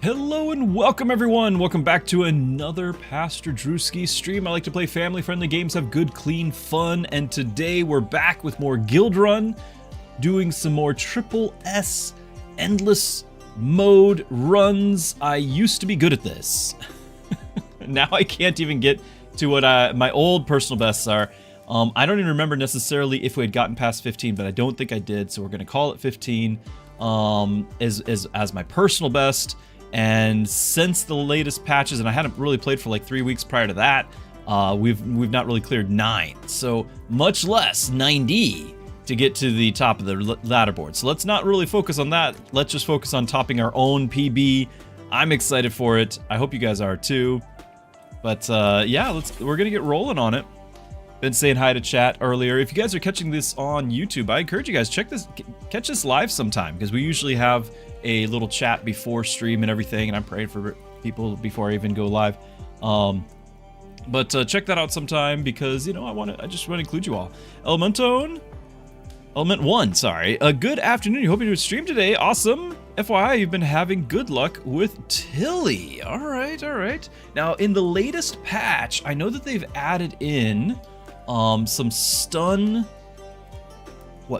Hello and welcome everyone! Welcome back to another Pastor Druski stream. I like to play family-friendly games, have good, clean fun, and today we're back with more Guildrun, doing some more triple S endless mode runs. I used to be good at this. Now I can't even get to what my old personal bests are. I don't even remember necessarily if we had gotten past 15, but I don't think I did, so we're going to call it 15 as my personal best. And since the latest patches, and I hadn't really played for like 3 weeks prior to that, we've not really cleared 9. So much less 90 to get to the top of the ladder board. So let's not really focus on that. Let's just focus on topping our own PB. I'm excited for it. I hope you guys are too. But yeah, we're gonna get rolling on it. Been saying hi to chat earlier. If you guys are catching this on YouTube, I encourage you guys catch this live sometime, because we usually have a little chat before stream and everything, and I'm praying for people before I even go live. But check that out sometime, because you know I just want to include you all. Element 1, sorry. Good afternoon. You hope you stream today. Awesome. FYI, you've been having good luck with Tilly. All right. Now, in the latest patch, I know that they've added in some stun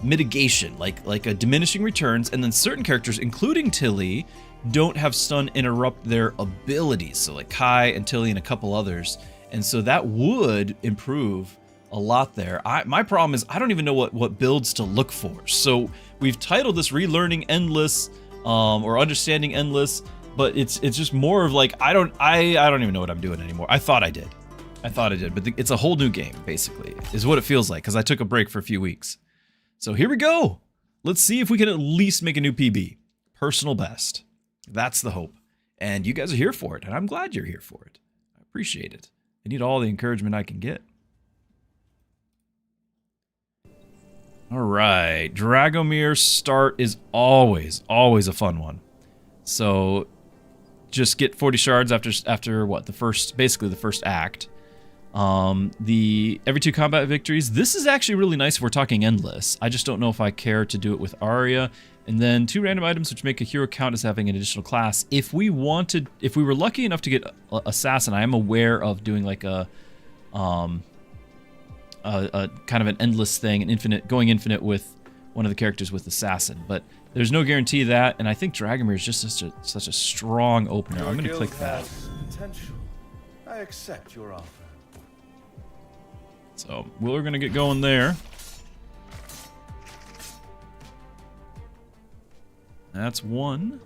mitigation, like a diminishing returns, and then certain characters, including Tilly, don't have stun interrupt their abilities. So like Kai and Tilly and a couple others, and so that would improve a lot there. My problem is I don't even know what builds to look for. So we've titled this Relearning Endless or Understanding Endless, but it's just more of like I don't even know what I'm doing anymore. I thought I did, but it's a whole new game basically is what it feels like, because I took a break for a few weeks. So here we go. Let's see if we can at least make a new PB. Personal best. That's the hope. And you guys are here for it, and I'm glad you're here for it. I appreciate it. I need all the encouragement I can get. All right. Dragomir start is always a fun one. So just get 40 shards after what? Basically the first act. Every 2 combat victories. This is actually really nice if we're talking endless. I just don't know if I care to do it with Arya. And then 2 random items which make a hero count as having an additional class. If we were lucky enough to get Assassin, I am aware of doing like a kind of an endless thing, going infinite with one of the characters with Assassin. But there's no guarantee of that, and I think Dragomir is just such a strong opener. I'm going to click that. I accept your offer. So we're gonna get going there. That's 1.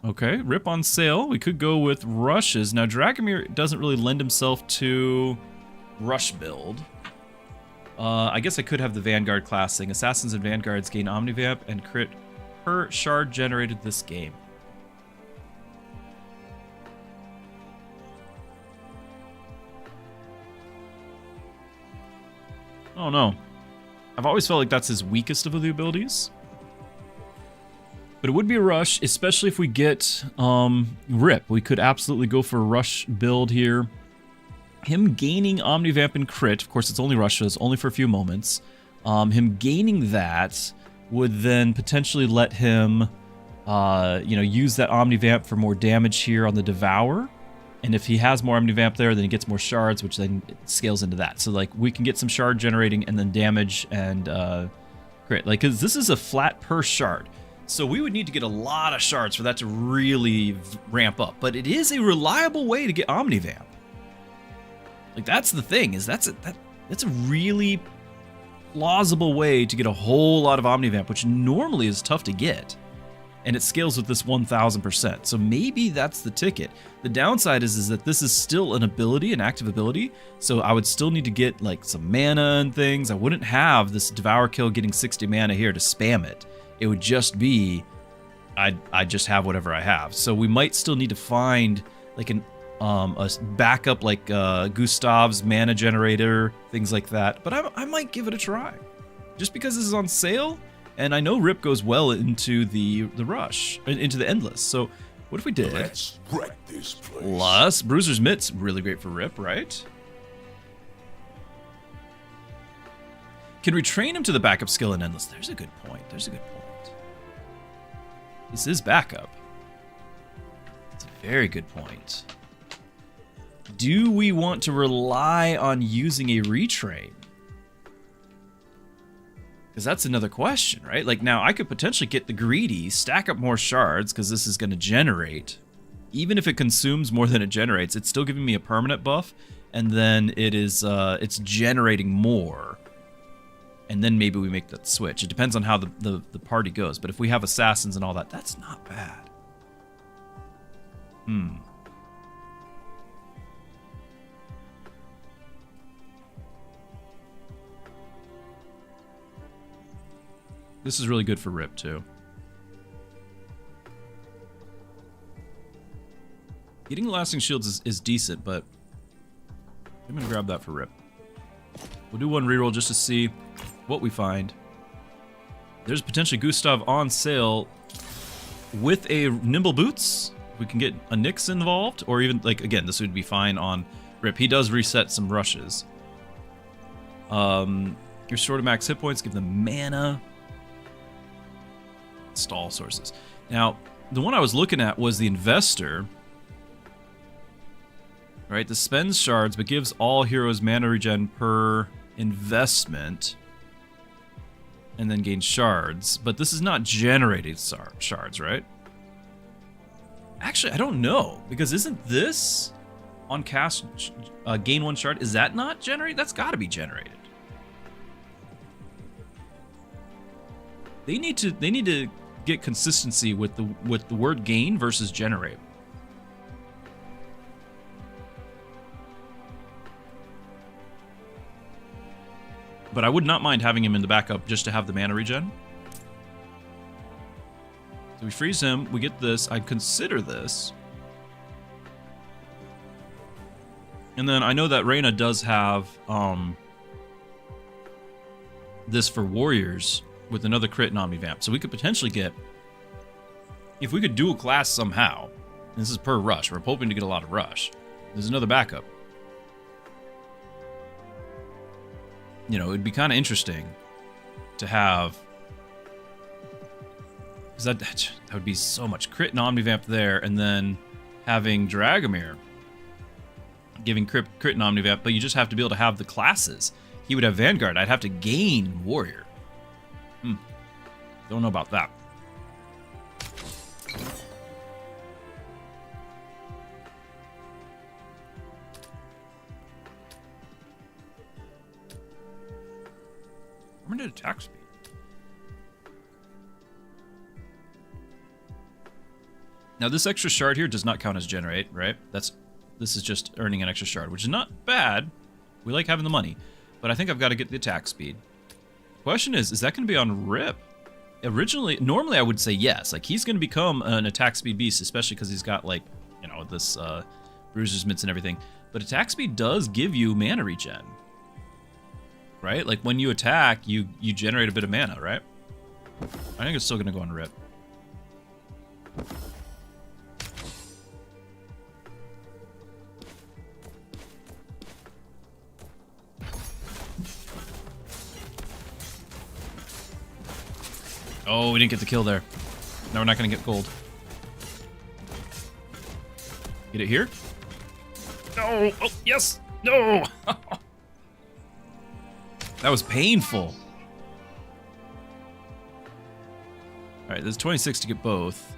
Okay, rip on sale. We could go with rushes. Now Dragomir doesn't really lend himself to rush build. I guess I could have the Vanguard classing. Assassins and Vanguards gain Omnivamp and crit per shard generated this game. Oh no. I've always felt like that's his weakest of the abilities. But it would be a rush, especially if we get Rip. We could absolutely go for a rush build here. Him gaining Omnivamp and crit, of course it's only rushes, only for a few moments. Him gaining that would then potentially let him use that Omnivamp for more damage here on the Devour. And if he has more Omnivamp there, then he gets more shards, which then scales into that. So like we can get some shard generating and then damage and crit. Like, cause this is a flat per shard. So we would need to get a lot of shards for that to really ramp up. But it is a reliable way to get Omnivamp. Like that's the thing, is that's a really plausible way to get a whole lot of Omnivamp, which normally is tough to get. And it scales with this 1000%. So maybe that's the ticket. The downside is that this is still an ability, an active ability. So I would still need to get like some mana and things. I wouldn't have this Devour kill getting 60 mana here to spam it. It would just be, I'd just have whatever I have. So we might still need to find like a backup like Gustav's mana generator, things like that. But I might give it a try. Just because this is on sale. And I know Rip goes well into the rush, into the endless. So what if we did? Let's wreck this place. Plus, Bruiser's Mitt's really great for Rip, right? Can we train him to the backup skill in endless? There's a good point. This is backup. That's a very good point. Do we want to rely on using a retrain? Because that's another question, right? Like, now I could potentially get the greedy, stack up more shards, because this is going to generate. Even if it consumes more than it generates, it's still giving me a permanent buff, and then it's generating more. And then maybe we make that switch. It depends on how the party goes. But if we have assassins and all that, that's not bad. This is really good for Rip, too. Getting lasting shields is decent, but I'm going to grab that for Rip. We'll do one reroll just to see what we find. There's potentially Gustav on sale with a Nimble Boots. We can get a Nyx involved, or even, like, again, this would be fine on Rip. He does reset some rushes. Restore to max hit points, give them mana. Stall sources. Now, the one I was looking at was the Investor. Right, this spends shards, but gives all heroes mana regen per investment. And then gains shards. But this is not generating shards, right? Actually, I don't know. Because isn't this on cast gain 1 shard? Is that not generated? That's got to be generated. They need to get consistency with the word gain versus generate. But I would not mind having him in the backup just to have the mana regen. So we freeze him, we get this, I'd consider this. And then I know that Reyna does have this for warriors with another crit and Omnivamp. So we could potentially get, if we could dual class somehow, and this is per rush, we're hoping to get a lot of rush. There's another backup. You know, it'd be kind of interesting to have, because that would be so much crit and Omnivamp there, and then having Dragomir giving crit and Omnivamp, but you just have to be able to have the classes. He would have Vanguard. I'd have to gain Warrior. Don't know about that. Limited attack speed. Now this extra shard here does not count as generate, right? This is just earning an extra shard, which is not bad. We like having the money, but I think I've got to get the attack speed. Question is that going to be on Rip? Normally I would say yes. Like, he's going to become an attack speed beast, especially because he's got, like, you know, this bruiser's mitts and everything. But attack speed does give you mana regen, right? Like, when you attack, you generate a bit of mana, right? I think it's still going to go on Rip. Oh, we didn't get the kill there. Now we're not going to get gold. Get it here? No! Oh, yes! No! That was painful. Alright, there's 26 to get both.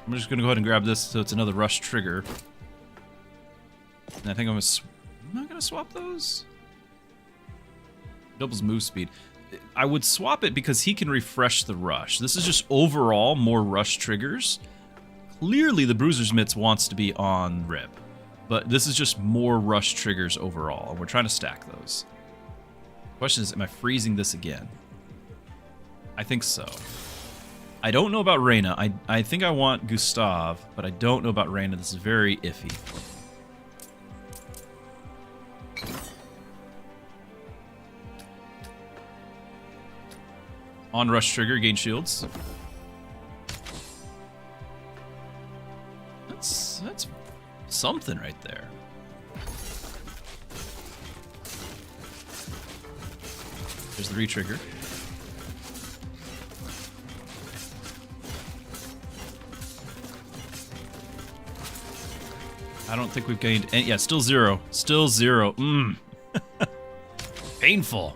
I'm just going to go ahead and grab this so it's another rush trigger. And I think I'm not going to swap those? Doubles move speed. I would swap it because he can refresh the rush. This is just overall more rush triggers. Clearly the Bruiser's Mitts wants to be on Rip, but this is just more rush triggers overall, and we're trying to stack those. Question is, am I freezing this again? I think so. I don't know about Reyna. I think I want Gustav, but I don't know about Reyna. This is very iffy. On rush trigger, gain shields. That's something right there. There's the re-trigger. I don't think we've gained any. Yeah, still 0. Still 0. Painful.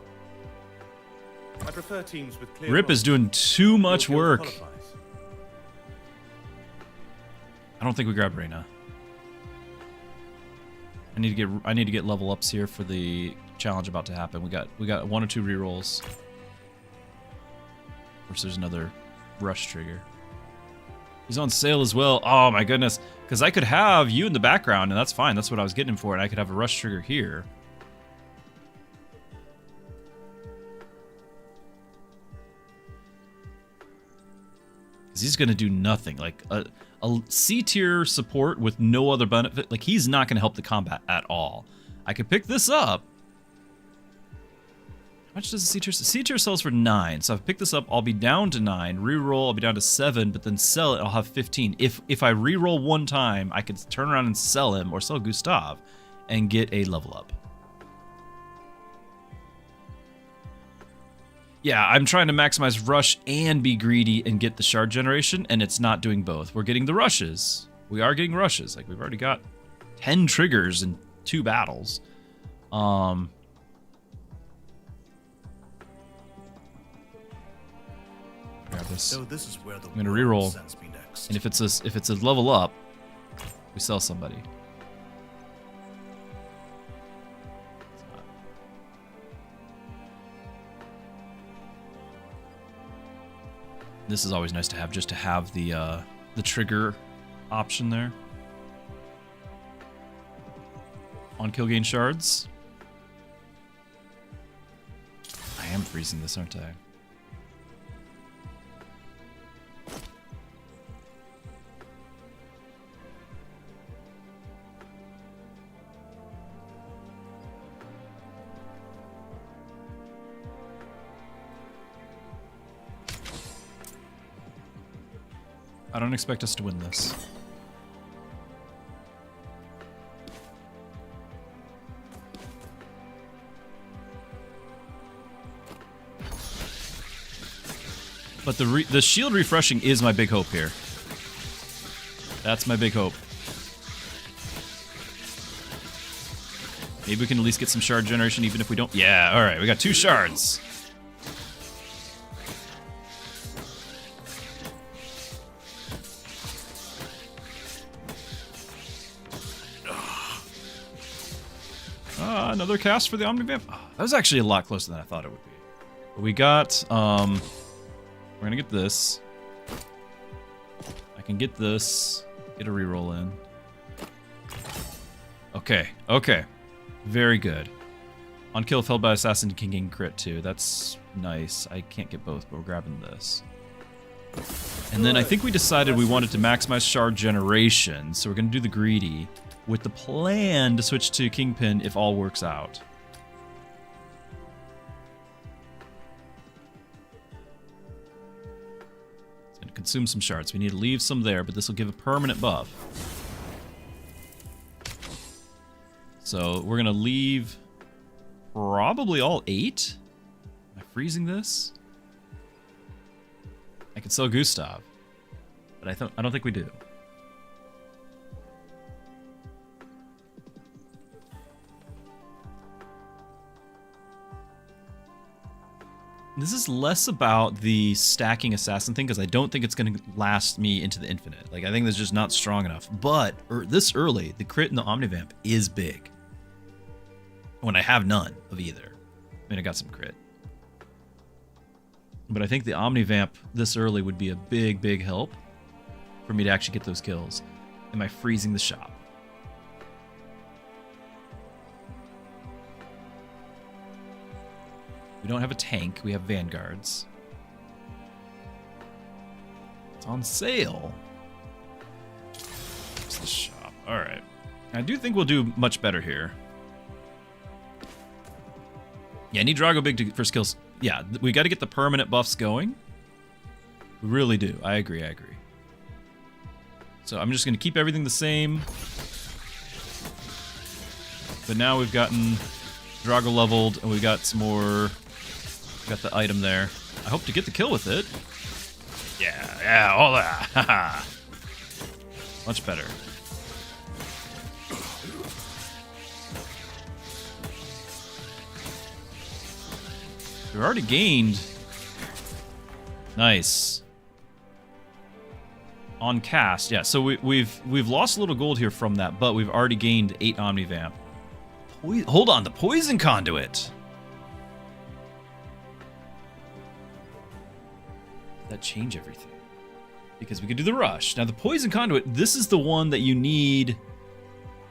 I prefer teams with clear Rip is doing too much work. I don't think we grabbed Reyna. I need to get level ups here for the challenge about to happen. We got 1 or 2 rerolls. Of course, there's another rush trigger. He's on sale as well. Oh my goodness. Because I could have you in the background, and that's fine. That's what I was getting him for, and I could have a rush trigger here. Because he's going to do nothing. Like, a C-tier support with no other benefit, like, he's not going to help the combat at all. I could pick this up. How much does the C-tier? C-tier sells for 9, so if I pick this up, I'll be down to 9. Reroll, I'll be down to 7, but then sell it, I'll have 15. If I reroll 1 time, I could turn around and sell him, or sell Gustav, and get a level up. Yeah, I'm trying to maximize rush and be greedy and get the shard generation, and it's not doing both. We're getting the rushes. We are getting rushes. Like, we've already got 10 triggers in 2 battles. Grab this. So this is where the I'm gonna reroll, sends me next. and if it's a level up, we sell somebody. This is always nice to have, just to have the trigger option there. On kill gain shards. I am freezing this, aren't I? I don't expect us to win this. But the shield refreshing is my big hope here. That's my big hope. Maybe we can at least get some shard generation even if we don't. Yeah, alright, we got 2 shards. Another cast for the Omnivamp. Oh, that was actually a lot closer than I thought it would be. But we got, we're gonna get this. I can get this. Get a reroll in. Okay, okay. Very good. On kill if held by assassin can gain crit too. That's nice. I can't get both, but we're grabbing this. And then I think we decided we wanted to maximize shard generation, so we're gonna do the greedy, with the plan to switch to Kingpin if all works out. It's going to consume some shards. We need to leave some there, but this will give a permanent buff. So we're going to leave probably all 8. Am I freezing this? I could sell Gustav, but I don't think we do. This is less about the stacking assassin thing, because I don't think it's going to last me into the infinite. Like, I think that's just not strong enough. But this early, the crit in the Omnivamp is big. When I have none of either. I mean, I got some crit. But I think the Omnivamp this early would be a big, big help for me to actually get those kills. Am I freezing the shop? We don't have a tank, we have vanguards. It's on sale. Where's the shop? Alright. I do think we'll do much better here. Yeah, I need Drago Big for skills. Yeah, we got to get the permanent buffs going. We really do. I agree, I agree. So I'm just going to keep everything the same. But now we've gotten Drago leveled, and we've got some more... Got the item there. I hope to get the kill with it. Yeah, all that. Haha. Much better. We already gained. Nice. On cast, yeah. So we've lost a little gold here from that, but we've already gained 8 Omnivamp. Hold on, the poison conduit. That change everything because we could do the rush. Now the poison conduit, this is the one that you need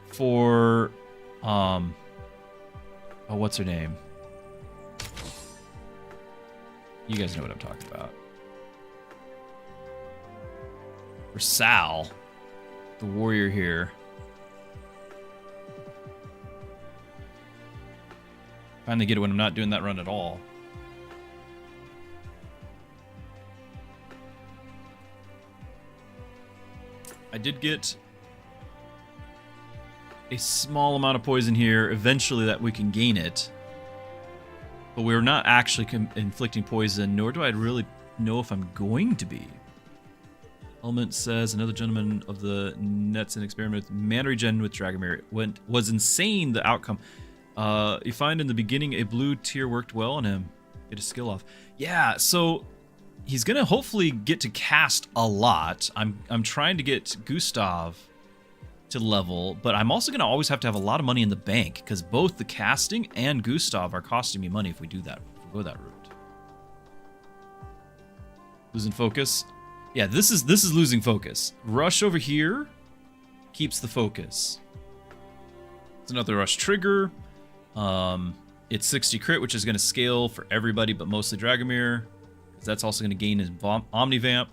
for oh, what's her name? You guys know what I'm talking about. For Sal, the warrior here. Finally get it when I'm not doing that run at all. I did get a small amount of poison here. Eventually that we can gain it. But we're not actually inflicting poison, nor do I really know if I'm going to be. Element says another gentleman of the nets and experiment with mana regen with Dragomir was insane. The outcome. You find in the beginning a blue tier worked well on him. Get a skill off. Yeah, so he's gonna hopefully get to cast a lot. I'm trying to get Gustav to level, but I'm also gonna always have to have a lot of money in the bank because both the casting and Gustav are costing me money if we do that. If we go that route. Losing focus. Yeah, this is losing focus. Rush over here keeps the focus. It's another rush trigger. It's 60 crit, which is going to scale for everybody, but mostly Dragomir. Because that's also going to gain his Omnivamp.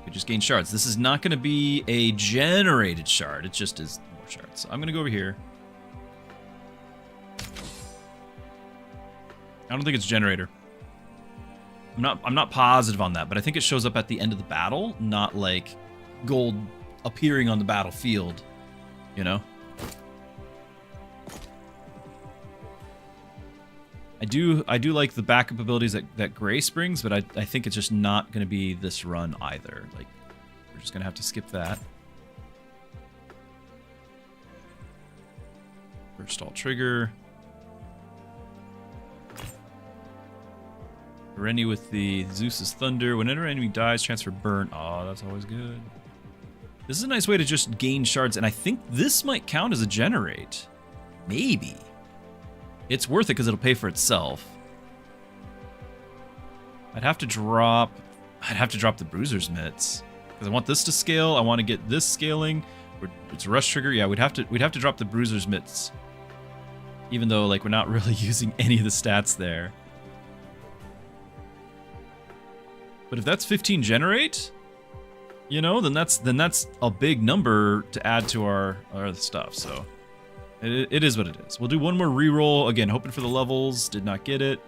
We just gain shards. This is not going to be a generated shard. It just is more shards. So I'm going to go over here. I don't think it's generator. I'm not positive on that, but I think it shows up at the end of the battle, not like gold appearing on the battlefield, you know? I do like the backup abilities that Grace brings, but I think it's just not going to be this run either. Like, we're just going to have to skip that. First stall trigger. Rennie with the Zeus's Thunder. Whenever an enemy dies, transfer burn. Oh, that's always good. This is a nice way to just gain shards, and I think this might count as a generate. Maybe. It's worth it because it'll pay for itself. I'd have to drop the Bruiser's Mitts. Because I want this to scale. I want to get this scaling. It's a rush trigger. Yeah, we'd have to drop the Bruiser's Mitts. Even though like we're not really using any of the stats there. But if that's 15 generate, you know, then that's a big number to add to our stuff. So it is what it is. We'll do one more reroll again, hoping for the levels. Did not get it.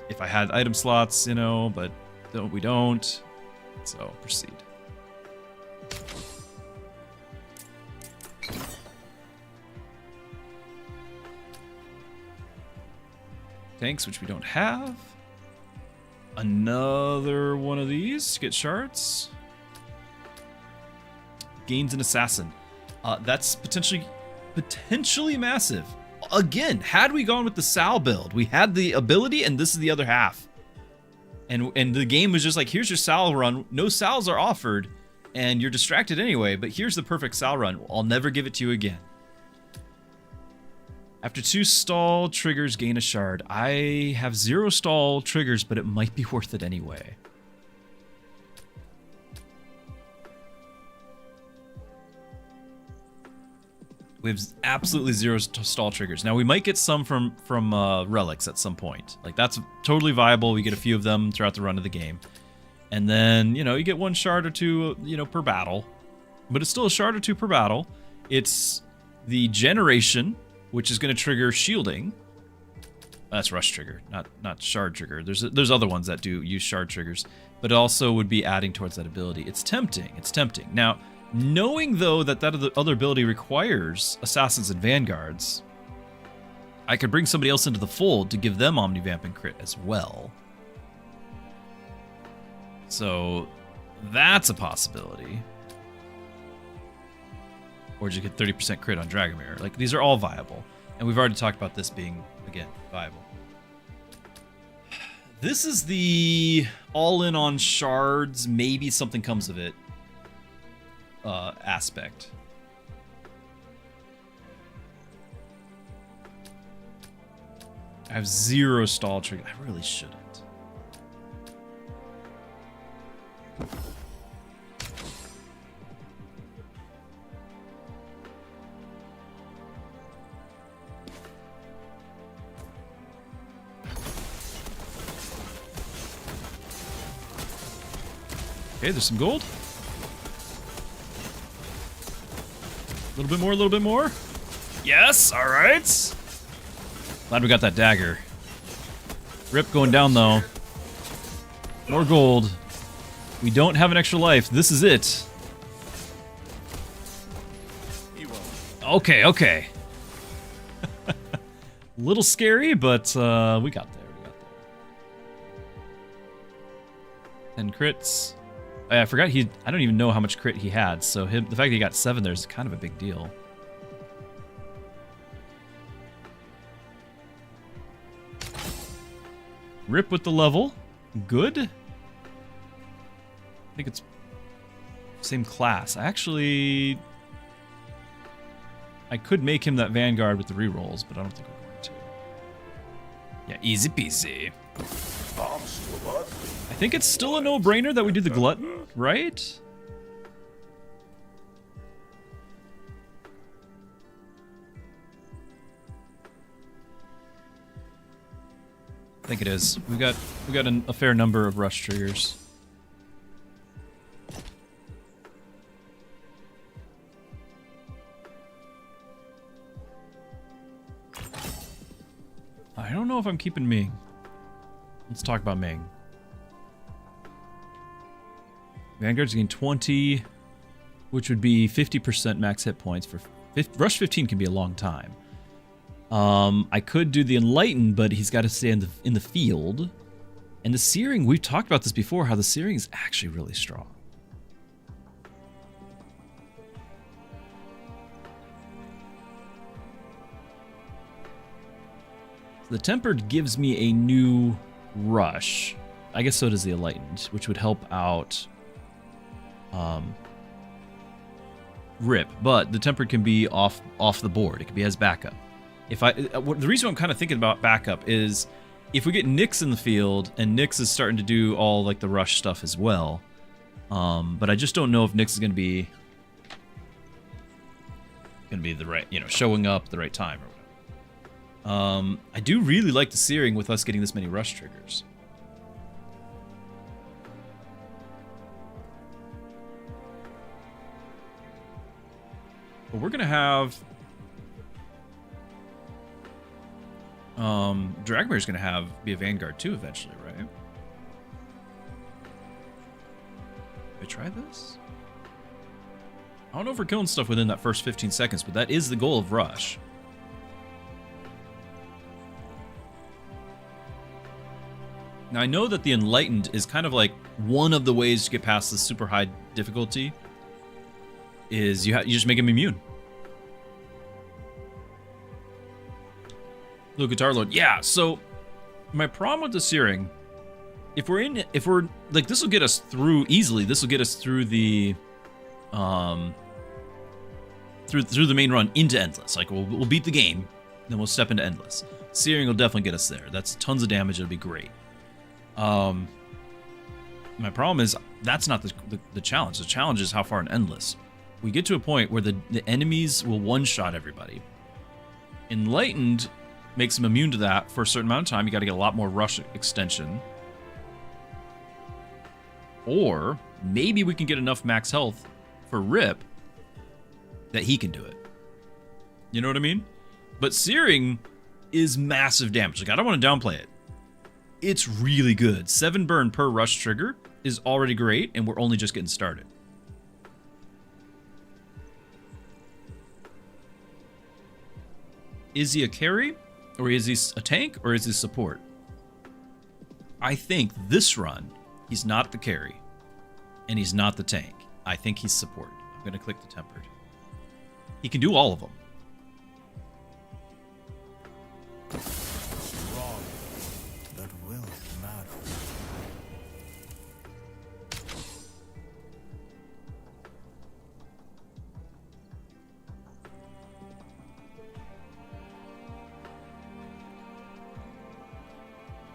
If I had item slots, you know, but we don't. So proceed. Tanks, which we don't have. Another one of these to get shards. Gains an assassin. That's potentially massive. Again, had we gone with the Sal build, we had the ability, and this is the other half. And the game was just like, here's your Sal run. No Sals are offered, and you're distracted anyway. But here's the perfect Sal run. I'll never give it to you again. After 2 stall triggers, gain a shard. I have 0 stall triggers, but it might be worth it anyway. We have absolutely 0 stall triggers. Now, we might get some from relics at some point. Like, that's totally viable. We get a few of them throughout the run of the game. And then, you know, you get 1 shard or 2, you know, per battle. But it's still a shard or 2 per battle. It's the generation, which is going to trigger shielding. That's rush trigger, not shard trigger. There's other ones that do use shard triggers, but it also would be adding towards that ability. It's tempting. It's tempting. Now, knowing though that other ability requires assassins and vanguards, I could bring somebody else into the fold to give them Omnivamp and crit as well. So that's a possibility. or just get 30% crit on Dragomir. Like, these are all viable. And we've already talked about this being, again, viable. This is the all-in on shards, maybe something comes of it aspect. I have 0 stall trigger. I really shouldn't. Okay, there's some gold. A little bit more, a little bit more. Yes, all right. Glad we got that dagger. Rip going down, though. More gold. We don't have an extra life. This is it. Okay, okay. A little scary, but we got there. We got there. 10 crits. I forgot I don't even know how much crit he had, so the fact that he got 7 there is kind of a big deal. Rip with the level. Good. I think it's same class. I could make him that Vanguard with the rerolls, but I don't think we're going to. Yeah, easy peasy. I think it's still a no-brainer that we do the Glutton, right? I think it is. We got a fair number of rush triggers. I don't know if I'm keeping Ming. Let's talk about Ming. Vanguard's gain 20, which would be 50% max hit points for rush 15 can be a long time. I could do the Enlighten, but he's got to stay in the field. And the Searing, we've talked about this before, how the Searing is actually really strong. The Tempered gives me a new rush. I guess so does the Enlightened, which would help out Rip. But the Tempered can be off the board. It can be as backup. The reason I'm kind of thinking about backup is if we get Nyx in the field, and Nyx is starting to do all like the rush stuff as well. But I just don't know if Nyx is going to be the right, showing up at the right time or whatever. I do really like the Searing with us getting this many rush triggers. But we're gonna have Dragomir's gonna be a Vanguard too eventually, right? Can I try this? I don't know if we're killing stuff within that first 15 seconds, but that is the goal of Rush. Now, I know that the Enlightened is kind of like one of the ways to get past the super high difficulty is you just make him immune. Little Guitar Lord. Yeah, so my problem with the Searing, if we're like, this will get us through easily. This will get us through the through the main run into Endless. Like we'll beat the game, then we'll step into Endless. Searing will definitely get us there. That's tons of damage. It'll be great. My problem is that's not the challenge. The challenge is how far in Endless. We get to a point where the enemies will one-shot everybody. Enlightened makes them immune to that for a certain amount of time. You got to get a lot more rush extension. Or maybe we can get enough max health for Rip that he can do it. You know what I mean? But Searing is massive damage. Like, I don't want to downplay it. It's really good. 7 burn per rush trigger is already great, and we're only just getting started. Is he a carry? Or is he a tank? Or is he support? I think this run, he's not the carry. And he's not the tank. I think he's support. I'm going to click the Tempered. He can do all of them. Wrong. That will matter.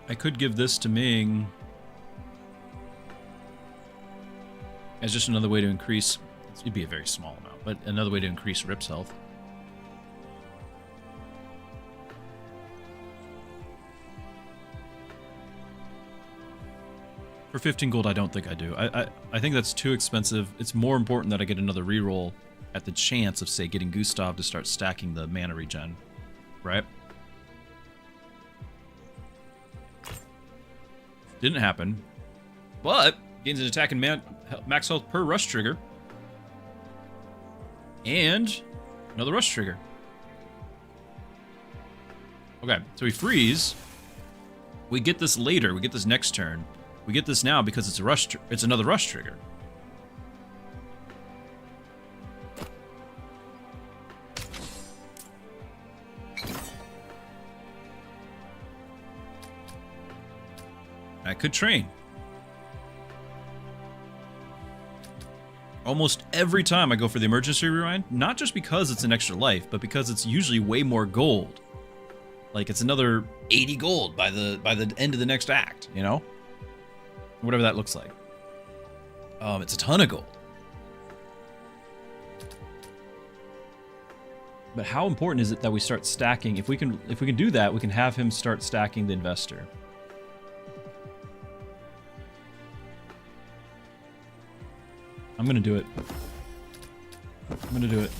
I could give this to Ming as just another way to increase. It'd be a very small amount, but another way to increase Rip's health. For 15 gold, I don't think I do. I think that's too expensive. It's more important that I get another reroll at the chance of, say, getting Gustav to start stacking the mana regen, right? Didn't happen, but gains an attack and max health per rush trigger, and another rush trigger. Okay, so we freeze. We get this later. We get this next turn. We get this now because it's a rush. It's another rush trigger. I could train. Almost every time I go for the emergency rewind, not just because it's an extra life, but because it's usually way more gold. Like it's another 80 gold by the end of the next act, you know? Whatever that looks like. It's a ton of gold. But how important is it that we start stacking? If we can do that, we can have him start stacking the investor. I'm gonna do it. I'm gonna do it.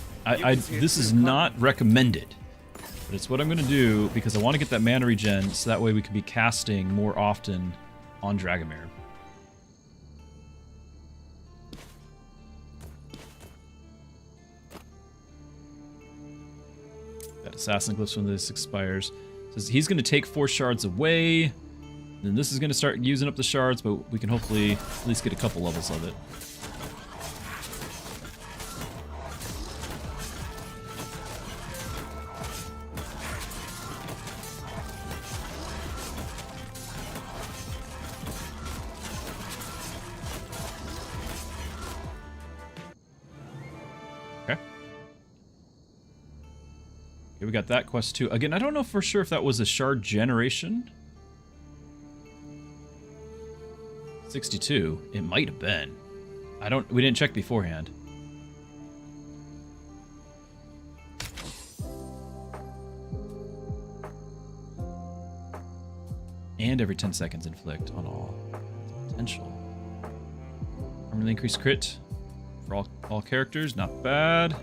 This is not recommended, but it's what I'm gonna do because I want to get that mana regen, so that way we can be casting more often on Dragomir. That assassin glyphs when this expires. So he's gonna take 4 shards away. Then this is gonna start using up the shards, but we can hopefully at least get a couple levels of it. We got that quest too. Again, I don't know for sure if that was a shard generation. 62. It might have been. We didn't check beforehand. And every 10 seconds inflict on all. Potential. Permanently increased crit for all characters. Not bad.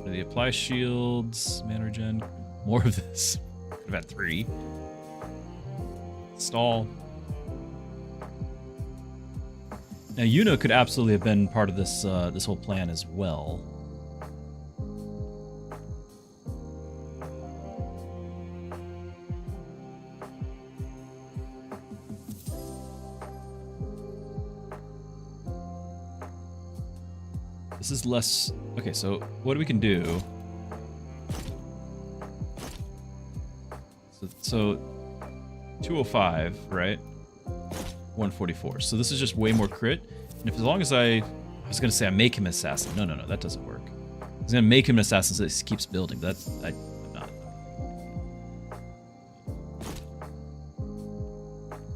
The apply shields, mana regen, more of this. Could have had 3. Stall. Now Yuna could absolutely have been part of this this whole plan as well. This is less... Okay, so what we can do... So 205, right? 144. So this is just way more crit. And as long as I was going to say I make him an assassin. No, that doesn't work. I was going to make him an assassin so he keeps building. I'm not.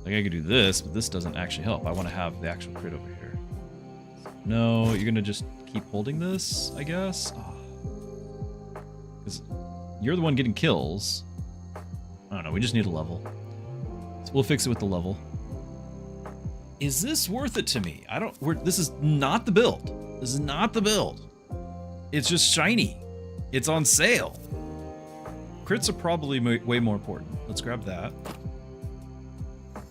Like I could do this, but this doesn't actually help. I want to have the actual crit over here. No, you're going to just keep holding this, I guess? Because you're the one getting kills. I don't know, we just need a level. So we'll fix it with the level. Is this worth it to me? This is not the build. This is not the build. It's just shiny. It's on sale. Crits are probably way more important. Let's grab that.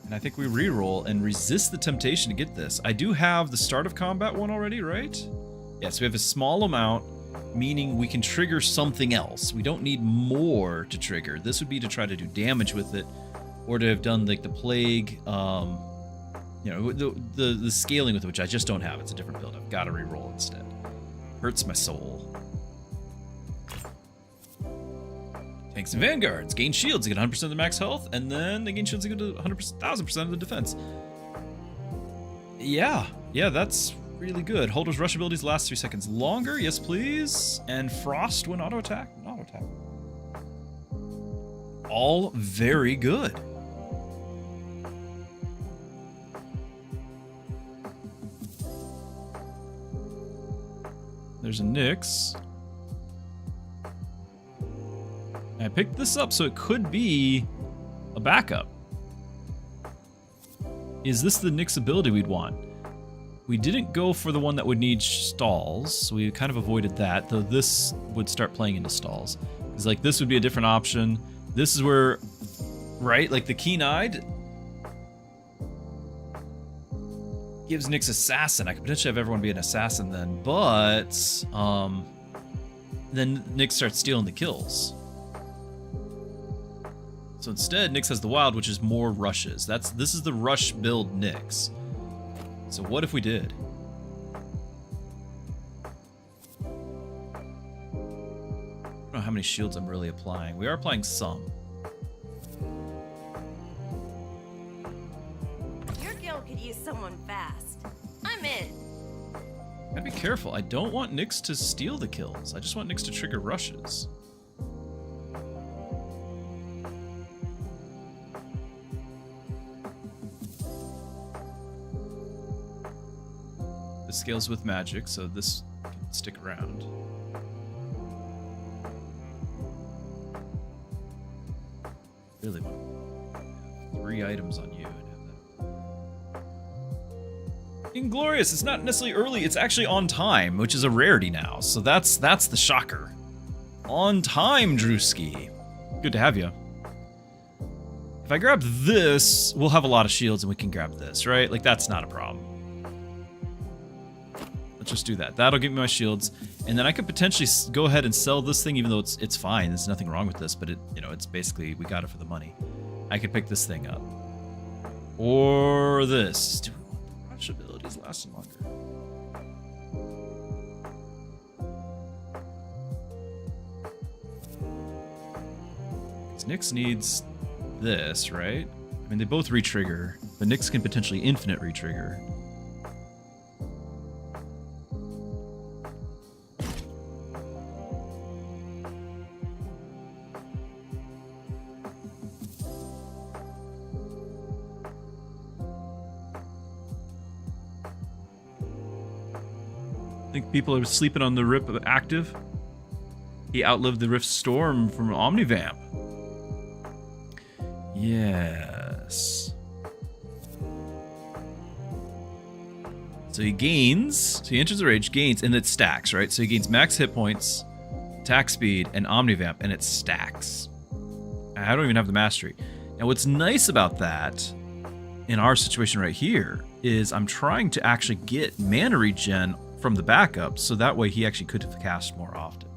And I think we reroll and resist the temptation to get this. I do have the start of combat one already, right? Yes, we have a small amount, meaning we can trigger something else. We don't need more to trigger. This would be to try to do damage with it, or to have done like the plague, you know, the scaling with which I just don't have. It's a different build. I've got to reroll instead. Hurts my soul. Tanks and Vanguards gain shields, they get 100% of the max health, and then they gain shields, they get 100% of the defense. Yeah, that's really good. Holders' rush abilities last 3 seconds longer, yes please. And Frost when auto attack, auto attack. All very good. There's a Nyx. I picked this up, so it could be a backup. Is this the Nyx ability we'd want? We didn't go for the one that would need stalls, so we kind of avoided that, though this would start playing into stalls. Because like this would be a different option. This is where, right, like the Keen-Eyed gives Nyx Assassin. I could potentially have everyone be an Assassin then, but then Nyx starts stealing the kills. So instead, Nyx has the Wild, which is more rushes. This is the rush build Nyx. So what if we did? I don't know how many shields I'm really applying. We are applying some. Your guild could use someone fast. I'm in. Gotta be careful. I don't want Nyx to steal the kills. I just want Nyx to trigger rushes. This scales with magic, so this can stick around. Really want 3 items on you. Inglorious, it's not necessarily early, it's actually on time, which is a rarity now, so that's the shocker. On time, Druski. Good to have you. If I grab this, we'll have a lot of shields and we can grab this, right? Like, that's not a problem. Let's just do that. That'll give me my shields, and then I could potentially go ahead and sell this thing, even though it's fine. There's nothing wrong with this, but it's basically, we got it for the money. I could pick this thing up. Or this. Do we want rush abilities lasting longer? Nyx needs this, right? I mean, they both retrigger, but Nyx can potentially infinite retrigger. I think people are sleeping on the Rip active. He outlived the Rift Storm from Omnivamp. Yes. So he gains, so he enters the rage, gains, and it stacks, right? So he gains max hit points, attack speed, and Omnivamp, and it stacks. I don't even have the mastery. Now what's nice about that, in our situation right here, is I'm trying to actually get mana regen from the backup, so that way he actually could have cast more often.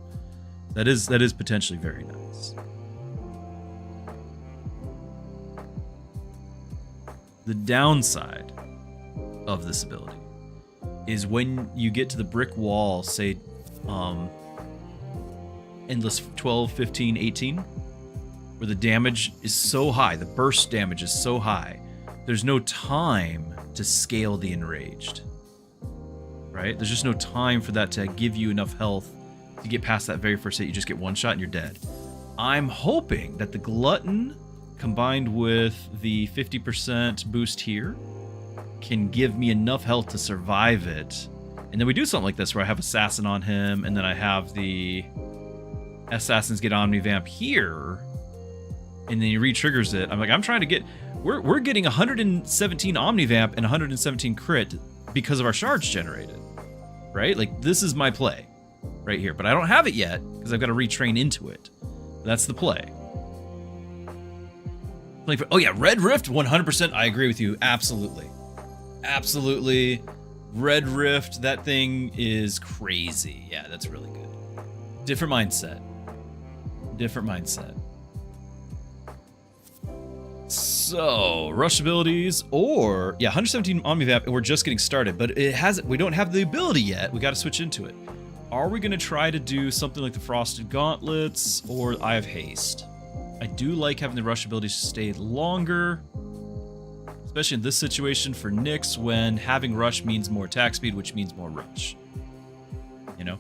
That is potentially very nice. The downside of this ability is when you get to the brick wall, say endless 12, 15, 18, where the damage is so high, the burst damage is so high, there's no time to scale the enraged. Right? There's just no time for that to give you enough health to get past that very first hit. You just get one shot and you're dead. I'm hoping that the Glutton combined with the 50% boost here can give me enough health to survive it. And then we do something like this where I have Assassin on him, and then I have the Assassins get Omnivamp here, and then he re-triggers it. I'm trying to get... We're getting 117 Omnivamp and 117 crit because of our shards generated. Right? Like, this is my play right here. But I don't have it yet because I've got to retrain into it. That's the play. Like, oh yeah, Red Rift, 100%. I agree with you. Absolutely. Absolutely. Red Rift, that thing is crazy. Yeah, that's really good. Different mindset. Different mindset. So, rush abilities, or, yeah, 117 Omnivamp, and we're just getting started, but we don't have the ability yet. We got to switch into it. Are we going to try to do something like the Frosted Gauntlets or Eye of Haste? I do like having the rush ability to stay longer, especially in this situation for Nyx when having rush means more attack speed, which means more rush. You know?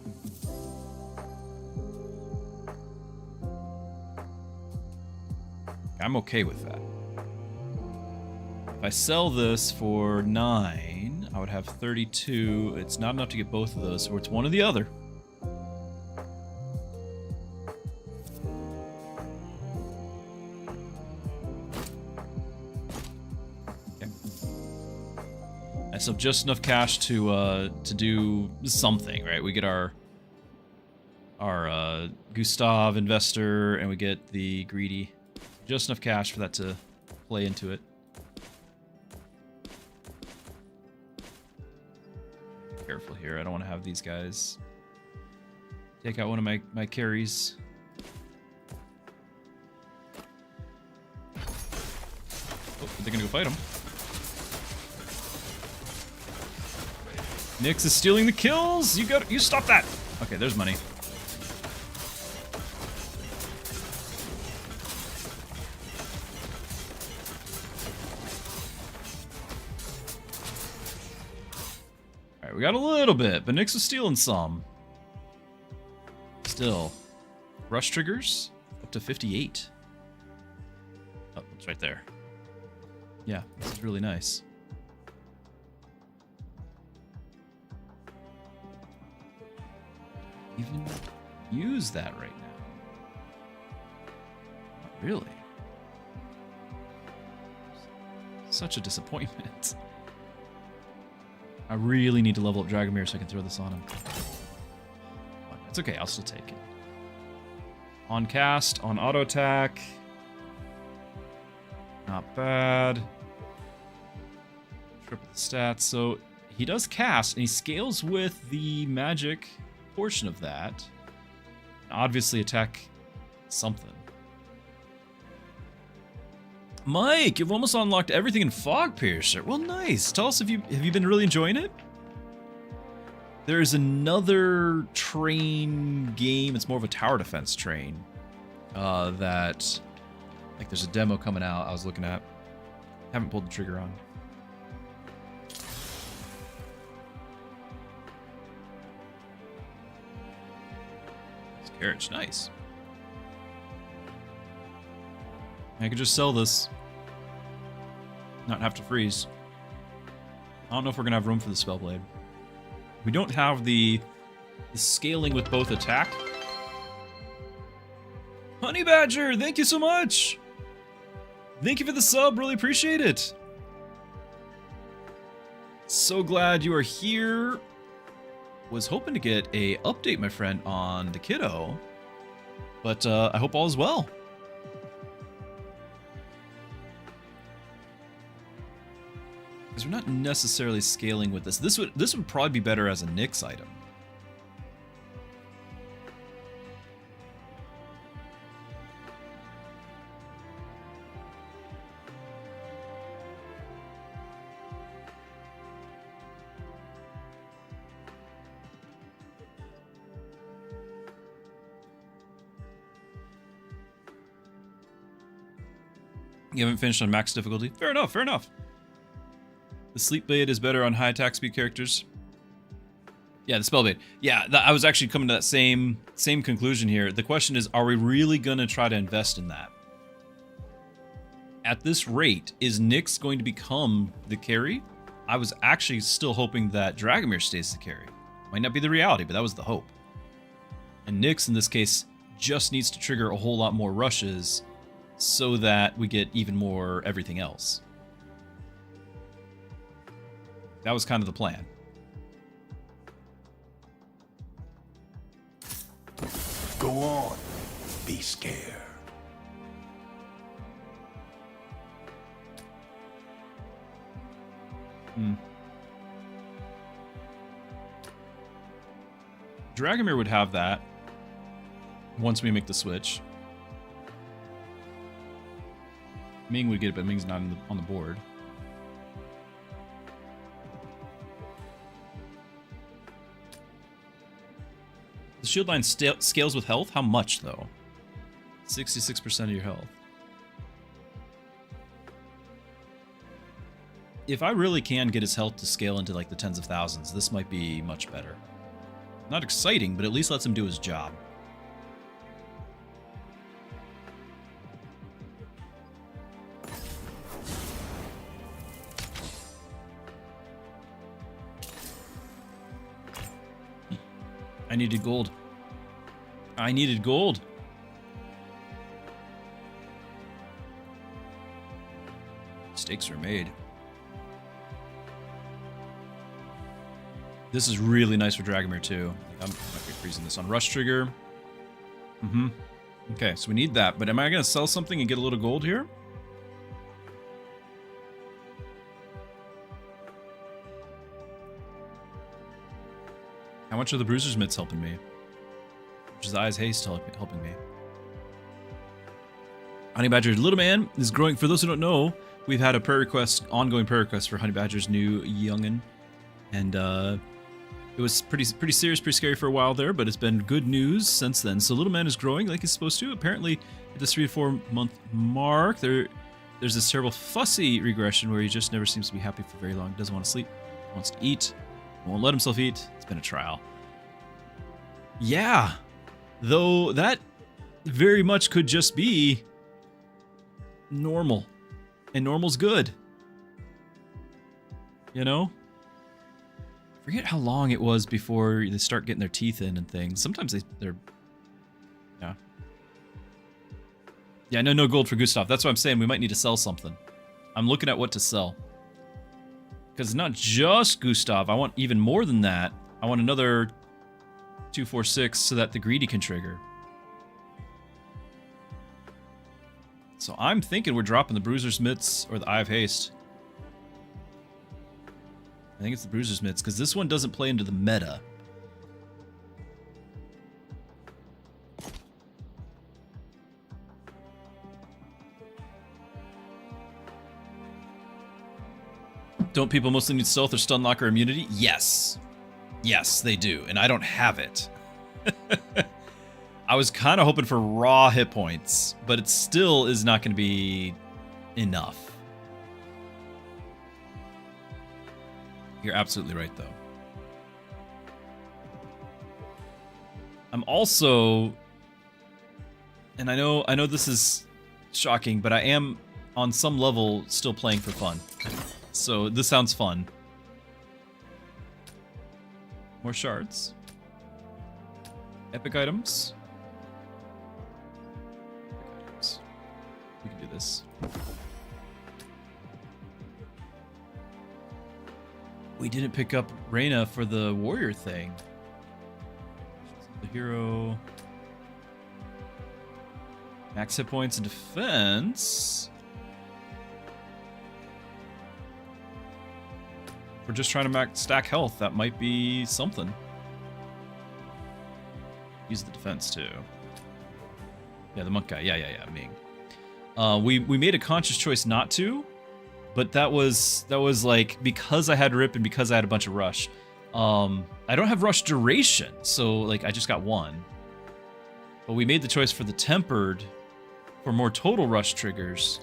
I'm okay with that. If I sell this for 9, I would have 32. It's not enough to get both of those, so it's one or the other. Okay. I still have just enough cash to do something, right? We get our Gustav investor, and we get the greedy. Just enough cash for that to play into it. Careful here. I don't want to have these guys take out one of my carries. Oh, they're gonna go fight him. Nyx is stealing the kills. You stop that. Okay, there's money. We got a little bit, but Nyx is stealing some. Still. Rush triggers up to 58. Oh, it's right there. Yeah, this is really nice. Even use that right now. Not really. Such a disappointment. I really need to level up Dragomir so I can throw this on him. It's okay, I'll still take it. On cast, on auto attack. Not bad. Triple the stats. So he does cast, and he scales with the magic portion of that. Obviously attack something. Mike, you've almost unlocked everything in Fog Piercer. Well, nice. Tell us, have you been really enjoying it? There's another train game. It's more of a tower defense train. That, like, there's a demo coming out. I was looking at. Haven't pulled the trigger on. This carriage, nice. I could just sell this. Not have to freeze. I don't know if we're going to have room for the Spellblade. We don't have the scaling with both attack. Honey Badger, thank you so much! Thank you for the sub, really appreciate it. So glad you are here. Was hoping to get a update, my friend, on the kiddo. But I hope all is well. Because we're not necessarily scaling with this. This would probably be better as a Nyx item. You haven't finished on max difficulty? Fair enough, fair enough. The Sleep Blade is better on high attack speed characters. Yeah, the Spell Blade. Yeah, I was actually coming to that same conclusion here. The question is, are we really going to try to invest in that? At this rate, is Nyx going to become the carry? I was actually still hoping that Dragomir stays the carry. Might not be the reality, but that was the hope. And Nyx, in this case, just needs to trigger a whole lot more rushes so that we get even more everything else. That was kind of the plan. Go on. Be scared. Dragomir would have that once we make the switch. Ming would get it, but Ming's not on the board. The shield line scales with health? How much, though? 66% of your health. If I really can get his health to scale into like the tens of thousands, this might be much better. Not exciting, but at least lets him do his job. I needed gold. I needed gold. Mistakes were made. This is really nice for Dragomir too. I might be freezing this on rush trigger. Okay, so we need that. But am I going to sell something and get a little gold here? How much are the Bruiser's Mitts helping me? Which is the Eye's Haste helping me. Honey Badger's Little Man is growing. For those who don't know, we've had a prayer request, ongoing prayer request for Honey Badger's new youngin. And it was pretty serious, pretty scary for a while there, but it's been good news since then. So Little Man is growing like he's supposed to. Apparently, at the 3 to 4 month mark, there's this terrible fussy regression where he just never seems to be happy for very long. Doesn't want to sleep, wants to eat, won't let himself eat. It's been a trial. Yeah, though that very much could just be normal, and normal's good. You know? Forget how long it was before they start getting their teeth in and things. Sometimes they're... Yeah. Yeah, no gold for Gustav. That's what I'm saying. We might need to sell something. I'm looking at what to sell. Because it's not just Gustav. I want even more than that. I want another 246 so that the greedy can trigger. So I'm thinking we're dropping the Bruiser's Mitts or the Eye of Haste. I think it's the Bruiser's Mitts, because this one doesn't play into the meta. Don't people mostly need stealth or stun lock or immunity? Yes. Yes, they do, and I don't have it. I was kind of hoping for raw hit points, but it still is not going to be enough. You're absolutely right, though. I'm also, and I know this is shocking, but I am on some level still playing for fun. So this sounds fun. More shards. Epic items. Epic items. We can do this. We didn't pick up Reyna for the warrior thing. The hero. Max hit points and defense. If we're just trying to max stack health, that might be something. Use the defense too. Yeah, the monk guy. Yeah, Ming. We made a conscious choice not to. But that was like, because I had Rip and because I had a bunch of Rush. I don't have Rush duration, so like I just got one. But we made the choice for the Tempered for more total Rush triggers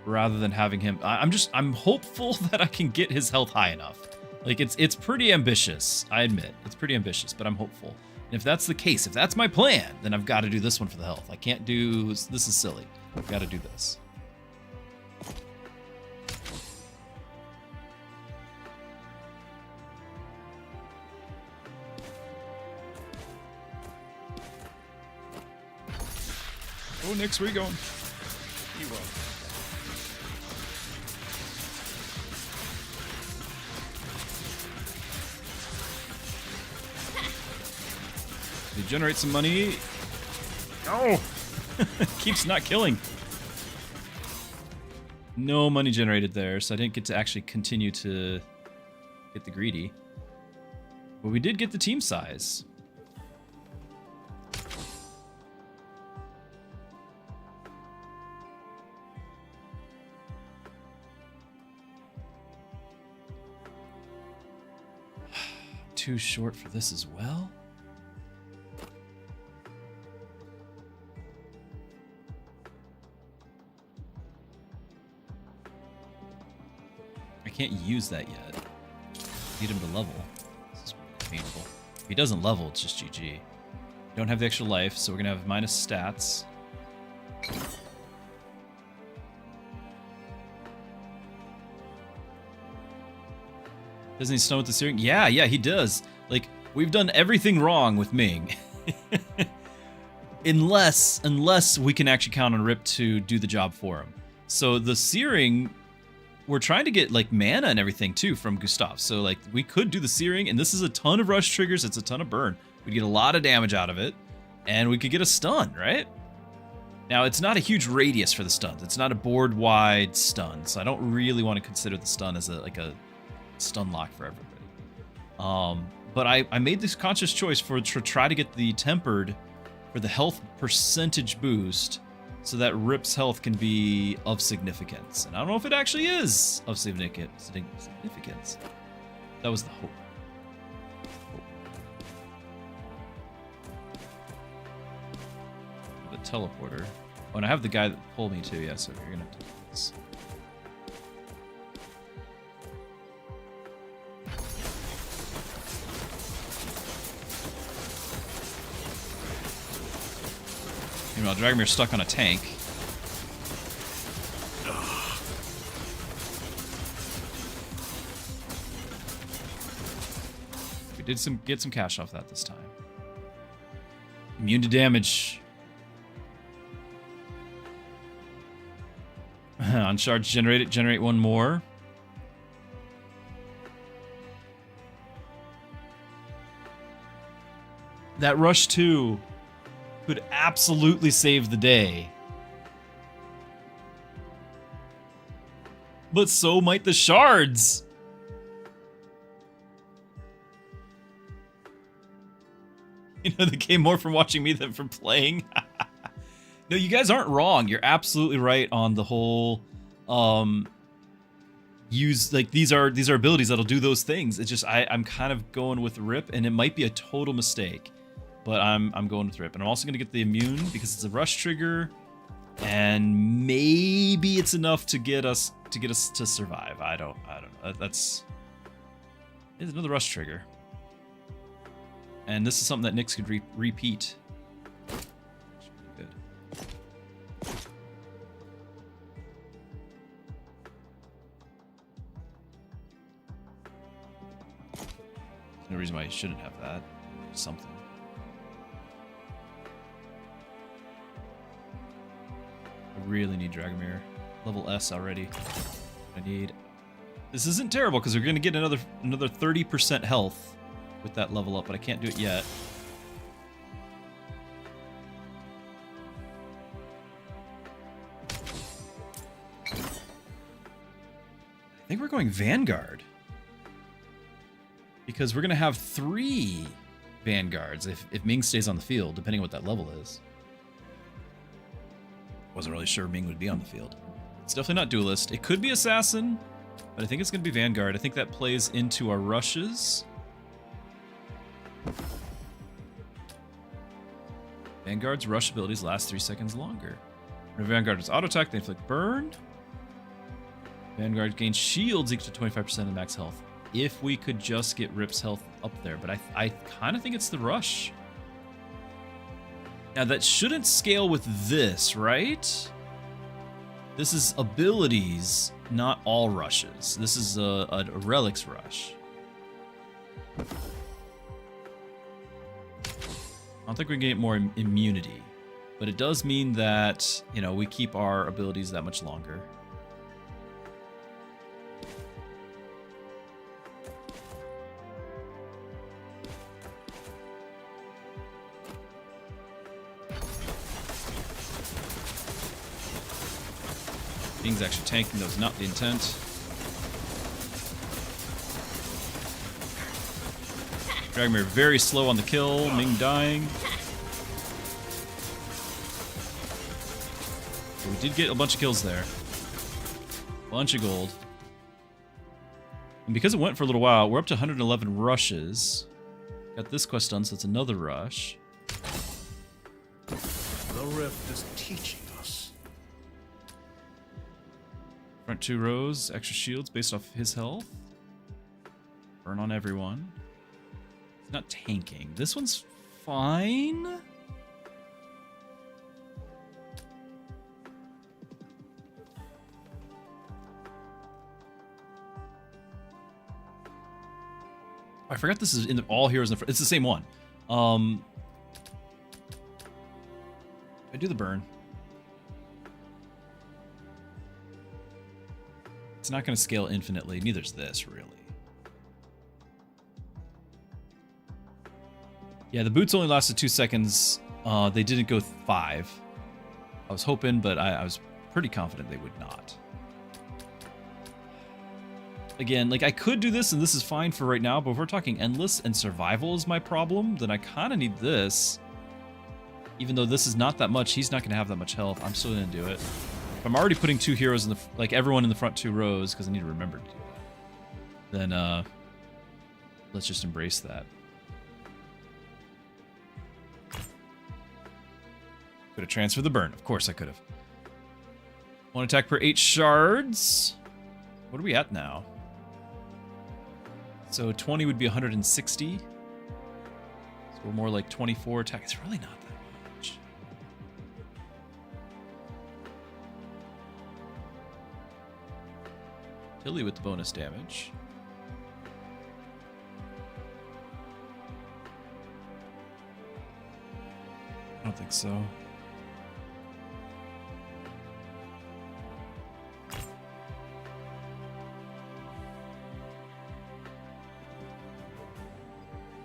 rather than having him. I'm hopeful that I can get his health high enough. Like it's pretty ambitious, I admit. It's pretty ambitious, but I'm hopeful. And if that's the case, if that's my plan, then I've got to do this one for the health. I can't do, this is silly. I've got to do this. Oh, Nix, where you going? You will. You generate some money. Oh! Keeps not killing. No money generated there, so I didn't get to actually continue to get the greedy. But we did get the team size. Too short for this as well? I can't use that yet. Need him to level. This is really painful. If he doesn't level, it's just GG. Don't have the extra life, so we're gonna have minus stats. Doesn't he stun with the searing? Yeah, he does. Like, we've done everything wrong with Ming. unless we can actually count on Rip to do the job for him. So the searing, we're trying to get like mana and everything too from Gustav. So like we could do the searing, and this is a ton of rush triggers. It's a ton of burn. We'd get a lot of damage out of it, and we could get a stun, right? Now it's not a huge radius for the stuns. It's not a board wide stun, so I don't really want to consider the stun as a stun lock for everybody. But I made this conscious choice to try to get the tempered for the health percentage boost, so that Rip's health can be of significance. And I don't know if it actually is of significance. That was the hope. The teleporter. Oh, and I have the guy that pulled me too. Yeah, so you're gonna have to do this. Meanwhile, Dragomir's stuck on a tank. We did get some cash off that this time. Immune to damage. On charge, generate one more. That rush 2 could absolutely save the day. But so might the shards. You know, they came more from watching me than from playing. No, you guys aren't wrong. You're absolutely right on the whole use, like, these are abilities that'll do those things. It's just I'm kind of going with Rip, and it might be a total mistake, but I'm going with Rip. And I'm also going to get the immune because it's a rush trigger, and maybe it's enough to get us to survive. I don't know. It's another rush trigger. And this is something that Nyx could repeat. Good. There's no reason why you shouldn't have that. Something. I really need Dragomir. Level S already. I need... This isn't terrible because we're going to get another 30% health with that level up, but I can't do it yet. I think we're going Vanguard. Because we're going to have 3 Vanguards if Ming stays on the field, depending on what that level is. Wasn't really sure Ming would be on the field. It's definitely not Duelist. It could be Assassin, but I think it's going to be Vanguard. I think that plays into our rushes. Vanguard's rush abilities last 3 seconds longer. When Vanguard is auto attack, they inflict burn. Vanguard gains shields equal to 25% of max health. If we could just get Rip's health up there, but I kind of think it's the rush. Now that shouldn't scale with this, right? This is abilities, not all rushes. This is a relics rush. I don't think we can get more immunity, but it does mean that, you know, we keep our abilities that much longer. Ming's actually tanking, that was not the intent. Dragomir very slow on the kill, Ming dying. So we did get a bunch of kills there. Bunch of gold. And because it went for a little while, we're up to 111 rushes. Got this quest done, so it's another rush. The rift is teaching us. Front 2 rows, extra shields based off his health. Burn on everyone. He's not tanking. This one's fine. I forgot this is in all heroes in the front. It's the same one. I do the burn. It's not going to scale infinitely. Neither's this, really. Yeah, the boots only lasted 2 seconds. They didn't go 5. I was hoping, but I was pretty confident they would not. Again, like, I could do this, and this is fine for right now, but if we're talking endless and survival is my problem, then I kind of need this. Even though this is not that much, he's not going to have that much health. I'm still going to do it. If I'm already putting 2 heroes in the, like, everyone in the front 2 rows, because I need to remember to do that, then, let's just embrace that. Could have transferred the burn. Of course I could have. 1 attack per 8 shards. What are we at now? So 20 would be 160. So we're more like 24 attack. It's really not that much. Tilly with the bonus damage. I don't think so.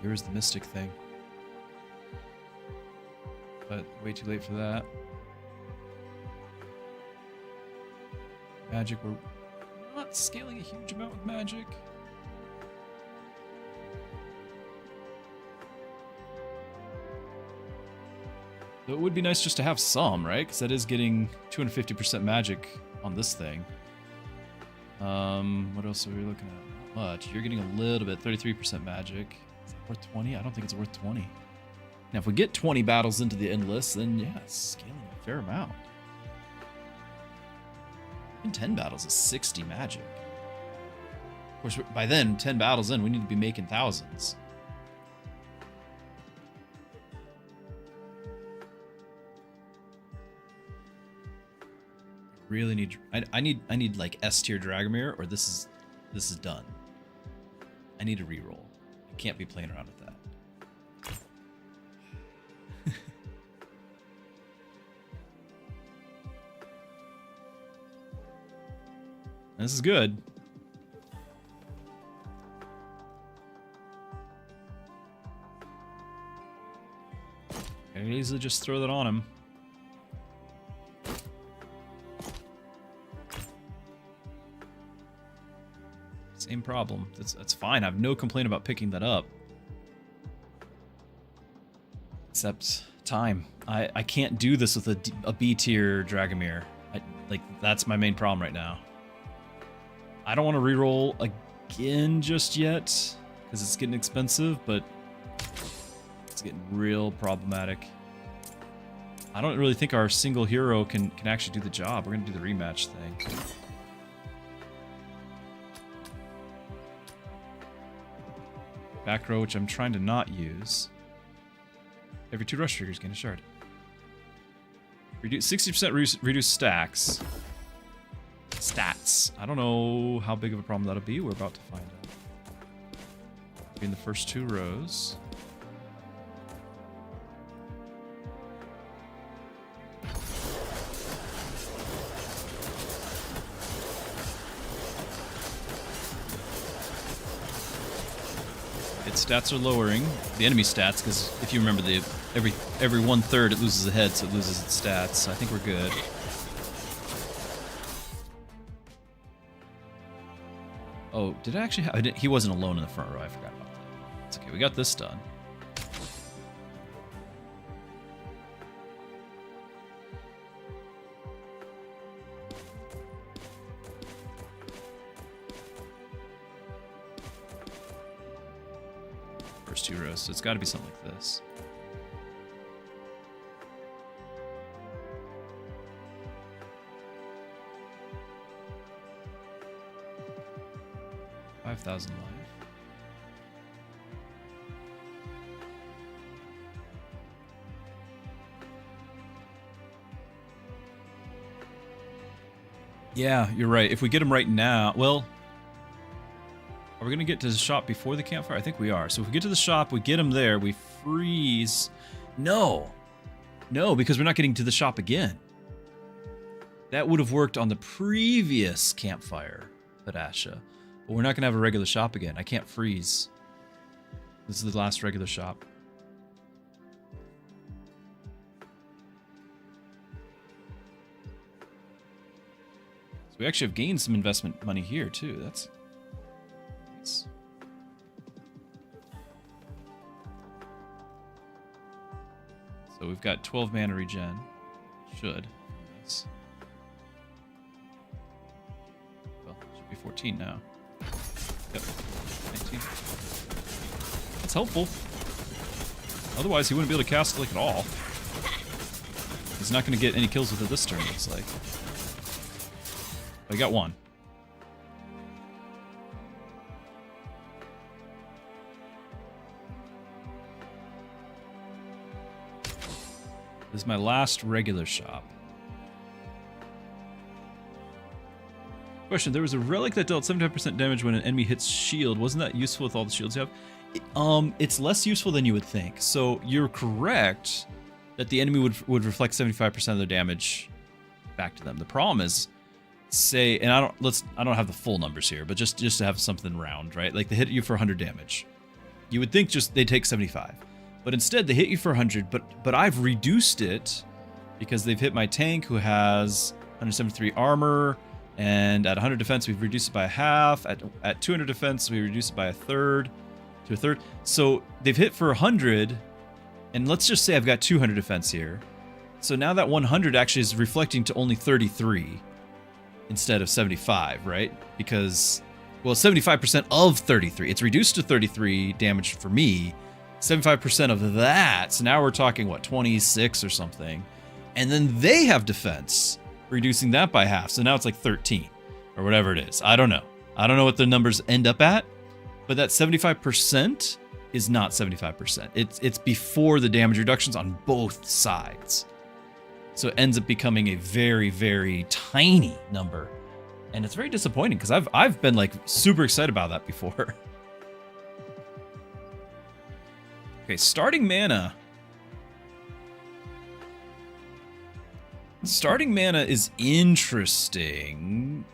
Here's the mystic thing. But way too late for that. Magic, we're not scaling a huge amount with magic. Though it would be nice just to have some, right? Because that is getting 250% magic on this thing. What else are we looking at? Not much. You're getting a little bit, 33% magic. Is it worth 20? I don't think it's worth 20. Now, if we get 20 battles into the endless, then yeah, scaling a fair amount. In 10 battles is 60 magic. Of course, by then, 10 battles in, we need to be making thousands. Really need. I need like S tier Dragomir, or this is done. I need a reroll. I can't be playing around with that. This is good. I can easily just throw that on him. Same problem. That's fine. I have no complaint about picking that up. Except time. I can't do this with a B tier Dragomir. Like, that's my main problem right now. I don't want to reroll again just yet, because it's getting expensive, but it's getting real problematic. I don't really think our single hero can actually do the job. We're going to do the rematch thing. Back row, which I'm trying to not use. Every 2 rush triggers gain a shard. 60% reduce stacks. Stats. I don't know how big of a problem that'll be. We're about to find out. In the first 2 rows. Its stats are lowering. The enemy stats, because if you remember, every 1/3 it loses a head, so it loses its stats. I think we're good. Oh, did I actually have... he wasn't alone in the front row. I forgot about that. It's okay. We got this done. First 2 rows, so it's got to be something like this. 5,000 life. Yeah, you're right. If we get them right now, well, are we going to get to the shop before the campfire? I think we are. So if we get to the shop, we get them there, we freeze. No. No, because we're not getting to the shop again. That would have worked on the previous campfire, Padasha. But we're not going to have a regular shop again. I can't freeze. This is the last regular shop. So we actually have gained some investment money here, too. That's nice. So we've got 12 mana regen. Should. Yes. Well, it should be 14 now. Yep. 19. That's helpful. Otherwise, he wouldn't be able to cast like at all. He's not going to get any kills with it this turn, looks like. I got one. This is my last regular shop. Question, there was a relic that dealt 75% damage when an enemy hits shield. Wasn't that useful with all the shields you have? It's less useful than you would think. So you're correct that the enemy would reflect 75% of their damage back to them. The problem is, say, and I don't have the full numbers here, but just to have something round, right? Like they hit you for 100 damage. You would think just they take 75. But instead, they hit you for 100, but I've reduced it because they've hit my tank, who has 173 armor, and at 100 defense, we've reduced it by a half. At 200 defense, we reduce it by a third. So they've hit for 100, and let's just say I've got 200 defense here. So now that 100 actually is reflecting to only 33 instead of 75, right? Because, well, 75% of 33. It's reduced to 33 damage for me. 75% of that, so now we're talking, what, 26 or something. And then they have defense, reducing that by half, so now it's like 13, or whatever it is. I don't know. I don't know what the numbers end up at, but that 75% is not 75%. It's before the damage reductions on both sides. So it ends up becoming a very, very tiny number. And it's very disappointing, because I've been, like, super excited about that before. Okay, starting mana. Starting mana is interesting,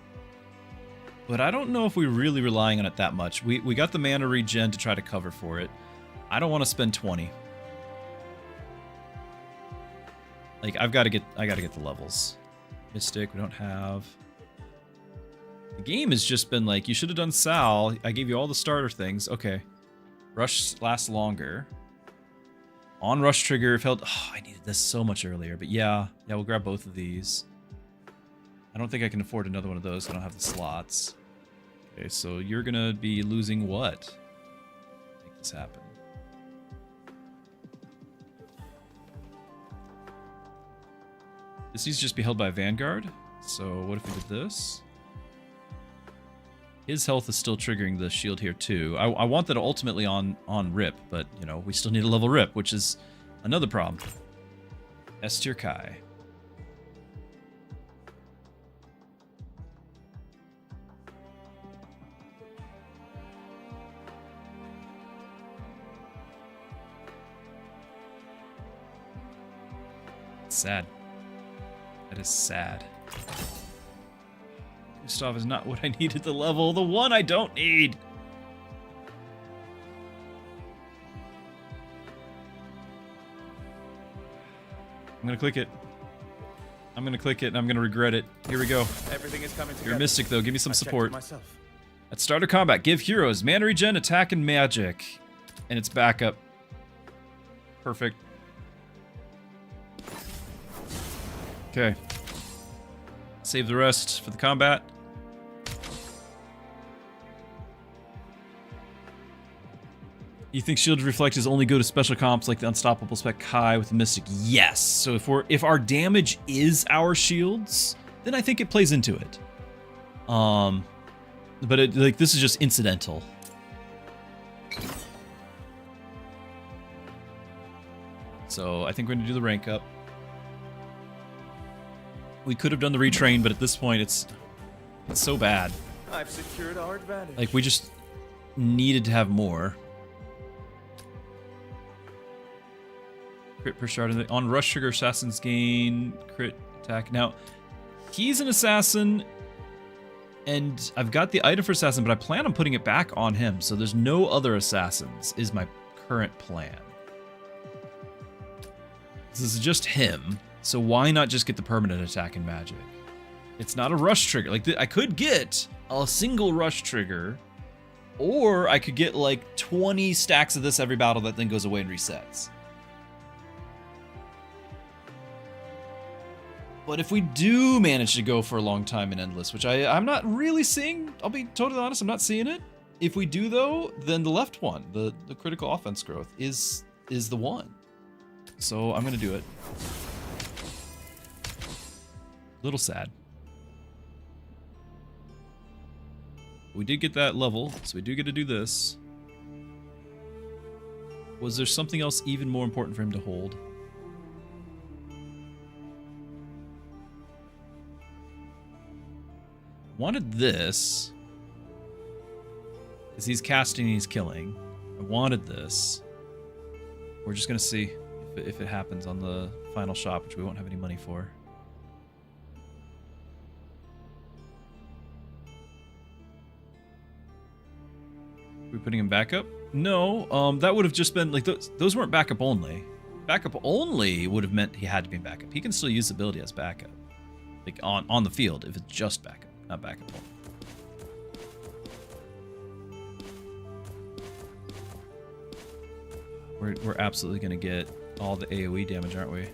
but I don't know if we're really relying on it that much. We got the mana regen to try to cover for it. I don't want to spend 20. Like I gotta get the levels. Mystic, we don't have. The game has just been like, you should have done Sal. I gave you all the starter things. Okay. Rush lasts longer. On rush trigger, felt. Oh, I needed this so much earlier, but yeah, we'll grab both of these. I don't think I can afford another one of those. I don't have the slots. Okay, so you're gonna be losing what? To make this happen. This needs to just be held by a Vanguard. So what if we did this? His health is still triggering the shield here too. I want that ultimately on Rip, but you know, we still need a level Rip, which is another problem. S tier Kai. Sad. That is sad. Gustav is not what I needed to level. The one I don't need. I'm gonna click it. I'm gonna click it and I'm gonna regret it. Here we go. Everything is coming together. You're a mystic though. Give me some support. At start of combat, give heroes mana regen, attack, and magic. And it's backup. Perfect. Okay. Save the rest for the combat. You think Shielded Reflectors only go to special comps like the Unstoppable Spec Kai with the Mystic? Yes. So if our damage is our shields, then I think it plays into it. But it, like, this is just incidental. So I think we're gonna do the rank up. We could have done the retrain, but at this point it's so bad. I've secured our advantage. Like, we just needed to have more. Crit per shard on rush trigger, assassins gain crit attack. Now, he's an assassin, and I've got the item for assassin, but I plan on putting it back on him. So there's no other assassins is my current plan. This is just him, so why not just get the permanent attack and magic? It's not a rush trigger. Like, I could get a single rush trigger, or I could get like 20 stacks of this every battle that then goes away and resets. But if we do manage to go for a long time in Endless, which I'm not really seeing, I'll be totally honest, I'm not seeing it. If we do though, then the left one, the critical offense growth, is the one. So I'm gonna do it. Little sad. We did get that level, so we do get to do this. Was there something else even more important for him to hold? Wanted this, because he's casting and he's killing. I wanted this. We're just gonna see if it happens on the final shop, which we won't have any money for. Are we putting him back up? No, that would have just been like those weren't backup only. Backup only would have meant he had to be in backup. He can still use the ability as backup, like on the field if it's just backup. Not backup. We're absolutely gonna get all the AoE damage, aren't we? It's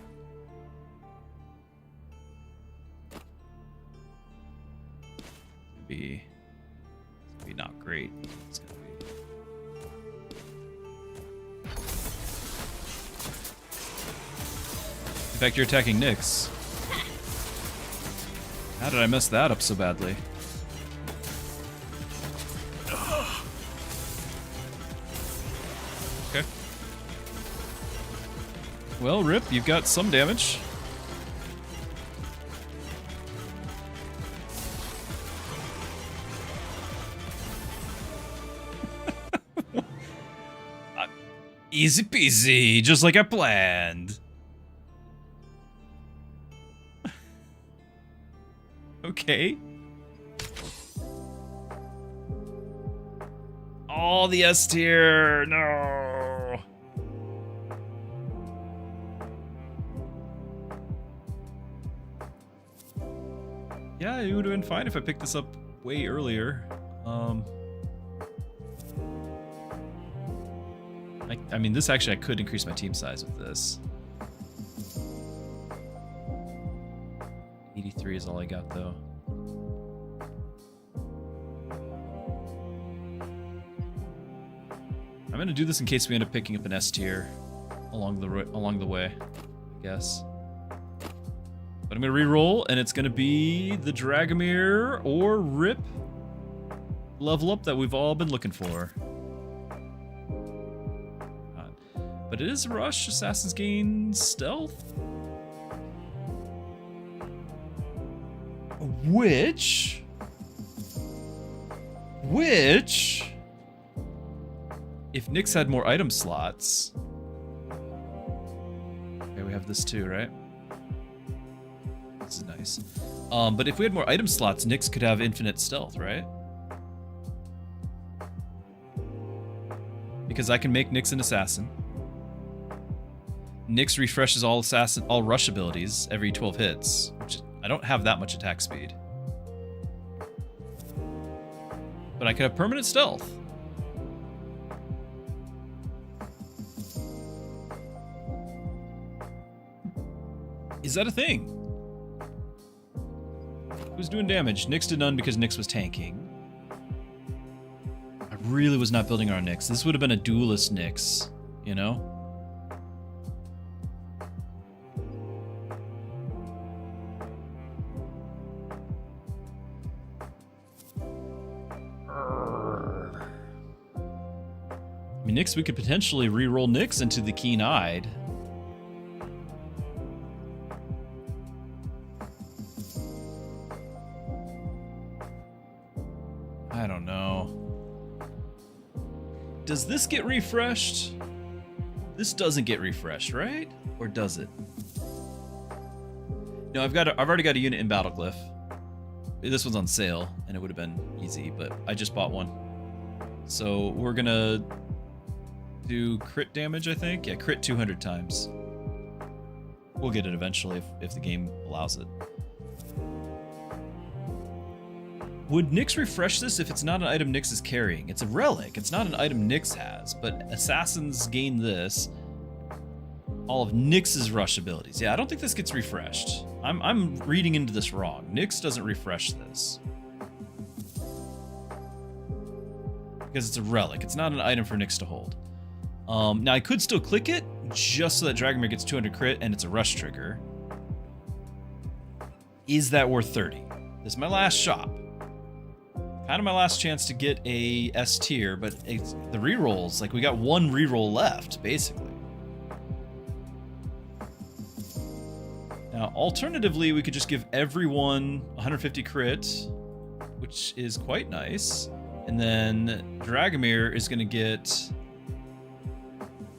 gonna be not great. It's gonna be. In fact, you're attacking Nyx. How did I mess that up so badly? Okay. Well, Rip, you've got some damage. Easy peasy, just like I planned. Okay. Oh, the S tier. No. Yeah, it would have been fine if I picked this up way earlier. I mean, this actually, I could increase my team size with this. 83 is all I got, though. I'm gonna do this in case we end up picking up an S tier along the way, I guess. But I'm gonna re-roll, and it's gonna be the Dragomir or Rip level up that we've all been looking for. But it is a rush. Assassins gain stealth. Which, if Nyx had more item slots, okay, we have this too, right? This is nice. But if we had more item slots, Nyx could have infinite stealth, right? Because I can make Nyx an assassin. Nyx refreshes all rush abilities every 12 hits, which I don't have that much attack speed. But I could have permanent stealth. Is that a thing? Who's doing damage? Nyx did none because Nyx was tanking. I really was not building our Nyx. This would have been a duelist Nyx, you know? mean, Nyx, we could potentially re-roll Nyx into the Keen-Eyed. I don't know. Does this get refreshed? This doesn't get refreshed, right? Or does it? No, I've already got a unit in Battleglyph. This one's on sale, and it would have been easy, but I just bought one. So we're gonna do crit damage, I think. Yeah, crit 200 times. We'll get it eventually if the game allows it. Would Nyx refresh this if it's not an item Nyx is carrying? It's a relic. It's not an item Nyx has, but assassins gain this. All of Nyx's rush abilities. Yeah, I don't think this gets refreshed. I'm reading into this wrong. Nyx doesn't refresh this. Because it's a relic. It's not an item for Nyx to hold. Now, I could still click it, just so that Dragomir gets 200 crit and it's a rush trigger. Is that worth 30? This is my last shop. Kind of my last chance to get a S tier, but it's the rerolls, like we got one reroll left, basically. Now, alternatively, we could just give everyone 150 crit, which is quite nice. And then Dragomir is going to get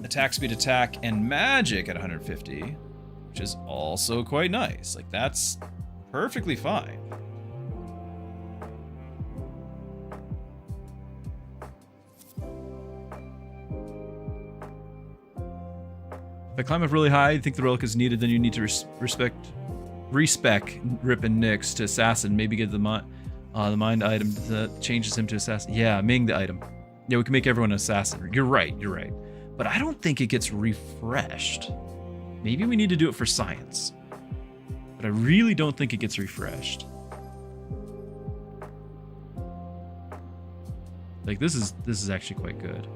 attack speed, attack, and magic at 150, which is also quite nice. Like, that's perfectly fine. If I climb up really high, you think the relic is needed, then you need to respec Rip and Nyx to assassin. Maybe get the mind item that changes him to assassin. Yeah, Ming the item. Yeah, we can make everyone an assassin. You're right. But I don't think it gets refreshed. Maybe we need to do it for science. But I really don't think it gets refreshed. Like, this is actually quite good.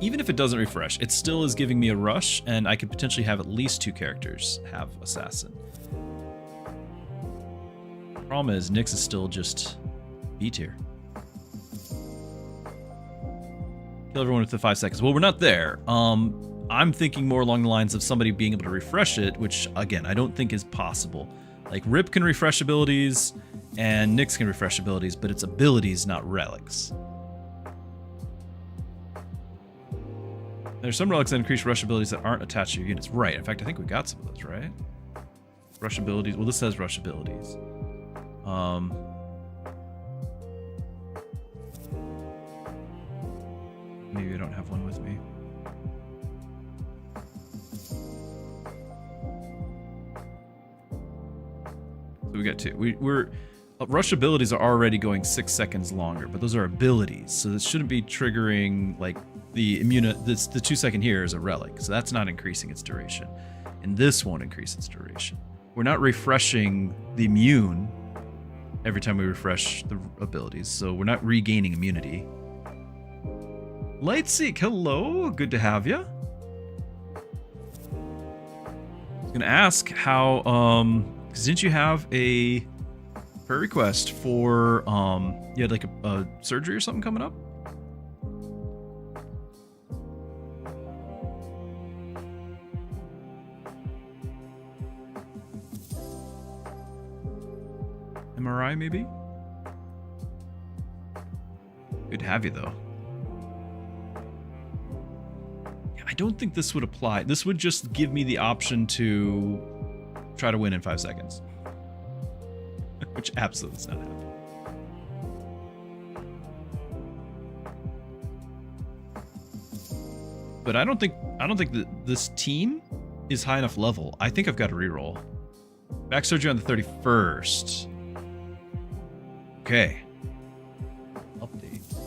Even if it doesn't refresh, it still is giving me a rush, and I could potentially have at least 2 characters have assassin. Problem is, Nyx is still just B tier. Kill everyone within 5 seconds. Well, we're not there. I'm thinking more along the lines of somebody being able to refresh it, which, again, I don't think is possible. Like, Rip can refresh abilities, and Nyx can refresh abilities, but it's abilities, not relics. There's some relics that increase rush abilities that aren't attached to your units. Right. In fact, I think we got some of those, right? Rush abilities. Well, this says rush abilities. Maybe I don't have one with me. So we got 2. We're rush abilities are already going 6 seconds longer, but those are abilities, so this shouldn't be triggering like the the 2 second here is a relic, so that's not increasing its duration, and this won't increase its duration. We're not refreshing the immune every time we refresh the abilities, so we're not regaining immunity. Lightseek, hello, good to have you. I was gonna ask how, because didn't you have a prayer request for, you had like a surgery or something coming up? MRI, maybe? Good to have you, though. Yeah, I don't think this would apply. This would just give me the option to try to win in 5 seconds. Which absolutely is not happening. But I don't think that this team is high enough level. I think I've got to reroll. Back surgery on the 31st. Okay. Update this.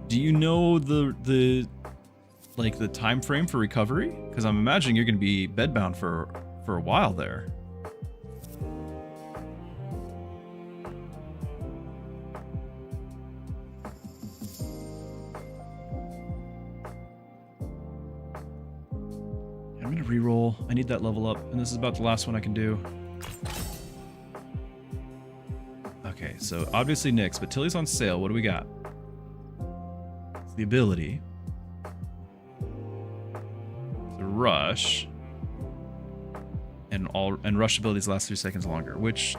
Do you know the time frame for recovery? Because I'm imagining you're going to be bedbound for a while there. I'm gonna reroll. I need that level up, and this is about the last one I can do. Okay, so obviously Nyx, but Tilly's on sale. What do we got? It's the ability. The rush. And rush abilities last 3 seconds longer, which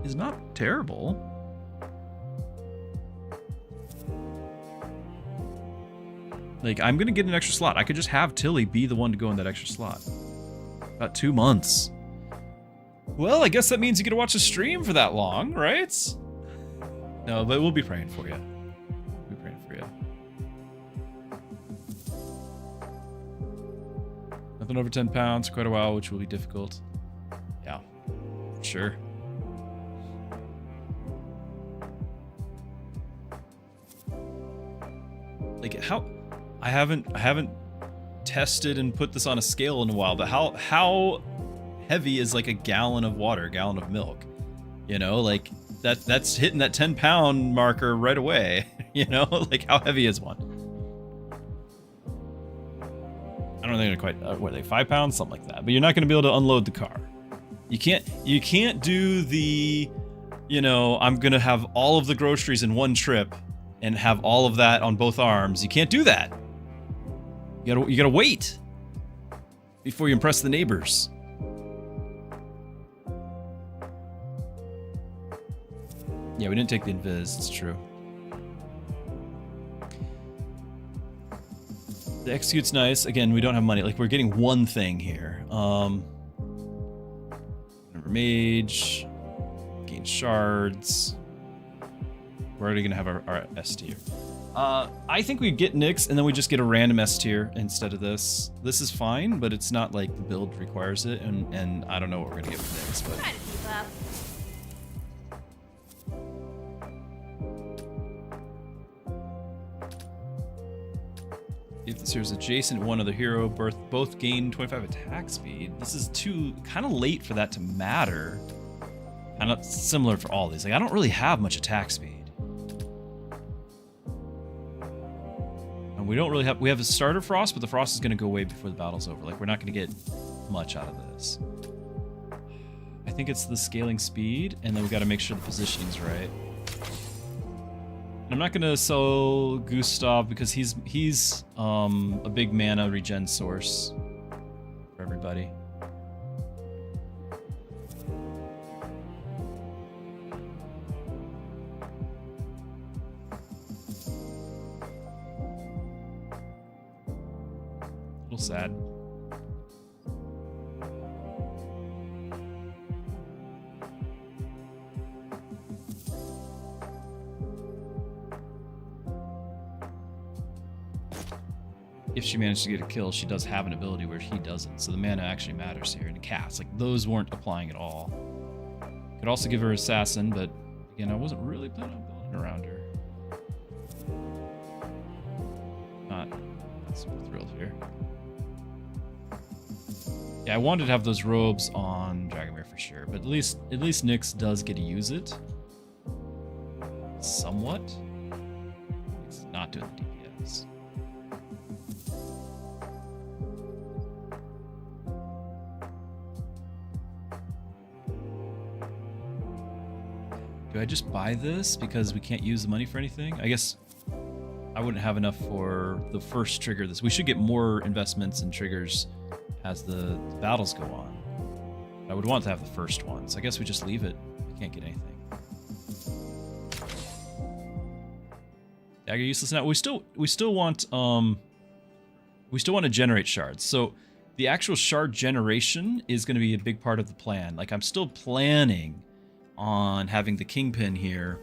is not terrible. Like, I'm gonna get an extra slot. I could just have Tilly be the one to go in that extra slot. About 2 months. Well, I guess that means you get to watch a stream for that long, right? No, but we'll be praying for you. We'll be praying for you. Nothing over 10 pounds for quite a while, which will be difficult. Yeah, for sure. Like, how... I haven't tested and put this on a scale in a while, but how heavy is like a gallon of water, a gallon of milk? You know, like that's hitting that 10-pound marker right away. You know, like how heavy is one? I don't think they're quite what are they, 5 pounds, something like that. But you're not going to be able to unload the car. You can't do the, you know, I'm going to have all of the groceries in one trip and have all of that on both arms. You can't do that. You gotta wait before you impress the neighbors. Yeah, we didn't take the invis, it's true. The execute's nice. Again, we don't have money. Like, we're getting one thing here. Remember mage, gain shards. We're already gonna have our S tier. I think we get Nyx and then we just get a random S tier instead of this. This is fine, but it's not like the build requires it, and I don't know what we're gonna get with Nyx, but. Try to keep up. If this here's adjacent to one other hero, both gain 25 attack speed. This is too kind of late for that to matter. Kind of similar for all these. Like, I don't really have much attack speed. And we don't really have, we have a starter frost, but the frost is going to go away before the battle's over. Like, we're not going to get much out of this. I think it's the scaling speed, and then we got to make sure the positioning's right. And I'm not going to sell Gustav because he's a big mana regen source for everybody. A little sad. If she managed to get a kill, she does have an ability where he doesn't, so the mana actually matters here. And cast, like, those weren't applying at all. Could also give her Assassin, but again, I wasn't really planning on building around her. Not super thrilled here. Yeah, I wanted to have those robes on Dragomir for sure, but at least Nyx does get to use it. Somewhat. It's not doing the DPS. Do I just buy this because we can't use the money for anything? I guess I wouldn't have enough for the first trigger. This we should get more investments and triggers as the battles go on. I would want to have the first one, so I guess we just leave it. We can't get anything. Dagger useless now. We still want to generate shards. So the actual shard generation is going to be a big part of the plan. Like, I'm still planning on having the Kingpin here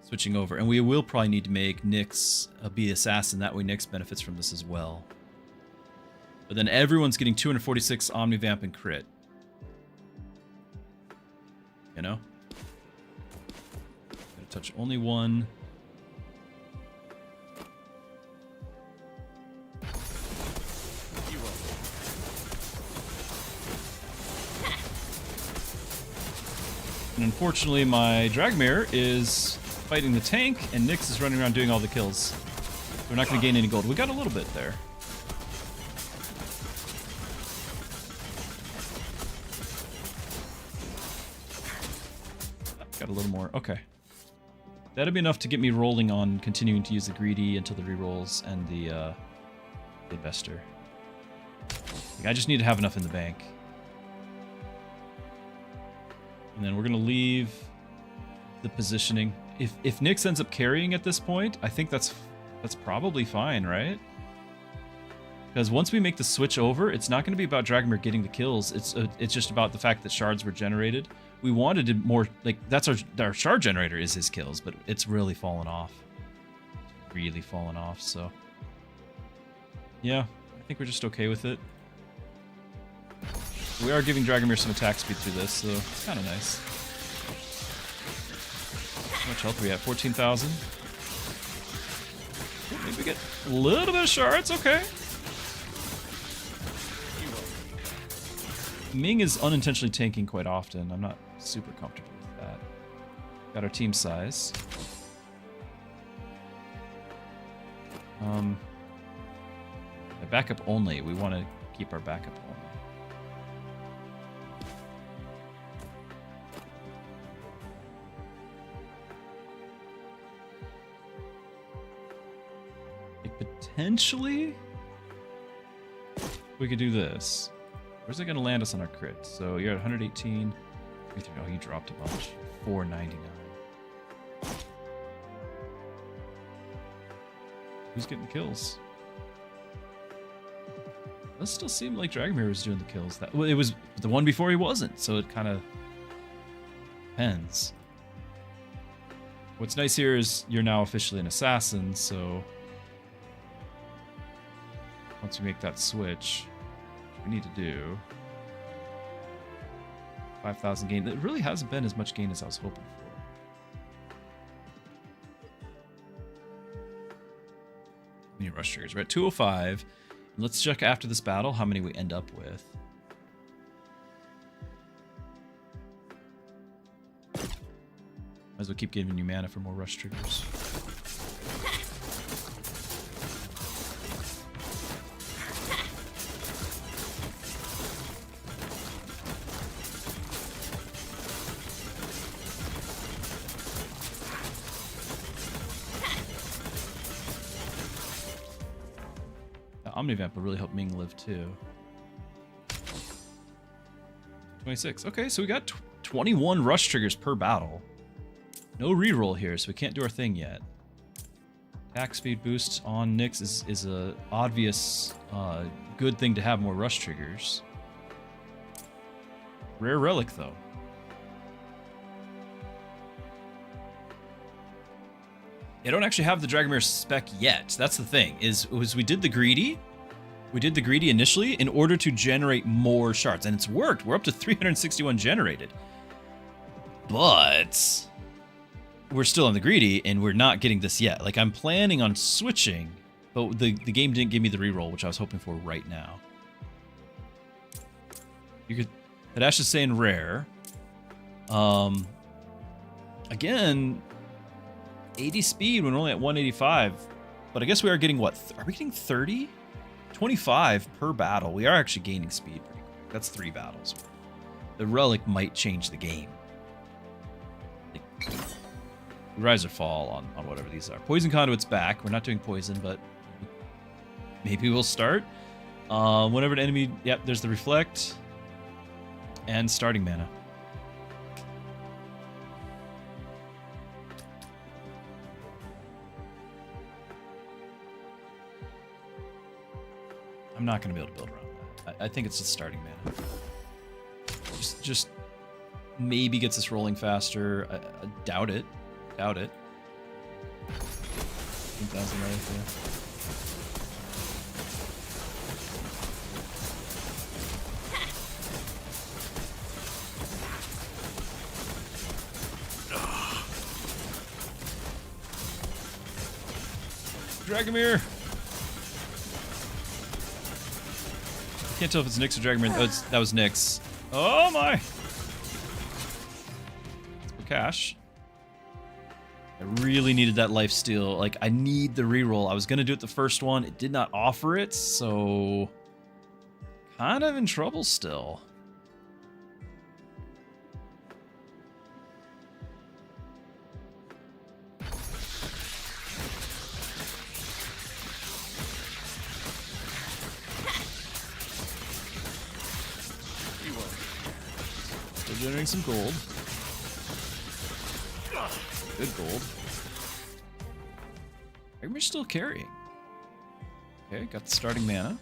switching over, and we will probably need to make Nyx be assassin. That way Nyx benefits from this as well. But then everyone's getting 246 Omnivamp and crit. You know? Gotta touch only one. And unfortunately, my Dragomir is fighting the tank, and Nyx is running around doing all the kills. We're not going to gain any gold. We got a little bit there. Got a little more. Okay. That'll be enough to get me rolling on continuing to use the greedy until the rerolls and the investor. I just need to have enough in the bank. And then we're gonna leave the positioning. If Nyx ends up carrying at this point, I think that's probably fine, right? Because once we make the switch over, it's not going to be about Dragomir getting the kills. It's just about the fact that shards were generated. We wanted it more like that's our shard generator is his kills, but it's really fallen off. Really fallen off. So yeah, I think we're just okay with it. We are giving Dragomir some attack speed through this, so it's kind of nice. How much health are we at? 14,000. Maybe we get a little bit of shards. Okay. Ming is unintentionally tanking quite often. I'm not super comfortable with that. Got our team size. Backup only. We want to keep our backup only. Like potentially, we could do this. Where's it going to land us on our crit? So you're at 118. Oh, you dropped a bunch. 499. Who's getting the kills? Does still seem like Dragomir was doing the kills. Well, it was the one before he wasn't, so it kind of depends. What's nice here is you're now officially an assassin, so once we make that switch, we need to do 5,000 gain. It really hasn't been as much gain as I was hoping for. How many rush triggers? We're at 205. Let's check after this battle how many we end up with. Might as well keep giving you mana for more rush triggers. Omnivamp will really help Ming live too. 26. Okay, so we got 21 rush triggers per battle. No reroll here, so we can't do our thing yet. Attack speed boost on Nyx is a obvious good thing to have more rush triggers. Rare relic though. I don't actually have the Dragomir spec yet. That's the thing, is we did the greedy. We did the greedy initially in order to generate more shards, and it's worked. We're up to 361 generated. But we're still on the greedy, and we're not getting this yet. Like, I'm planning on switching, but the game didn't give me the reroll, which I was hoping for right now. You could... Hadash is saying rare. Again... 80 speed when we're only at 185, but I guess we are getting what? Are we getting 30? 25 per battle. We are actually gaining speed pretty quick. That's 3 battles. The relic might change the game. Rise or fall on whatever these are. Poison conduit's back. We're not doing poison, but maybe we'll start. Whenever an enemy... Yep, there's the reflect. And starting mana. I'm not going to be able to build around that. I think it's just starting mana. Just maybe gets us rolling faster. I doubt it. Doubt it. 15,000 life, yeah. Dragomir! Can't tell if it's Nyx or Dragomir. Oh, that was Nyx. Oh my! Cash. I really needed that life steal. Like, I need the reroll. I was gonna do it the first one. It did not offer it, so kind of in trouble still. generating some gold. Good gold. We're still carrying. Okay, got the starting mana.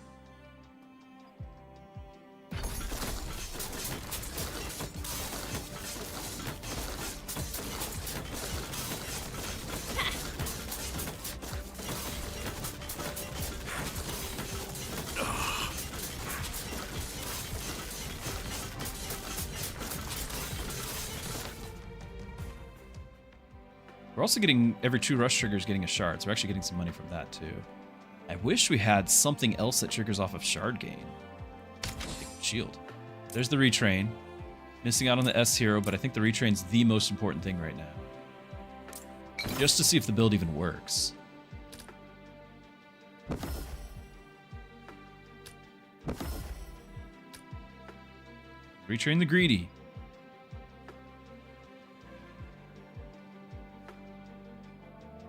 We're also getting, every true rush trigger is getting a shard, so we're actually getting some money from that too. I wish we had something else that triggers off of shard gain. Shield. There's the retrain. Missing out on the S hero, but I think the retrain's the most important thing right now. Just to see if the build even works. Retrain the greedy.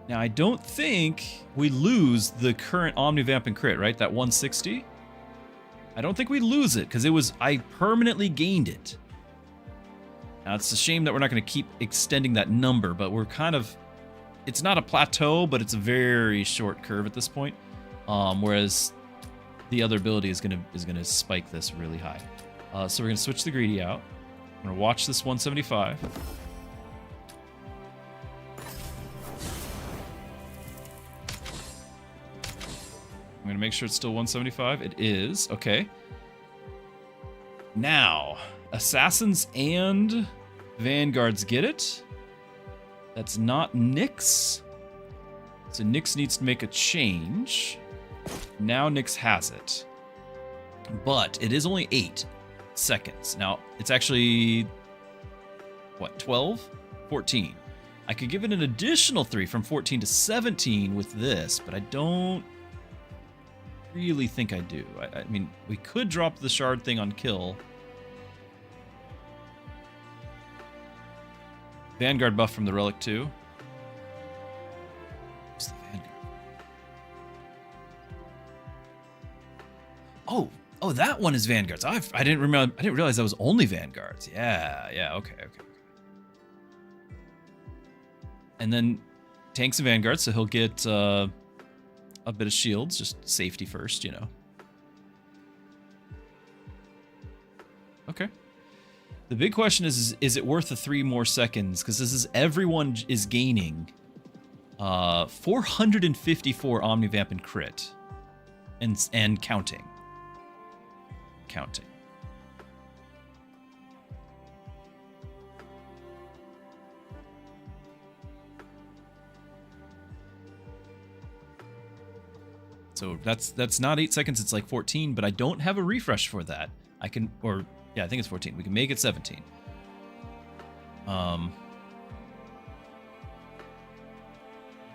Now, I don't think we lose the current Omnivamp and crit, right? That 160? I don't think we lose it, because I permanently gained it. Now, it's a shame that we're not going to keep extending that number, but we're kind of... It's not a plateau, but it's a very short curve at this point. Whereas the other ability is gonna spike this really high. So we're going to switch the greedy out. I'm going to watch this 175. I'm going to make sure it's still 175. It is. Okay. Now, Assassins and Vanguards get it. That's not Nyx. So Nyx needs to make a change. Now Nyx has it. But it is only 8 seconds. Now, it's actually... What, 12? 14. I could give it an additional 3 from 14 to 17 with this, but I don't really think I do. I mean, we could drop the shard thing on kill. Vanguard buff from the relic too. What's the Vanguard? Oh, that one is Vanguards. I didn't remember. I didn't realize that was only Vanguards. Yeah. Okay. And then tanks and Vanguards, so he'll get a bit of shields, just safety first, you know. Okay. The big question is it worth the 3 more seconds? Because this is, everyone is gaining 454 Omnivamp and crit. And counting. So that's not 8 seconds, it's like 14, but I don't have a refresh for that. I can, or yeah, I think it's 14. We can make it 17. I'm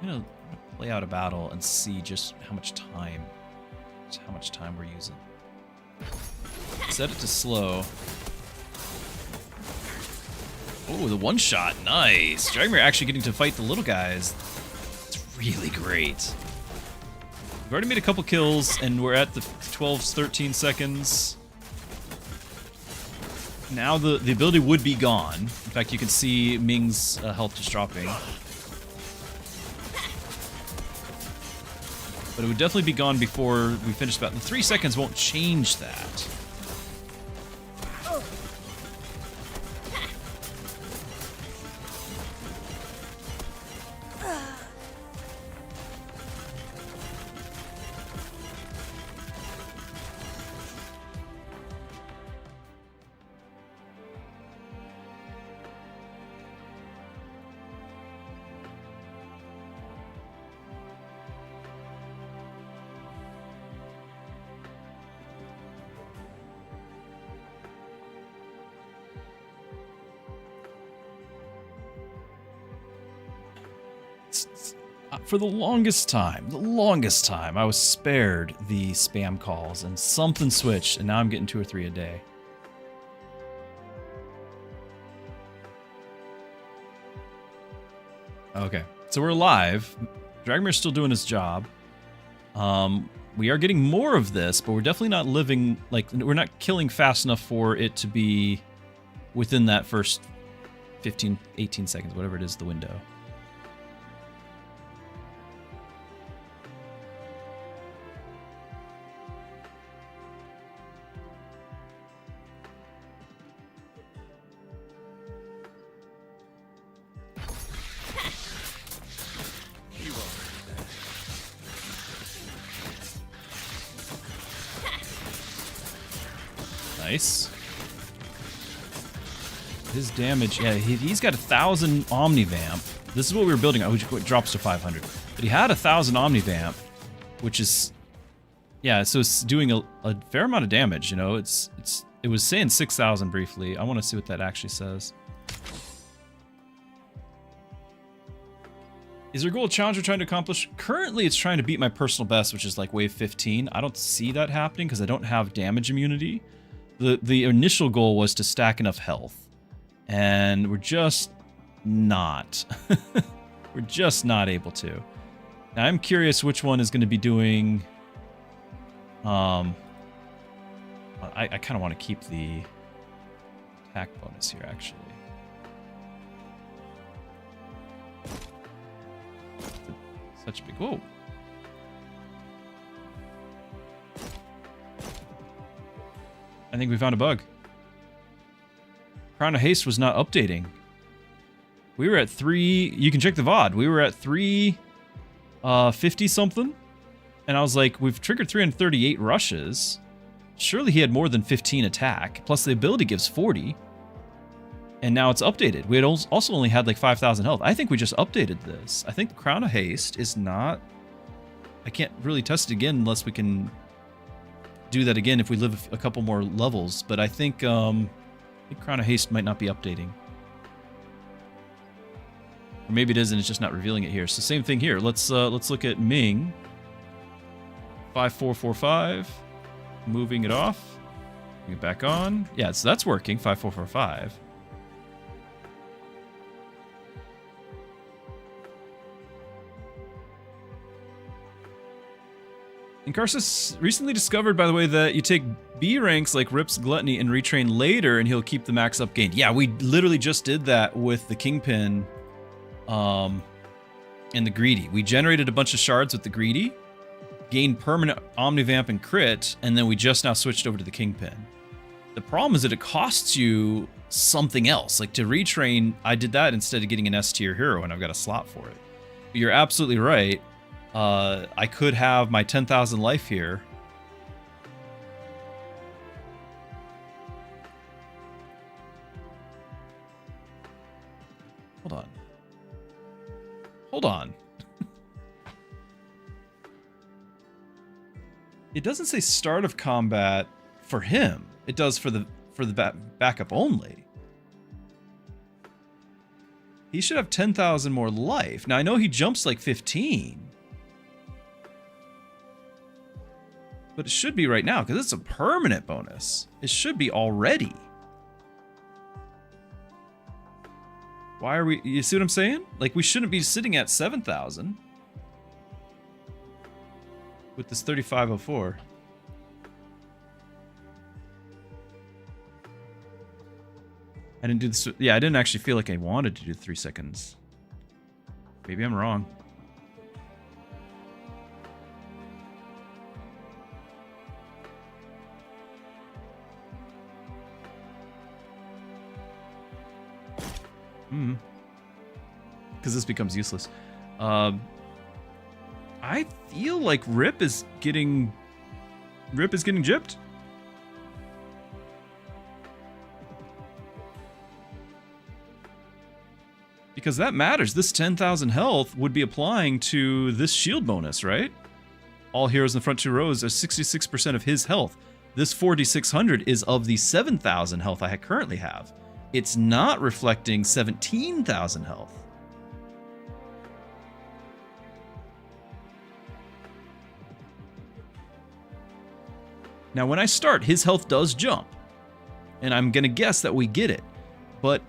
gonna play out a battle and see just how much time we're using. Set it to slow. Oh, the one shot, nice. Dragmere actually getting to fight the little guys. It's really great. We've already made a couple kills, and we're at the 12, 13 seconds. Now the ability would be gone. In fact, you can see Ming's health just dropping. But it would definitely be gone before we finish the battle. The 3 seconds won't change that. For the longest time, I was spared the spam calls, and something switched, and now I'm getting 2 or 3 a day. Okay, so we're alive. Dragmare's still doing his job. We are getting more of this, but we're definitely not living, like, we're not killing fast enough for it to be within that first 15, 18 seconds, whatever it is, the window. Nice. His damage, yeah, he's got 1,000 Omnivamp. This is what we were building on, which drops to 500. But he had 1,000 Omnivamp, which is, yeah, so it's doing a fair amount of damage, you know? It was saying 6,000 briefly. I want to see what that actually says. Is there a goal a challenge we're trying to accomplish? Currently, it's trying to beat my personal best, which is like wave 15. I don't see that happening because I don't have damage immunity. The initial goal was to stack enough health, and we're just not. We're just not able to. Now, I'm curious which one is going to be doing... I kind of want to keep the attack bonus here, actually. Such a big... Whoa. I think we found a bug. Crown of Haste was not updating. We were at 3... You can check the VOD. We were at 350 something. And I was like, we've triggered 338 rushes. Surely he had more than 15 attack. Plus the ability gives 40. And now it's updated. We had also only had like 5,000 health. I think we just updated this. I think the Crown of Haste is not... I can't really test it again unless we can do that again if we live a couple more levels. But I think Crown of Haste might not be updating. Or maybe it is and it's just not revealing it here. So same thing here. Let's look at Ming. 5445. Moving it off. Bring it back on. Yeah, so that's working. 5445. Incarsus recently discovered, by the way, that you take B ranks like Rip's Gluttony and retrain later, and he'll keep the max up gained. Yeah, we literally just did that with the Kingpin and the Greedy. We generated a bunch of shards with the Greedy, gained permanent Omnivamp and crit, and then we just now switched over to the Kingpin. The problem is that it costs you something else. Like to retrain, I did that instead of getting an S tier hero, and I've got a slot for it. But you're absolutely right. I could have my 10,000 life here. Hold on. Hold on. It doesn't say start of combat for him. It does for the backup only. He should have 10,000 more life. Now I know he jumps like 15. But it should be right now, because it's a permanent bonus. It should be already. Why are we... You see what I'm saying? Like, we shouldn't be sitting at 7,000. With this 3504. I didn't do this... Yeah, I didn't actually feel like I wanted to do 3 seconds. Maybe I'm wrong. Because this becomes useless. I feel like Rip is getting gypped. Because that matters. This 10,000 health would be applying to this shield bonus, right? All heroes in the front 2 rows are 66% of his health. This 4,600 is of the 7,000 health I currently have. It's not reflecting 17,000 health. Now, when I start, his health does jump. And I'm going to guess that we get it. But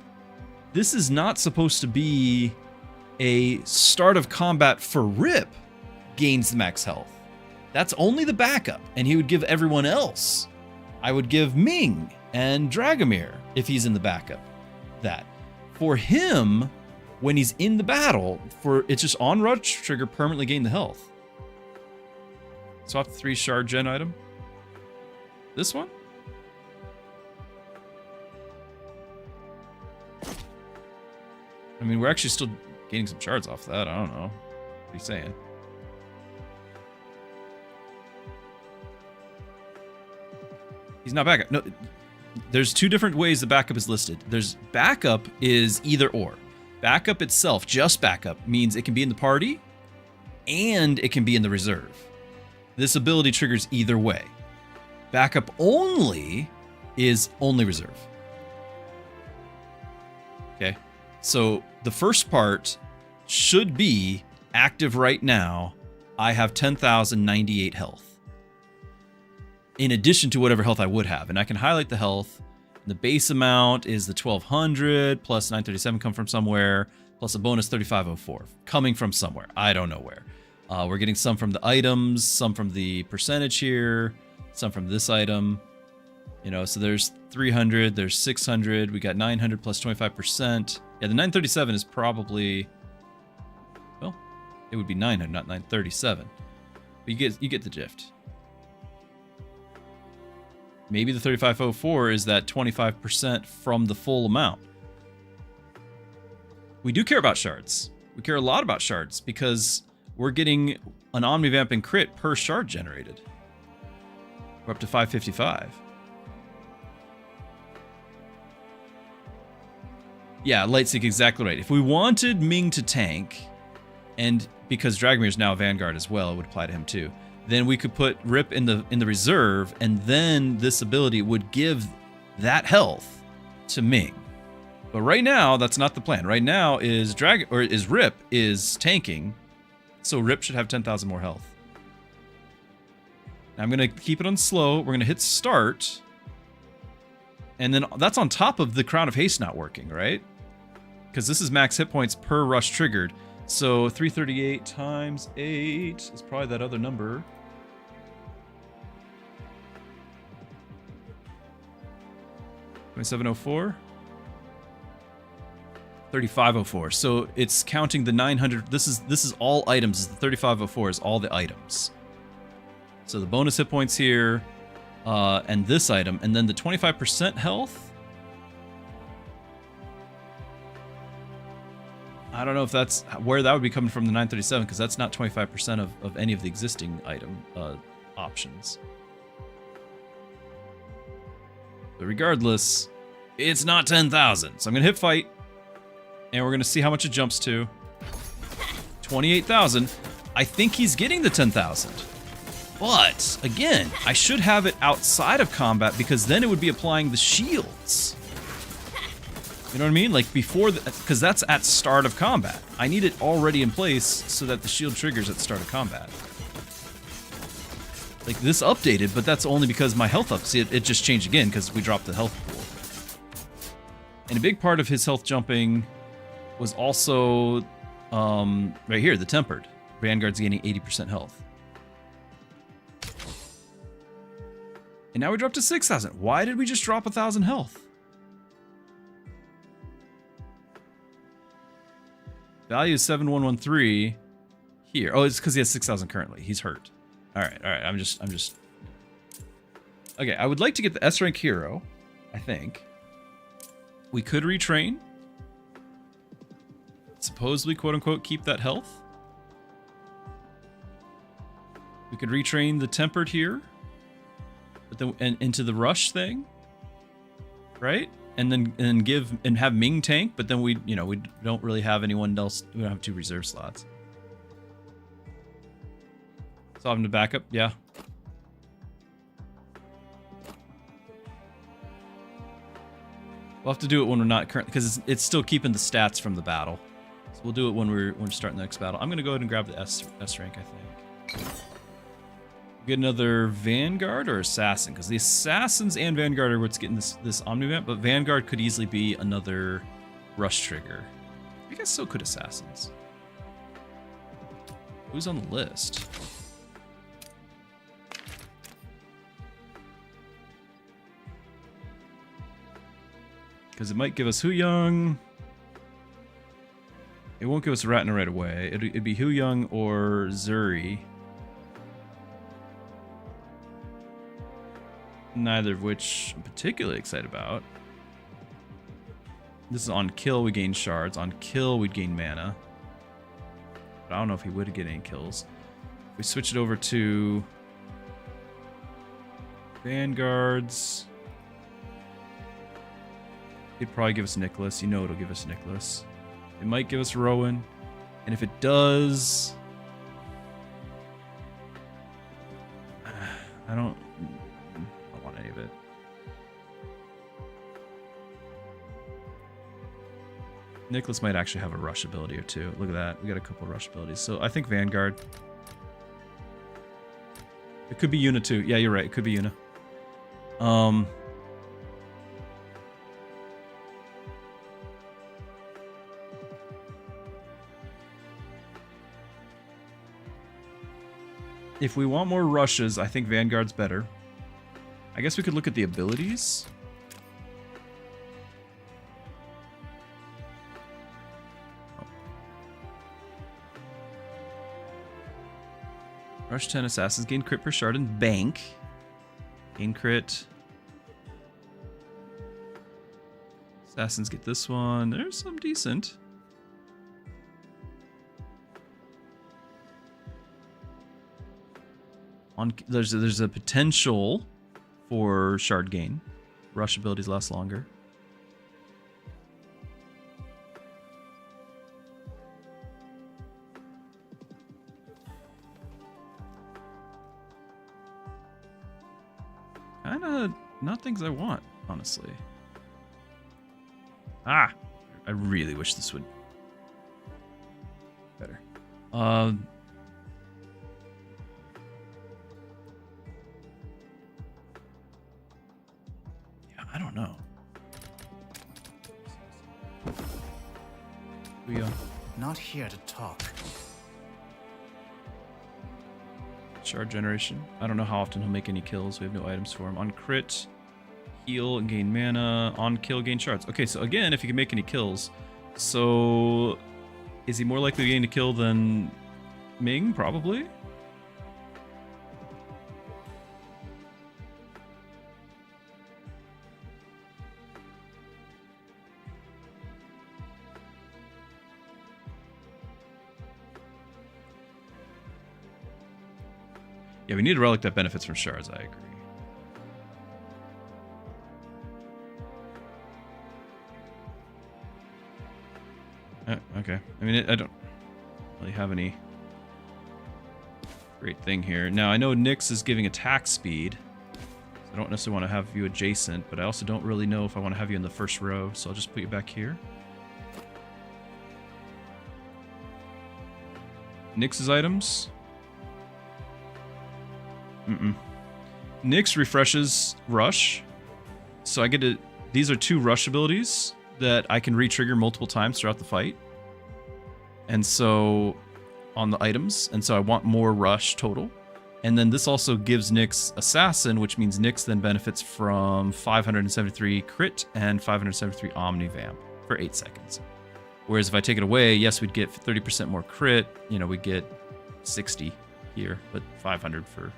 this is not supposed to be a start of combat for Rip gains the max health. That's only the backup. And he would give everyone else. I would give Ming and Dragomir, if he's in the backup. That. For him, when he's in the battle, it's just on rush trigger, permanently gain the health. Swap the 3 shard gen item. This one? I mean, we're actually still gaining some shards off that. I don't know. What are you saying? He's not backup. No, there's 2 different ways the backup is listed. There's backup is either or. Backup itself, just backup, means it can be in the party and it can be in the reserve. This ability triggers either way. Backup only is only reserve. Okay, so the first part should be active right now. I have 10,098 health. In addition to whatever health I would have. And I can highlight the health. The base amount is the 1200 plus 937 come from somewhere, plus a bonus 3504 coming from somewhere. I don't know where. We're getting some from the items, some from the percentage here, some from this item. You know, so there's 300, there's 600, we got 900 plus 25%. Yeah, the 937 is probably, well, it would be 900, not 937. But you get the drift. Maybe the 3504 is that 25% from the full amount. We do care about shards. We care a lot about shards because we're getting an Omnivamp and crit per shard generated. We're up to 555. Yeah, Lightseek, exactly right. If we wanted Ming to tank, and because Dragomir is now a Vanguard as well, it would apply to him too. Then we could put Rip in the reserve, and then this ability would give that health to Ming. But right now, that's not the plan. Right now is Rip is tanking, so Rip should have 10,000 more health. Now I'm gonna keep it on slow. We're gonna hit start, and then that's on top of the Crown of Haste not working, right? Because this is max hit points per rush triggered. So 338 times 8 is probably that other number. 2704. 3504. So it's counting the 900. This is all items. The 3504 is all the items. So the bonus hit points here, and this item, and then the 25% health. I don't know if that's where that would be coming from, the 937, because that's not 25% of any of the existing item options. But regardless, it's not 10,000. So I'm going to hit fight, and we're going to see how much it jumps to. 28,000. I think he's getting the 10,000. But, again, I should have it outside of combat, because then it would be applying the shields. You know what I mean? Like before, because that's at start of combat. I need it already in place so that the shield triggers at the start of combat. Like this updated, but that's only because my health up. See, it just changed again because we dropped the health pool. And a big part of his health jumping was also right here, the tempered. Vanguard's gaining 80% health. And now we dropped to 6,000. Why did we just drop 1,000 health? Value is 7113 here. Oh, it's because he has 6,000 currently. He's hurt. All right. I'm just. Okay, I would like to get the S rank hero. I think we could retrain. Supposedly, quote unquote, keep that health. We could retrain the tempered here, but then and into the rush thing, right? And then give and have Ming tank, but then we don't really have anyone else. We don't have 2 reserve slots. So having to back up, yeah. We'll have to do it when we're not current, because it's still keeping the stats from the battle. So we'll do it when we're starting the next battle. I'm gonna go ahead and grab the S rank, I think. Get another Vanguard or Assassin, because the Assassins and Vanguard are what's getting this Omnivamp, but Vanguard could easily be another rush trigger. I guess so could Assassins. Who's on the list? Because it might give us Hu Young. It won't give us Ratna right away. It'd be Hu Young or Zuri. Neither of which I'm particularly excited about. This is on kill, we gain shards. On kill, we'd gain mana. But I don't know if he would get any kills. If we switch it over to Vanguards, it'd probably give us Nicholas. You know it'll give us Nicholas. It might give us Rowan. And if it does, I don't want any of it. Nicholas might actually have a rush ability or two. Look at that. We got a couple of rush abilities. So I think Vanguard. It could be Yuna too. Yeah, you're right. It could be Yuna. If we want more rushes, I think Vanguard's better. I guess we could look at the abilities. Rush 10 assassins gain crit per shard and bank. Gain crit. Assassins get this one. There's some decent. There's a potential for shard gain. Rush abilities last longer. Kinda not things I want, honestly. I really wish this would better. I don't know. We go. Not here to talk. Shard generation. I don't know how often he'll make any kills. We have no items for him. On crit, heal and gain mana. On kill, gain shards. Okay, so again, if he can make any kills. So, is he more likely to gain a kill than Ming? Probably. Yeah, we need a relic that benefits from shards, I agree. Okay. I mean, I don't really have any great thing here. Now, I know Nyx is giving attack speed. So I don't necessarily want to have you adjacent, but I also don't really know if I want to have you in the first row, so I'll just put you back here. Nyx's items. Nyx refreshes Rush. So I get to... These are 2 Rush abilities that I can re-trigger multiple times throughout the fight. And so... on the items. And so I want more Rush total. And then this also gives Nyx Assassin, which means Nyx then benefits from 573 crit and 573 Omni Vamp for 8 seconds. Whereas if I take it away, yes, we'd get 30% more crit. You know, we'd get 60 here, but 500 for...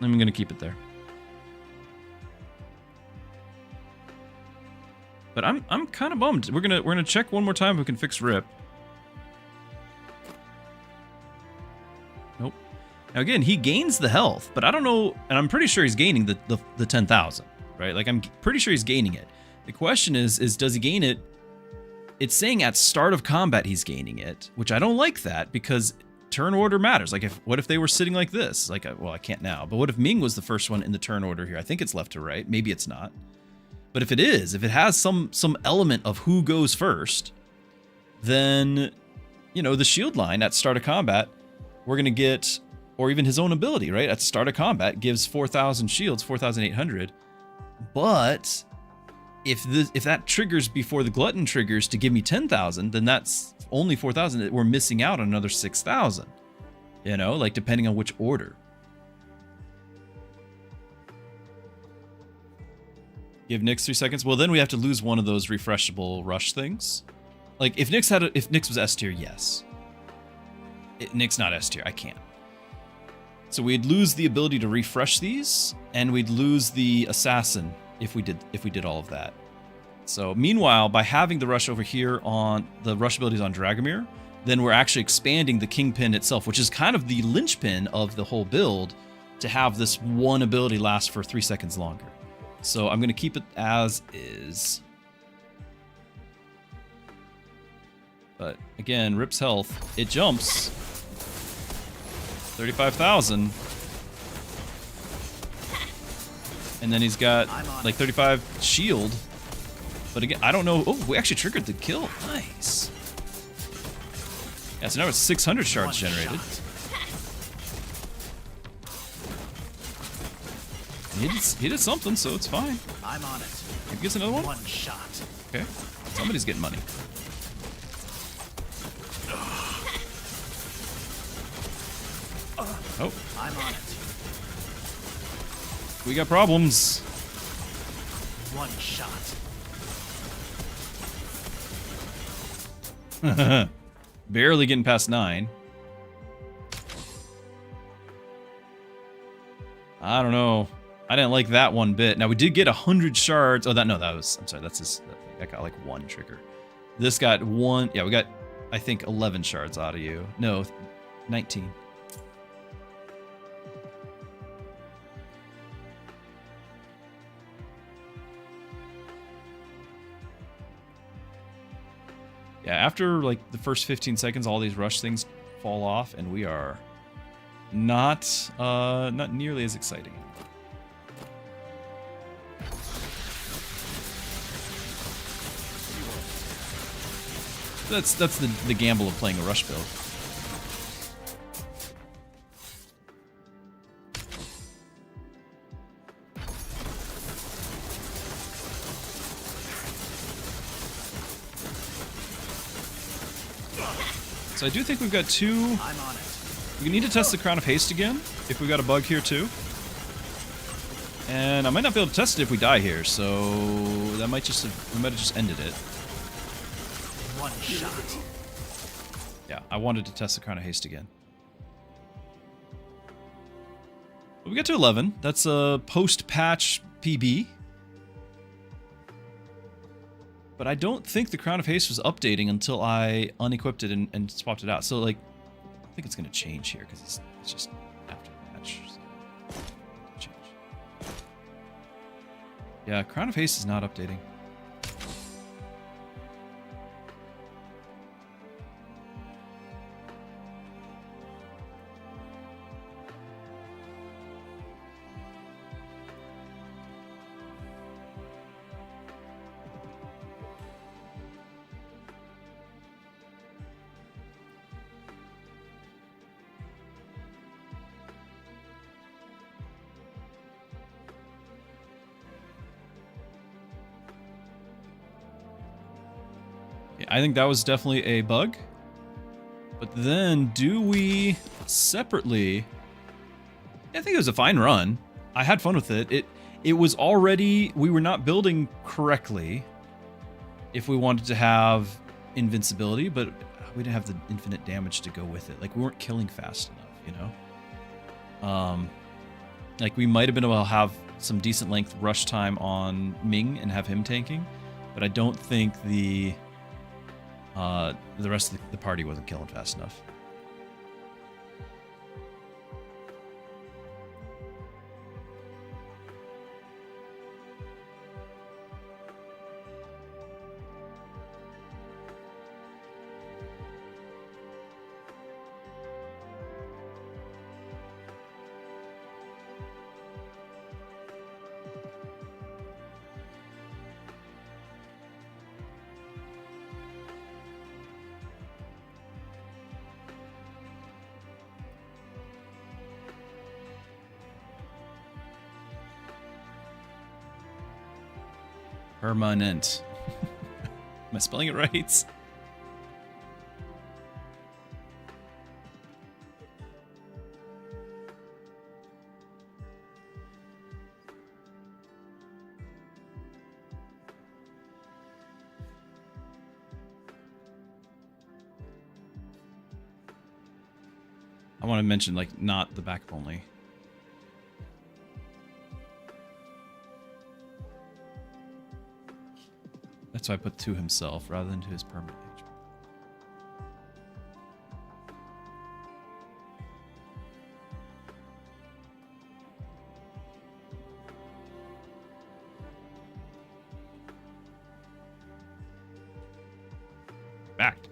I'm gonna keep it there. But I'm kind of bummed. We're gonna check one more time if we can fix Rip. Nope. Now again, he gains the health, but I don't know, and I'm pretty sure he's gaining the 10,000, right? Like I'm pretty sure he's gaining it. The question is does he gain it? It's saying at start of combat he's gaining it, which I don't like that because turn order matters. Like what if they were sitting like this? Like, well, I can't now, but what if Ming was the first one in the turn order here? I think it's left to right. Maybe it's not. But if it is, if it has some element of who goes first, then, you know, the shield line at start of combat, we're going to get, or even his own ability, right? At start of combat gives 4,000 shields, 4,800. But if that triggers before the glutton triggers to give me 10,000, then that's only 4,000. We're missing out on another 6,000. You know, like depending on which order. Give Nyx 3 seconds. Well, then we have to lose one of those refreshable rush things. Like if Nyx was S tier, yes. Nyx not S tier. I can't. So we'd lose the ability to refresh these, and we'd lose the assassin if we did all of that. So meanwhile, by having the rush over here on the rush abilities on Dragomir, then we're actually expanding the Kingpin itself, which is kind of the linchpin of the whole build, to have this one ability last for 3 seconds longer. So I'm going to keep it as is. But again, Rip's health, it jumps 35,000. And then he's got like 35 shield. But again, I don't know. Oh, we actually triggered the kill. Nice. Yeah, so now it's 600 shards generated. He did something, so it's fine. I'm on it. He gets another one? One shot. Okay. Somebody's getting money. Oh. I'm on it. We got problems. One shot. Barely getting past 9. I don't know. I didn't like that one bit. Now we did get 100 shards. Oh, I'm sorry, that's his. I got like 1 trigger. This got 1. Yeah, we got, I think, 11 shards out of you. No, 19. Yeah, after like the first 15 seconds, all these rush things fall off, and we are not nearly as exciting. That's the gamble of playing a rush build. So I do think we've got 2. I'm on it. We need to test the Crown of Haste again, if we got a bug here too. And I might not be able to test it if we die here, so that might just we might have just ended it. One shot. Yeah, I wanted to test the Crown of Haste again. But we got to 11. That's a post-patch PB. But I don't think the Crown of Haste was updating until I unequipped it and swapped it out. So, like, I think it's going to change here because it's just after the patch. So change. Yeah, Crown of Haste is not updating. I think that was definitely a bug. But then, do we separately... I think it was a fine run. I had fun with it. It was already... We were not building correctly if we wanted to have invincibility, but we didn't have the infinite damage to go with it. Like, we weren't killing fast enough, you know? Like, we might have been able to have some decent length rush time on Ming and have him tanking, but I don't think the rest of the party wasn't killing fast enough. Permanent. Am I spelling it right? I want to mention, like, not the backup only. That's why I put to himself rather than to his permanent HP. Backed.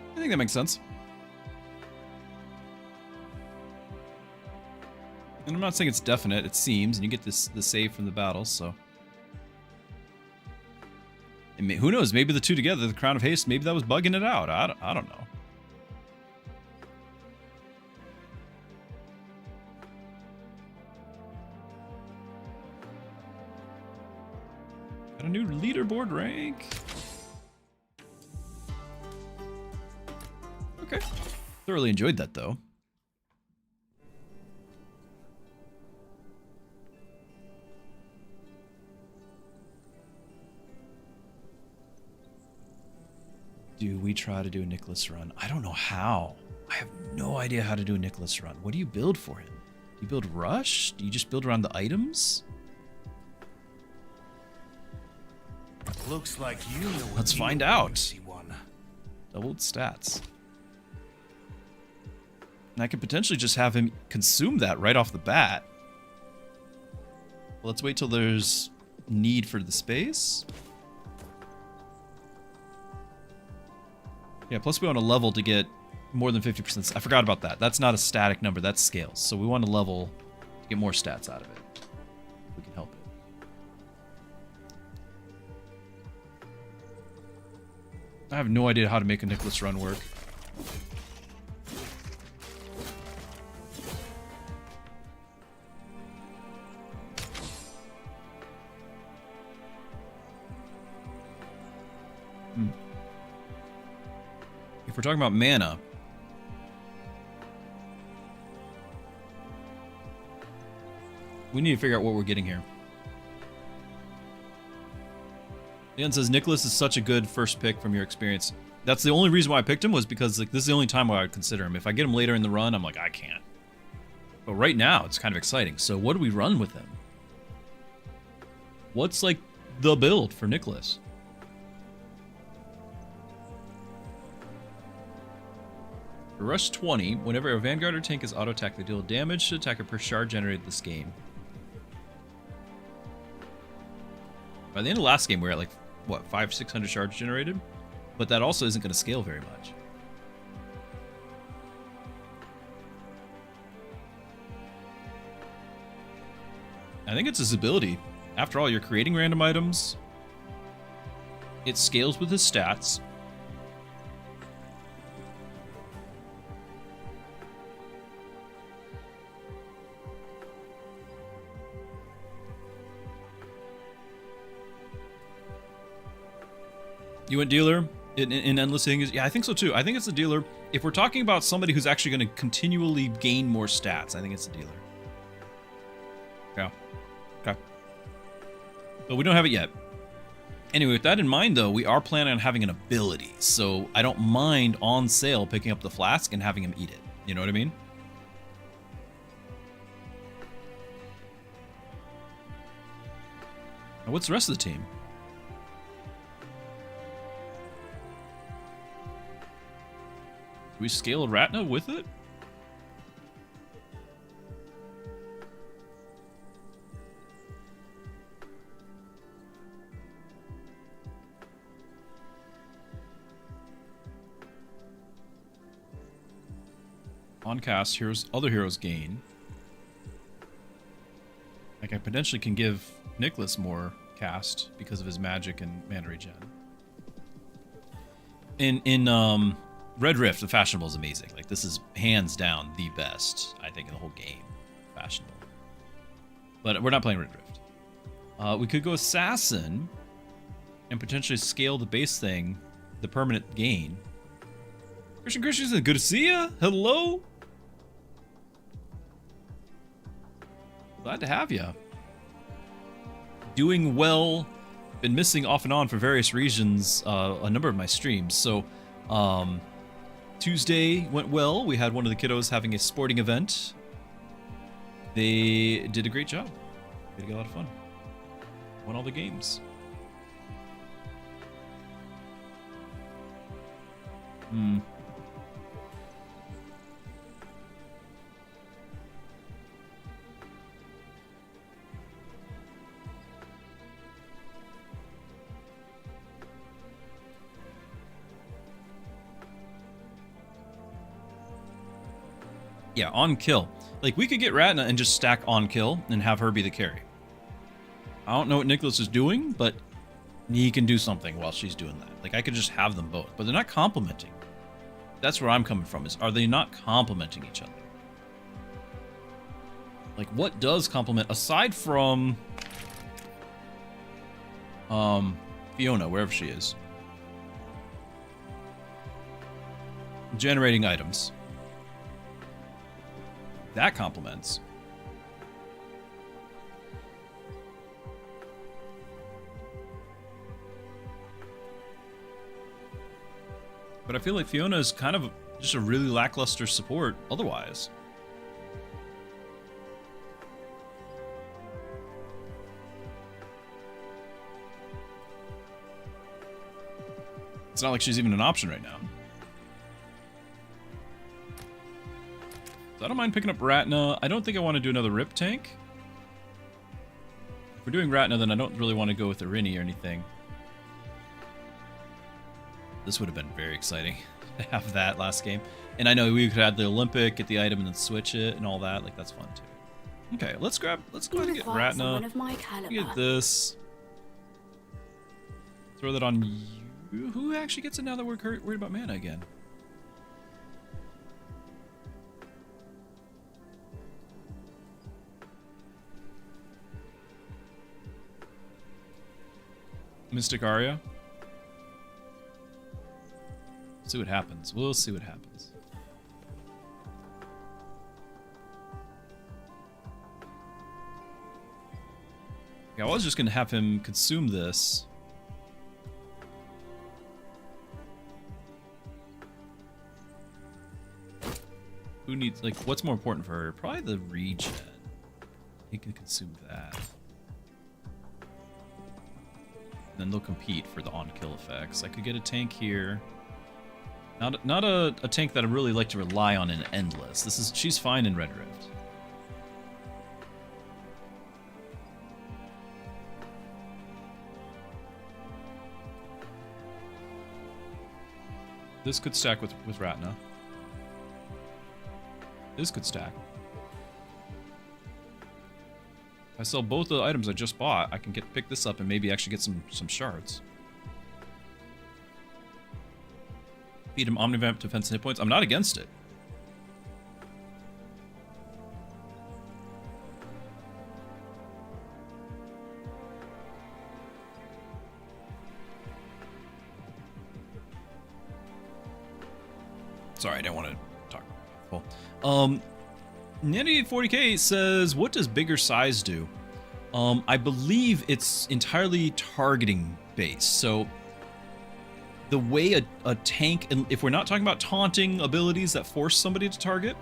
I think that makes sense. And I'm not saying it's definite, it seems, and you get the save from the battle, so. And who knows, maybe the two together, the Crown of Haste, maybe that was bugging it out. I don't know. Got a new leaderboard rank. Okay. Thoroughly enjoyed that, though. Do we try to do a Nicholas run? I don't know how. I have no idea how to do a Nicholas run. What do you build for him? Do you build rush? Do you just build around the items? Looks like you know what Let's you find want, out. UC1. Doubled stats. And I could potentially just have him consume that right off the bat. Let's wait till there's need for the space. Yeah, plus we want a level to get more than 50%. I forgot about that. That's not a static number, that's scales. So we want a level to get more stats out of it. If we can help it. I have no idea how to make a Nicholas run work. If we're talking about mana, we need to figure out what we're getting here. Leon says, Nicholas is such a good first pick from your experience. That's the only reason why I picked him, was because like this is the only time where I would consider him. If I get him later in the run, I'm like, I can't. But right now, it's kind of exciting. So what do we run with him? What's like the build for Nicholas? For Rush 20, whenever a Vanguard or tank is auto-attacked, they deal damage to attacker per shard generated this game. By the end of last game, we were at like, what, 500-600 shards generated? But that also isn't going to scale very much. I think it's his ability. After all, you're creating random items. It scales with his stats. You went dealer in Endless Things? Yeah, I think so too. I think it's a dealer. If we're talking about somebody who's actually going to continually gain more stats, I think it's a dealer. Yeah. Okay. But we don't have it yet. Anyway, with that in mind, though, we are planning on having an ability. So I don't mind on sale picking up the flask and having him eat it. You know what I mean? Now, what's the rest of the team? Do we scale Ratna with it? On cast, other heroes gain. Like I potentially can give Nicholas more cast because of his magic and mana regen. In Red Rift, the fashionable is amazing. Like this is hands down the best, I think, in the whole game. Fashionable. But we're not playing Red Rift. We could go Assassin and potentially scale the base thing, the permanent gain. Christian, good to see ya. Hello. Glad to have you. Doing well. Been missing off and on for various reasons a number of my streams. So Tuesday went well. We had one of the kiddos having a sporting event. They did a great job. We had a lot of fun. Won all the games. Yeah, on kill. Like, we could get Ratna and just stack on kill and have her be the carry. I don't know what Nicholas is doing, but he can do something while she's doing that. Like, I could just have them both, but they're not complementing. That's where I'm coming from, is are they not complementing each other? Like, what does complement, aside from Fiona, wherever she is, generating items. That complements. But I feel like Fiona is kind of just a really lackluster support otherwise. It's not like she's even an option right now. So I don't mind picking up Ratna. I don't think I want to do another Rip tank. If we're doing Ratna, then I don't really want to go with Irini or anything. This would have been very exciting to have that last game. And I know we could add the Olympic, get the item, and then switch it and all that. Like, that's fun too. Okay, let's go ahead and get Ratna. Get this. Throw that on you. Who actually gets it now that we're worried about mana again? Mystic Arya. See what happens. We'll see what happens. Yeah, I was just gonna have him consume this. Who needs, like, what's more important for her? Probably the regen. He can consume that. Then they'll compete for the on-kill effects. I could get a tank here. Not a tank that I really like to rely on in Endless. She's fine in Red Rift. This could stack with Ratna. This could stack. If I sell both the items I just bought, I can pick this up and maybe actually get some shards. Feed him Omnivamp defense and hit points. I'm not against it. Sorry, I didn't want to talk. Cool. Nanny40k says, what does bigger size do? I believe it's entirely targeting based. So the way a tank, and if we're not talking about taunting abilities that force somebody to target,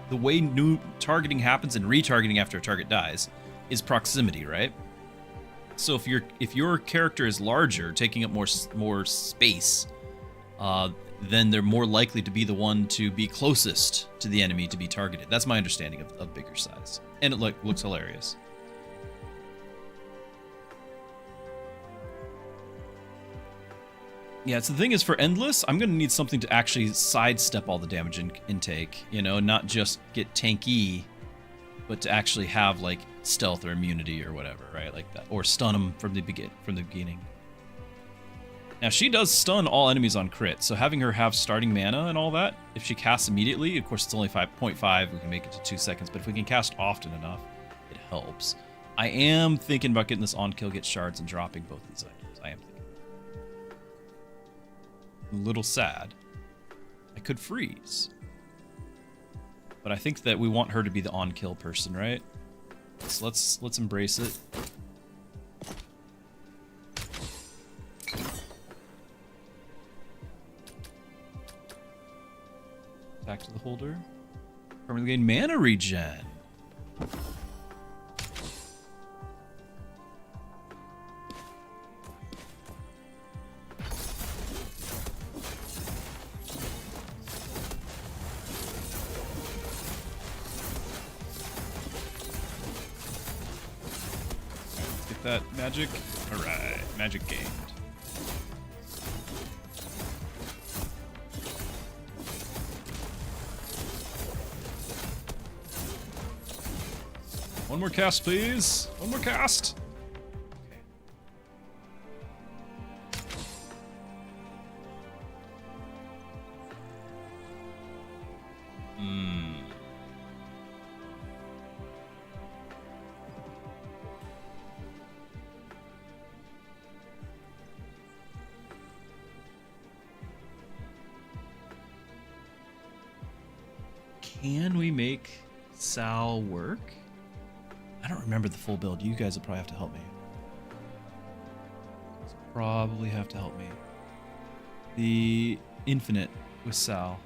the way new targeting happens and retargeting after a target dies is proximity, right? So if your character is larger, taking up more space, then they're more likely to be the one to be closest to the enemy to be targeted. That's my understanding of bigger size. And it looks hilarious. Yeah, so the thing is, for Endless, I'm going to need something to actually sidestep all the damage intake, you know, not just get tanky, but to actually have, like, stealth or immunity or whatever, right? Like that. Or stun them from the beginning. Now, she does stun all enemies on crit, so having her have starting mana and all that, if she casts immediately, of course it's only 5.5, we can make it to 2 seconds, but if we can cast often enough, it helps. I am thinking about getting this on kill, get shards, and dropping both of these items. I am thinking. A little sad. I could freeze. But I think that we want her to be the on kill person, right? So let's embrace it. Back to the holder. Permanently gain mana regen. Get that magic. Alright, magic gained. One more cast, please. One more cast. Okay. Can we make Sal work? I don't remember the full build. You guys will probably have to help me. Probably have to help me. The infinite with Sal.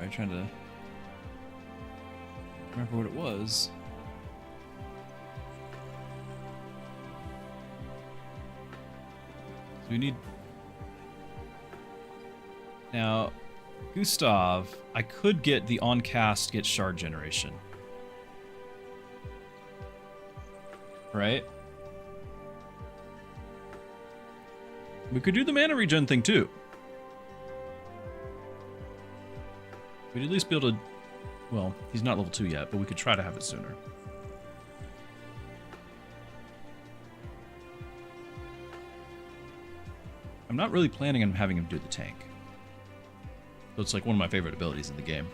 I'm trying to remember what it was. We need... Now, Gustav, I could get the on-cast, get shard generation. Right? We could do the mana regen thing, too. We'd at least be able to... Well, he's not level 2 yet, but we could try to have it sooner. I'm not really planning on having him do the tank. So it's like one of my favorite abilities in the game.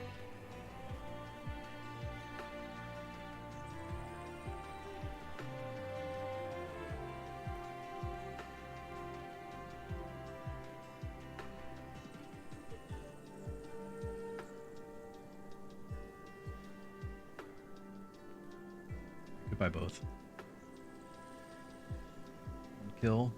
Goodbye both. Kill.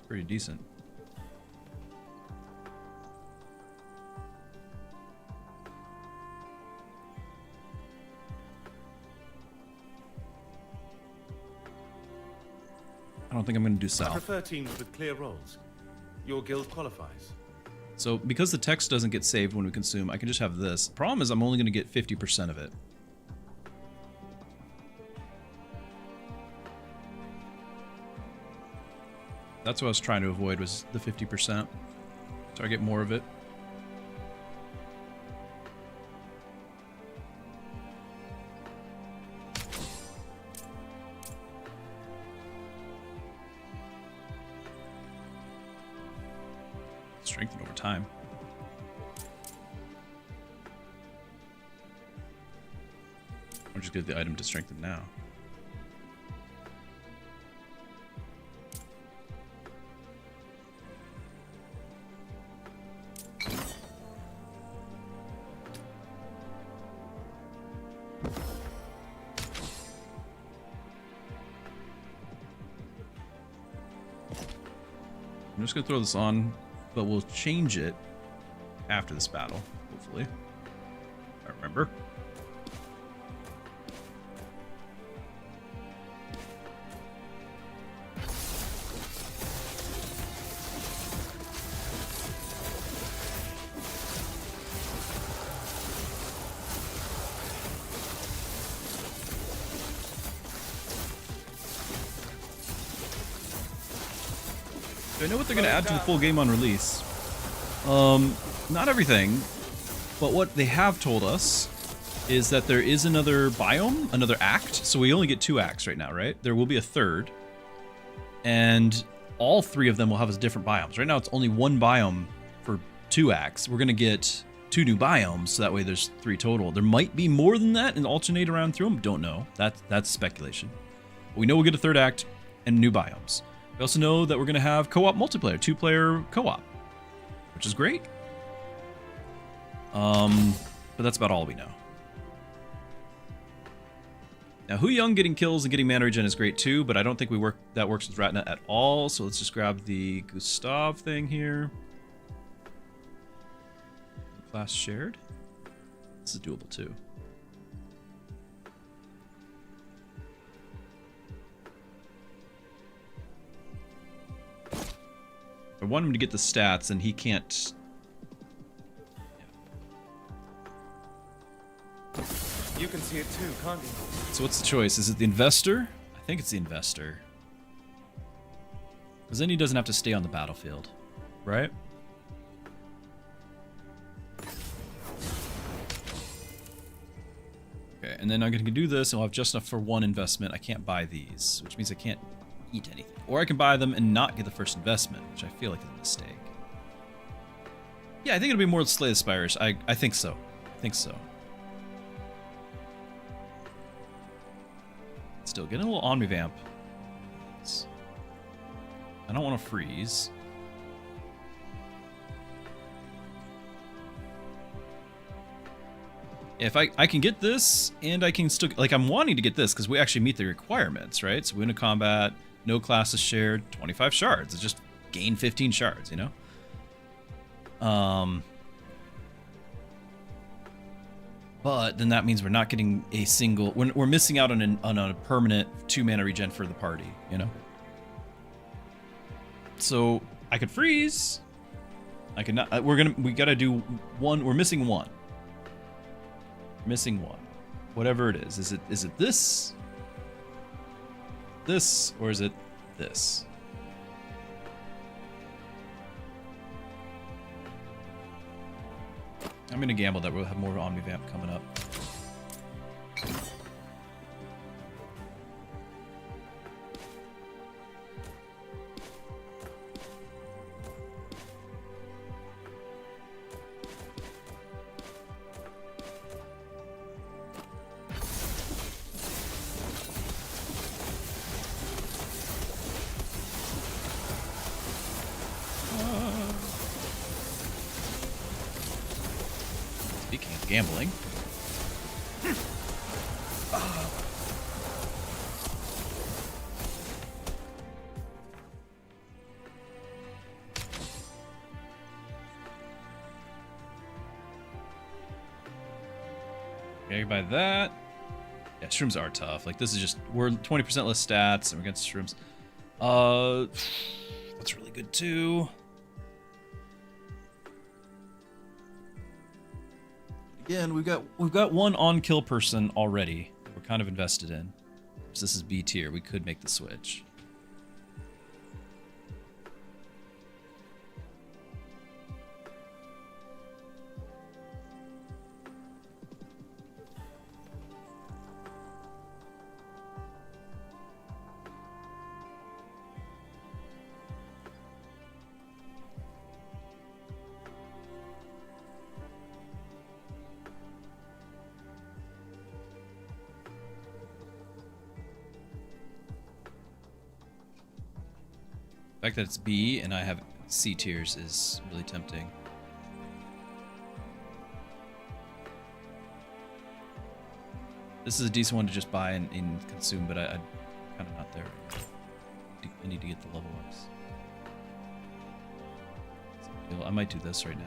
Pretty decent. I don't think I'm going to do I Sal. prefer teams with clear roles. Your guild qualifies. So because the text doesn't get saved when we consume, I can just have this. Problem is I'm only going to get 50% of it. That's what I was trying to avoid, was the 50%. So I get more of it. Strengthen over time. Or just get the item to strengthen now. I'm just gonna throw this on, but we'll change it after this battle, hopefully. I remember. I know what they're going to add to the full game on release. Not everything, but what they have told us is that there is another biome, another act. So we only get 2 acts right now, right? There will be a third, and all 3 of them will have different biomes. Right now it's only 1 biome for 2 acts. We're going to get 2 new biomes, so that way there's 3 total. There might be more than that and alternate around through them. Don't know. That's speculation. But we know we'll get a 3rd act and new biomes. We also know that we're going to have co-op multiplayer, 2-player co-op, which is great. But that's about all we know. Now, Hu Young getting kills and getting mana regen is great too, but I don't think that works with Ratna at all. So let's just grab the Gustav thing here. Class shared. This is doable too. I want him to get the stats, and he can't. You can see it too, can't you? So what's the choice? Is it the investor? I think it's the investor. Because then he doesn't have to stay on the battlefield, right? Okay, and then I'm going to do this, and I'll have just enough for 1 investment. I can't buy these, which means I can't eat anything. Or I can buy them and not get the first investment, which I feel like is a mistake. Yeah, I think it'll be more Slay the Spires. I think so. I think so. Still, getting a little Omnivamp. I don't want to freeze. If I can get this, and I can still, like, I'm wanting to get this because we actually meet the requirements, right? So win a combat, no classes shared, 25 shards. It's just gain 15 shards, you know? But then that means we're not getting a single, we're missing out on a permanent 2 mana regen for the party, you know? So I could freeze. I could not, we gotta do 1, we're missing 1. Missing 1. Whatever it is. Is it this? This, or is it this? I'm gonna gamble that we'll have more Omnivamp coming up. Speaking of gambling. Okay, by that. Yeah, shrooms are tough. Like, this is just, we're 20% less stats and we're against shrooms. That's really good too. Again, we've got 1 on-kill person already. We're kind of invested in. So this is B tier. We could make the switch. The fact that it's B and I have C tiers is really tempting. This is a decent one to just buy and consume, but I'm kind of not there. I need to get the level ups. I might do this right now.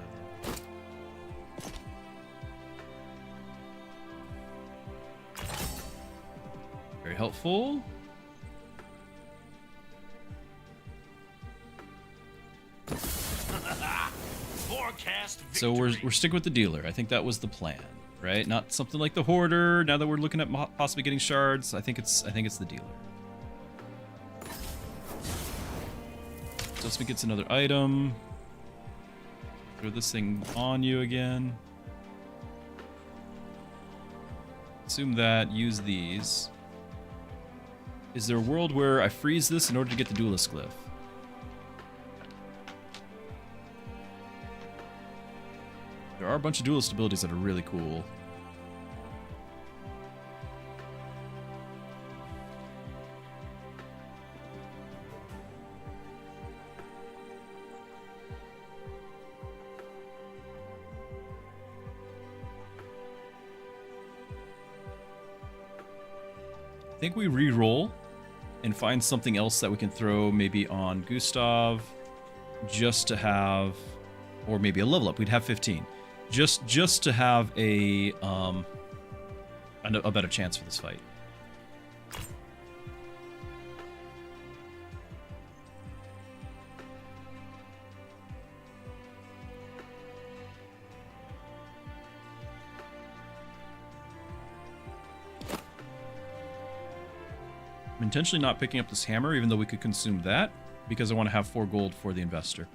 Very helpful. So we're sticking with the dealer. I think that was the plan, right? Not something like the hoarder. Now that we're looking at possibly getting shards, I think it's the dealer. So Unless we get another item. Throw this thing on you again. Assume that, use these. Is there a world where I freeze this in order to get the duelist glyph? There are a bunch of duelist abilities that are really cool. I think we re-roll and find something else that we can throw maybe on Gustav just to have, or maybe a level up. We'd have 15. Just to have a better chance for this fight. I'm intentionally not picking up this hammer, even though we could consume that, because I want to have 4 gold for the investor.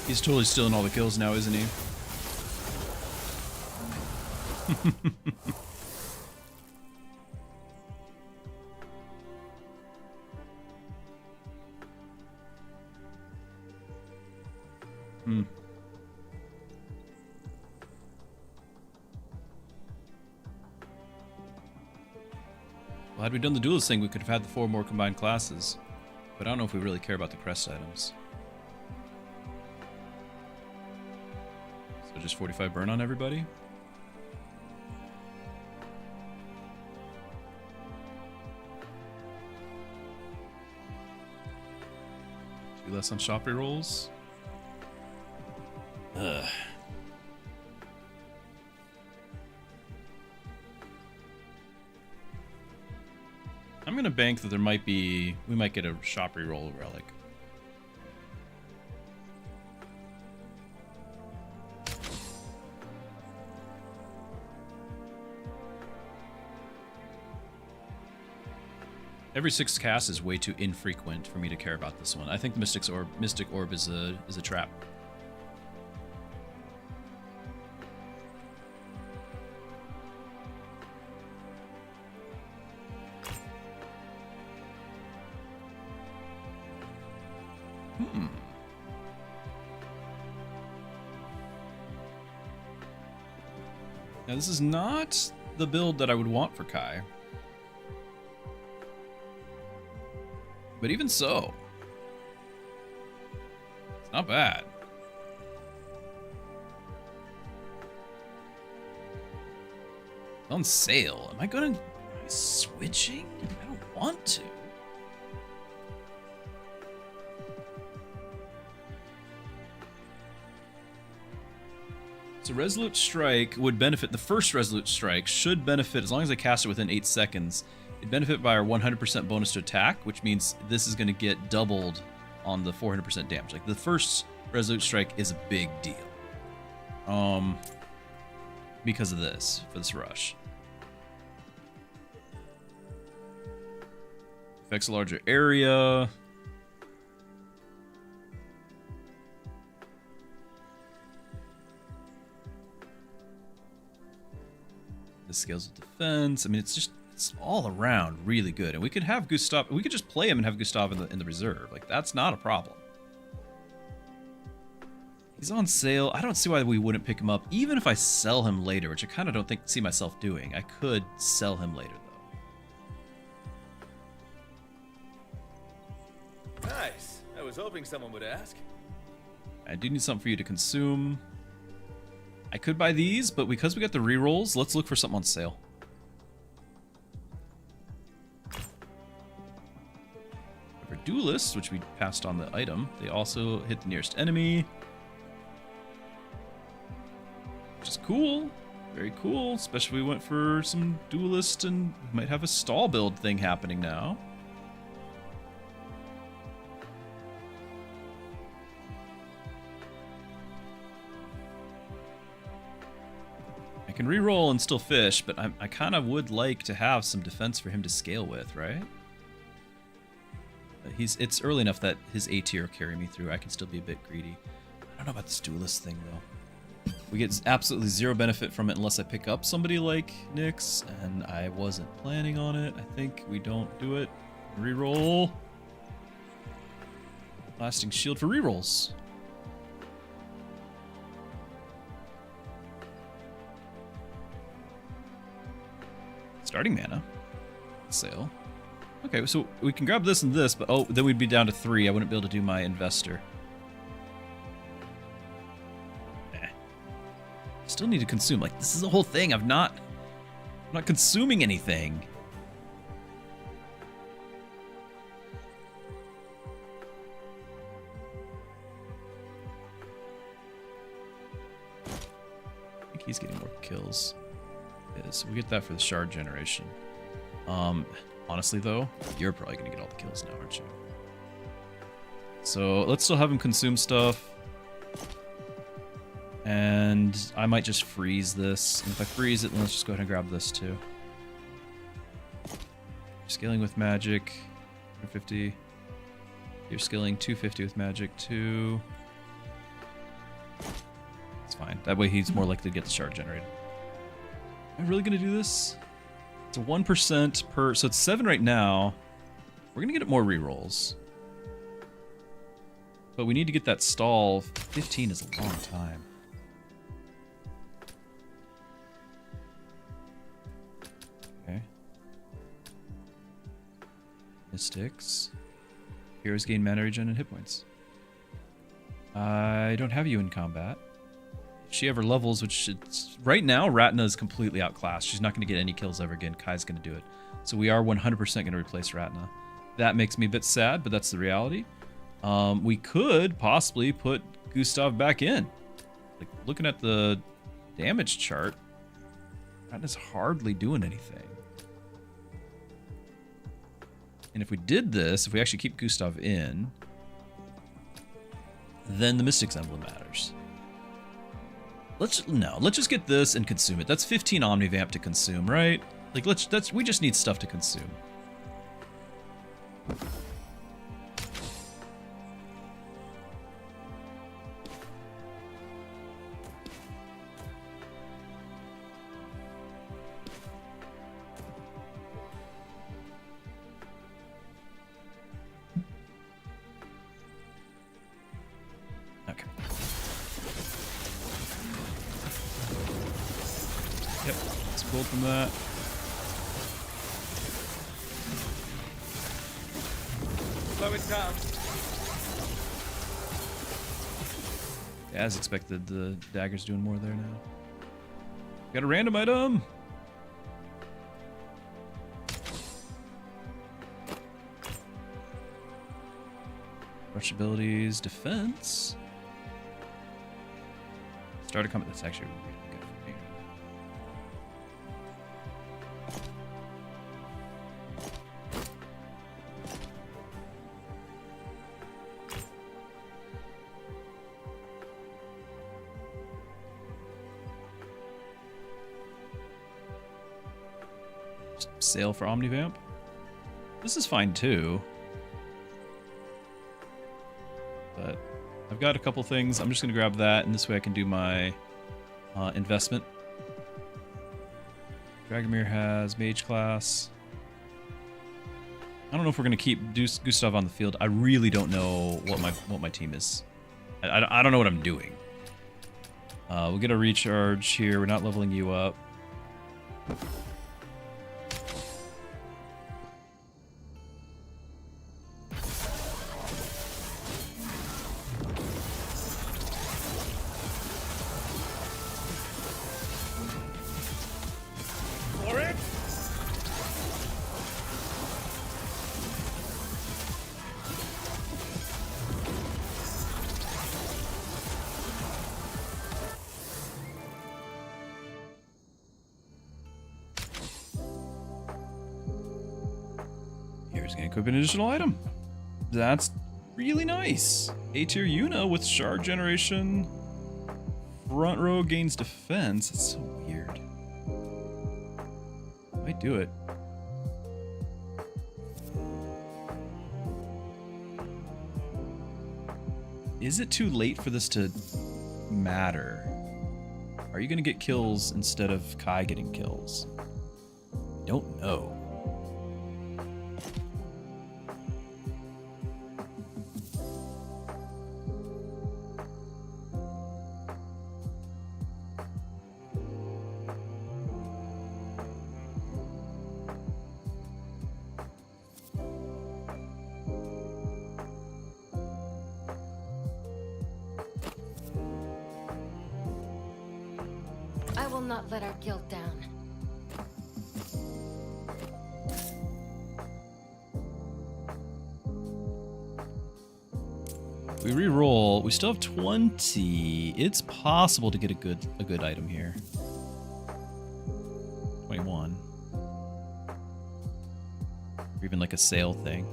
He's totally stealing all the kills now, isn't he? Well, had we done the duelist thing, we could have had the 4 more combined classes. But I don't know if we really care about the crest items. So just 45 burn on everybody? 2 less on shop rerolls. Ugh. I'm gonna bank that we might get a shop reroll relic. Every 6 casts is way too infrequent for me to care about this one. I think the Mystic Orb is a trap. Now this is not the build that I would want for Kai. But even so, it's not bad. It's on sale. Am I switching? I don't want to. So Resolute Strike would benefit, the first Resolute Strike should benefit, as long as I cast it within 8 seconds, it'd benefit by our 100% bonus to attack, which means this is going to get doubled on the 400% damage. Like, the first Resolute Strike is a big deal. Because of this, for this rush. Affects a larger area. The scales of defense. I mean, it's all around really good. And we could have Gustav, we could just play him and have Gustav in the reserve. Like, that's not a problem. He's on sale. I don't see why we wouldn't pick him up, even if I sell him later, which I kind of don't see myself doing. I could sell him later, though. Nice. I was hoping someone would ask. I do need something for you to consume. I could buy these, but because we got the rerolls, let's look for something on sale. For duelists, which we passed on the item, they also hit the nearest enemy. which is cool. Very cool, especially we went for some duelist and might have a stall build thing happening now. I can reroll and still fish, but I kind of would like to have some defense for him to scale with, right? It's early enough that his A tier will carry me through. I can still be a bit greedy. I don't know about this duelist thing though. We get absolutely zero benefit from it unless I pick up somebody like Nyx, and I wasn't planning on it. I think we don't do it. Reroll. Lasting shield for rerolls. Starting mana. Sale. Okay, so we can grab this and this, but oh, then we'd be down to 3. I wouldn't be able to do my investor. Still need to consume. Like, this is the whole thing. I'm not consuming anything. I think he's getting more kills. Yeah, so we get that for the shard generation. Honestly though, you're probably gonna get all the kills now, aren't you? So let's still have him consume stuff. And I might just freeze this. And if I freeze it, then let's just go ahead and grab this too. Scaling with magic, 250. You're scaling 250 with magic too. It's fine. That way he's more likely to get the shard generated. Am I really gonna do this? It's a 1% per, so it's 7 right now. We're gonna get more rerolls. But we need to get that stall. 15 is a long time. Okay. Mystics. Heroes gain mana regen and hit points. I don't have you in combat. If she ever levels, which it's right now, Ratna is completely outclassed. She's not going to get any kills ever again. Kai's going to do it. So we are 100% going to replace Ratna. That makes me a bit sad, but that's the reality. We could possibly put Gustav back in. Like, looking at the damage chart, Ratna's hardly doing anything. And if we did this, if we actually keep Gustav in, then the Mystic's Emblem matters. Let's just get this and consume it. That's 15 Omnivamp to consume, right? Like, we just need stuff to consume. From that. Slow it down. Yeah, as expected, the dagger's doing more there now. Got a random item. Rush abilities, defense. Start a combat. That's actually really good for me. Sale for Omnivamp. This is fine too. But I've got a couple things. I'm just going to grab that, and this way I can do my investment. Dragomir has Mage class. I don't know if we're going to keep Gustav on the field. I really don't know what my team is. I don't know what I'm doing. We'll get a recharge here. We're not leveling you up. gonna equip an additional item. That's really nice. A-tier Yuna with shard generation. Front row gains defense. That's so weird. Might do it. Is it too late for this to matter? Are you gonna get kills instead of Kai getting kills? Don't know. I will not let our guild down. We re-roll. We still have 20. It's possible to get a good item here. 21. Or even like a sale thing.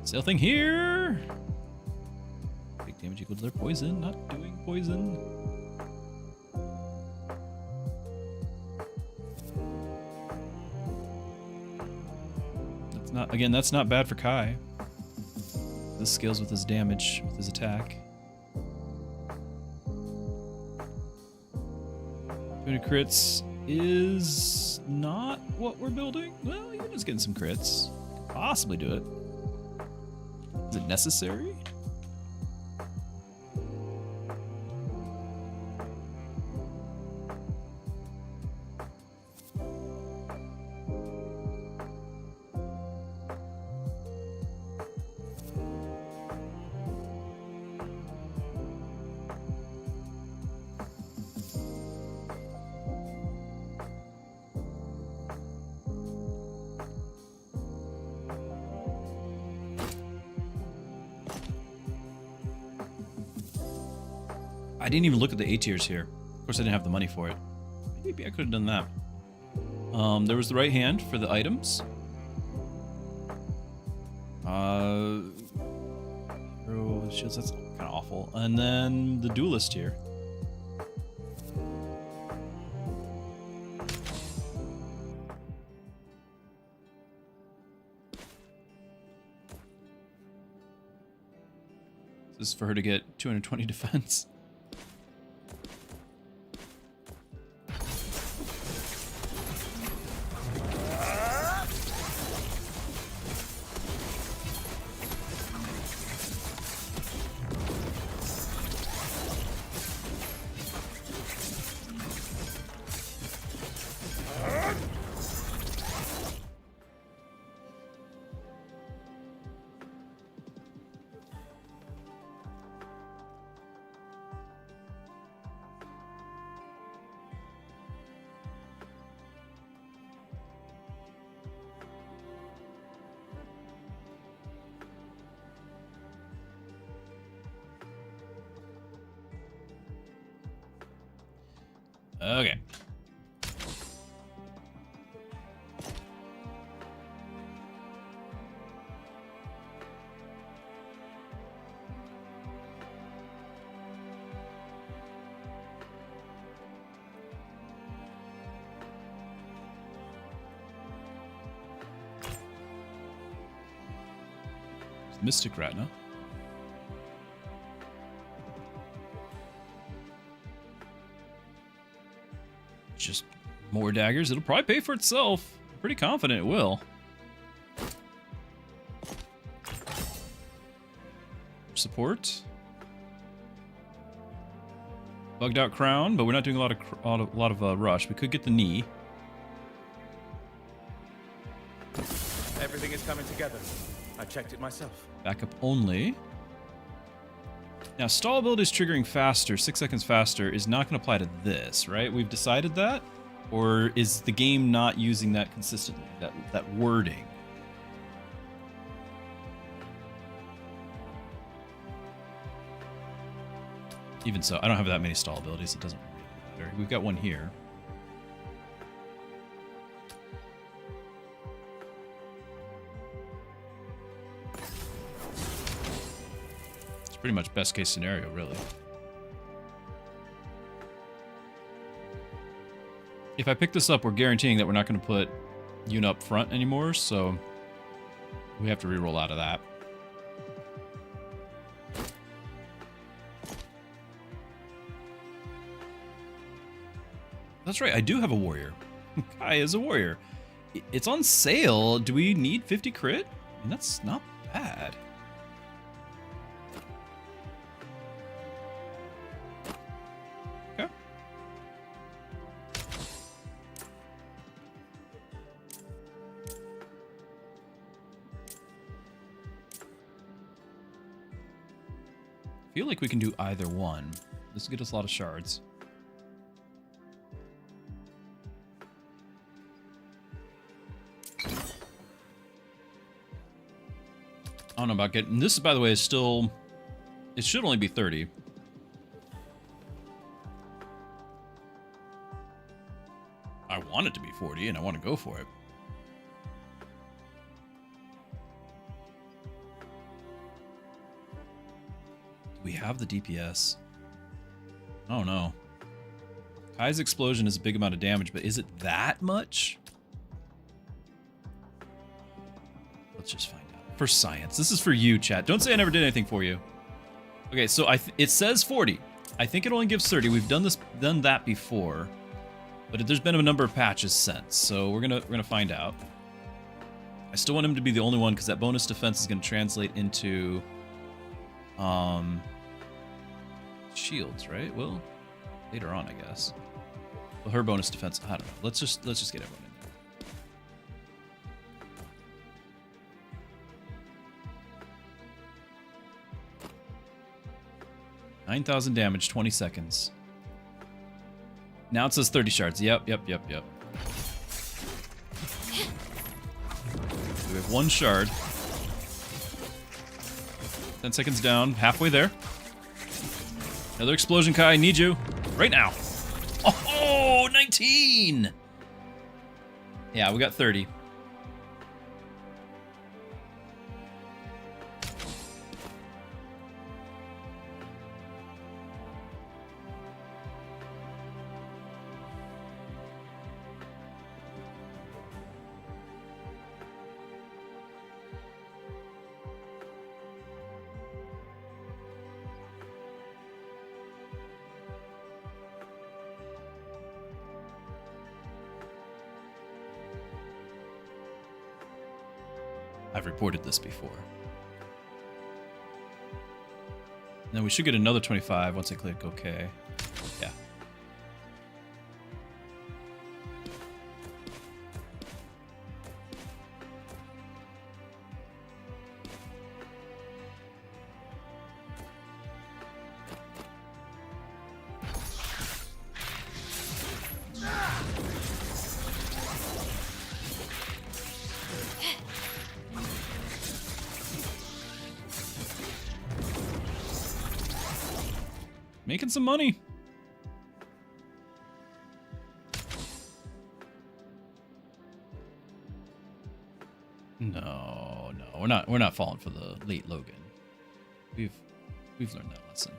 Sale thing here. Big damage equal to their poison. Not doing poison. That's not. Again, that's not bad for Kai. This scales with his damage, with his attack. 20 crits is not what we're building. Well, you're just getting some crits. Could possibly do it. Is it necessary? I didn't even look at the A tiers here. Of course, I didn't have the money for it. Maybe I could have done that. There was the right hand for the items. Shields, that's kind of awful. And then the duelist here. This is for her to get 220 defense. Okay. Mystic Ratna. Just more daggers. It'll probably pay for itself. I'm pretty confident it will. Support. Bugged out crown, but we're not doing a lot of rush. We could get the knee. Everything is coming together. I checked it myself. Backup only. Now, stall abilities triggering faster, 6 seconds faster, is not going to apply to this, right? We've decided that? Or is the game not using that consistently, that wording? Even so, I don't have that many stall abilities. It doesn't really matter. We've got one here. Pretty much best case scenario, really. If I pick this up, we're guaranteeing that we're not going to put Yuna up front anymore, so we have to reroll out of that. That's right, I do have a warrior. Kai is a warrior. It's on sale. Do we need 50 crit? I mean, that's not bad. Okay. I feel like we can do either one. This will get us a lot of shards. I don't know about getting... This, by the way, is still... It should only be 30. I want it to be 40, and I want to go for it. Do we have the DPS? I don't know. Kai's explosion is a big amount of damage, but is it that much? Let's just find out. For science. This is for you, chat. Don't say I never did anything for you. Okay, so it says 40. I think it only gives 30. We've done that before, but there's been a number of patches since, so we're gonna find out. I still want him to be the only one because that bonus defense is gonna translate into shields, right? Well, later on, I guess. Well, her bonus defense. I don't know. Let's just get everyone in there. 9,000 damage, 20 seconds. Now it says 30 shards. Yep. We have one shard. 10 seconds down, halfway there. Another explosion, Kai. I need you. Right now. Oh, 19! Yeah, we got 30. I've reported this before. Then we should get another 25 once I click OK. Yeah. Making some money. No, we're not falling for the late Logan. We've learned that lesson.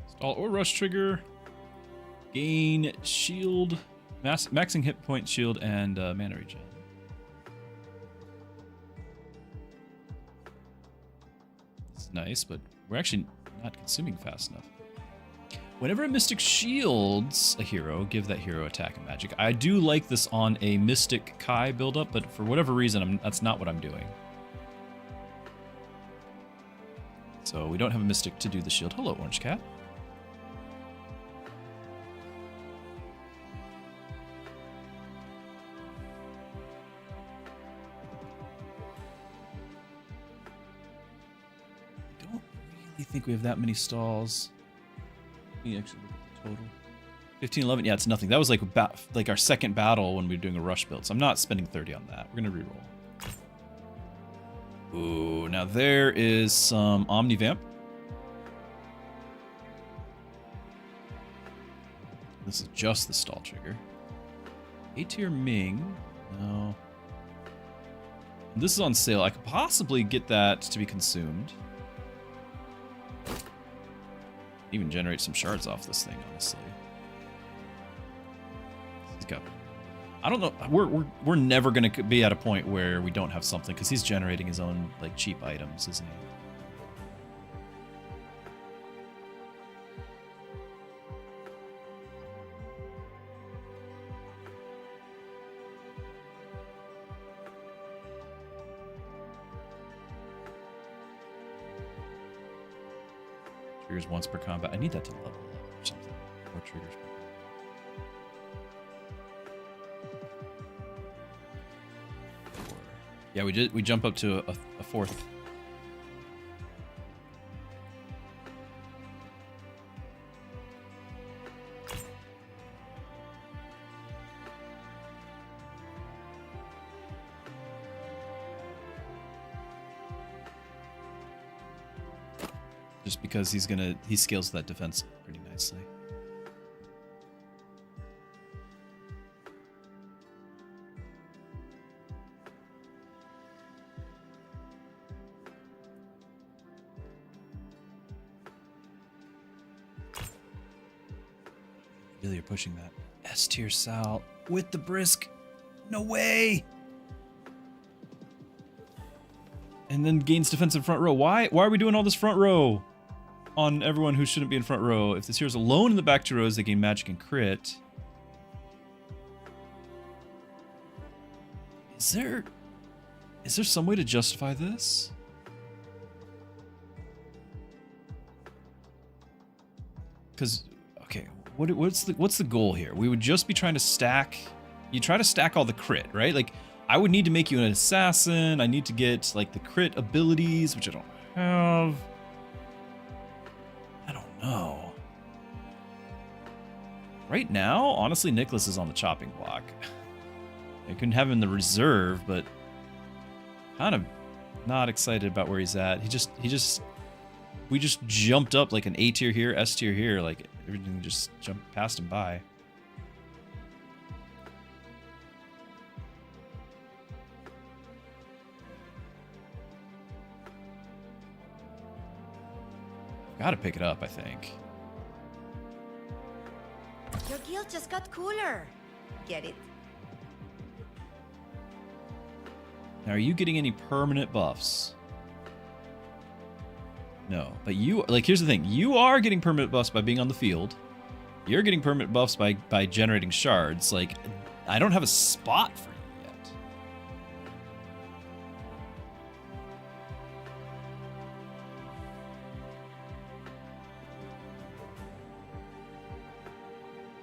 Stall or rush trigger. Gain shield, maxing hit point shield, and mana regen. It's nice, but we're actually not consuming fast enough. Whenever a mystic shields a hero, give that hero attack and magic. I do like this on a mystic Kai buildup, but for whatever reason, that's not what I'm doing. So we don't have a mystic to do the shield. Hello, Orange Cat. I think we have that many stalls. Let me actually look at the total. 15, 11. Yeah, it's nothing. That was like our second battle when we were doing a rush build. So I'm not spending 30 on that. We're gonna reroll. Ooh, now there is some Omnivamp. This is just the stall trigger. A-tier Ming. No. This is on sale. I could possibly get that to be consumed. Even generate some shards off this thing, honestly. He's got... I don't know. We're never going to be at a point where we don't have something, because he's generating his own like cheap items, isn't he? Triggers once per combat. I need that to level up or something. More triggers per combat. Yeah, we jump up to a fourth. Just because he scales that defense pretty nicely. Really, you're pushing that S tier Sal with the brisk. No way. And then gains defensive front row. Why are we doing all this front row on everyone who shouldn't be in front row? If this hero's alone in the back two rows, they gain magic and crit. Is there some way to justify this? Because, okay, what's the goal here? We would just be trying to stack. You try to stack all the crit, right? Like, I would need to make you an assassin. I need to get like the crit abilities, which I don't have. I don't know. Right now, honestly, Nicholas is on the chopping block. I couldn't have him in the reserve, but kind of not excited about where he's at. We just jumped up like an A tier here, S tier here, like everything just jumped past him by. Gotta pick it up, I think. Your guild just got cooler. Get it? Now, are you getting any permanent buffs? No, but you, like, here's the thing. You are getting permanent buffs by being on the field. You're getting permanent buffs by generating shards. Like, I don't have a spot for you yet.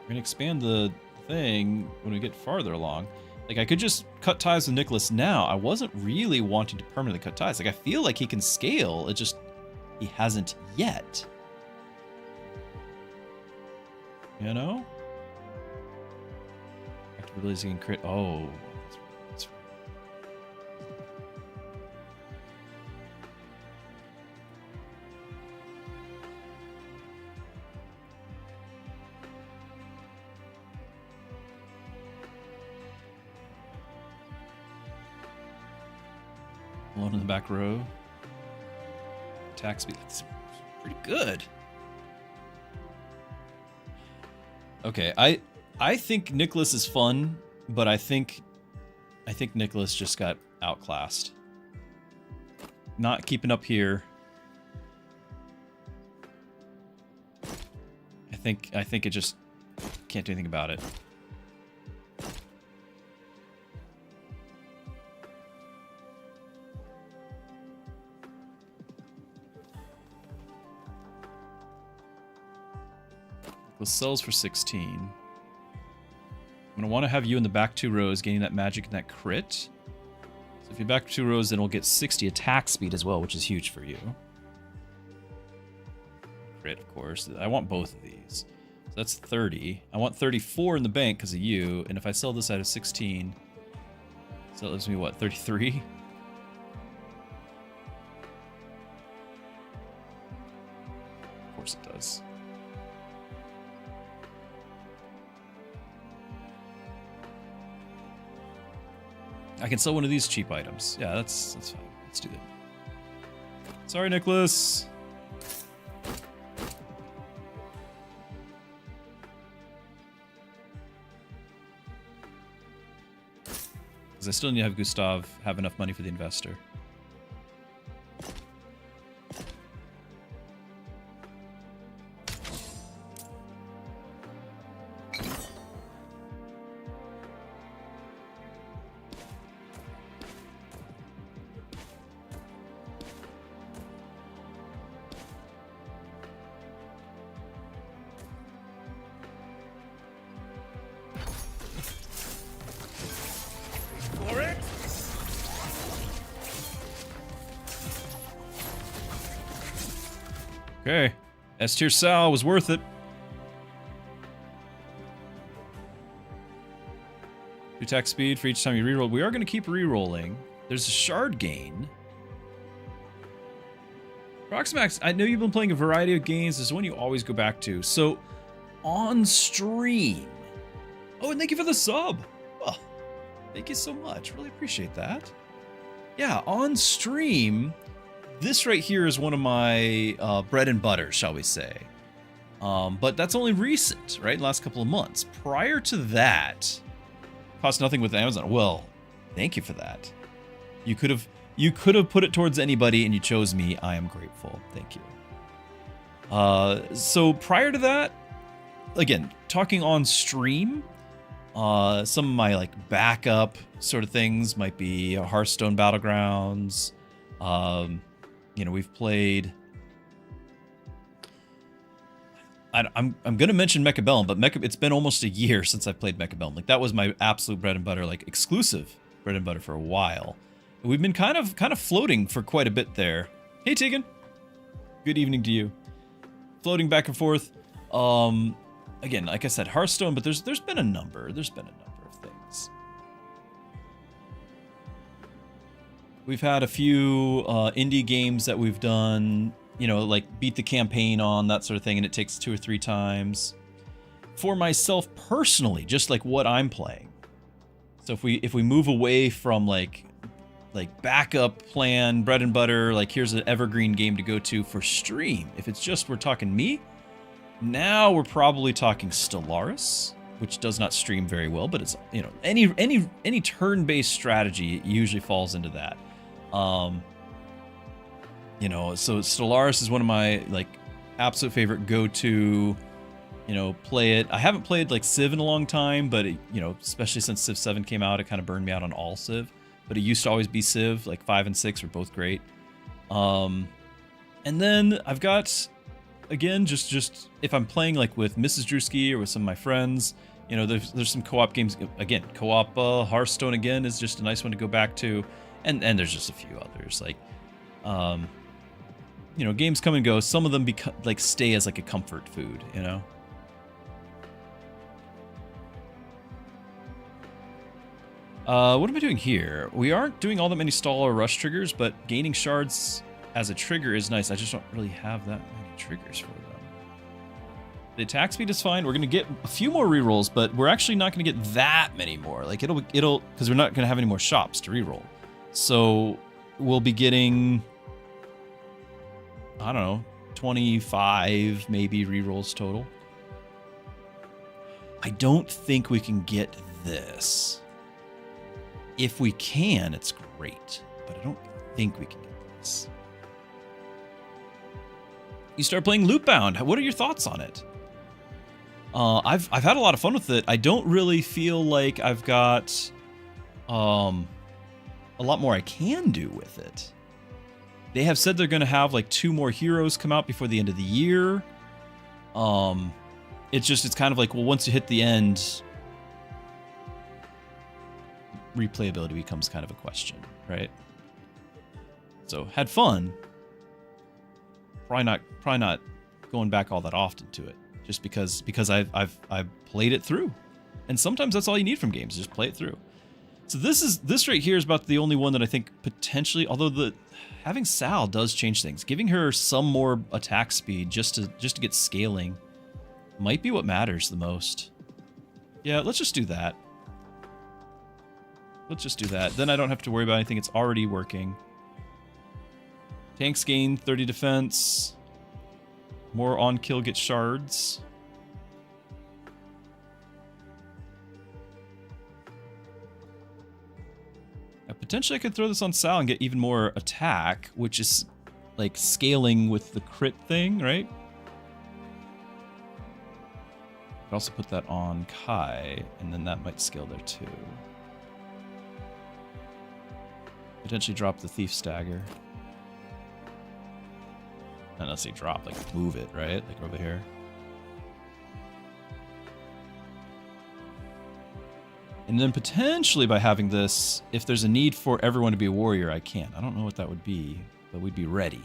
We're gonna expand the thing when we get farther along. Like, I could just cut ties with Nicholas now. I wasn't really wanting to permanently cut ties. Like, I feel like he can scale. It just, he hasn't yet. You know? Active abilities can crit. Oh. That's right. Alone in the back row. Attack speed. That's pretty good. Okay, I think Nicholas is fun, but I think Nicholas just got outclassed. Not keeping up here. I think it just can't do anything about it. Nicholas sells for 16. I'm going to want to have you in the back two rows gaining that magic and that crit. So if you're back two rows, then we'll get 60 attack speed as well, which is huge for you. Crit, of course. I want both of these. So that's 30. I want 34 in the bank because of you. And if I sell this out of 16, so that leaves me, what, 33? Of course it does. I can sell one of these cheap items. Yeah, that's fine. Let's do that. Sorry, Nicholas. Because I still need to have Gustav have enough money for the investor. Okay, S tier Sal was worth it. 2 attack speed for each time you reroll. We are going to keep rerolling. There's a shard gain. Proximax, I know you've been playing a variety of games. This is one you always go back to. So, on stream. Oh, and thank you for the sub. Oh, thank you so much. Really appreciate that. Yeah, on stream, this right here is one of my bread and butter, shall we say. But that's only recent, right? Last couple of months. Prior to that, cost nothing with Amazon. Well, thank you for that. You could have put it towards anybody and you chose me. I am grateful. Thank you. So prior to that, again, talking on stream, some of my like backup sort of things might be Hearthstone Battlegrounds. You know, we've played. I'm gonna mention Mechabellum, but it's been almost a year since I've played Mechabellum. Like that was my absolute bread and butter, like exclusive bread and butter for a while. We've been kind of floating for quite a bit there. Hey Tegan, good evening to you. Floating back and forth. Again, like I said, Hearthstone, but there's been a number. There's been a number of things. We've had a few indie games that we've done, you know, like beat the campaign on, that sort of thing, and it takes 2 or 3 times. For myself personally, just like what I'm playing. So if we move away from like backup plan, bread and butter, like here's an evergreen game to go to for stream. If it's just we're talking me, now we're probably talking Stellaris, which does not stream very well, but it's, you know, any turn-based strategy usually falls into that. You know, so Stellaris is one of my like absolute favorite go-to, you know, play it. I haven't played like Civ in a long time, but it, you know, especially since Civ 7 came out, it kind of burned me out on all Civ. But it used to always be Civ, like 5 and 6 were both great. And then I've got, again, just if I'm playing like with Mrs. Druski or with some of my friends, you know, there's some co-op games. Again, co-op Hearthstone again is just a nice one to go back to, and there's just a few others like, you know, games come and go. Some of them like stay as like a comfort food, you know. What am I doing here? We aren't doing all that many stall or rush triggers, but gaining shards as a trigger is nice. I just don't really have that many triggers for them. The attack speed is fine. We're going to get a few more rerolls, but we're actually not going to get that many more. Like it'll because we're not going to have any more shops to reroll. So we'll be getting, I don't know, 25 maybe rerolls total. I don't think we can get this. If we can, it's great, but I don't think we can get this. You start playing Lootbound. What are your thoughts on it? I've had a lot of fun with it. I don't really feel like I've got a lot more I can do with it. They have said they're going to have like 2 more heroes come out before the end of the year. It's kind of like, well, once you hit the end, replayability becomes kind of a question, right? So had fun. Probably not going back all that often to it, just because I've played it through, and sometimes that's all you need from games, just play it through. So this right here is about the only one that I think potentially, although having Sal does change things, giving her some more attack speed just to get scaling might be what matters the most. Yeah, let's just do that. Let's just do that. Then I don't have to worry about anything. It's already working. Tanks gain 30 defense. More on kill get shards. Potentially I could throw this on Sal and get even more attack, which is like scaling with the crit thing, right? I'd also put that on Kai, and then that might scale there too. Potentially drop the Thief Stagger. Unless they drop, like move it, right? Like over here. And then potentially by having this, if there's a need for everyone to be a warrior, I can. I don't know what that would be, but we'd be ready.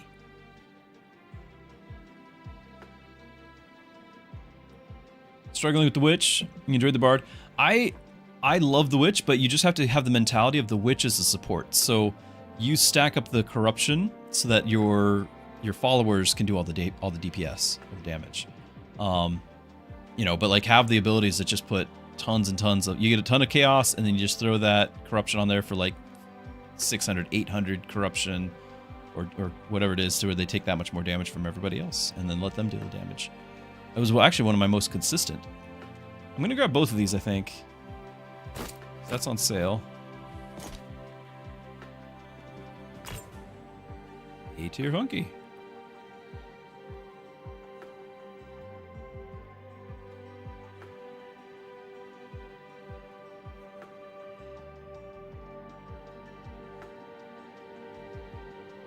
Struggling with the Witch. You enjoyed the Bard. I love the Witch, but you just have to have the mentality of the Witch as a support. So you stack up the corruption so that your followers can do all the DPS, or the damage. You know, but like have the abilities that just put tons and tons of, you get a ton of chaos and then you just throw that corruption on there for like 600, 800 corruption or whatever it is, to where they take that much more damage from everybody else, and then let them deal the damage. It was actually one of my most consistent. I'm gonna grab both of these, I think. That's on sale. A tier funky.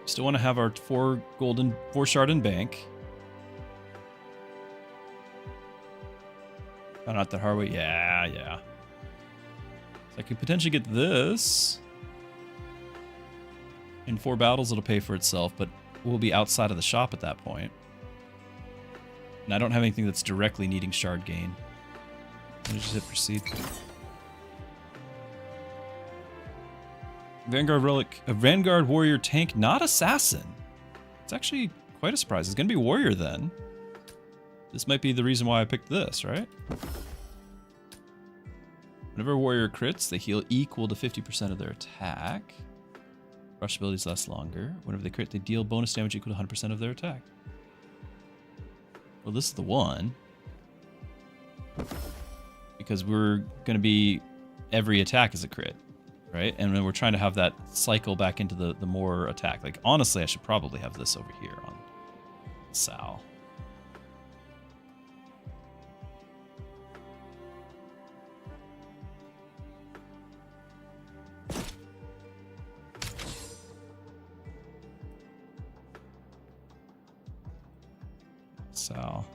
Still want to have our 4 shard in bank. Found out that hard way. Yeah. So I could potentially get this. In 4 battles, it'll pay for itself, but we'll be outside of the shop at that point. And I don't have anything that's directly needing shard gain. Let me just hit proceed. Vanguard Relic, a Vanguard Warrior tank, not Assassin. It's actually quite a surprise. It's going to be Warrior then. This might be the reason why I picked this, right? Whenever a Warrior crits, they heal equal to 50% of their attack. Rush abilities last longer. Whenever they crit, they deal bonus damage equal to 100% of their attack. Well, this is the one. Because we're going to be... every attack is a crit. Right? And then we're trying to have that cycle back into the more attack. Like, honestly, I should probably have this over here on Sal. Sal.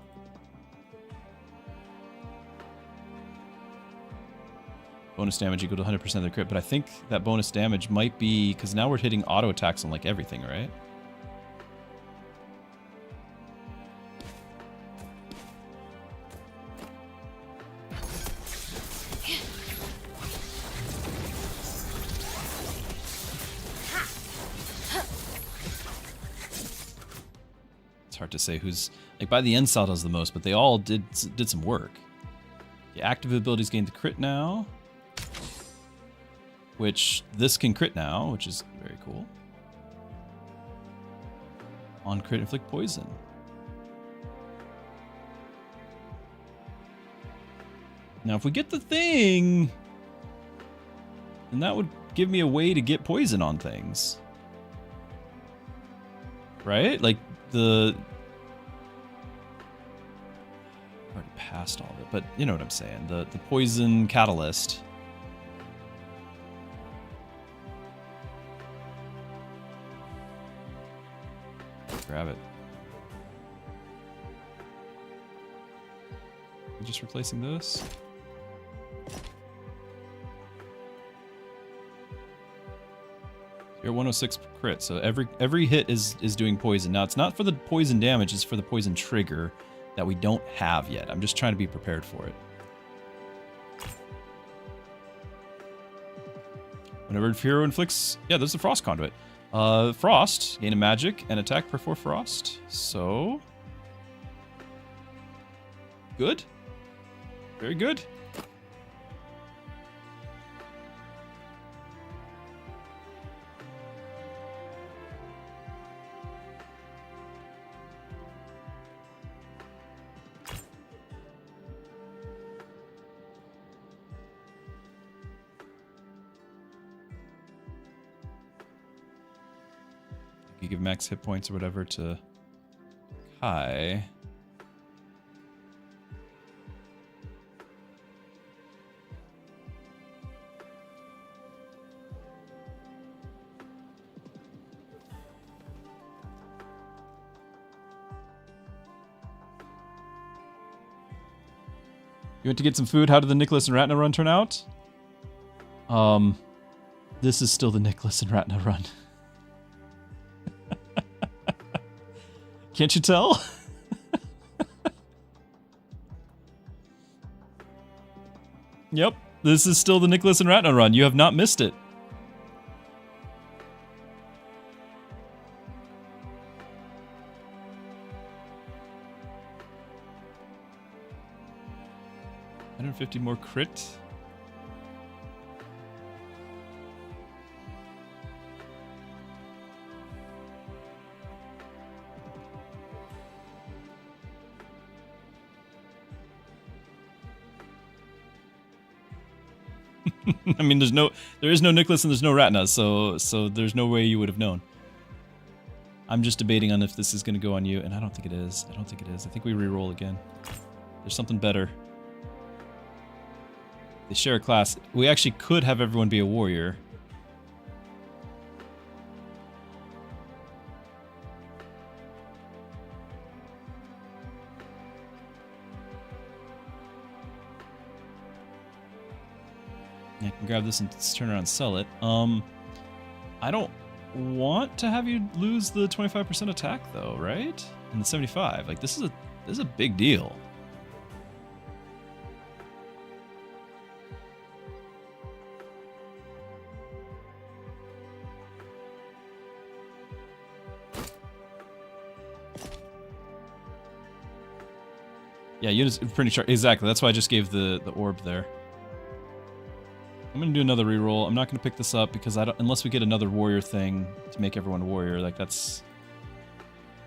Bonus damage equal to 100% of the crit, but I think that bonus damage might be, because now we're hitting auto attacks on like everything, right? It's hard to say who's, like, by the end Sal does the most, but they all did some work. The active abilities gain the crit now. Which this can crit now, which is very cool. On crit, inflict poison. Now, if we get the thing, then that would give me a way to get poison on things. Right? Like the... I already passed all of it, but you know what I'm saying. The poison catalyst. Grab it. I'm just replacing this. You're 106 crit, so every hit is doing poison. Now it's not for the poison damage, it's for the poison trigger that we don't have yet. I'm just trying to be prepared for it. Whenever a hero inflicts... yeah, there's the Frost Conduit. Frost, gain a magic and attack per 4 frost. So... good. Very good. You give max hit points or whatever to Kai. You went to get some food. How did the Nicholas and Ratna run turn out? This is still the Nicholas and Ratna run. Can't you tell? Yep, this is still the Nicholas and Ratna run. You have not missed it. $150 more crit. I mean, there is no Nicholas and there's no Ratna, so there's no way you would have known. I'm just debating on if this is going to go on you, and I don't think it is. I think we re-roll again. There's something better. They share a class. We actually could have everyone be a warrior. I can grab this and turn around and sell it. I don't want to have you lose the 25% attack though, right? And the 75. Like this is a big deal. Yeah, units pretty sharp. Exactly. That's why I just gave the orb there. I'm gonna do another reroll. I'm not gonna pick this up because I don't, unless we get another warrior thing to make everyone a warrior. Like that's,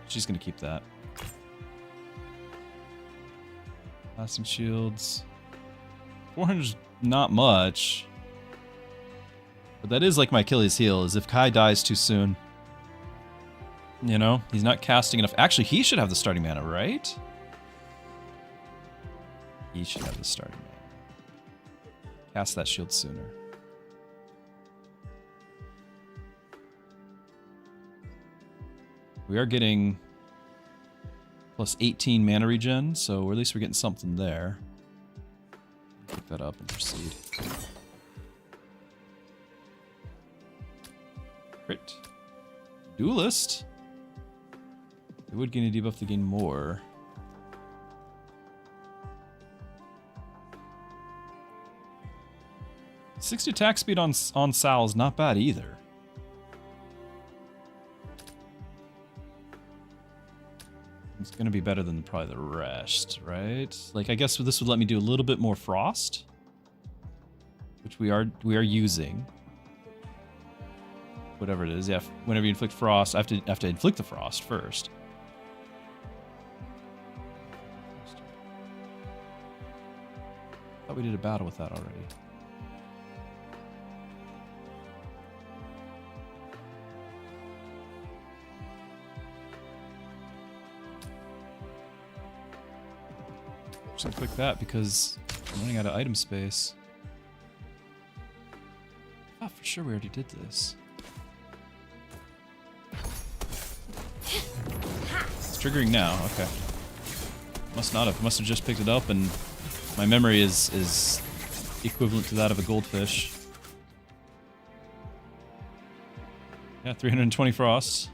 she's gonna keep that. Lasting shields. 400's not much, but that is like my Achilles heel. Is if Kai dies too soon. You know, he's not casting enough. Actually, he should have the starting mana, right? He should have the starting mana. Cast that shield sooner. We are getting plus 18 mana regen, so at least we're getting something there. Pick that up and proceed. Great. Duelist. We would gain a debuff to gain more. 60 attack speed on Sal is not bad either. It's gonna be better than probably the rest, right? Like I guess this would let me do a little bit more frost, which we are using. Whatever it is, yeah. Whenever you inflict frost, I have to inflict the frost first. Thought we did a battle with that already. Just gonna click that because I'm running out of item space. I thought for sure we already did this. It's triggering now, okay. Must not have. Must have just picked it up and my memory is equivalent to that of a goldfish. Yeah, 320 frost.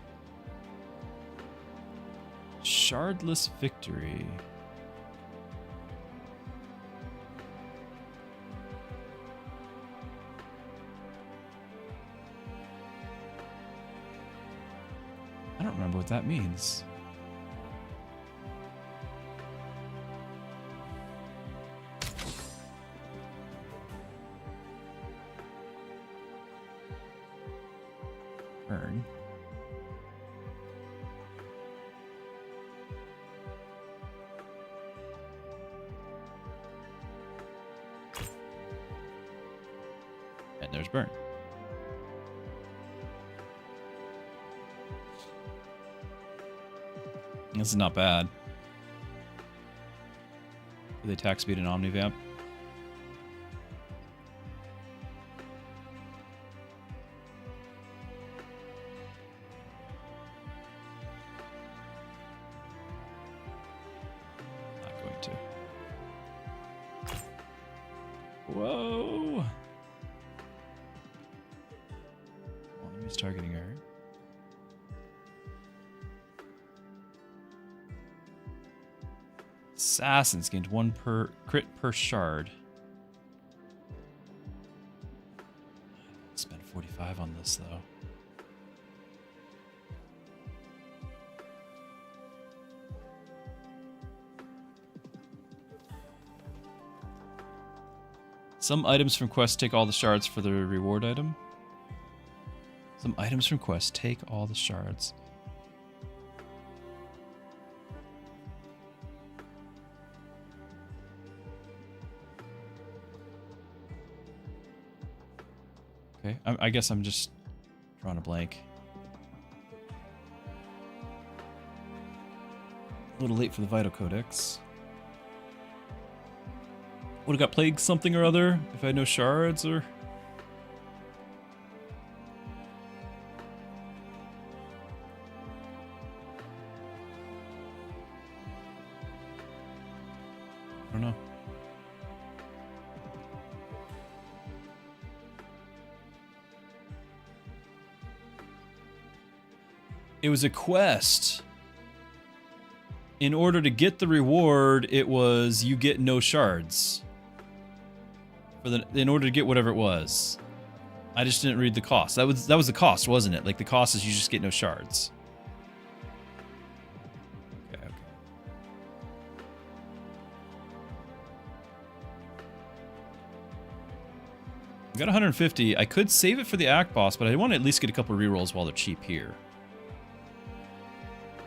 Shardless victory. I don't remember what that means. Burn. And there's burn. This is not bad. The attack speed and Omnivamp. Not going to. Whoa! Well, enemy's targeting her. Assassins gained 1 per crit per shard. Spend 45 on this though. Some items from quests take all the shards for the reward item. Some items from quests take all the shards. Okay, I guess I'm just drawing a blank. A little late for the Vital Codex. Would have got plagued something or other if I had no shards or... I don't know. It was a quest. In order to get the reward, it was you get no shards. In order to get whatever it was. I just didn't read the cost. That was the cost, wasn't it? Like the cost is you just get no shards. Okay. I got 150. I could save it for the Act Boss, but I want to at least get a couple rerolls while they're cheap here.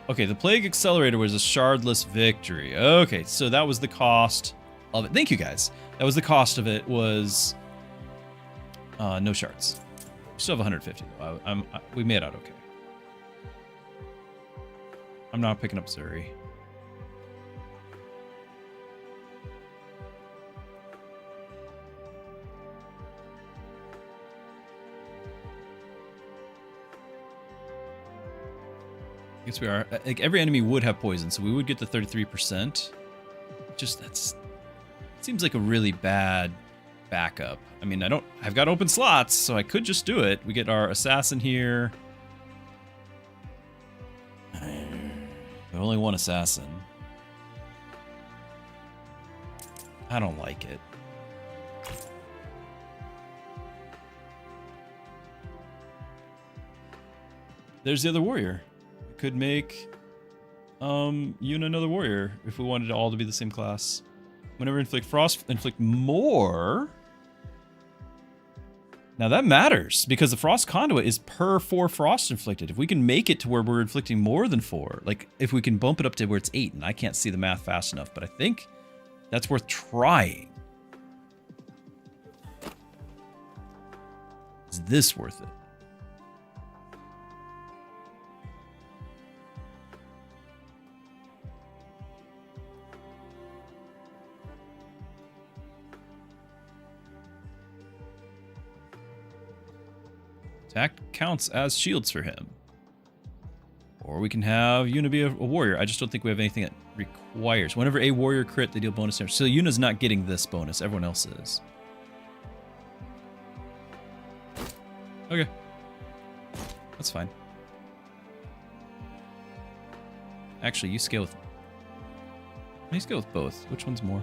Okay, the Plague Accelerator was a shardless victory. Okay, so that was the cost of it. Thank you, guys. That was the cost of it, was no shards. We still have 150, though. We made out okay. I'm not picking up Zuri. I guess we are. Like, every enemy would have poison, so we would get the 33%. Just, that's... seems like a really bad backup. I mean, I've got open slots, so I could just do it. We get our assassin here. Only one assassin. I don't like it. There's the other warrior. Could make Yuna another warrior if we wanted it all to be the same class. Whenever inflict frost, inflict more. Now that matters because the frost conduit is per 4 frost inflicted. If we can make it to where we're inflicting more than 4, like if we can bump it up to where it's 8, and I can't see the math fast enough, but I think that's worth trying. Is this worth it? Attack counts as shields for him. Or we can have Yuna be a warrior. I just don't think we have anything that requires. Whenever a warrior crit, they deal bonus damage. So Yuna's not getting this bonus. Everyone else is. Okay. That's fine. Actually, you scale with... You scale with both. Which one's more?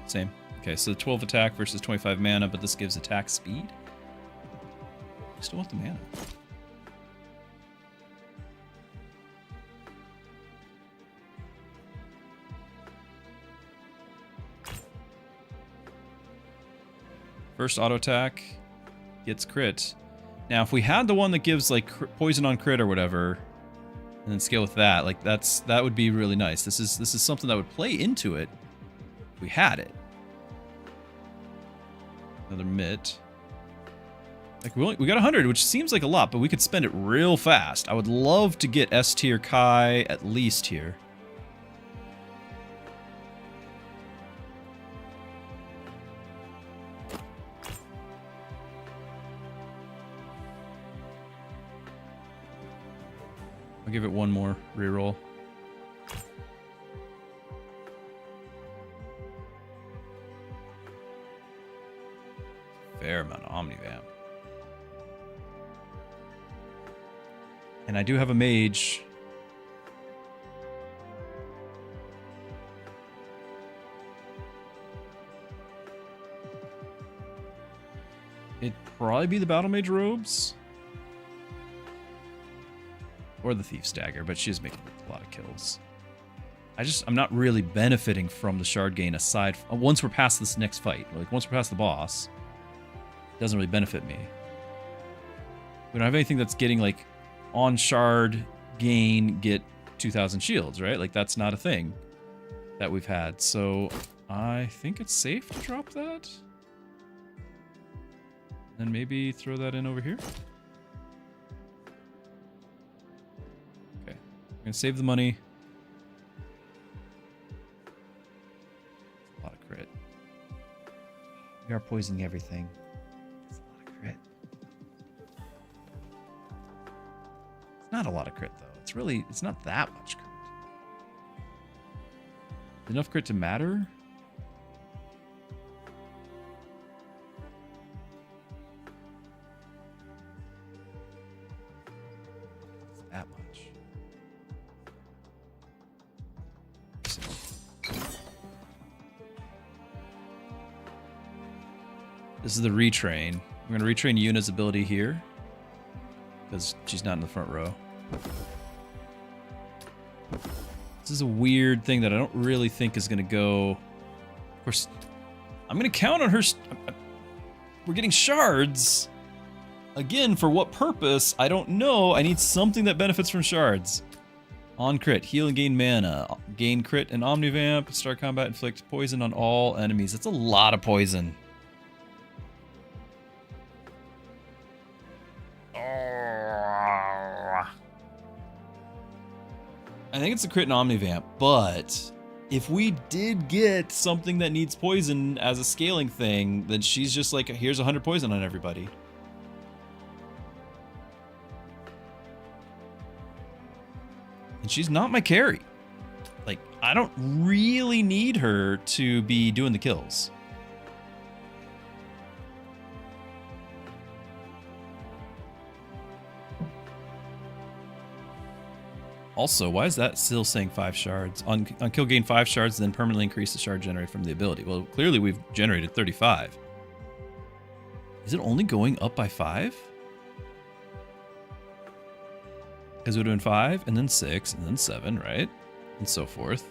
Same. Okay, so 12 attack versus 25 mana, but this gives attack speed. I still want the mana. First auto attack gets crit. Now, if we had the one that gives like poison on crit or whatever, and then scale with that, like that would be really nice. This is something that would play into it if we had it. Another mitt. Like, we got 100, which seems like a lot, but we could spend it real fast. I would love to get S tier Kai at least here. I'll give it one more reroll. Fair amount of Omnivamp. And I do have a mage. It'd probably be the Battle Mage robes. Or the Thief's Dagger, but she's making a lot of kills. I'm not really benefiting from the shard gain aside from, once we're past this next fight. Like, once we're past the boss, it doesn't really benefit me. We don't have anything that's getting, like, on shard gain, get 2,000 shields, right? Like, that's not a thing that we've had. So, I think it's safe to drop that. Then maybe throw that in over here. Okay. I'm going to save the money. A lot of crit. We are poisoning everything. That's a lot of crit. It's not a lot of crit, though. It's not that much crit. Enough crit to matter? It's that much. This is the retrain. We're going to retrain Yuna's ability here, because she's not in the front row. This is a weird thing that I don't really think is going to go... Of course, I'm going to count on her... We're getting shards. Again, for what purpose? I don't know. I need something that benefits from shards. On crit, heal and gain mana. Gain crit and Omnivamp. Start combat, inflict poison on all enemies. That's a lot of poison. I think it's a crit and Omnivamp, but if we did get something that needs poison as a scaling thing, then she's just like, here's 100 poison on everybody. And she's not my carry. Like, I don't really need her to be doing the kills. Also, why is that still saying 5 shards? On kill gain 5 shards, then permanently increase the shard generated from the ability. Well, clearly we've generated 35. Is it only going up by 5? Because it would have been 5, and then 6, and then 7, right? And so forth.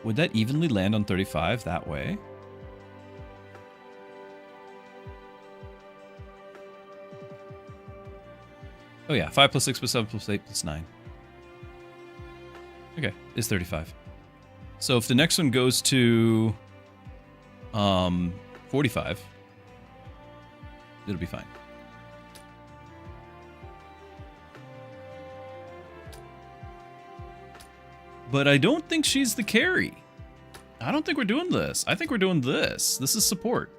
Would that evenly land on 35 that way? Oh yeah, 5 plus 6 plus 7 plus 8 plus 9. Okay, it's 35. So if the next one goes to 45, it'll be fine. But I don't think she's the carry. I don't think we're doing this. I think we're doing this. This is support.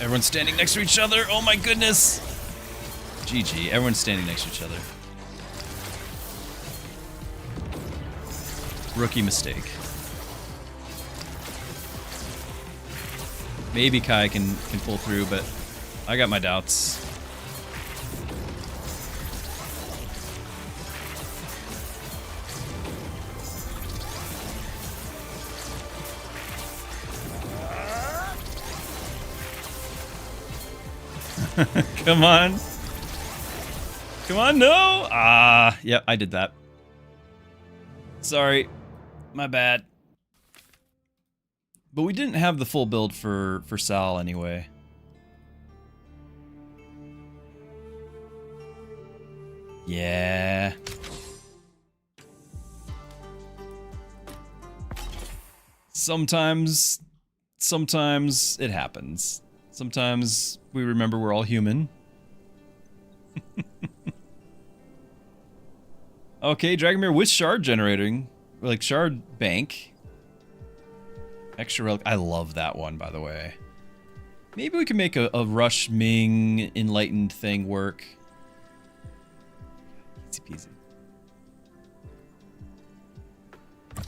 Everyone's standing next to each other. Oh my goodness. GG. Everyone's standing next to each other. Rookie mistake. Maybe Kai can pull through, but I got my doubts. Come on. Come on, no! Yeah, I did that. Sorry. My bad. But we didn't have the full build for Sal anyway. Yeah. Sometimes it happens. Sometimes we remember we're all human. Okay, Dragomir with shard generating. Like shard bank. Extra relic. I love that one, by the way. Maybe we can make a Rush Ming enlightened thing work. Easy peasy.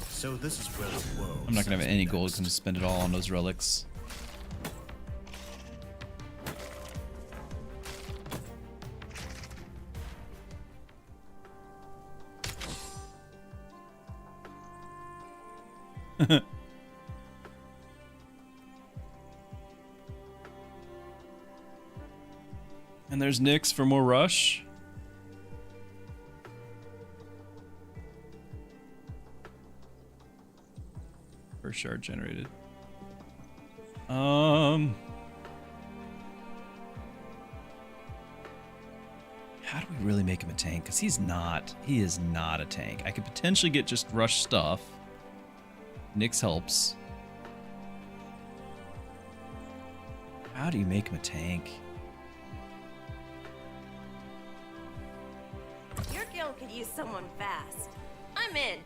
So this is where the world. I'm not gonna have any gold. I'm gonna spend it all on those relics. And there's Nyx for more rush. First shard generated. How do we really make him a tank? Because he is not a tank. I could potentially get just rush stuff. Nyx helps. How do you make him a tank? Your guild could use someone fast. I'm in.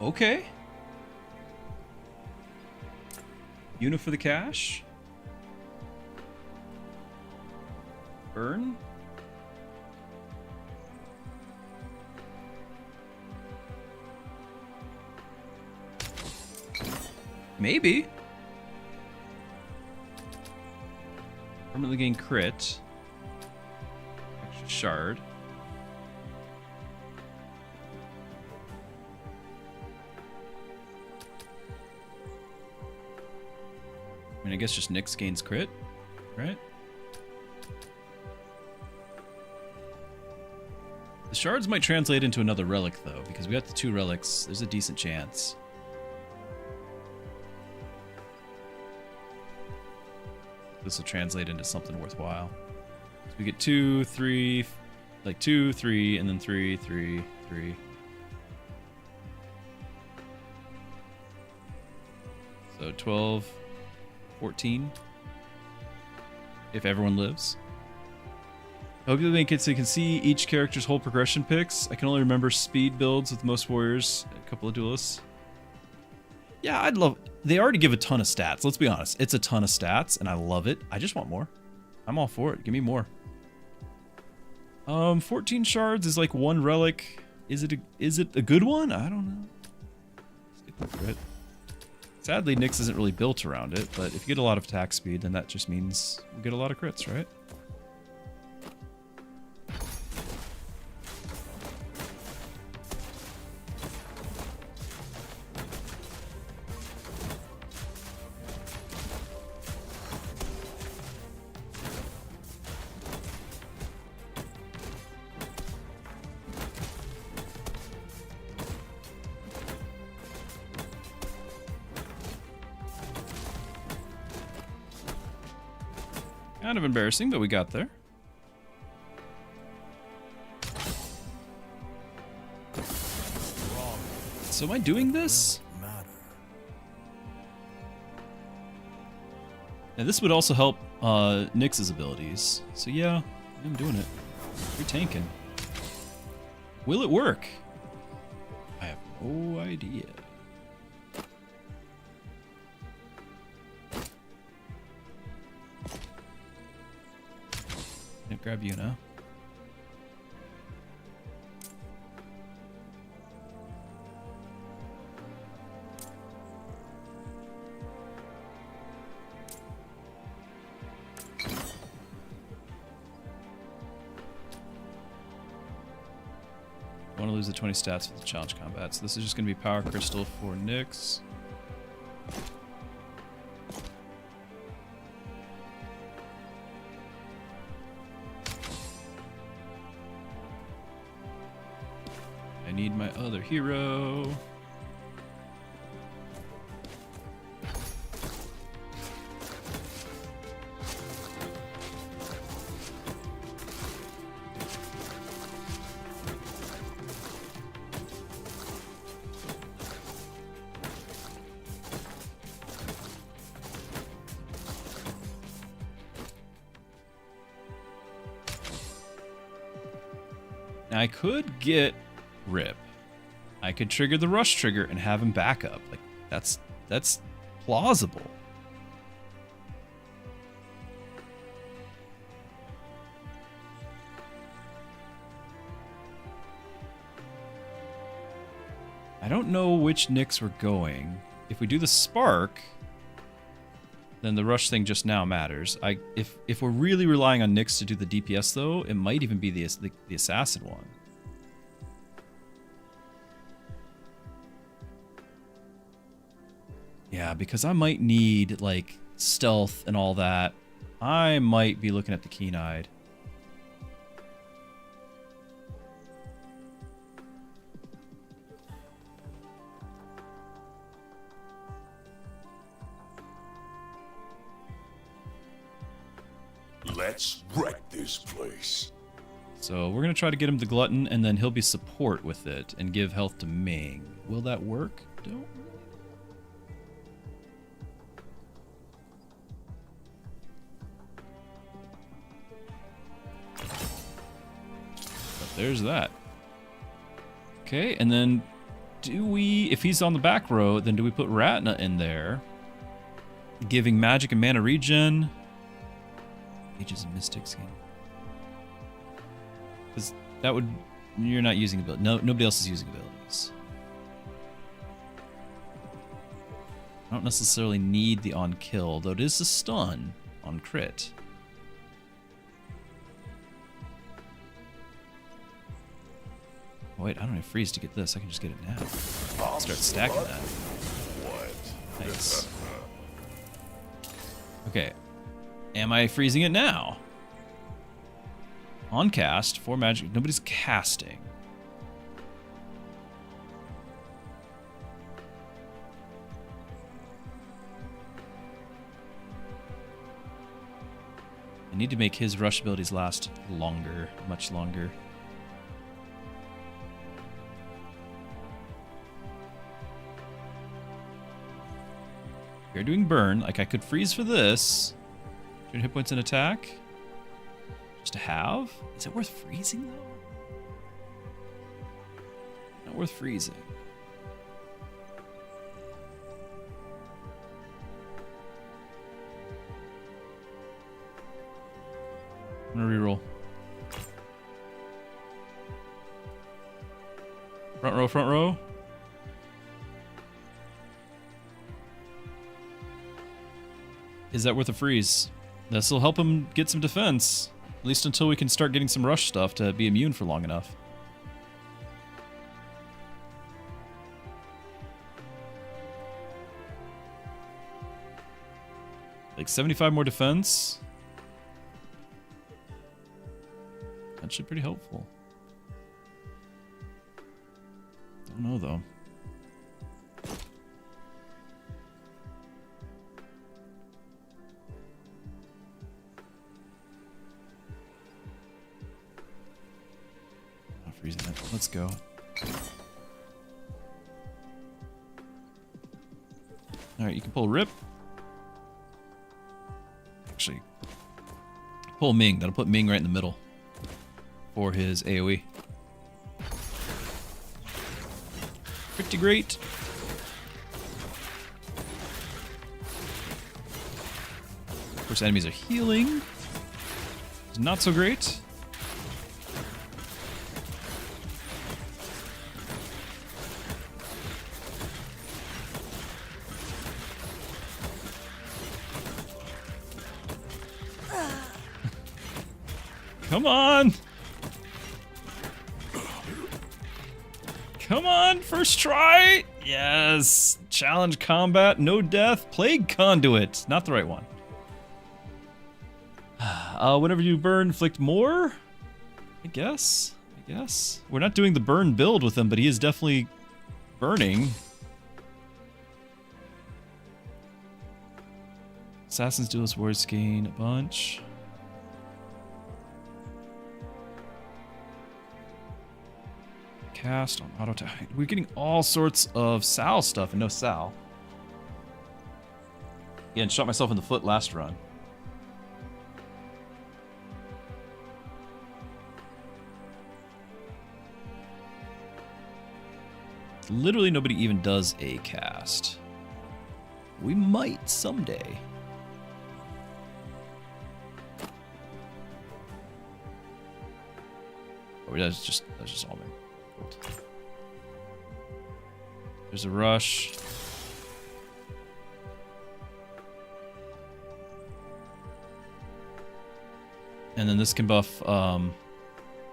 Okay. Una for the cash. Burn. Maybe. Permanently gain crit. Extra shard. I mean, I guess just Nyx gains crit, right? The shards might translate into another relic, though, because we got the 2 relics. There's a decent chance. This will translate into something worthwhile. So we get 2, 3, like 2, 3, and then 3, 3, 3. So 12, 14. If everyone lives. I hope you make it so you can see each character's whole progression picks. I can only remember speed builds with most warriors, a couple of duelists. Yeah, I'd love... They already give a ton of stats. Let's be honest. It's a ton of stats, and I love it. I just want more. I'm all for it. Give me more. 14 shards is like 1 relic. Is it a good one? I don't know. Stick with it. Sadly, Nyx isn't really built around it, but if you get a lot of attack speed, then that just means we get a lot of crits, right? Kind of embarrassing, but we got there. So am I doing this? Now this would also help Nyx's abilities. So yeah, I'm doing it. You're tanking. Will it work? I have no idea. Grab Una. I want to lose the 20 stats for the challenge combat, so this is just going to be Power Crystal for Nyx. need my other hero. I could get Rip. I could trigger the rush trigger and have him back up. Like that's plausible. I don't know which Nyx we're going. If we do the spark, then the rush thing just now matters. If we're really relying on Nyx to do the DPS though, it might even be the assassin one. Yeah, because I might need like stealth and all that. I might be looking at the keen-eyed. Let's wreck this place. So we're gonna try to get him the glutton, and then he'll be support with it and give health to Ming. Will that work? Don't really. But there's that. Okay, and then do we, if he's on the back row, then do we put Ratna in there, giving magic and mana regen? Ages and Mystics game. Because that would... You're not using ability. No, nobody else is using abilities. I don't necessarily need the on kill, though it is a stun on crit. Oh, wait, I don't have freeze to get this. I can just get it now. Start stacking that. What? Nice. Okay. Am I freezing it now? On cast, 4 magic. Nobody's casting. I need to make his rush abilities last longer, much longer. You're doing burn. Like, I could freeze for this. 2 hit points in attack. Just to have? Is it worth freezing, though? Not worth freezing. I'm gonna reroll. Front row, front row. Is that worth a freeze? This will help him get some defense. At least until we can start getting some rush stuff to be immune for long enough. Like 75 more defense. That should be pretty helpful. Don't know though. Freezing it. Let's go. Alright, you can pull Rip. Actually, pull Ming. That'll put Ming right in the middle for his AoE. Pretty great. Of course, enemies are healing. It's not so great. Come on! Come on, first try! Yes! Challenge combat, no death, plague conduit. Not the right one. Whenever you burn, inflict more? I guess. Yes. We're not doing the burn build with him, but he is definitely burning. Assassin's Duelist Warriors gain a bunch. Cast on auto attack. We're getting all sorts of Sal stuff and no Sal. Again, shot myself in the foot last run. Literally nobody even does a cast. We might someday. Oh, that's just all me. There's a rush. And then this can buff,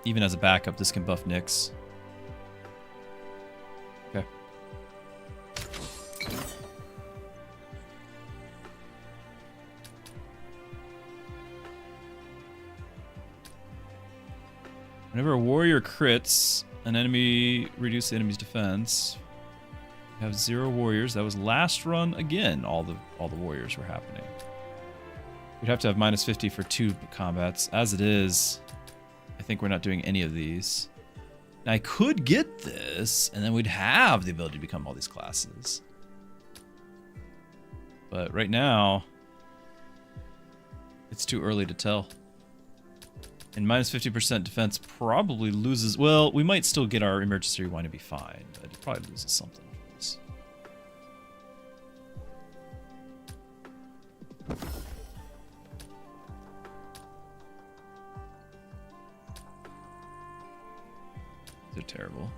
even as a backup, this can buff Nyx. Okay. Whenever a warrior crits, an enemy reduces the enemy's defense. We have 0 warriors. That was last run again. All the warriors were happening. We'd have to have minus 50 for 2 combats. As it is, I think we're not doing any of these. Now, I could get this, and then we'd have the ability to become all these classes. But right now, it's too early to tell. And minus 50% defense probably loses... Well, we might still get our emergency rewind and be fine, but it probably loses something for this. They're terrible.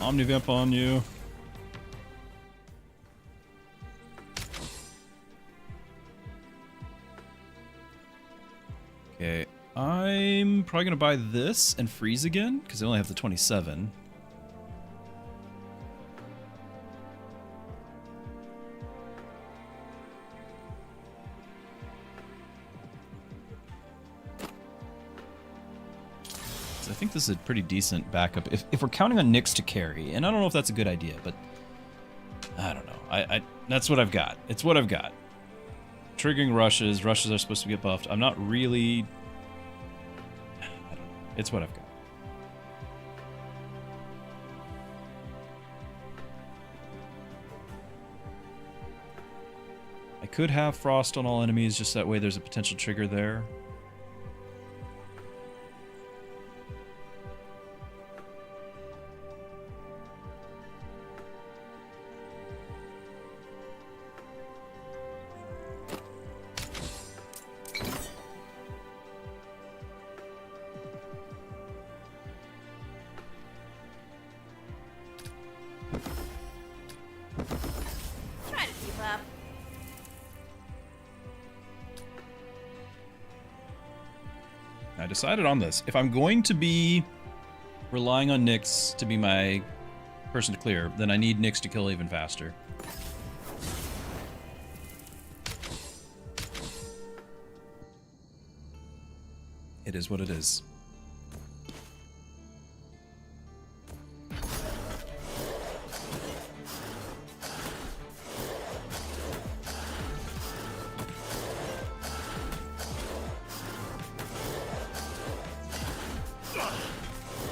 Omnivamp on you. Okay, I'm probably gonna buy this and freeze again because I only have the 27. I think this is a pretty decent backup if we're counting on Nyx to carry, and I don't know if that's a good idea, but I don't know. I that's what I've got. It's what I've got. Triggering rushes. Rushes are supposed to get buffed. I'm not really... I don't know. It's what I've got. I could have Frost on all enemies, just that way there's a potential trigger there. Try to keep up. I decided on this. If I'm going to be relying on Nyx to be my person to clear, then I need Nyx to kill even faster. It is what it is.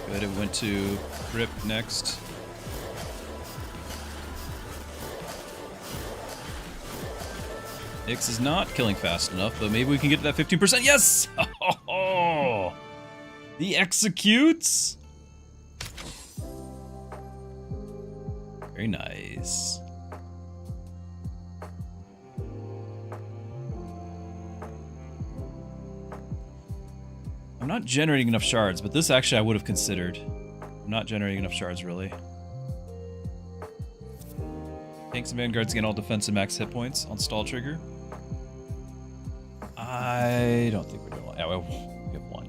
Good, it went to Rip next. Nyx is not killing fast enough, but maybe we can get to that 15%. Yes! Oh, the executes! Very nice. I'm not generating enough shards, but this actually I would have considered. I'm not generating enough shards, really. Tanks and vanguards gain all defense and max hit points on stall trigger. I don't think we're doing one. Yeah, we have one.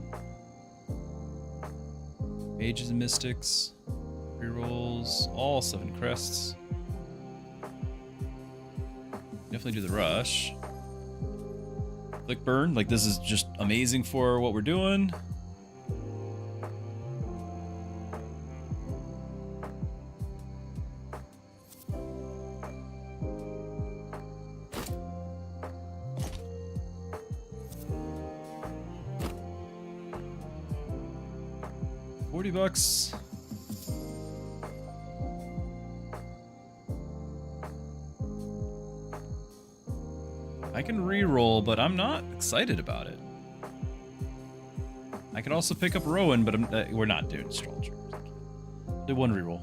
Mages and mystics. Rerolls. All 7 crests. Definitely do the rush. Click burn. Like, this is just amazing for what we're doing. $40. I can re-roll, but I'm not excited about it. I can also pick up Rowan, but we're not doing stall triggers. Do one re-roll.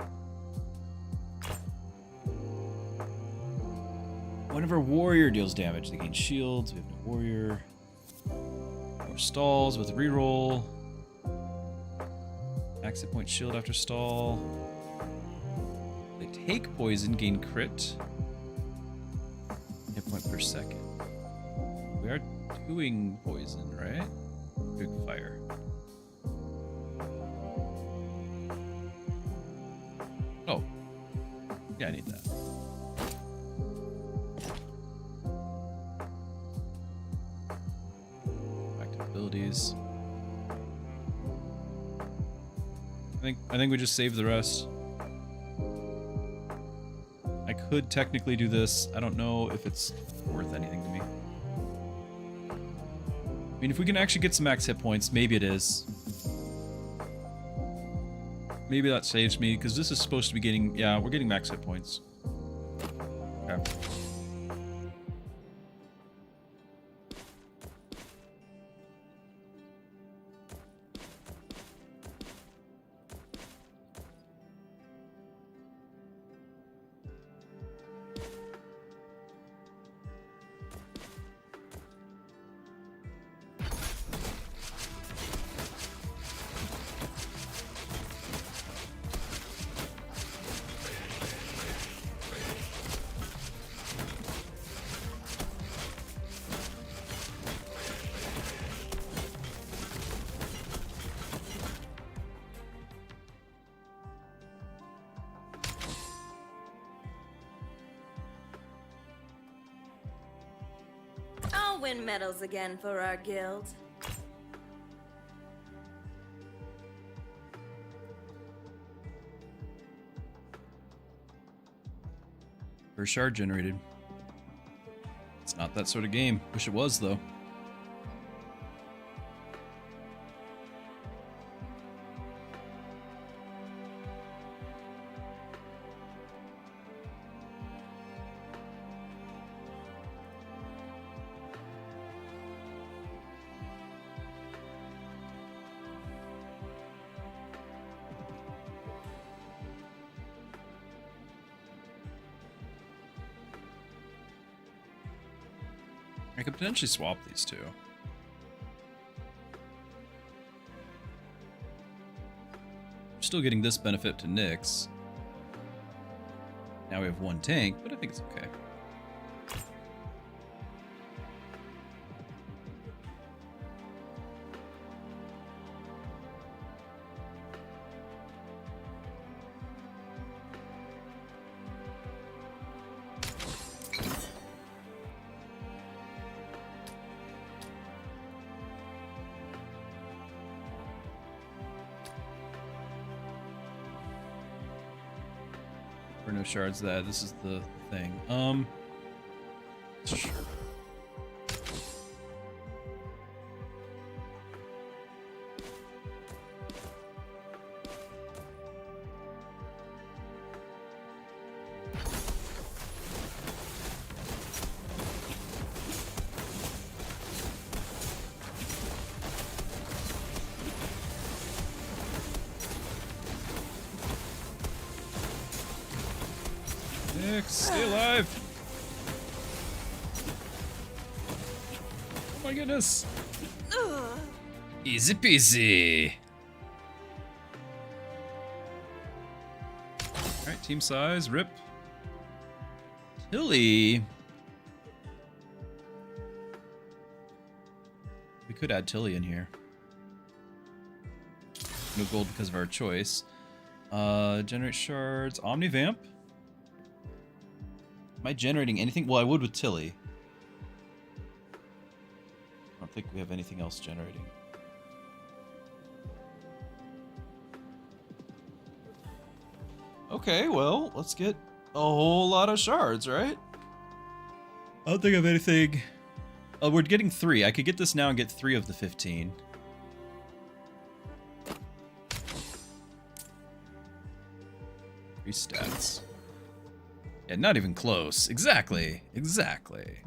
Whenever a warrior deals damage, they gain shields. We have no warrior. More stalls with re-roll. Max hit point shield after stall. They take poison, gain crit. Hit point per second. We are doing poison, right? Doing fire. Oh. Yeah, I need that. Active abilities. I think we just save the rest. I could technically do this. I don't know if it's worth anything to me. I mean, if we can actually get some max hit points, maybe it is. Maybe that saves me, because this is supposed to be getting... Yeah, we're getting max hit points. Okay. I'll win medals again for our guild. First shard generated. It's not that sort of game. Wish it was, though. I could potentially swap these two. I'm still getting this benefit to Nyx. Now we have one tank, but I think it's okay. No shards that this is the thing. Sure. Nick, stay alive. Oh my goodness. Easy peasy. Alright, team size, rip. Tilly. We could add Tilly in here. No gold because of our choice. Generate shards. Omnivamp. Am I generating anything? Well, I would with Tilly. I don't think we have anything else generating. Okay, well, let's get a whole lot of shards, right? I don't think I have anything. We're getting 3. I could get this now and get 3 of the 15. Stats. Yeah, not even close. Exactly. Exactly.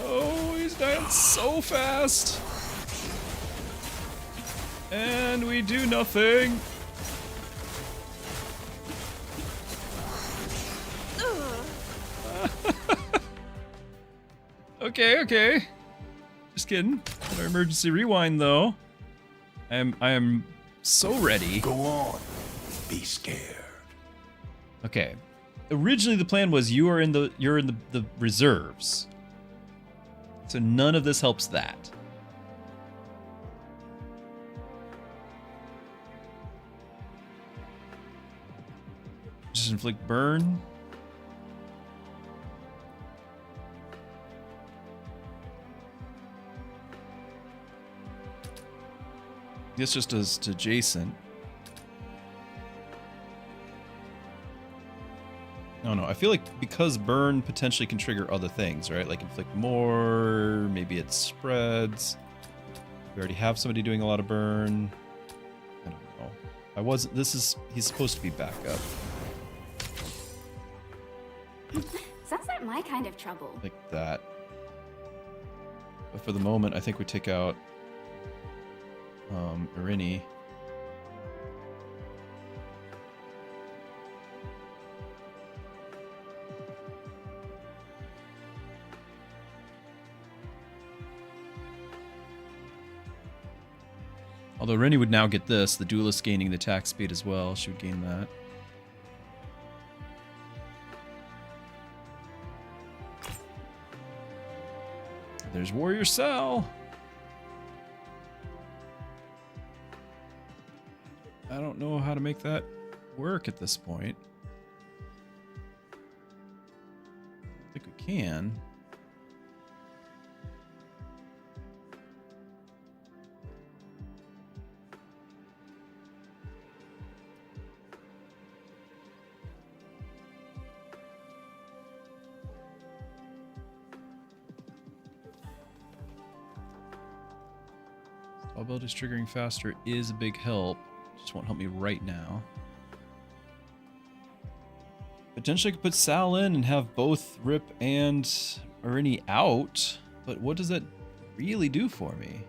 Oh, he's dying so fast. And we do nothing. Okay, okay. Just kidding. Our emergency rewind though. I am so ready. Go on. Be scared. Okay. Originally the plan was you're in the reserves. So none of this helps that. Just inflict burn. This just does to Jason. No, I feel like because burn potentially can trigger other things, right? Like inflict more, maybe it spreads. We already have somebody doing a lot of burn. I don't know. He's supposed to be backup. Sounds like my kind of trouble. Like that. But for the moment, I think we take out Irini. Although Irini would now get this, the duelist gaining the attack speed as well. She would gain that. There's Warrior Cell. I don't know how to make that work at this point. I think we can. All abilities triggering faster is a big help. Just won't help me right now. Potentially I could put Sal in and have both Rip and Irini out, but what does that really do for me?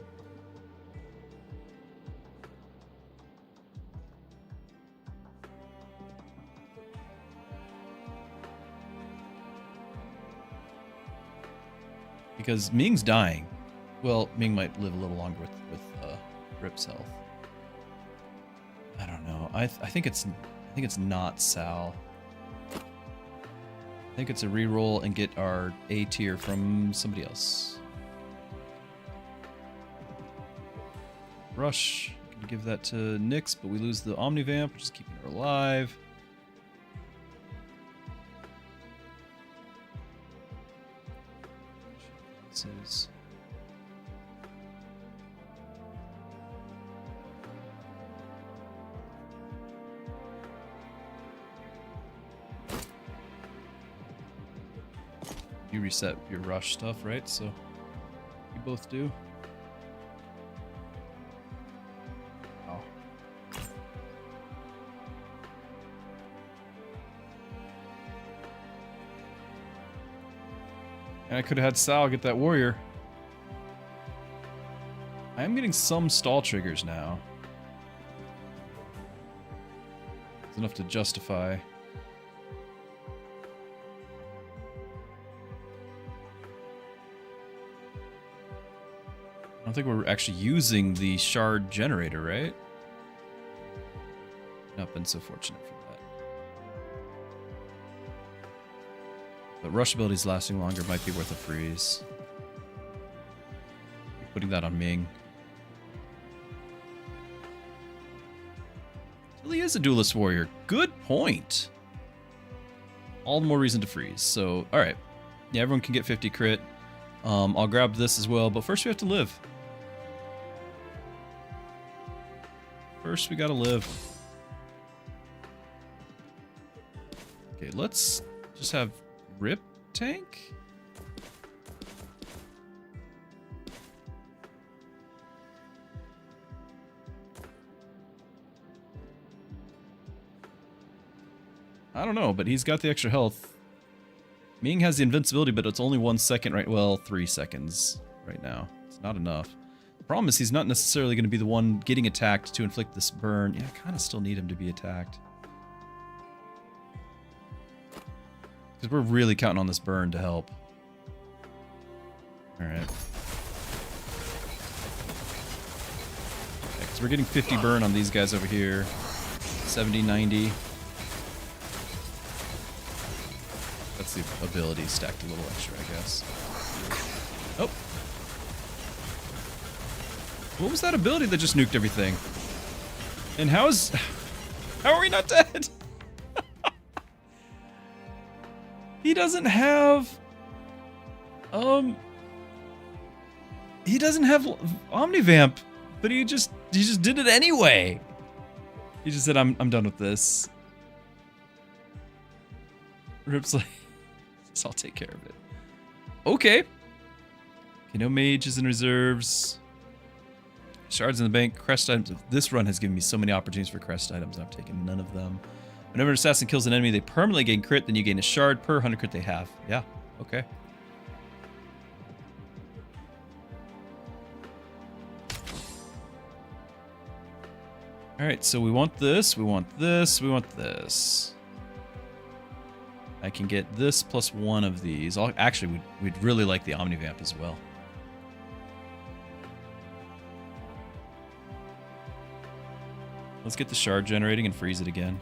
Because Ming's dying. Well, Ming might live a little longer with Rip's health. I don't know. I think it's not Sal. I think it's a reroll and get our A tier from somebody else. Rush. Can give that to Nyx, but we lose the Omnivamp, just keeping her alive. This is. You reset your rush stuff, right? So you both do. Oh. And I could have had Sal get that warrior. I am getting some stall triggers now. It's enough to justify. I don't think we're actually using the shard generator, right? Not been so fortunate for that. But rush abilities lasting longer might be worth a freeze. Putting that on Ming. Well, he is a duelist warrior. Good point. All the more reason to freeze. So, alright. Yeah, everyone can get 50 crit. I'll grab this as well, but first we have to live. First we gotta live. Okay, let's just have Rip tank? I don't know, but he's got the extra health. Ming has the invincibility, but it's only 1 second right... Well, 3 seconds right now. It's not enough. The problem is he's not necessarily going to be the one getting attacked to inflict this burn. Yeah, I kind of still need him to be attacked. Because we're really counting on this burn to help. Alright. Because we're getting 50 burn on these guys over here. 70, 90. That's the ability stacked a little extra, I guess. Oh. What was that ability that just nuked everything? And how are we not dead? He doesn't have... He doesn't have Omnivamp, but he just did it anyway. He just said, I'm done with this. Rip's like, so I'll take care of it. Okay. Okay, no mages and reserves. Shards in the bank, crest items. This run has given me so many opportunities for crest items, and I've taken none of them. Whenever an assassin kills an enemy, they permanently gain crit, then you gain a shard per 100 crit they have. Yeah, okay. Alright, so we want this, we want this, we want this. I can get this plus one of these. Actually, we'd really like the Omnivamp as well. Let's get the shard generating and freeze it again.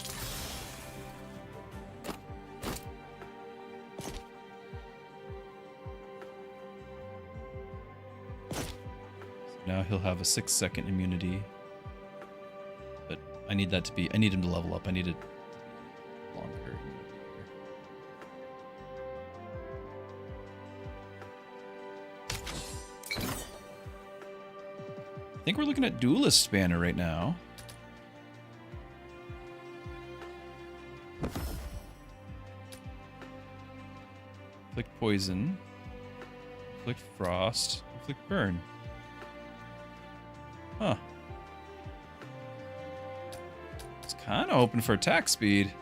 So now he'll have a 6-second immunity. But I need that to be... I need him to level up. I need it longer. I think we're looking at Duelist Spanner right now. Inflict Poison. Inflict Frost. Inflict Burn. Huh. It's kind of hoping for attack speed.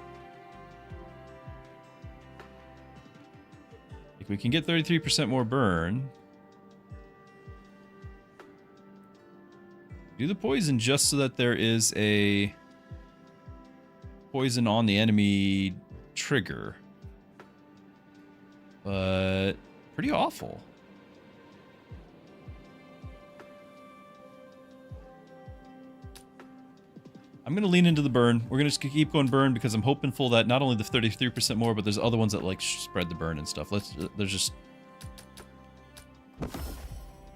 Like we can get 33% more burn. Do the poison just so that there is a poison on the enemy trigger. But pretty awful. I'm going to lean into the burn. We're going to just keep going burn because I'm hoping for that not only the 33% more, but there's other ones that like spread the burn and stuff. There's just...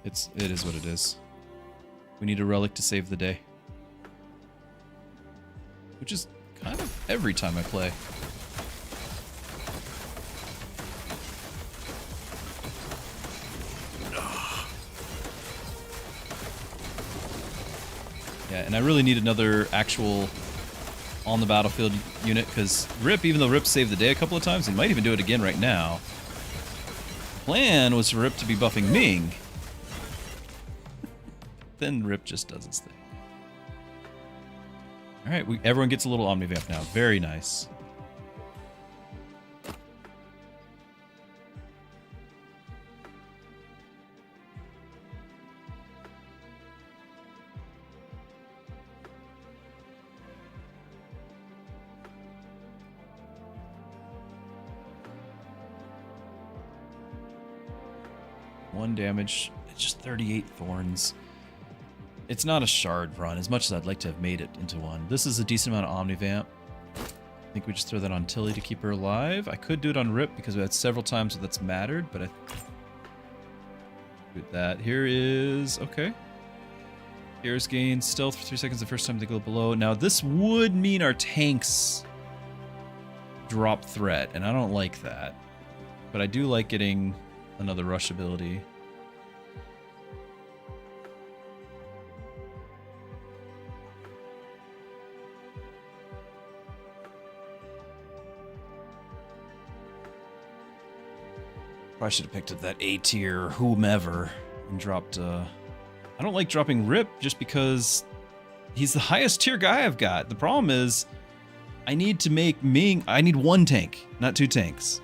It is what it is. We need a relic to save the day. Which is kind of every time I play. Yeah, and I really need another actual on the battlefield unit, because Rip, even though Rip saved the day a couple of times, he might even do it again right now. The plan was for Rip to be buffing Ming. Then Rip just does his thing. Alright, everyone gets a little Omnivamp now. Very nice. 1 damage. It's just 38 thorns. It's not a shard run, as much as I'd like to have made it into one. This is a decent amount of Omnivamp. I think we just throw that on Tilly to keep her alive. I could do it on Rip because we had several times where that's mattered, but I... do that. Here is... okay. Here's gain stealth for 3 seconds the first time they go below. Now, this would mean our tanks drop threat, and I don't like that. But I do like getting another rush ability. Probably should have picked up that A tier whomever and dropped. I don't like dropping Rip just because he's the highest tier guy I've got. The problem is I need to make Ming. I need 1 tank, not 2 tanks.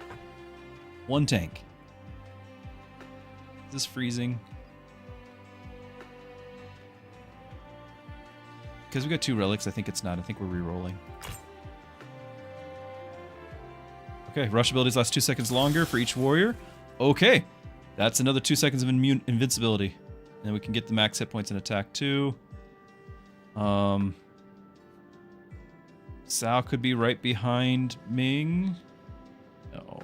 1 tank. Is this freezing? Because we got 2 relics, I think it's not. I think we're re-rolling. Okay, rush abilities last 2 seconds longer for each warrior. Okay, that's another 2 seconds of invincibility. And then we can get the max hit points and attack too. Sao could be right behind Ming. No.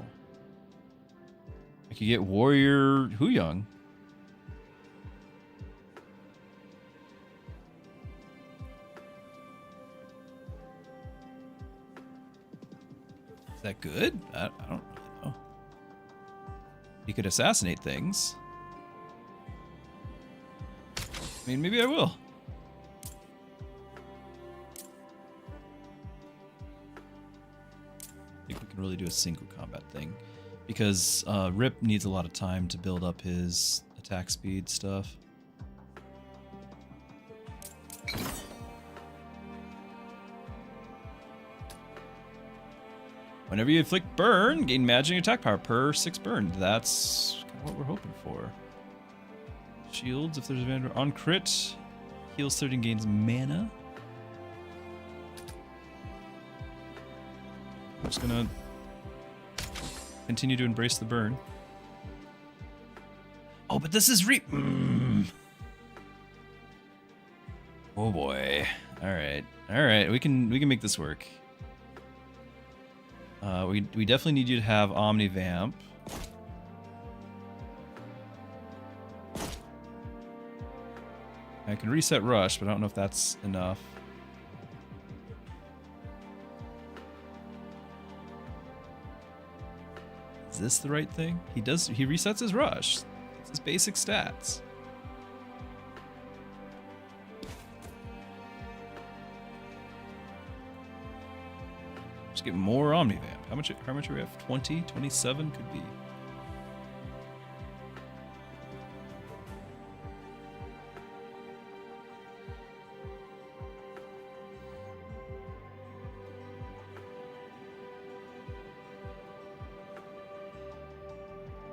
I could get Warrior Huyang. Is that good? I don't really know. He could assassinate things. I mean, maybe I will. I think we can really do a single combat thing. Because Rip needs a lot of time to build up his attack speed stuff. Whenever you inflict burn, gain magic attack power per 6 burn. That's kind of what we're hoping for. Shields, if there's a advantage on crit, heals 30 and gains mana. I'm just gonna continue to embrace the burn. Oh, but this is Oh boy. Alright, we can make this work. We definitely need you to have Omnivamp. I can reset Rush, but I don't know if that's enough. Is this the right thing? He resets his Rush. It's his basic stats. Just get more Omnivamp. How much are we at? 20? 27 could be.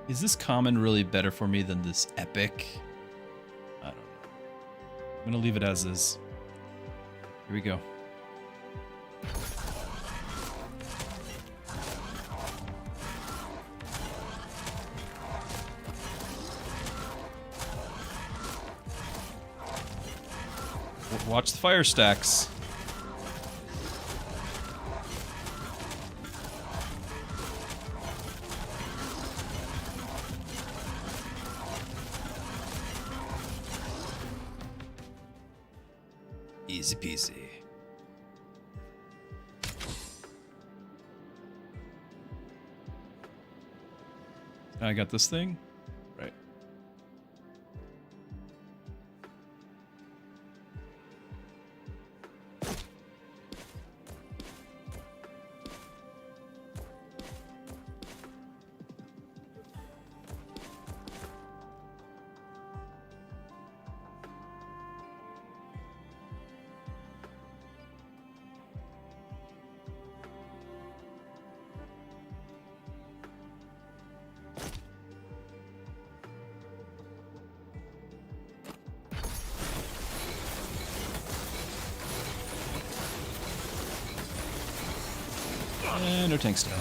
Is this common really better for me than this epic? I don't know. I'm gonna leave it as is. Here we go. Watch the fire stacks. Easy peasy. I got this thing. Right. No tanks down.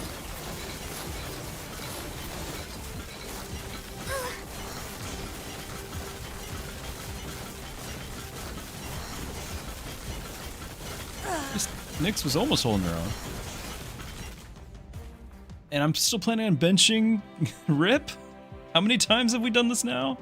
Nyx was almost holding her own. And I'm still planning on benching Rip? How many times have we done this now?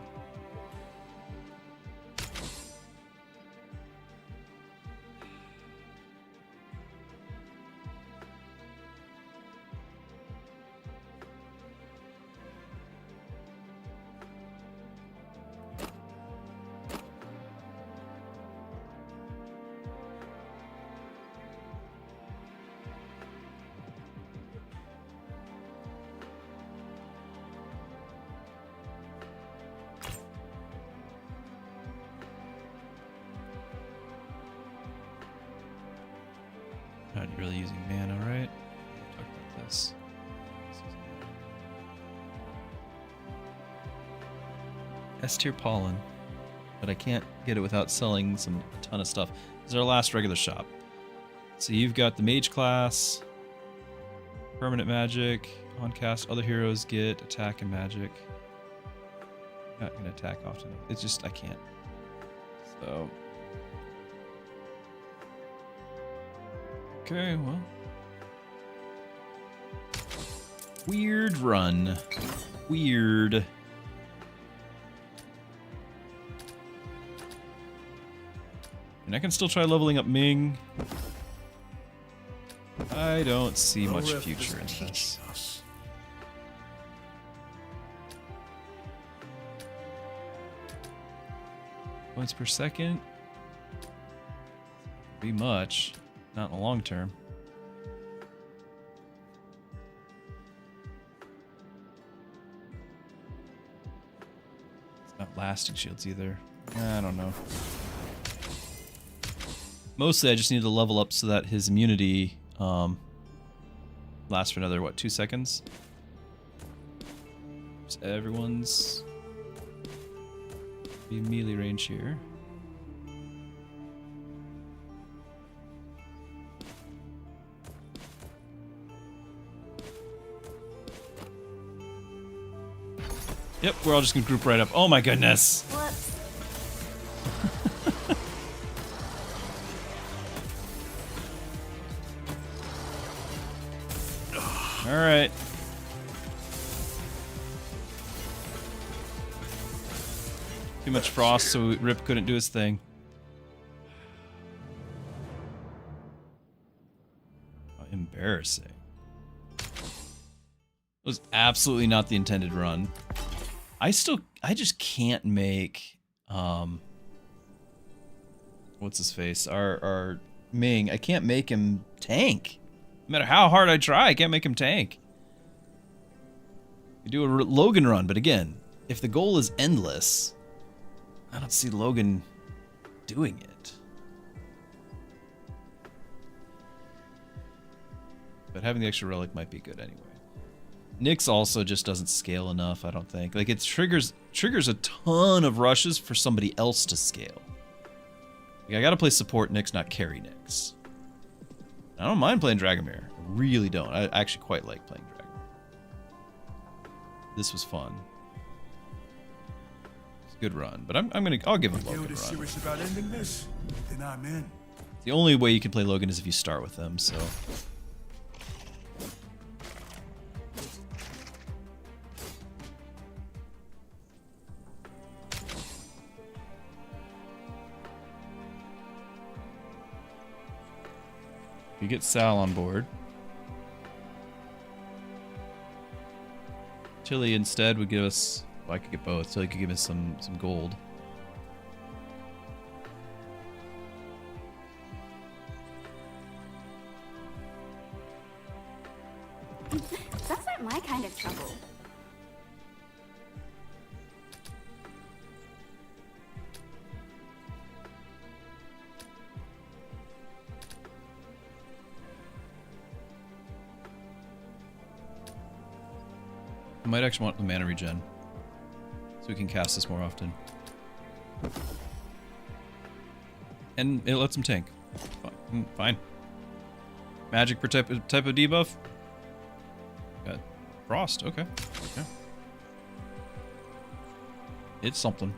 Not really using mana, right? Talk about this. S-tier pollen, but I can't get it without selling a ton of stuff. This is our last regular shop. So you've got the mage class, permanent magic, on cast. Other heroes get attack and magic. Not gonna attack often. It's just I can't. So. Okay, well. Weird run. Weird. And I can still try leveling up Ming. I don't see much future in this. Points per second. Be much. Not in the long term. It's not lasting shields either. I don't know. Mostly I just need to level up so that his immunity lasts for another, what, 2 seconds? So everyone's be melee range here. Yep, we're all just gonna group right up. Oh my goodness! Whoops. Alright. Too much frost, so Rip couldn't do his thing. How embarrassing. It was absolutely not the intended run. I just can't make, what's his face? Our Ming, I can't make him tank. No matter how hard I try, I can't make him tank. You do a Logan run, but again, if the goal is endless, I don't see Logan doing it. But having the extra relic might be good anyway. Nyx also just doesn't scale enough, I don't think. Like, it triggers a ton of rushes for somebody else to scale. Like, I gotta play support Nyx, not carry Nyx. I don't mind playing Dragomir. I really don't. I actually quite like playing Dragomir. This was fun. It's a good run, but I'll give him Logan a run. Serious about ending this? Then I'm in. The only way you can play Logan is if you start with him, so... You get Sal on board. Tilly instead would give us... Well, I could get both. Tilly could give us some gold. Sounds like my kind of trouble. I might actually want the mana regen, so we can cast this more often. And it lets him tank. Fine. Magic per type of debuff. Got frost. Okay. Yeah. It's something.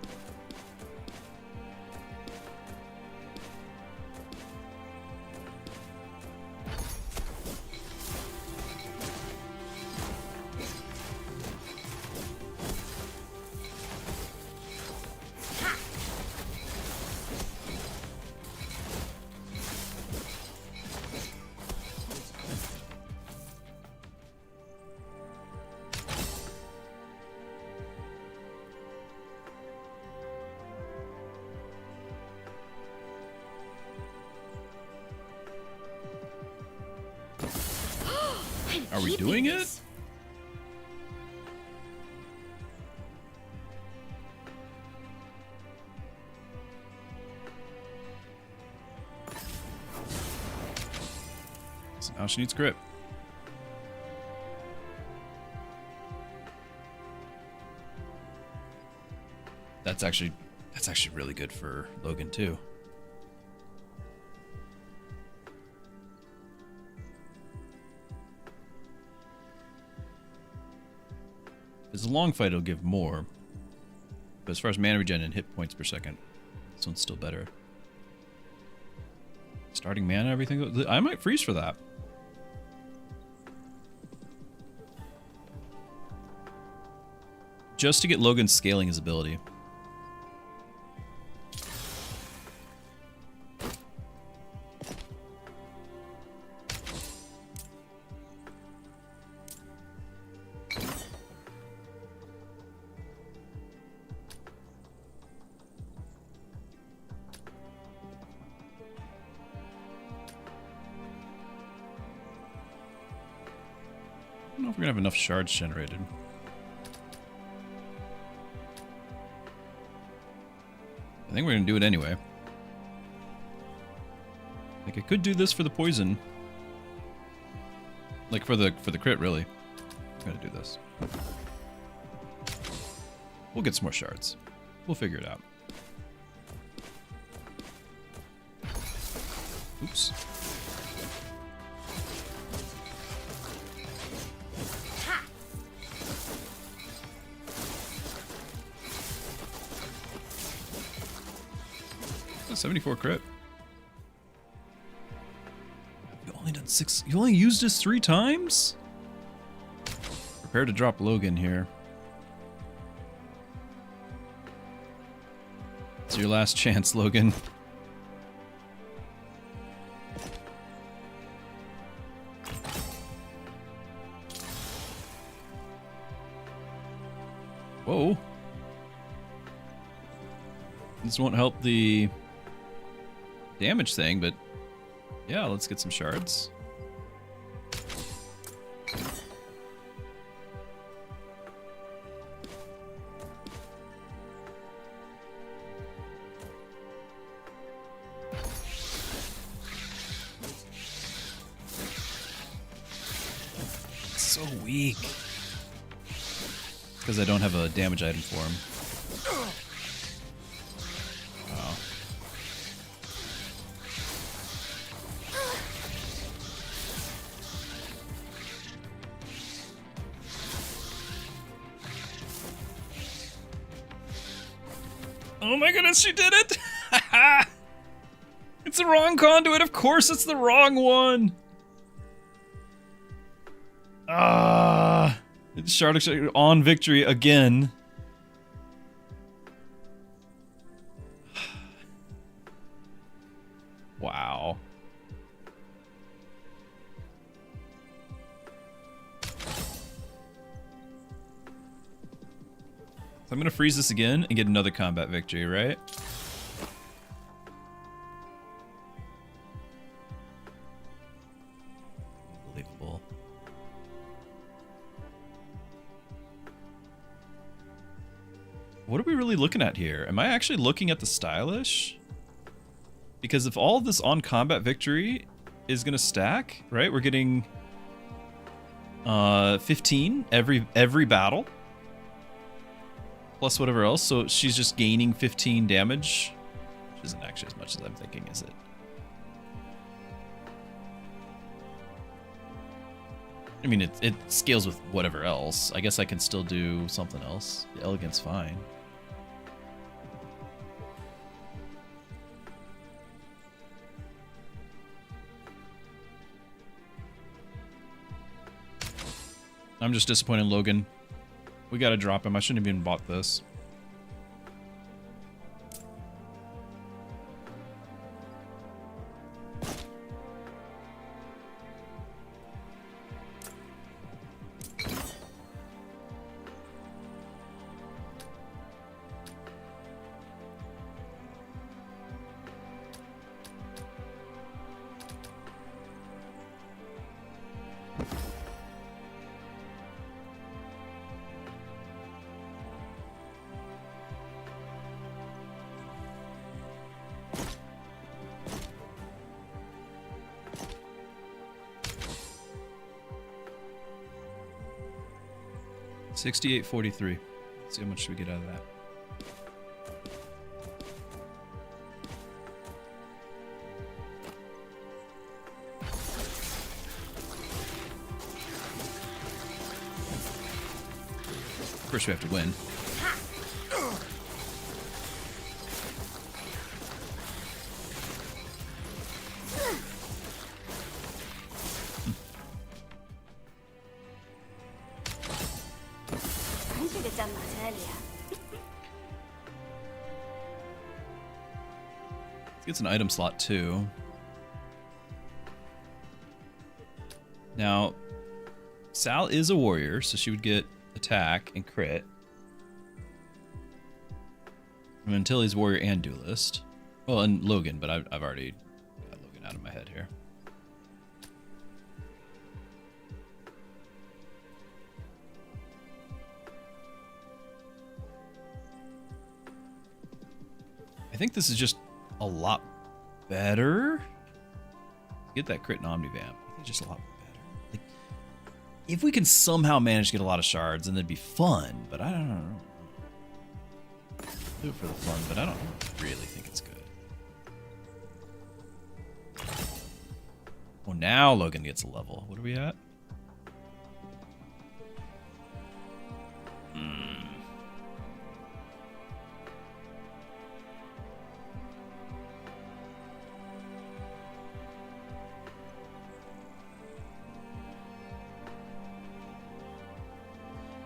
Are we keeping doing it? this. So now she needs grip. That's actually really good for Logan too. Because the long fight it'll give more. But as far as mana regen and hit points per second, this one's still better. Starting mana, everything. I might freeze for that. Just to get Logan scaling his ability. I don't know if we're gonna have enough shards generated. I think we're gonna do it anyway. Like I could do this for the poison. Like for the crit, really. I'm gonna do this. We'll get some more shards. We'll figure it out. Oops. Oh, 74 crit. You only done 6. You only used this 3 times? Prepare to drop Logan here. It's your last chance, Logan. Whoa. This won't help the damage thing, but yeah, let's get some shards. It's so weak. Because I don't have a damage item for him. Oh my goodness, she did it! It's the wrong conduit, of course it's the wrong one! Shard on victory again. Wow. So I'm gonna freeze this again and get another combat victory, right? Unbelievable. What are we really looking at here? Am I actually looking at the stylish? Because if all of this on combat victory is gonna stack, right? We're getting 15 every battle. Plus whatever else, so she's just gaining 15 damage. Which isn't actually as much as I'm thinking, is it? I mean, it scales with whatever else. I guess I can still do something else. The elegance, fine. I'm just disappointed in Logan. We gotta drop him. I shouldn't have even bought this. 6843. Let's see how much we get out of that. Of course, we have to win. I should have done that earlier. Let's get an item slot too. Now, Sal is a warrior, so she would get attack and crit. I mean, until he's warrior and duelist. Well, and Logan, but I've already got Logan out of my head here. I think this is just a lot better. Get that crit and Omnivamp. I think it's just a lot better. Like, if we can somehow manage to get a lot of shards, then it'd be fun, but I don't know. Do it for the fun, but I don't really think it's good. Well, now Logan gets a level. What are we at?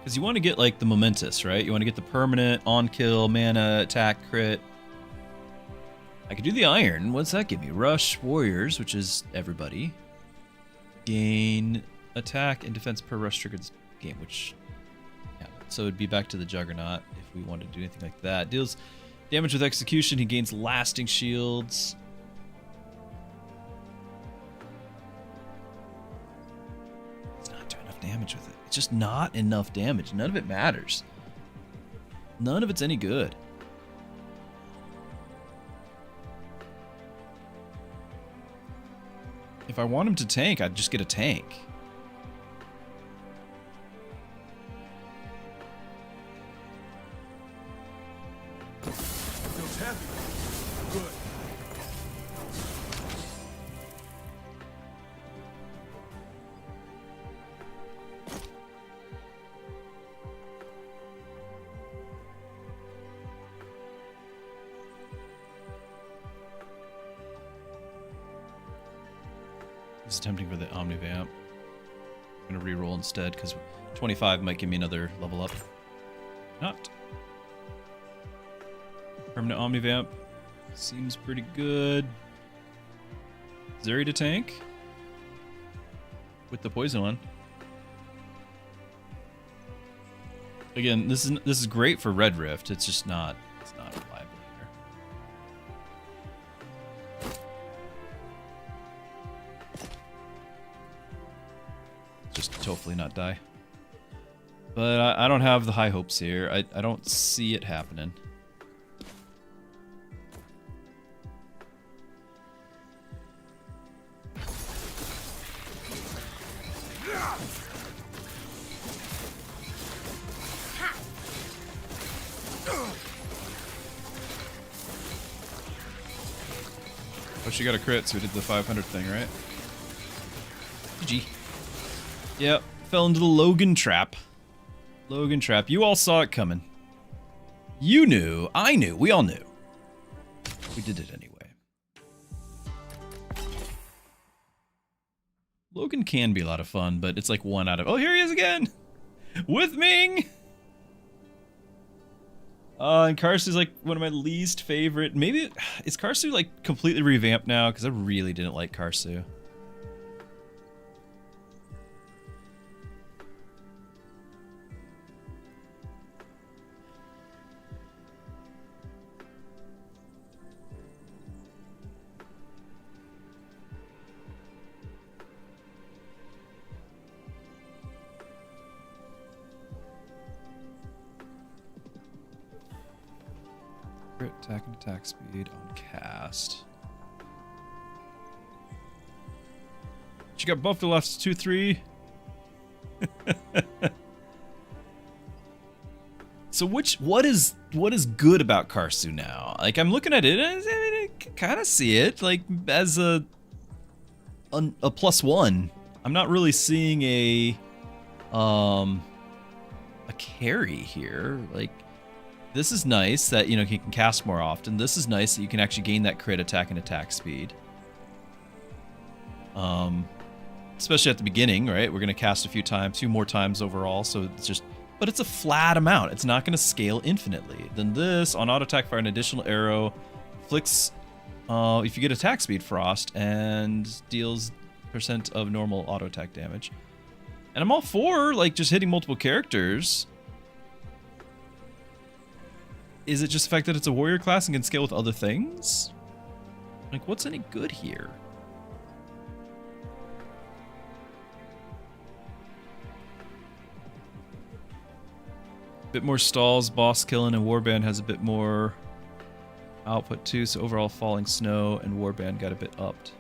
Because you want to get, like, the momentous, right? You want to get the permanent, on-kill, mana, attack, crit. I could do the iron. What's that give me? Rush Warriors, which is everybody. Gain attack and defense per rush triggered this game, which... yeah, so it'd be back to the Juggernaut if we wanted to do anything like that. Deals damage with execution. He gains lasting shields. It's not doing enough damage with it. It's just not enough damage. None of it matters. None of it's any good. If I want him to tank, I'd just get a tank. Feels heavy. Good. It's tempting for the Omnivamp. I'm gonna reroll instead because 25 might give me another level up. Not. Permanent Omnivamp seems pretty good. Zeri to tank with the poison one. Again, this is great for Red Rift. It's just not. It's not reliable here. Just hopefully not die. But I don't have the high hopes here. I don't see it happening. Oh, she got a crit, so we did the 500 thing, right? GG. Yep, fell into the Logan trap. Logan trap. You all saw it coming. You knew. I knew. We all knew. We did it anyway. Logan can be a lot of fun, but it's like one out of... Oh, here he is again! With Ming! And Karsu's like one of my least favorite. Maybe... Is Karsu like completely revamped now? Because I really didn't like Karsu. Attack and attack speed on cast. She got buffed the last 2-3. So what is good about Karsu now? Like, I'm looking at it, and I kind of see it like as a +1. I'm not really seeing a carry here. Like, this is nice that, you know, he can cast more often. This is nice that you can actually gain that crit attack and attack speed. Especially at the beginning, right? We're gonna cast a few more times overall, so it's just, but it's a flat amount. It's not gonna scale infinitely. Then this, on auto attack, fire an additional arrow, flicks, if you get attack speed frost, and deals % of normal auto attack damage. And I'm all for, like, just hitting multiple characters. Is it just the fact that it's a warrior class and can scale with other things? Like, what's any good here? Bit more stalls, boss killing, and warband has a bit more output too, so overall falling snow and warband got a bit upped.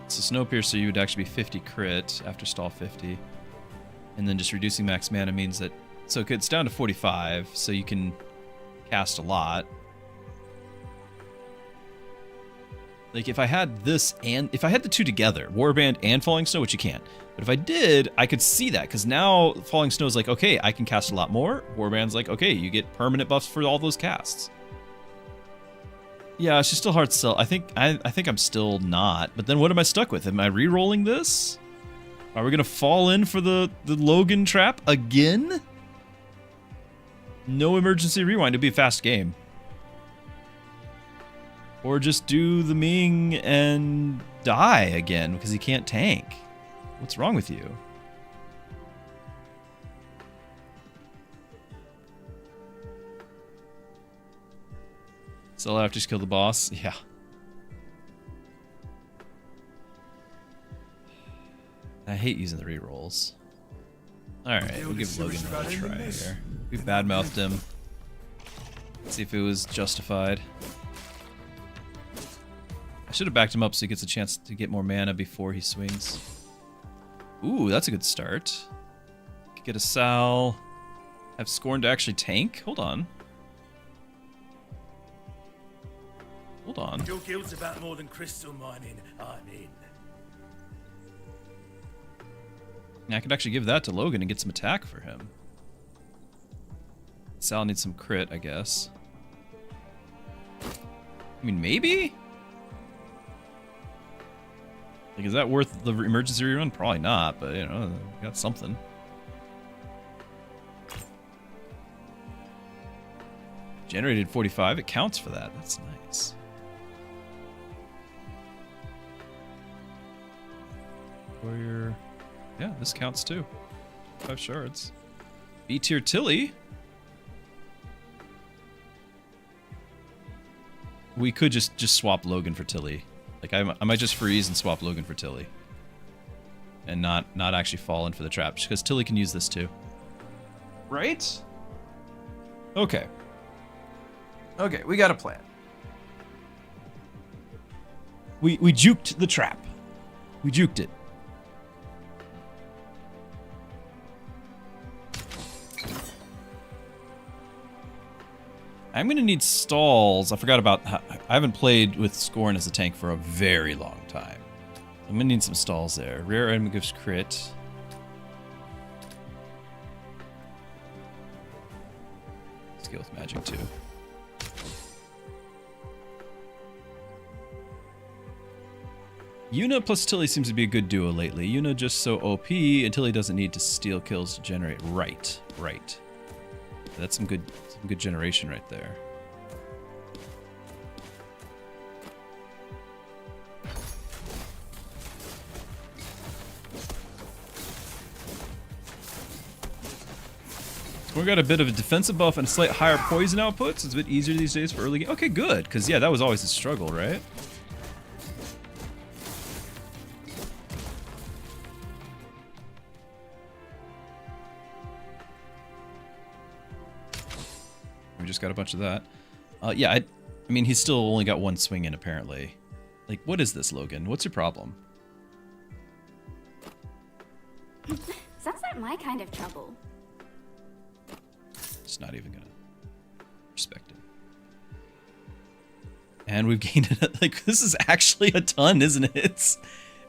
So Snowpiercer, you would actually be 50 crit after stall 50. And then just reducing max mana means that, so it's down to 45, so you can cast a lot. Like, if I had this and if I had the two together, Warband and Falling Snow, which you can't, but if I did, I could see that, because now Falling Snow is like, okay, I can cast a lot more. Warband's like, okay, you get permanent buffs for all those casts. Yeah, she's still hard to sell. I think I'm still not. But then what am I stuck with? Am I re-rolling this? Are we gonna fall in for the Logan trap again? No emergency rewind. It'd be a fast game. Or just do the Ming and die again because he can't tank. What's wrong with you? Sell after just kill the boss? Yeah. I hate using the rerolls. Alright, we'll give Logan another try here. We badmouthed him. See if it was justified. I should have backed him up so he gets a chance to get more mana before he swings. Ooh, that's a good start. Could get a Sal. Have Scorn to actually tank? Hold on. Hold on. Your guild's about more than crystal mining. I'm in. I could actually give that to Logan and get some attack for him. Sal needs some crit, I guess. I mean, maybe? Like, is that worth the emergency rerun? Probably not, but, you know, got something. Generated 45. It counts for that. That's nice. Warrior. Yeah, this counts too. 5 shards. B tier Tilly. We could just swap Logan for Tilly. Like, I might just freeze and swap Logan for Tilly. And not actually fall in for the trap, because Tilly can use this too. Right? Okay. Okay, we got a plan. We juked the trap. We juked it. I'm going to need stalls. I forgot about... I haven't played with Scorn as a tank for a very long time. I'm going to need some stalls there. Rare item gives crit. Skill with magic too. Yuna plus Tilly seems to be a good duo lately. Yuna just so OP, and Tilly doesn't need to steal kills to generate. Right. That's some good generation right there. We got a bit of a defensive buff and a slight higher poison output, so it's a bit easier these days for early game. Okay, good, because yeah, that was always a struggle, right? We just got a bunch of that. Yeah, I mean, he's still only got one swing in, apparently. Like, what is this, Logan? What's your problem? Sounds like my kind of trouble. Just not even gonna respect it. And we've gained it. Like, this is actually a ton, isn't it?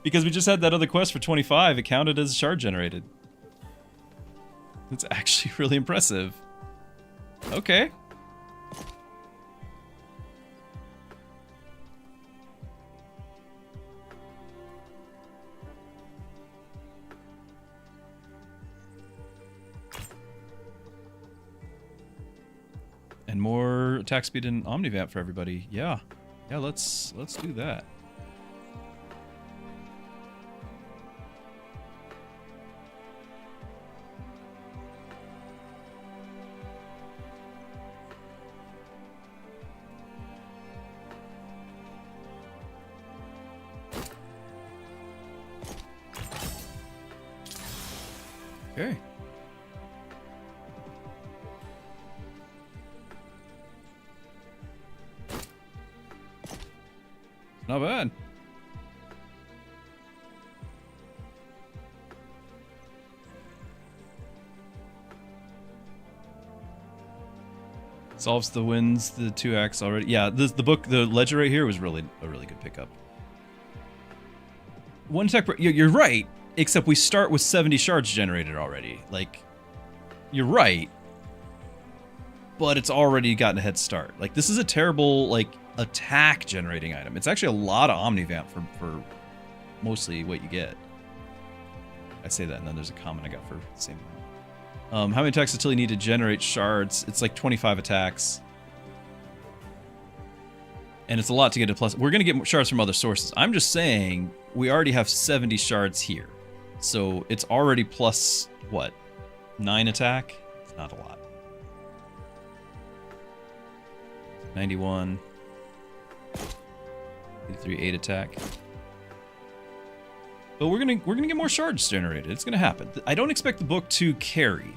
Because we just had that other quest for 25. It counted as shard generated. It's actually really impressive. Okay. And more attack speed and omnivamp for everybody. Yeah. Yeah, let's do that. Okay. Not bad. Solves the wins the 2x already. Yeah, the book, the ledger right here was really a really good pickup. One attack per, you're right, except we start with 70 shards generated already. Like, you're right, but it's already gotten a head start. Like, this is a terrible, like, attack generating item. It's actually a lot of omnivamp for mostly what you get. I say that, and then there's a comment I got for the same one. How many attacks until you need to generate shards? It's like 25 attacks. And it's a lot to get to plus. We're going to get shards from other sources. I'm just saying, we already have 70 shards here. So it's already plus, what, 9 attack? It's not a lot. 91. 83, 8 attack. But we're gonna get more shards generated. It's gonna happen. I don't expect the book to carry.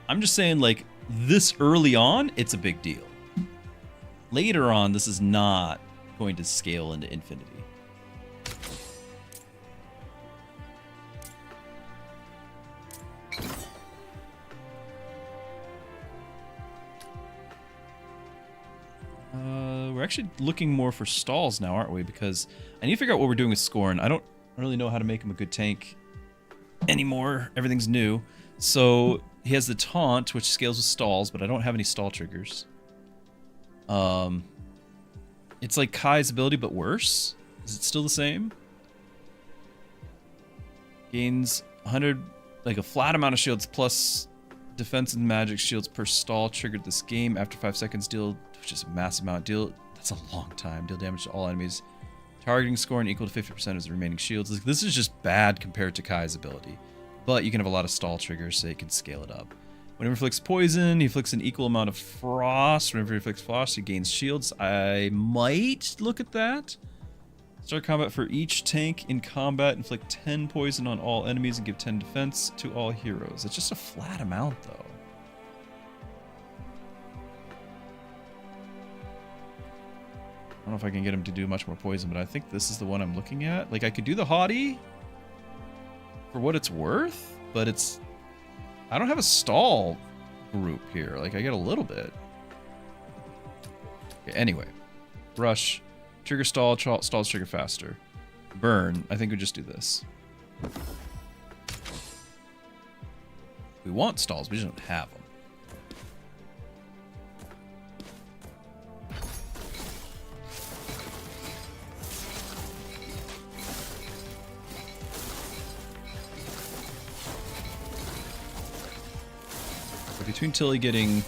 I'm just saying, like, this early on, it's a big deal. Later on, this is not going to scale into infinity. We're actually looking more for stalls now, aren't we? Because I need to figure out what we're doing with Scorn. I don't really know how to make him a good tank anymore. Everything's new. So he has the taunt, which scales with stalls, but I don't have any stall triggers. It's like Kai's ability, but worse. Is it still the same? Gains 100, like a flat amount of shields plus defense and magic shields per stall triggered this game. After 5 seconds, deal, which is a massive amount. That's a long time. Deal damage to all enemies. Targeting scoring equal to 50% of the remaining shields. Like, this is just bad compared to Kai's ability. But you can have a lot of stall triggers, so you can scale it up. When he inflicts poison, he inflicts an equal amount of frost. Whenever he inflicts frost, he gains shields. I might look at that. Start combat for each tank in combat. Inflict 10 poison on all enemies and give 10 defense to all heroes. It's just a flat amount, though. I don't know if I can get him to do much more poison, but I think this is the one I'm looking at. Like, I could do the haughty for what it's worth, but it's... I don't have a stall group here. Like, I get a little bit. Okay, anyway. Rush. Trigger stall. Stalls trigger faster. Burn. I think we just do this. We want stalls, we just don't have them. Between Tilly getting,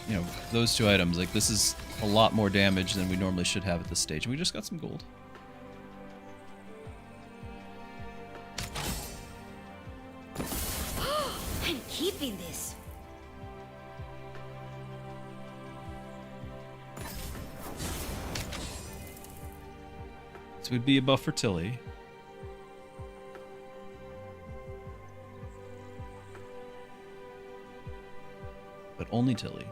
you know, those two items, like, this is a lot more damage than we normally should have at this stage. And we just got some gold. I'm keeping this. This would be a buff for Tilly. But only Tilly.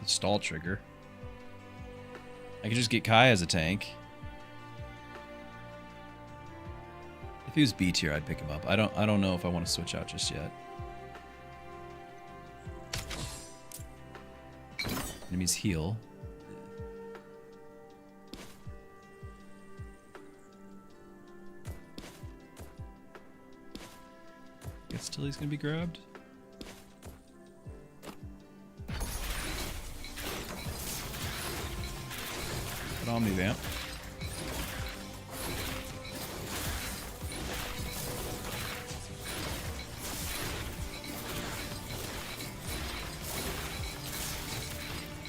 a stall trigger. I could just get Kai as a tank. If he was B tier, I'd pick him up. I don't know if I want to switch out just yet. Enemies heal. Guess Tilly's gonna be grabbed. Put Omnivamp.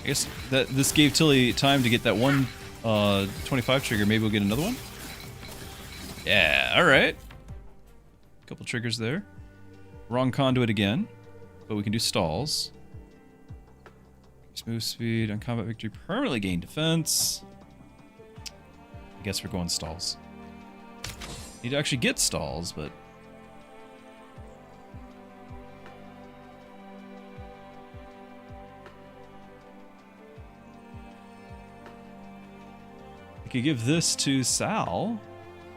I guess that this gave Tilly time to get that one 25 trigger. Maybe we'll get another one. Yeah, alright. Couple triggers there. Wrong conduit again, but we can do stalls. Move speed on combat victory, permanently gain defense. I guess we're going stalls. Need to actually get stalls, but I could give this to Sal.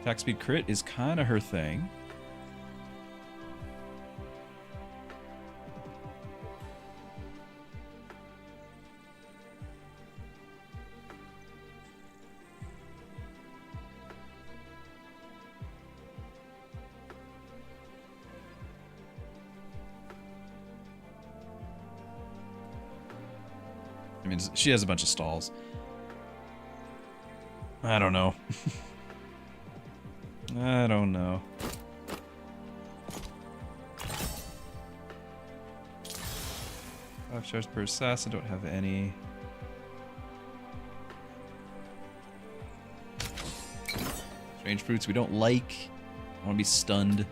Attack speed crit is kind of her thing. I mean, she has a bunch of stalls. I don't know. I don't know. 5 stars per assassin, don't have any. Strange fruits we don't like. I want to be stunned.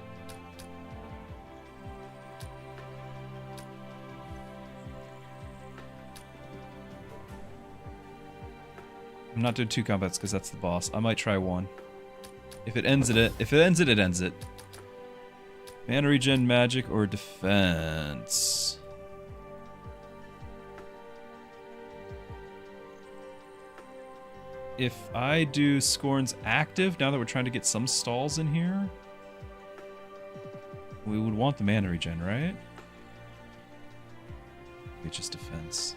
I'm not doing 2 combats because that's the boss. I might try 1. If it ends it, it ends it. Mana regen, magic, or defense. If I do Scorn's active, now that we're trying to get some stalls in here, we would want the mana regen, right? It's just defense.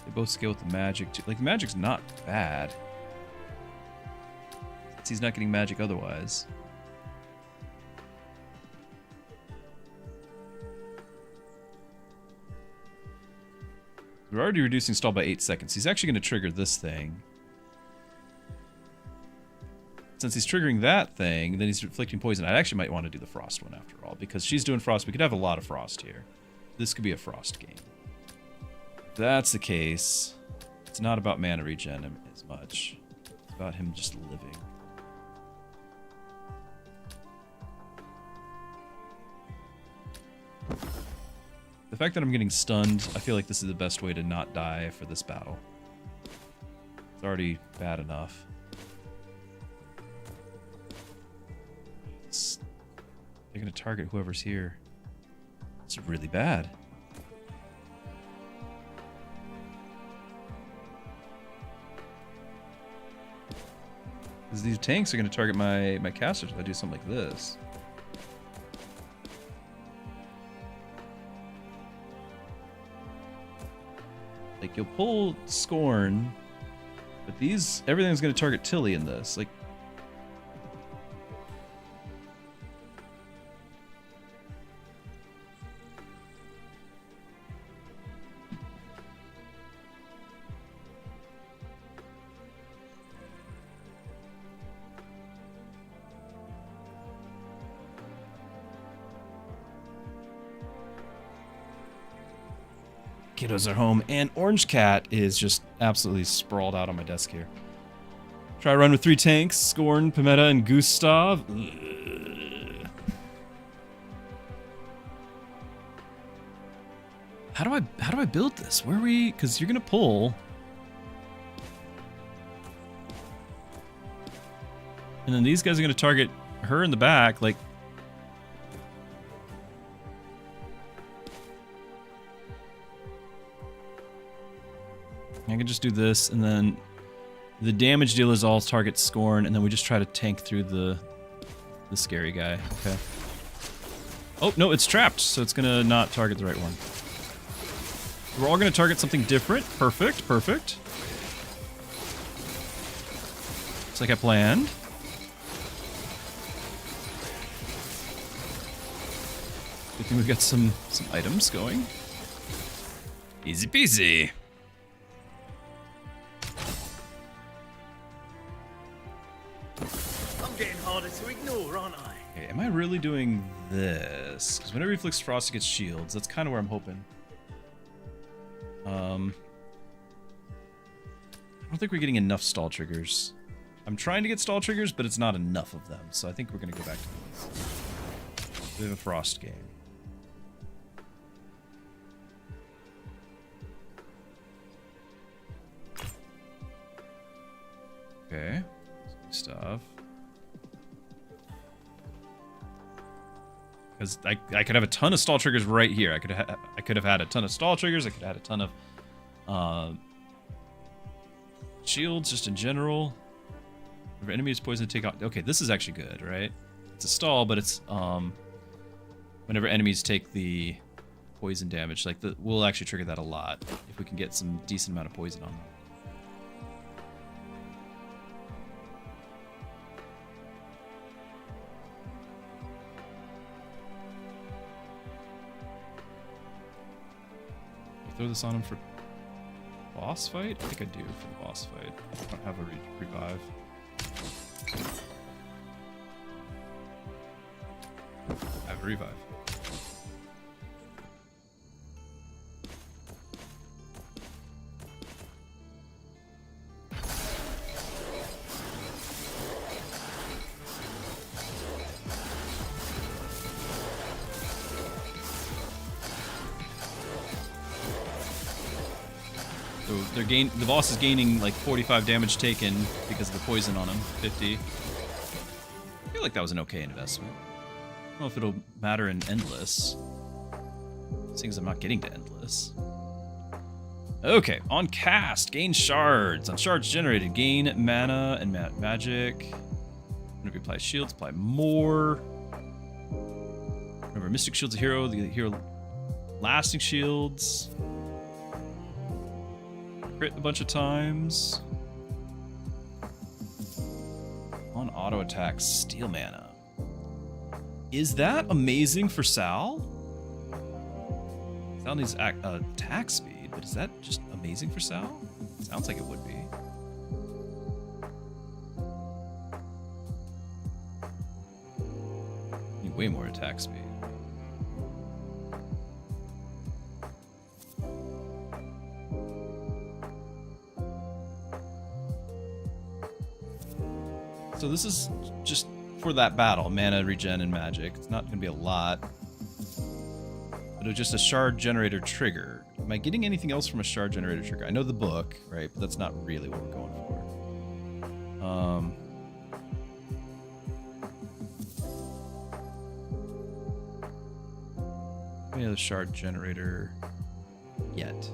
They both scale with the magic too. Like, the magic's not bad. Since he's not getting magic otherwise. We're already reducing stall by 8 seconds. He's actually going to trigger this thing. Since he's triggering that thing, then he's inflicting poison. I actually might want to do the frost one after all, because she's doing frost. We could have a lot of frost here. This could be a frost game. If that's the case, it's not about mana regen as much. It's about him just living. The fact that I'm getting stunned, I feel like this is the best way to not die for this battle. It's already bad enough. They're gonna target whoever's here. It's really bad. Because these tanks are gonna target my casters if I do something like this. Like, you'll pull Scorn, but everything's gonna target Tilly in this. Like, kiddos are home, and Orange Cat is just absolutely sprawled out on my desk here. Try run with 3 tanks, Scorn, Pimetta, and Gustav. Ugh. How do I build this? Where are we? Because you're gonna pull. And then these guys are going to target her in the back, like... I can just do this, and then the damage dealers all target Scorn, and then we just try to tank through the scary guy. Okay. Oh, no, it's trapped, so it's gonna not target the right one. We're all gonna target something different. Perfect, perfect. It's like I planned. Good thing we've got some items going. Easy peasy. I'm getting harder to ignore, aren't I? Okay, am I really doing this? Because whenever he flicks Frost, he gets shields. That's kind of where I'm hoping. I don't think we're getting enough stall triggers. I'm trying to get stall triggers, but it's not enough of them. So I think we're going to go back to this. We have a Frost game. Okay. Stuff. Because I could have a ton of stall triggers right here. I could have had a ton of stall triggers. I could have had a ton of shields just in general. If enemy is poisoned, take out. Okay, this is actually good, right? It's a stall, but it's whenever enemies take the poison damage, like we'll actually trigger that a lot if we can get some decent amount of poison on them. Throw this on him for boss fight? I think I do for the boss fight. I don't have a revive. I have a revive. So the boss is gaining like 45 damage taken because of the poison on him. 50. I feel like that was an okay investment. I don't know if it'll matter in Endless. Seeing as I'm not getting to Endless. Okay, on cast, gain shards. On shards generated, gain mana and magic. Whenever you apply shields, apply more. Remember, Mystic Shield's a hero. The hero lasting shields. Crit a bunch of times. On auto attack, steal mana. Is that amazing for Sal? Sal needs attack speed, but is that just amazing for Sal? Sounds like it would be. Need way more attack speed. So this is just for that battle, mana, regen, and magic. It's not going to be a lot. But it's just a shard generator trigger. Am I getting anything else from a shard generator trigger? I know the book, right? But that's not really what we're going for. Any other shard generator yet?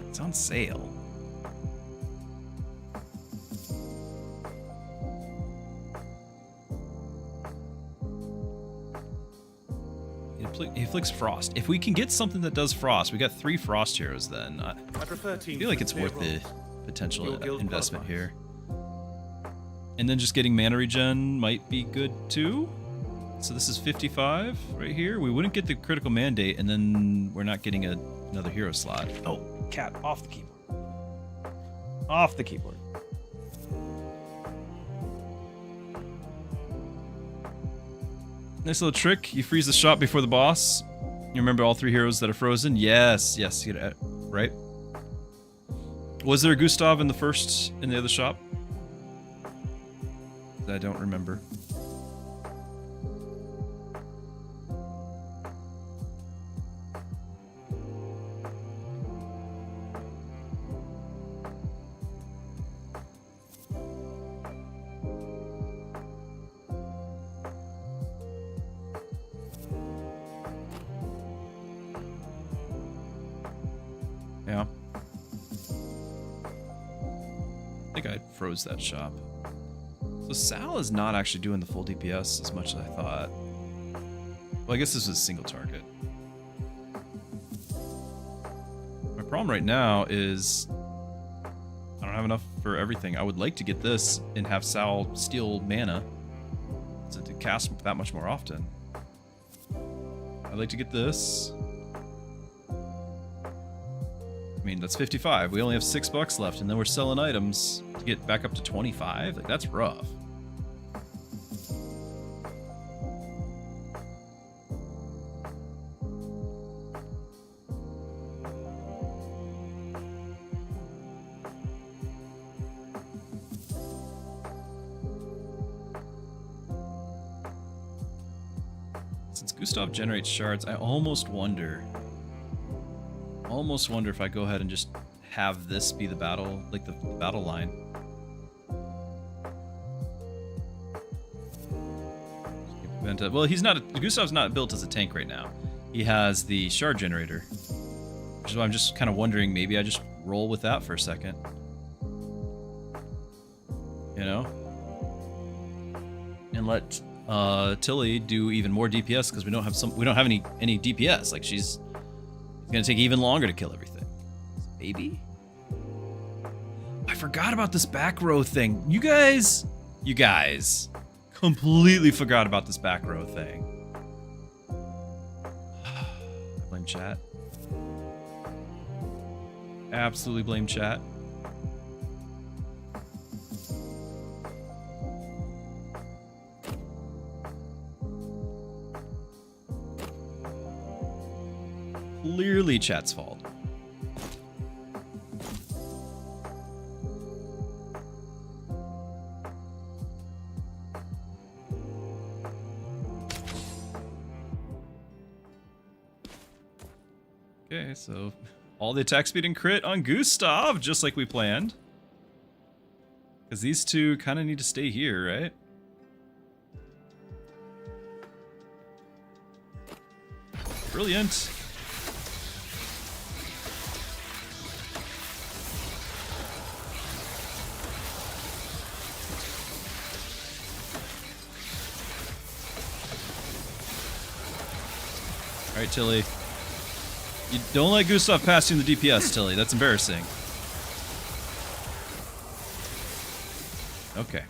It's on sale. He flicks Frost. If we can get something that does Frost, we got 3 Frost heroes then. I feel like it's worth the potential investment here. And then just getting mana regen might be good too. So this is 55 right here. We wouldn't get the critical mandate, and then we're not getting another hero slot. Oh, cat, off the keyboard. Off the keyboard. Nice little trick. You freeze the shop before the boss. You remember all 3 heroes that are frozen? Yes, yes, right? Was there a Gustav in the other shop? I don't remember. froze that shop. So Sal is not actually doing the full DPS as much as I thought. Well, I guess this was a single target. My problem right now is I don't have enough for everything. I would like to get this and have Sal steal mana to cast that much more often. I'd like to get this. I mean, that's 55. We only have $6 left, and then we're selling items to get back up to 25. Like, that's rough. Since Gustav generates shards, I almost wonder if I go ahead and just have this be the battle, like the battle line. Well, Gustav's not built as a tank right now. He has the shard generator, which is why I'm just kind of wondering, maybe I just roll with that for a second. You know? And let Tilly do even more DPS because we don't have any DPS. Like it's gonna take even longer to kill everything. Maybe. I forgot about this back row thing. You guys completely forgot about this back row thing. I blame chat. Absolutely blame chat. Clearly chat's fault. Okay, so all the attack speed and crit on Gustav, just like we planned. Because these two kind of need to stay here, right? Brilliant. Alright, Tilly. You don't let Gustav pass you in the DPS, Tilly. That's embarrassing. Okay.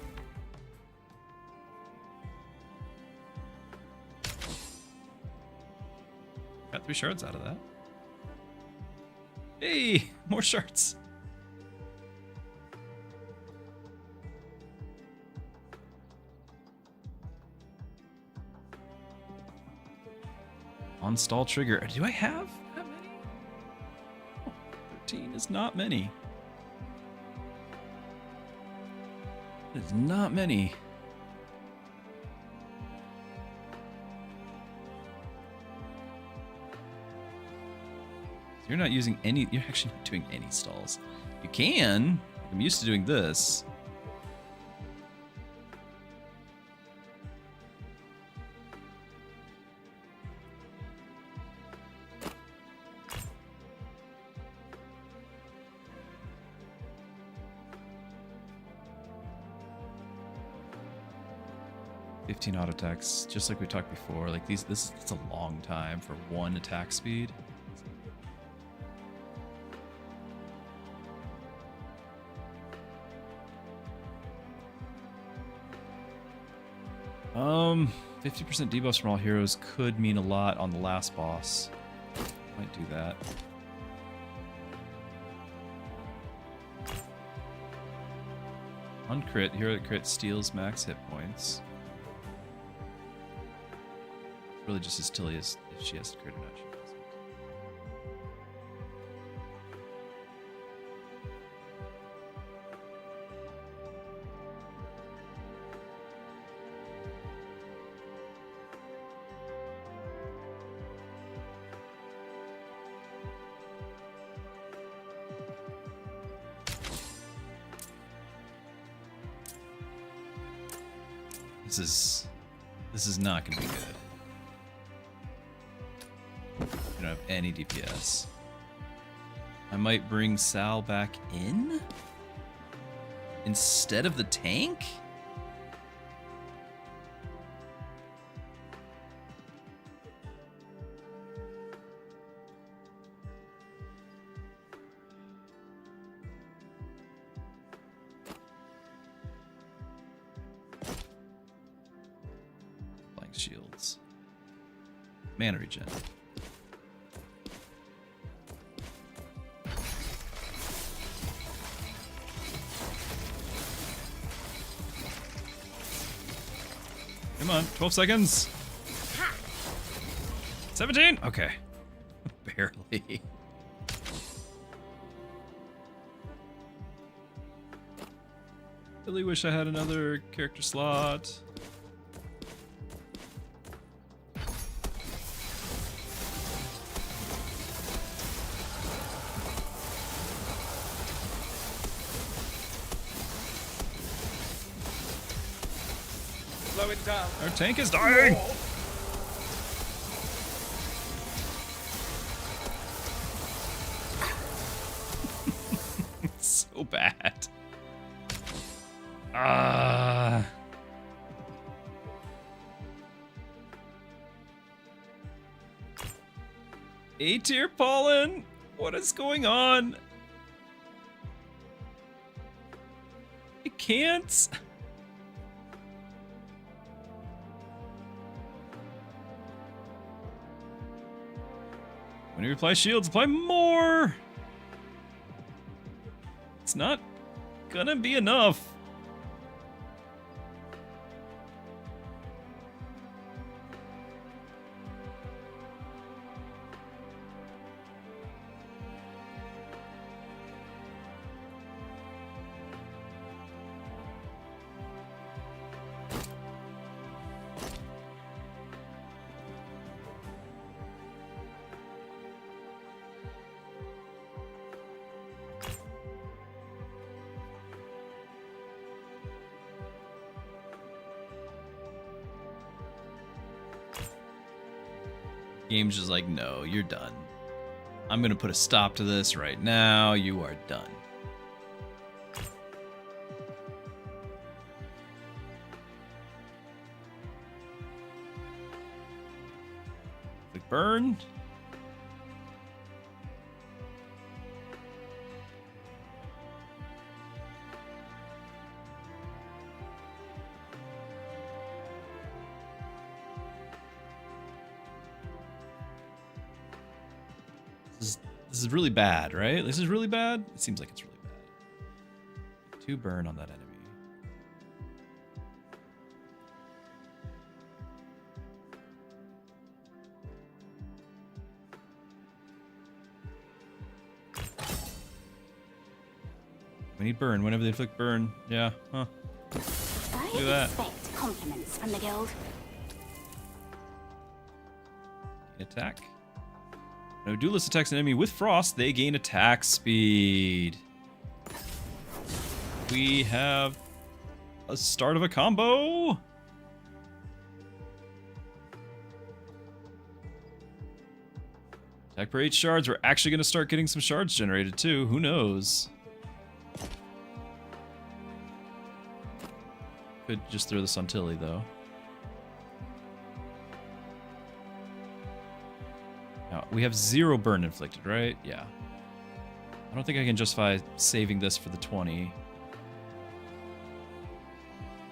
Got 3 shards out of that. Hey! More shards. On stall trigger. Do I have that many? Oh, 13 is not many. It's not many. You're not using any. You're actually not doing any stalls. You can. I'm used to doing this. Auto attacks, just like we talked before. Like it's a long time for one attack speed. Um, 50% debuffs from all heroes could mean a lot on the last boss. Might do that. On crit, hero that crit steals max hit points. Really just as Tilly as if she has to crit or not. She does. This is not gonna be good. We don't have any DPS. I might bring Sal back in. instead of the tank? Blank shields. Mana regen. Come on, 12 seconds. 17? Okay. Barely. Really wish I had another character slot. Slow it down. Our tank is dying! It's so bad. A-tier pollen! What is going on? I can't. When you apply shields, apply more! It's not gonna be enough. Game's just like, no, you're done. I'm gonna put a stop to this right now. You are done. Click burn. This is really bad, right? This is really bad? It seems like it's really bad. 2 burn on that enemy. We need burn whenever they inflict burn. Yeah, huh. I Look at that. expect compliments from the guild. Attack. No duelist attacks an enemy with frost, they gain attack speed. We have a start of a combo. Attack per 8 shards. We're actually going to start getting some shards generated too. Who knows? Could just throw this on Tilly though. We have 0 burn inflicted, right? Yeah. I don't think I can justify saving this for the 20.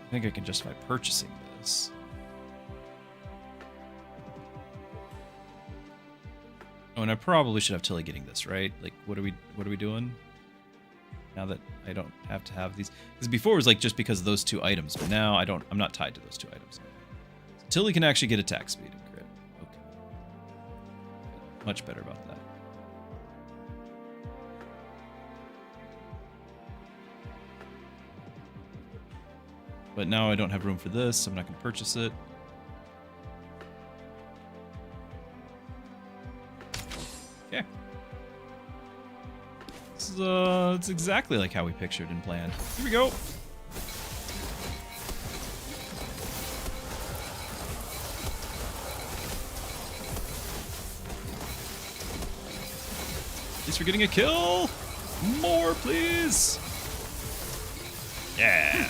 I think I can justify purchasing this. Oh, and I probably should have Tilly getting this, right? Like, what are we doing? Now that I don't have to have these, because before it was like just because of those 2 items, but now I'm not tied to those 2 items. So Tilly can actually get attack speed. Much better about that. But now I don't have room for this, so I'm not going to purchase it. Okay. This is it's exactly like how we pictured and planned. Here we go. At least we're getting a kill. More, please. Yeah.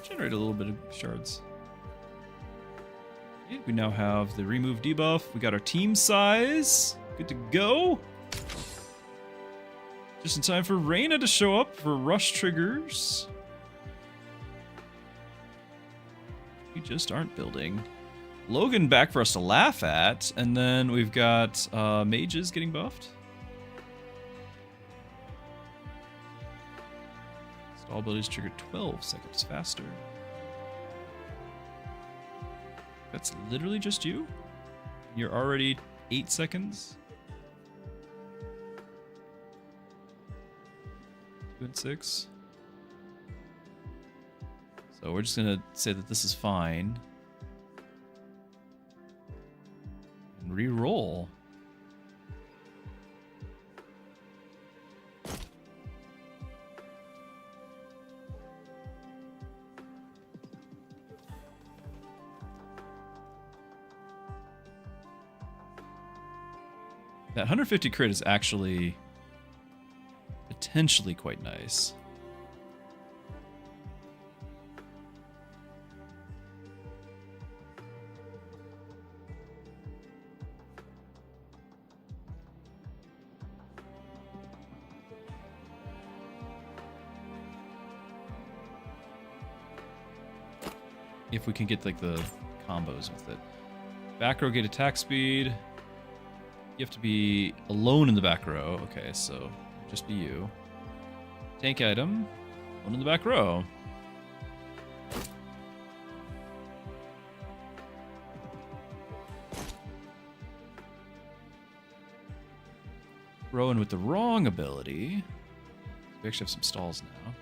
Generate a little bit of shards. Okay, we now have the remove debuff. We got our team size. Good to go. Just in time for Reyna to show up for rush triggers. We just aren't building. Logan back for us to laugh at, and then we've got mages getting buffed. Stall abilities trigger 12 seconds faster. That's literally just you? You're already 8 seconds? 2 and 6. So we're just gonna say that this is fine. And re-roll. That 150 crit is actually potentially quite nice. If we can get like the combos with it. Back row get attack speed. You have to be alone in the back row. Okay, so just be you. Tank item. Alone in the back row. Rowan with the wrong ability. We actually have some stalls now.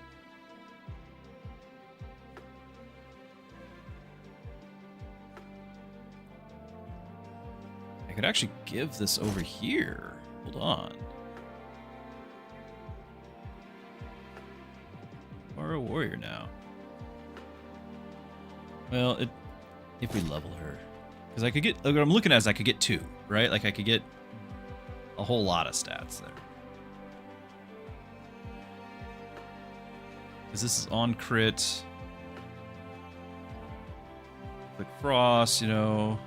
I could actually give this over here. Hold on. We're a warrior now. Well, if we level her. Because I could get, what I'm looking at is I could get 2, right? Like I could get a whole lot of stats there. Because this is on crit. Click frost, you know.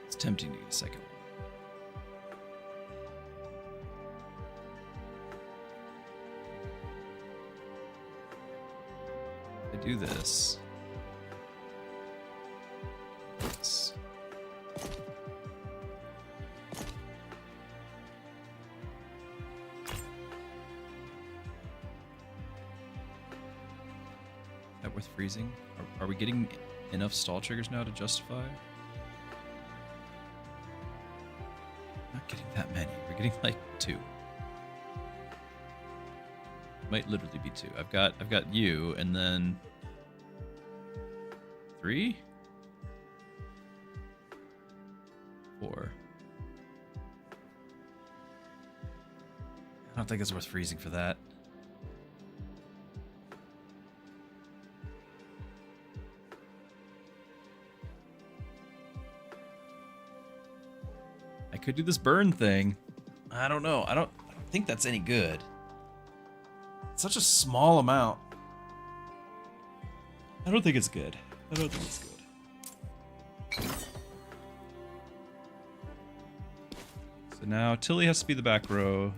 It's tempting to get a second one. I do this. This. Is that worth freezing? Are we getting enough stall triggers now to justify? Not getting that many. We're getting like 2. Might literally be 2. I've got you, and then 3, 4. I don't think it's worth freezing for that. I could do this burn thing. I don't know. I don't think that's any good. It's such a small amount. I don't think it's good. I don't think it's good. So now Tilly has to be the back row.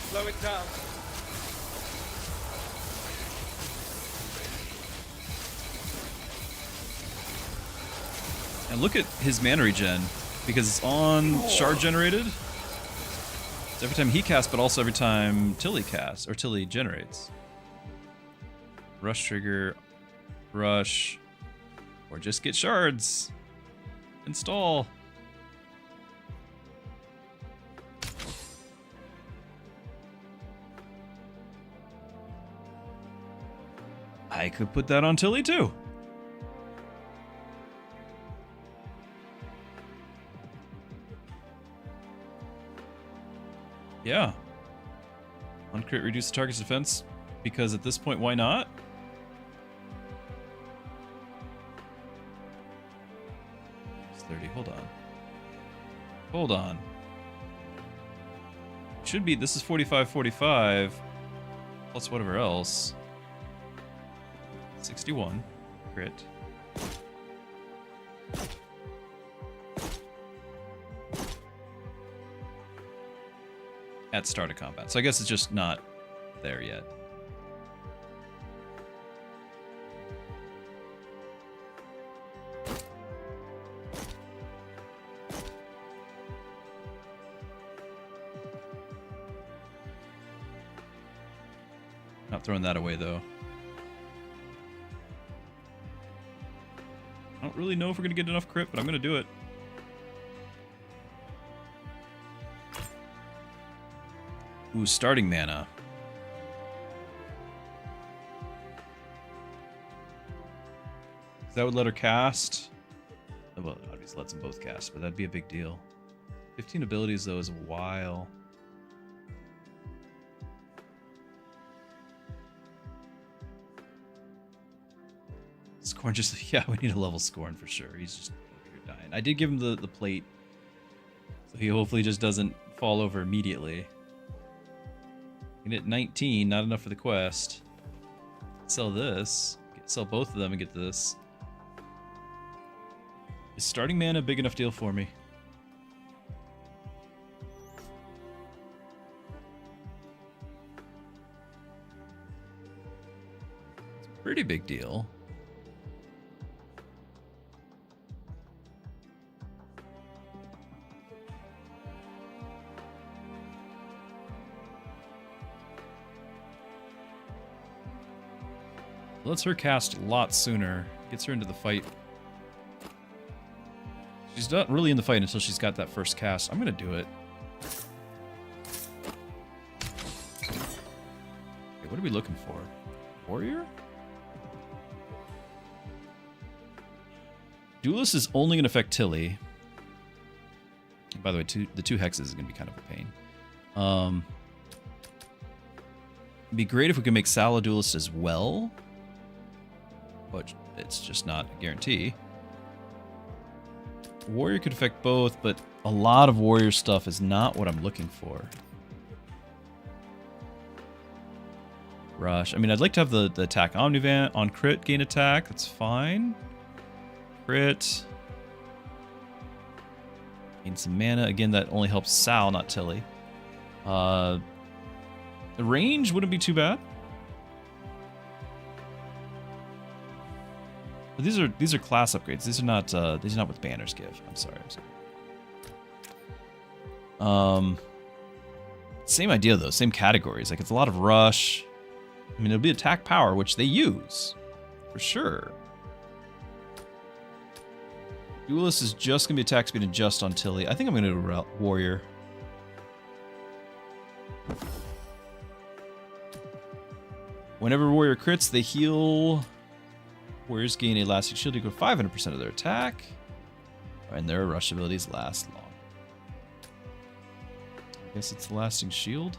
Slow it down. And look at his mana regen, because it's on shard generated. It's every time he casts, but also every time Tilly casts, or Tilly generates. Rush trigger, rush, or just get shards. Install. I could put that on Tilly too. Yeah. On crit, reduce the target's defense, because at this point, why not? It's 30. Hold on. Hold on. Should be, this is 45, plus whatever else. 61. Crit. At start of combat. So I guess it's just not there yet. Not throwing that away though. I don't really know if we're going to get enough crit, but I'm going to do it. Ooh, starting mana. That would let her cast. Well, it obviously lets them both cast, but that'd be a big deal. 15 abilities, though, is a while. Scorn just... Yeah, we need a level Scorn for sure. He's just over here dying. I did give him the plate, so he hopefully just doesn't fall over immediately. At 19, not enough for the quest. Sell this. Sell both of them and get this. Is starting mana a big enough deal for me? It's a pretty big deal. Lets her cast a lot sooner. Gets her into the fight. She's not really in the fight until she's got that first cast. I'm gonna do it. Okay, what are we looking for? Warrior? Duelist is only gonna affect Tilly. And by the way, the two hexes is gonna be kind of a pain. It'd be great if we could make Sal a duelist as well. But it's just not a guarantee. Warrior could affect both, but a lot of warrior stuff is not what I'm looking for. Rush. I mean, I'd like to have the attack Omnivant on crit gain attack. That's fine. Crit. Gain some mana. Again, that only helps Sal, not Tilly. The range wouldn't be too bad. But these are class upgrades. These are not what banners give. I'm sorry. Same idea though. Same categories. Like it's a lot of rush. I mean, it'll be attack power, which they use for sure. Duelist is just gonna be attack speed and just on Tilly. I think I'm gonna do warrior. Whenever warrior crits, they heal. Warriors gain a lasting shield equal to 500% of their attack, and their rush abilities last long. I guess it's the lasting shield.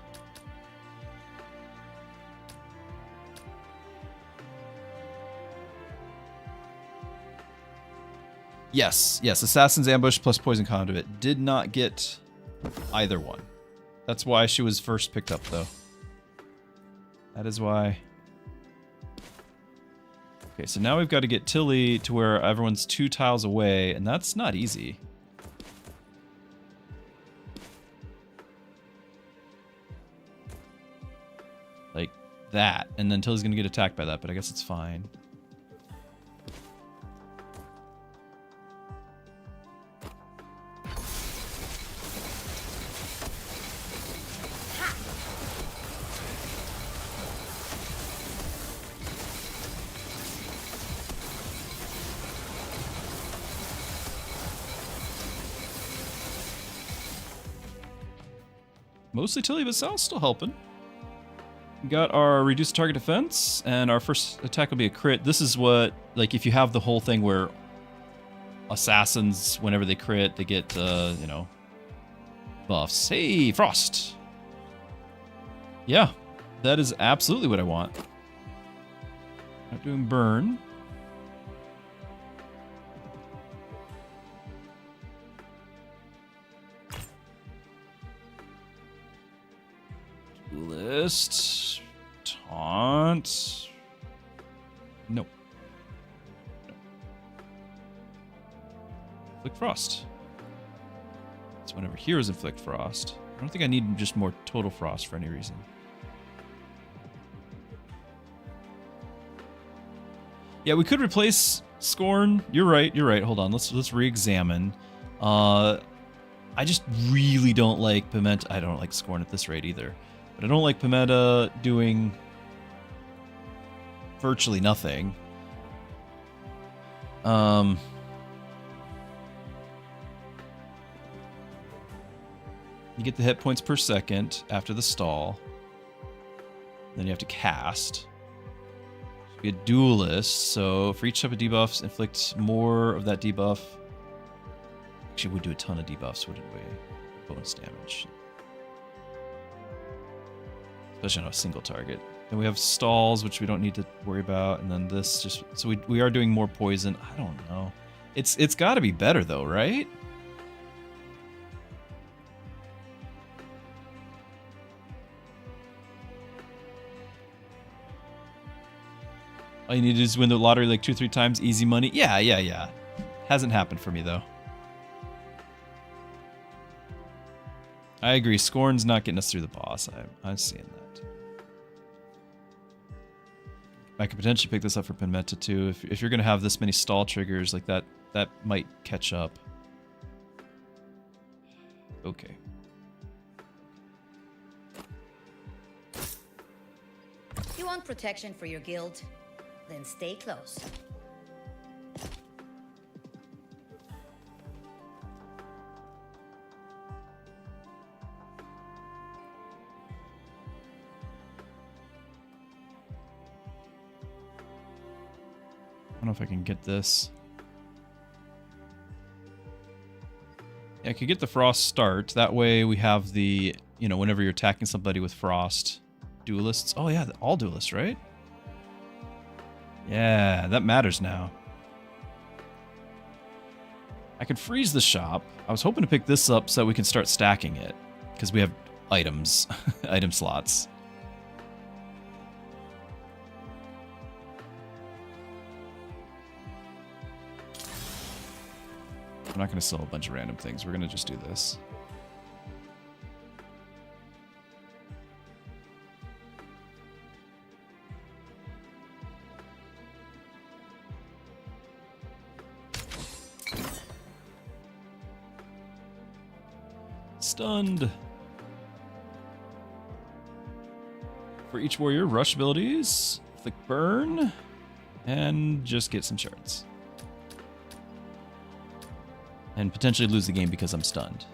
Yes, Assassin's Ambush plus Poison Conduit. Did not get either one. That's why she was first picked up, though. That is why. Okay, so now we've got to get Tilly to where everyone's 2 tiles away, and that's not easy. Like that, and then Tilly's gonna get attacked by that, but I guess it's fine. Mostly Tilly, but Sal's still helping. Got our reduced target defense, and our first attack will be a crit. This is what, like, if you have the whole thing where assassins, whenever they crit, they get, you know, buffs. Hey, Frost! Yeah, that is absolutely what I want. Not doing burn. List. Taunt. Nope. Inflict Frost. So whenever heroes inflict Frost. I don't think I need just more total Frost for any reason. Yeah, we could replace Scorn. You're right. Hold on. Let's re-examine. I just really don't like Pimenta. I don't like Scorn at this rate either. But I don't like Pimenta doing virtually nothing. You get the hit points per second after the stall. Then you have to cast. Be a duelist, so for each type of debuffs, inflict more of that debuff. Actually, we do a ton of debuffs, wouldn't we? Bonus damage. Especially on a single target. Then we have stalls, which we don't need to worry about, and then this just... So we are doing more poison. I don't know. It's got to be better, though, right? All you need to do is win the lottery like 2 or 3 times, easy money. Yeah. Hasn't happened for me, though. I agree. Scorn's not getting us through the boss. I'm seeing that. I could potentially pick this up for Pimenta, too. If you're going to have this many stall triggers, like that might catch up. Okay. You want protection for your guild? Then stay close. I don't know if I can get this. Yeah, I could get the Frost start. That way we have the, you know, whenever you're attacking somebody with Frost, duelists. Oh yeah, all duelists, right? Yeah, that matters now. I could freeze the shop. I was hoping to pick this up so we can start stacking it. Because we have items, item slots. I'm not going to sell a bunch of random things. We're going to just do this. Stunned. For each warrior, rush abilities, flick burn, and just get some shards. And potentially lose the game because I'm stunned.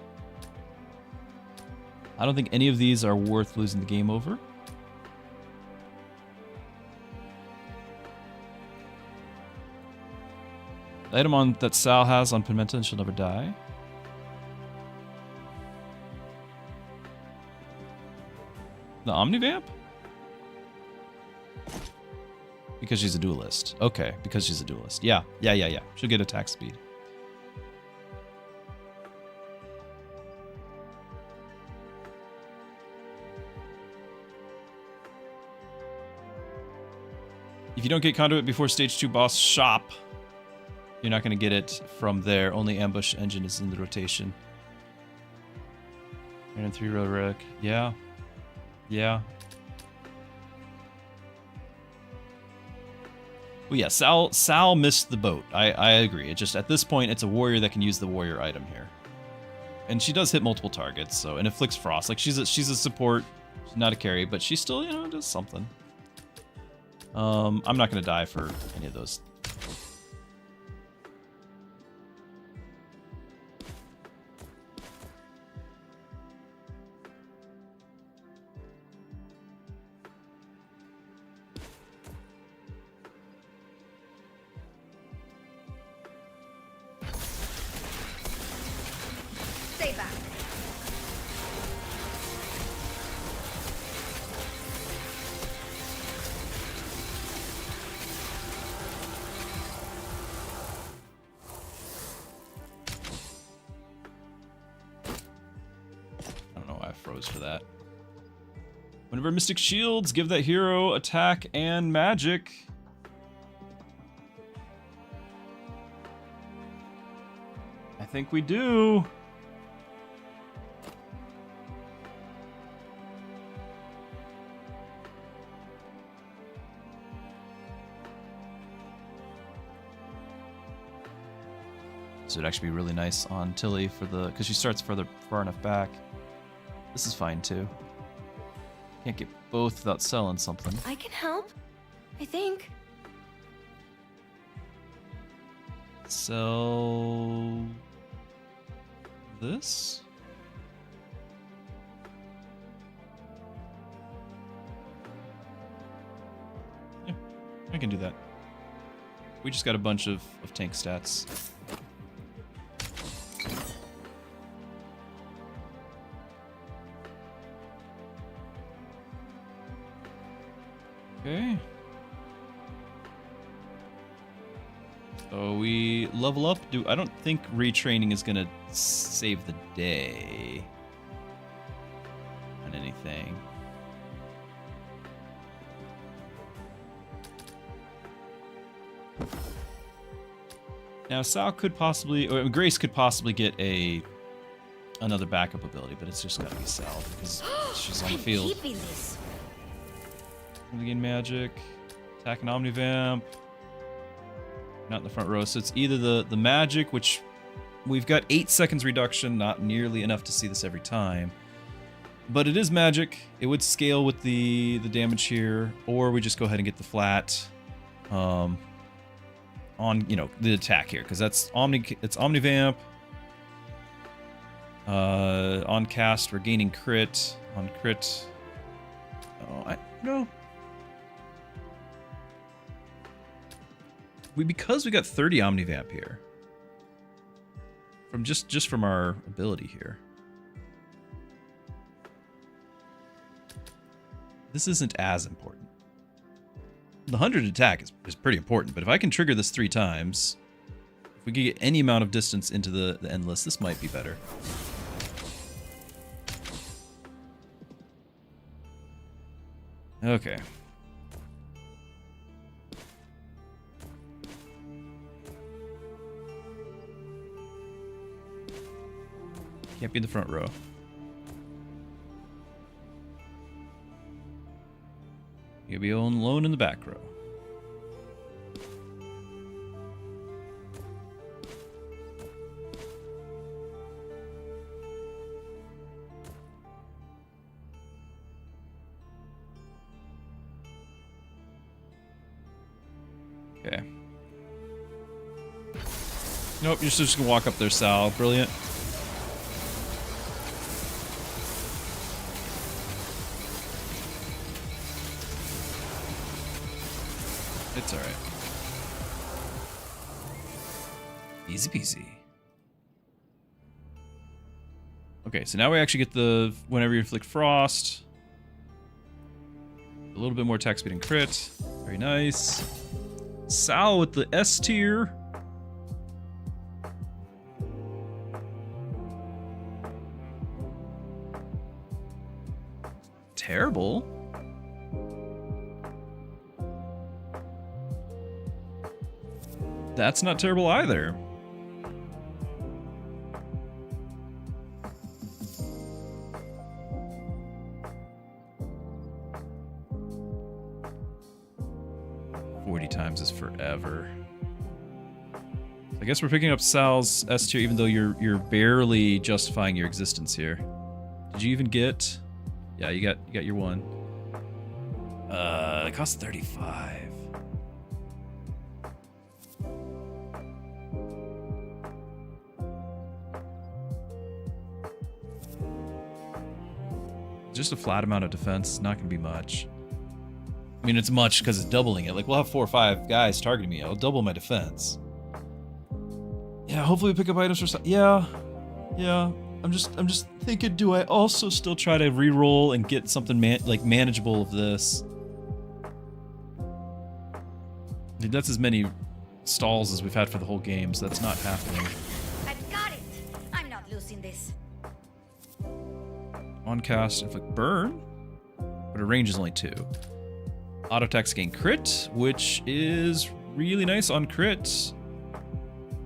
I don't think any of these are worth losing the game over. The item on that Sal has on Pimenta and she'll never die. The Omnivamp? Because she's a duelist. Okay, because she's a duelist. Yeah. She'll get attack speed. If you don't get Conduit before stage 2 boss shop, you're not going to get it from there. Only Ambush Engine is in the rotation. And 3 row wreck. Yeah. Well, yeah, Sal missed the boat. I agree. It just, at this point, it's a warrior that can use the warrior item here. And she does hit multiple targets, so, and inflicts frost. Like, she's a support, she's not a carry, but she still, you know, does something. I'm not going to die for any of those. Stay back. I don't know why I froze for that. Whenever Mystic Shields, give that hero attack and magic. I think we do. So it'd actually be really nice on Tilly for the, because she starts far enough back. This is fine too. Can't get both without selling something. I can help. I think. Sell this. Yeah, I can do that. We just got a bunch of tank stats. Okay. So we level up. I don't think retraining is gonna save the day on anything. Now Sal could possibly, or Grace could possibly get another backup ability, but it's just gotta be Sal because she's on the field. Keeping this. Gain magic, attack an Omnivamp. Not in the front row, so it's either the magic, which we've got 8 seconds reduction, not nearly enough to see this every time. But it is magic. It would scale with the damage here, or we just go ahead and get the flat on the attack here, because that's it's Omnivamp. On cast, we're gaining crit. On crit. Oh, no. Because we got 30 Omnivamp here. From just from our ability here. This isn't as important. The 100 attack is pretty important, but if I can trigger this 3 times, if we can get any amount of distance into the endless, this might be better. Okay. Can't be in the front row. You'll be alone in the back row. Okay. Nope, you're just gonna walk up there, Sal. Brilliant. It's alright. Easy peasy. Okay, so now we actually get the whenever you inflict frost. A little bit more attack speed and crit. Very nice. Sal with the S tier. Terrible. That's not terrible either. Times is forever. I guess we're picking up Sal's S tier, even though you're barely justifying your existence here. Did you even get? Yeah, you got your one. It costs 35. Just a flat amount of defense, not gonna be much. I mean, it's much because it's doubling it. Like, we'll have 4 or 5 guys targeting me. I'll double my defense. Yeah, hopefully we pick up items for... Yeah. I'm just thinking, do I also still try to re-roll and get something manageable of this? Dude, that's as many stalls as we've had for the whole game, so that's not happening. I've got it. I'm not losing this. On cast, inflict burn, but her range is only 2. Auto attacks gain crit, which is really nice on crit.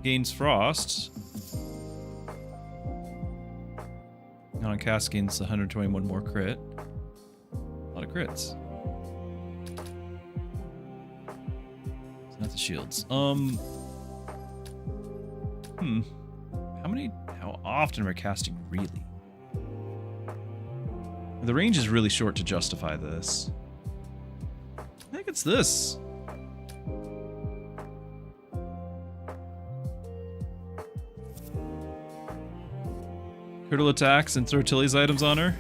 Gains frost. And on cast gains 121 more crit. A lot of crits. So that's the shields. How often am I casting really? The range is really short to justify this. I think it's this. Critical attacks and throw Tilly's items on her.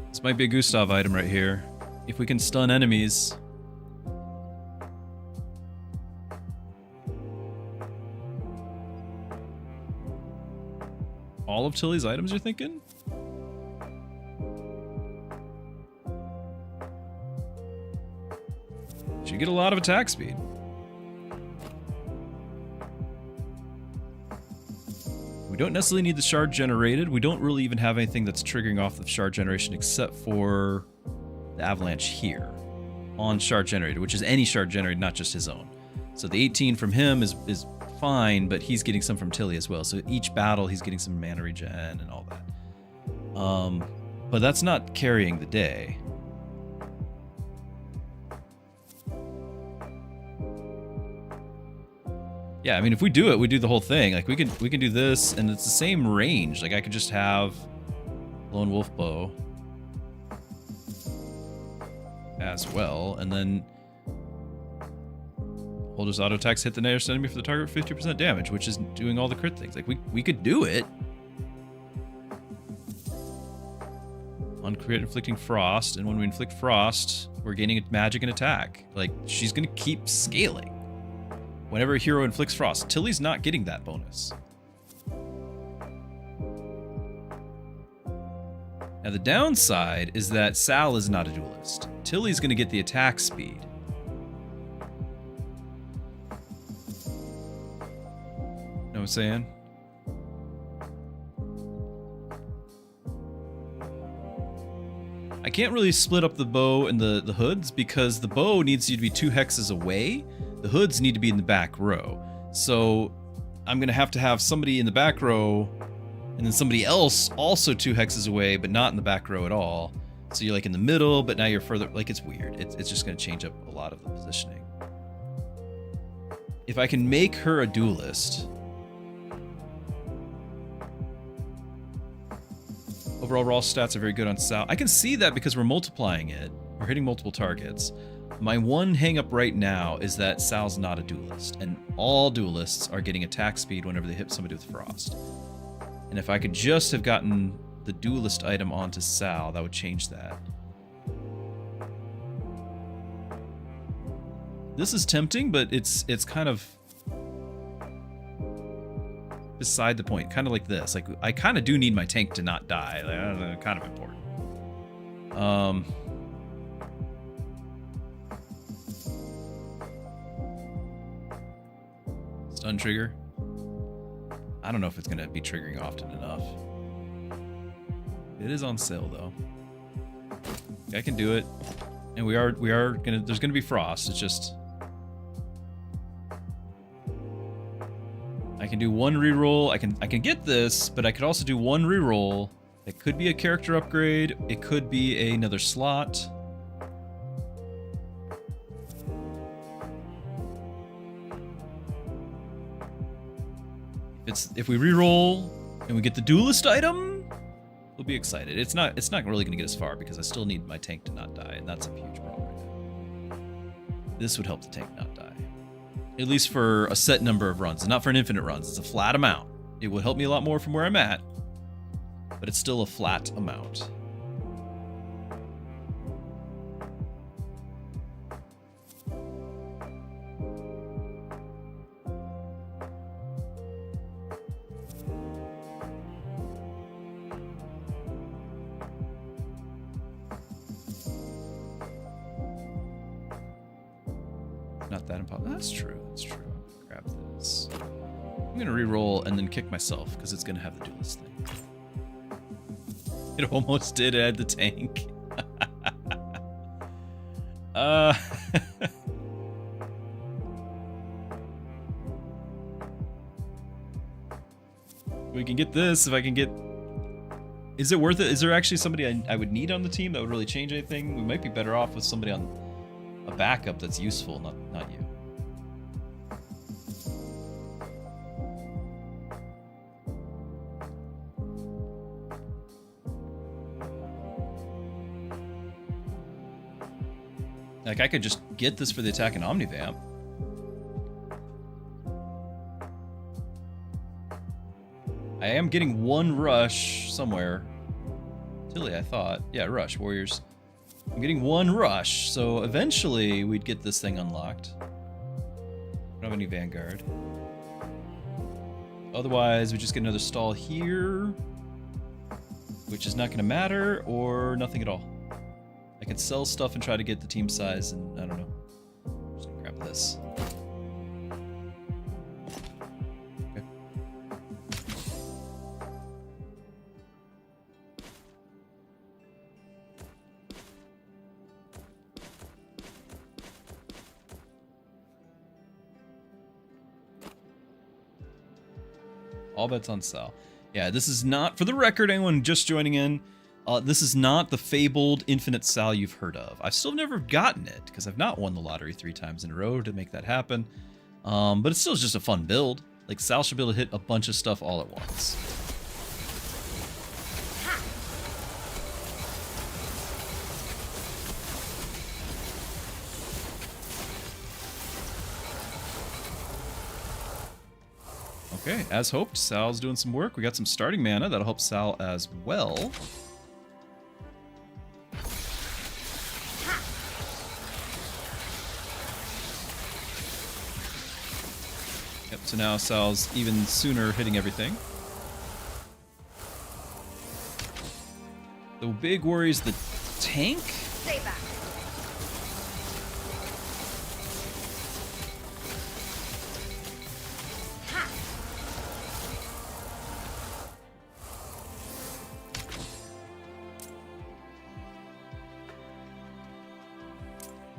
This might be a Gustav item right here. If we can stun enemies. All of Tilly's items, you're thinking? You get a lot of attack speed. We don't necessarily need the shard generated. We don't really even have anything that's triggering off the shard generation except for the avalanche here on shard generated, which is any shard generated, not just his own. So the 18 from him is fine, but he's getting some from Tilly as well. So each battle he's getting some mana regen and all that. But that's not carrying the day. Yeah, I mean, if we do it, we do the whole thing. Like, we can do this, and it's the same range. Like, I could just have Lone Wolf Bow as well, and then Holders auto attacks hit the nearest enemy for the target for 50% damage, which is doing all the crit things. Like, we could do it. On crit, inflicting frost, and when we inflict frost, we're gaining magic and attack. Like, she's gonna keep scaling. Whenever a hero inflicts frost, Tilly's not getting that bonus. Now the downside is that Sal is not a duelist. Tilly's gonna get the attack speed. Know what I'm saying? I can't really split up the bow and the hoods because the bow needs you to be 2 hexes away. The hoods need to be in the back row. So I'm going to have somebody in the back row and then somebody else also 2 hexes away, but not in the back row at all. So you're like in the middle, but now you're further, like it's weird. It's just going to change up a lot of the positioning. If I can make her a duelist, overall raw stats are very good on Sal. I can see that because we're multiplying it. We're hitting multiple targets. My one hang up right now is that Sal's not a duelist, and all duelists are getting attack speed whenever they hit somebody with frost. And if I could just have gotten the duelist item onto Sal, that would change that. This is tempting, but it's kind of beside the point, kind of like this. Like, I kind of do need my tank to not die. Like, I don't know, kind of important. Stun trigger. I don't know if it's gonna be triggering often enough. It is on sale though. I can do it, and we are gonna. There's gonna be frost. It's just. I can do one reroll. I can get this, but I could also do one reroll. It could be a character upgrade. It could be another slot. If we reroll and we get the duelist item, we'll be excited. It's not really gonna get us far because I still need my tank to not die, and that's a huge problem right now. This would help the tank not die. At least for a set number of runs, and not for an infinite runs. It's a flat amount. It would help me a lot more from where I'm at, but it's still a flat amount. not that impossible. That's true. That's true. Grab this. I'm gonna re-roll and then kick myself because it's gonna have the duelist thing. It almost did add the tank. We can get this if I can get. Is it worth it? Is there actually somebody I would need on the team that would really change anything? We might be better off with somebody on a backup that's useful, not you. Like, I could just get this for the attack and Omnivamp. I am getting one rush somewhere. Tilly, I thought. Yeah, rush, warriors. I'm getting one rush, so eventually we'd get this thing unlocked. I don't have any Vanguard. Otherwise, we just get another stall here, which is not going to matter, or nothing at all. I could sell stuff and try to get the team size, and I don't know. Just gonna grab this. Okay. All bets on Sal. Yeah, this is not, for the record, anyone just joining in, this is not the fabled infinite Sal you've heard of. I've still never gotten it, because I've not won the lottery 3 times in a row to make that happen. But it's still just a fun build. Like, Sal should be able to hit a bunch of stuff all at once. Okay, as hoped, Sal's doing some work. We got some starting mana that'll help Sal as well. Yep, so now Sal's even sooner hitting everything. The big worry is the tank. Stay back.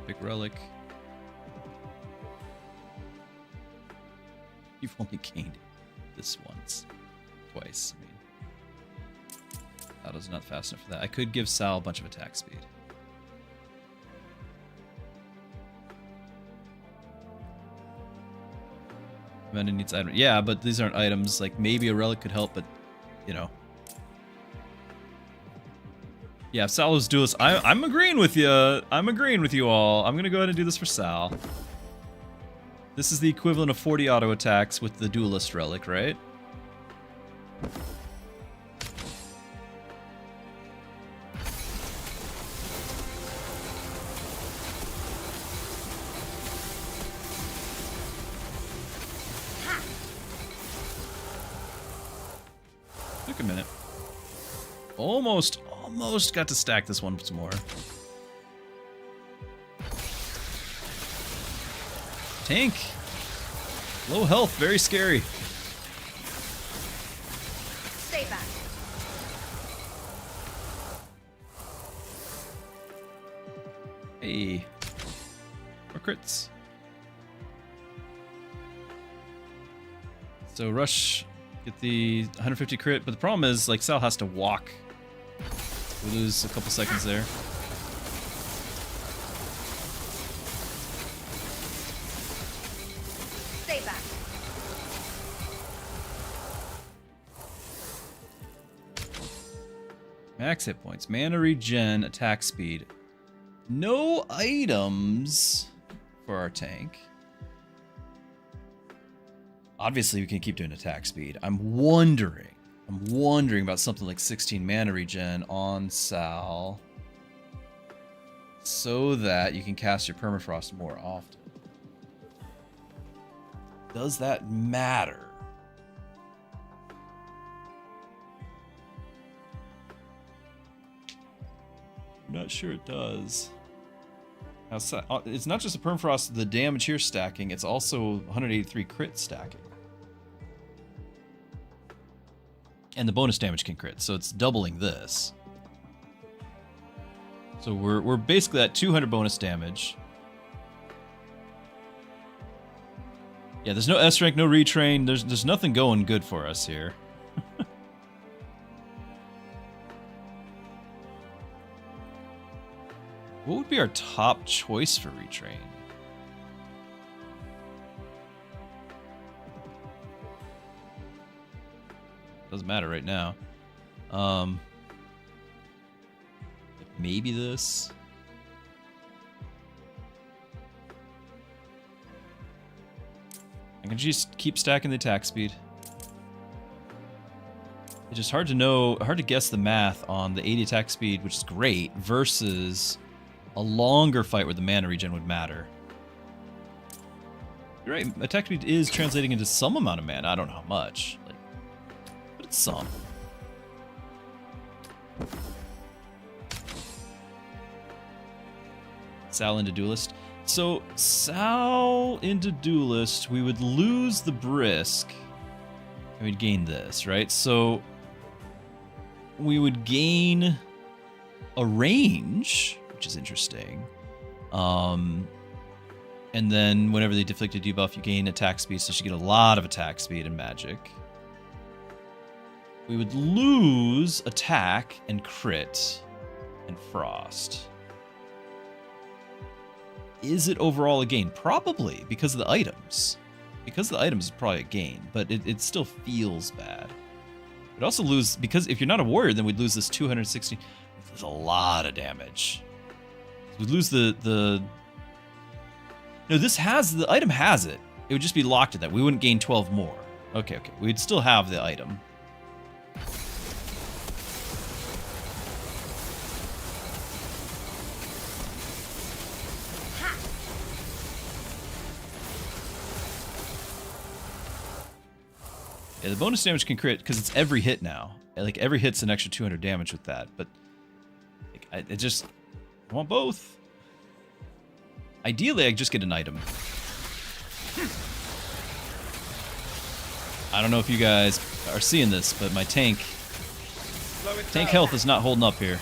Big relic. You've only gained this once. Twice, I mean. Battle's not fast enough for that. I could give Sal a bunch of attack speed. Amanda needs item. Yeah, but these aren't items. Like, maybe a relic could help, but, you know. Yeah, if Sal was duelist, I'm agreeing with you. I'm agreeing with you all. I'm gonna go ahead and do this for Sal. This is the equivalent of 40 auto attacks with the duelist relic, right? Took a minute. Almost got to stack this one some more. Tank. Low health, very scary. Stay back. Hey. More crits. So rush, get the 150 crit, but the problem is, like, Sal has to walk. We lose a couple seconds there. Stay back. Max hit points, mana regen, attack speed. No items for our tank. Obviously, we can keep doing attack speed. I'm wondering about something like 16 mana regen on Sal, so that you can cast your permafrost more often. Does that matter? I'm not sure it does. Now, it's not just a permafrost, the damage here stacking, it's also 183 crit stacking. And the bonus damage can crit, so it's doubling this. So we're basically at 200 bonus damage. Yeah, there's no S rank, no retrain. There's nothing going good for us here. What would be our top choice for retrain? Doesn't matter right now. Maybe this. I can just keep stacking the attack speed. It's just hard to guess the math on the 80 attack speed, which is great, versus a longer fight where the mana regen would matter. You're right, attack speed is translating into some amount of mana. I don't know how much, but it's some. Sal into Duelist. So, Sal into Duelist, we would lose the Brisk, and we'd gain this, right? So, we would gain a range, which is interesting. And then whenever they deflect a debuff, you gain attack speed, so you get a lot of attack speed in Magic. We would lose attack and crit and Frost. Is it overall a gain? Probably, because of the items. Because of the items is probably a gain, but it still feels bad. We'd also lose, because if you're not a warrior, then we'd lose this 260. There's a lot of damage. We'd lose the... No, the item has it. It would just be locked at that. We wouldn't gain 12 more. Okay. We'd still have the item. Yeah, the bonus damage can crit because it's every hit now. Like, every hit's an extra 200 damage with that, but I want both. Ideally, I just get an item. I don't know if you guys are seeing this, but my tank health is not holding up here.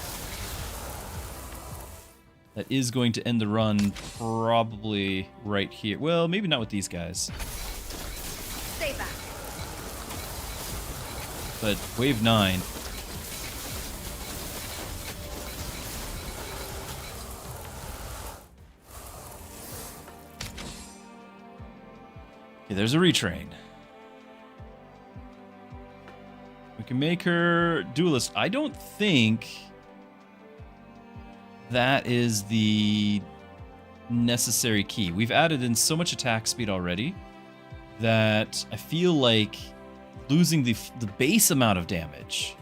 That is going to end the run probably right here. Well, maybe not with these guys. Stay back. But wave 9. Okay, there's a retrain. We can make her Duelist. I don't think that is the necessary key. We've added in so much attack speed already that I feel like losing the base amount of damage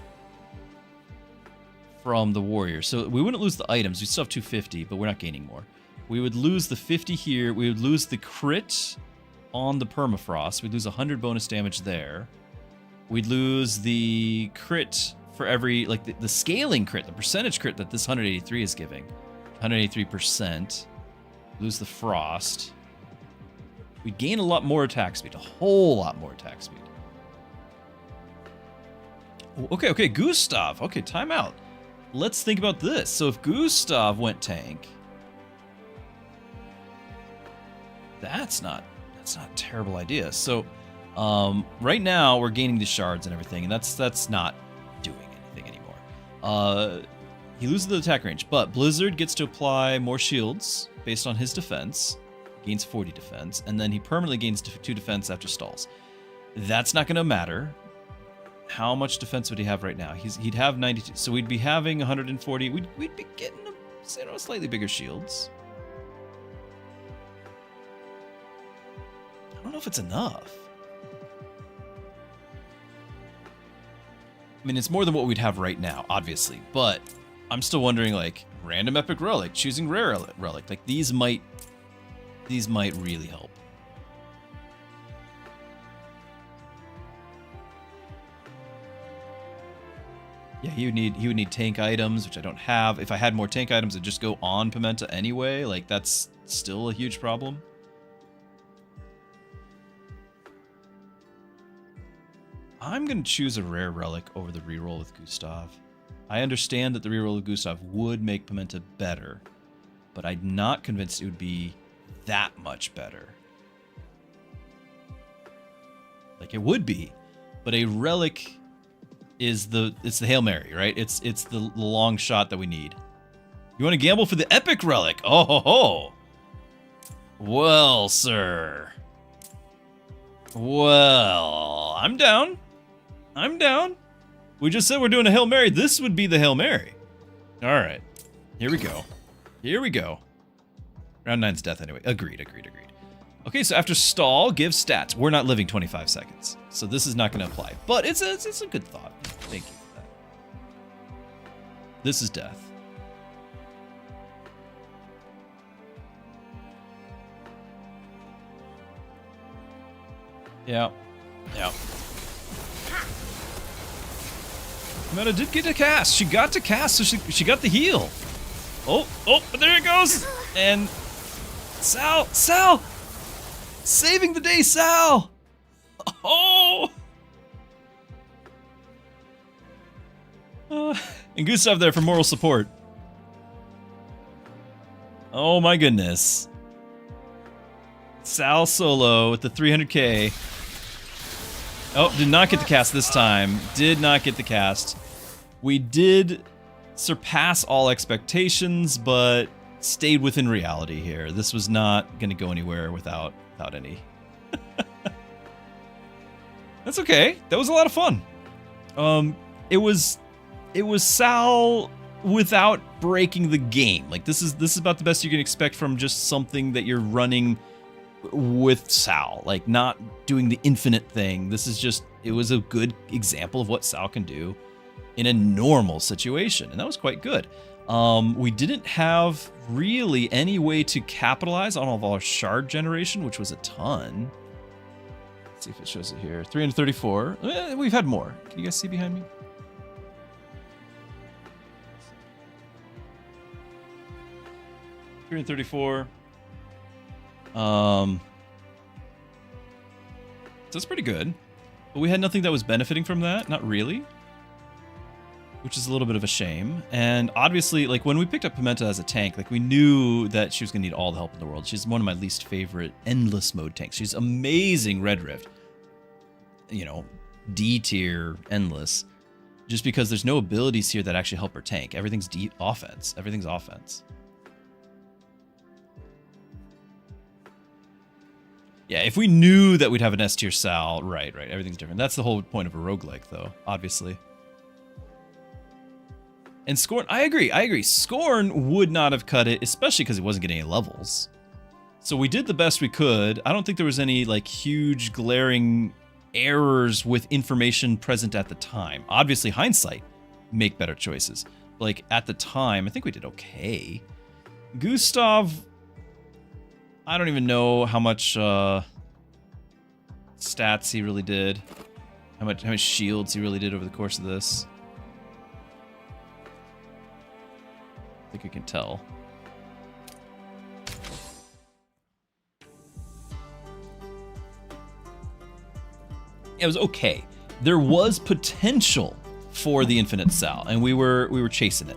from the warrior. So we wouldn't lose the items. We still have 250, but we're not gaining more. We would lose the 50 here. We would lose the crit on the permafrost. We'd lose 100 bonus damage there. We'd lose the crit for every, like the scaling crit, the percentage crit that this 183 is giving. 183%. Lose the frost. We'd gain a lot more attack speed. A whole lot more attack speed. Okay, Gustav. Okay, time out. Let's think about this. So if Gustav went tank, that's not a terrible idea. So right now we're gaining the shards and everything, and that's not doing anything anymore. He loses the attack range, but Blizzard gets to apply more shields based on his defense, gains 40 defense, and then he permanently gains 2 defense after stalls. That's not going to matter. How much defense would he have right now? He'd have 92, so we'd be having 140. We'd be getting slightly bigger shields. I don't know if it's enough. I mean, it's more than what we'd have right now, obviously, but I'm still wondering, like, random epic relic, choosing rare relic, like these might really help. Yeah, he would need tank items, which I don't have. If I had more tank items, I'd just go on Pimenta anyway. Like, that's still a huge problem. I'm going to choose a rare relic over the reroll with Gustav. I understand that the reroll with Gustav would make Pimenta better, but I'm not convinced it would be that much better. Like, it would be, but a relic is it's the Hail Mary, right? It's the long shot that we need. You want to gamble for the epic relic? Oh ho ho! Well, sir. Well, I'm down. I'm down. We just said we're doing a Hail Mary. This would be the Hail Mary. All right. Here we go. Here we go. Round 9's death anyway. Agreed. Okay, so after stall, give stats. We're not living 25 seconds, so this is not going to apply. But it's a good thought. Thank you for that. This is death. Yeah. Meta did get to cast. She got to cast, so she got the heal. Oh, there it goes. And Sal! Saving the day, Sal! Oh! And Gustav there for moral support. Oh my goodness. Sal solo with the 300k. Oh, did not get the cast this time. Did not get the cast. We did surpass all expectations, but stayed within reality here. This was not going to go anywhere without any. That's okay. That was a lot of fun. It was Sal without breaking the game. Like, this is about the best you can expect from just something that you're running with Sal. Like, not doing the infinite thing. It was a good example of what Sal can do in a normal situation, and that was quite good. We didn't have really any way to capitalize on all of our shard generation, which was a ton. Let's see if it shows it here. 334. We've had more. Can you guys see behind me? $334. So that's pretty good. But we had nothing that was benefiting from that. Not really. Which is a little bit of a shame. And obviously, like, when we picked up Pimenta as a tank, like, we knew that she was going to need all the help in the world. She's one of my least favorite endless mode tanks. She's amazing Red Rift. You know, D tier endless. Just because there's no abilities here that actually help her tank. Everything's offense. Everything's offense. Yeah, if we knew that we'd have an S tier Sal, right, everything's different. That's the whole point of a roguelike, though, obviously. And Scorn, I agree. Scorn would not have cut it, especially because it wasn't getting any levels. So we did the best we could. I don't think there was any, like, huge glaring errors with information present at the time. Obviously, hindsight, make better choices. But, like, at the time, I think we did okay. Gustav, I don't even know how much stats he really did. How much shields he really did over the course of this. I think I can tell. It was okay. There was potential for the Infinite Sal, and we were chasing it.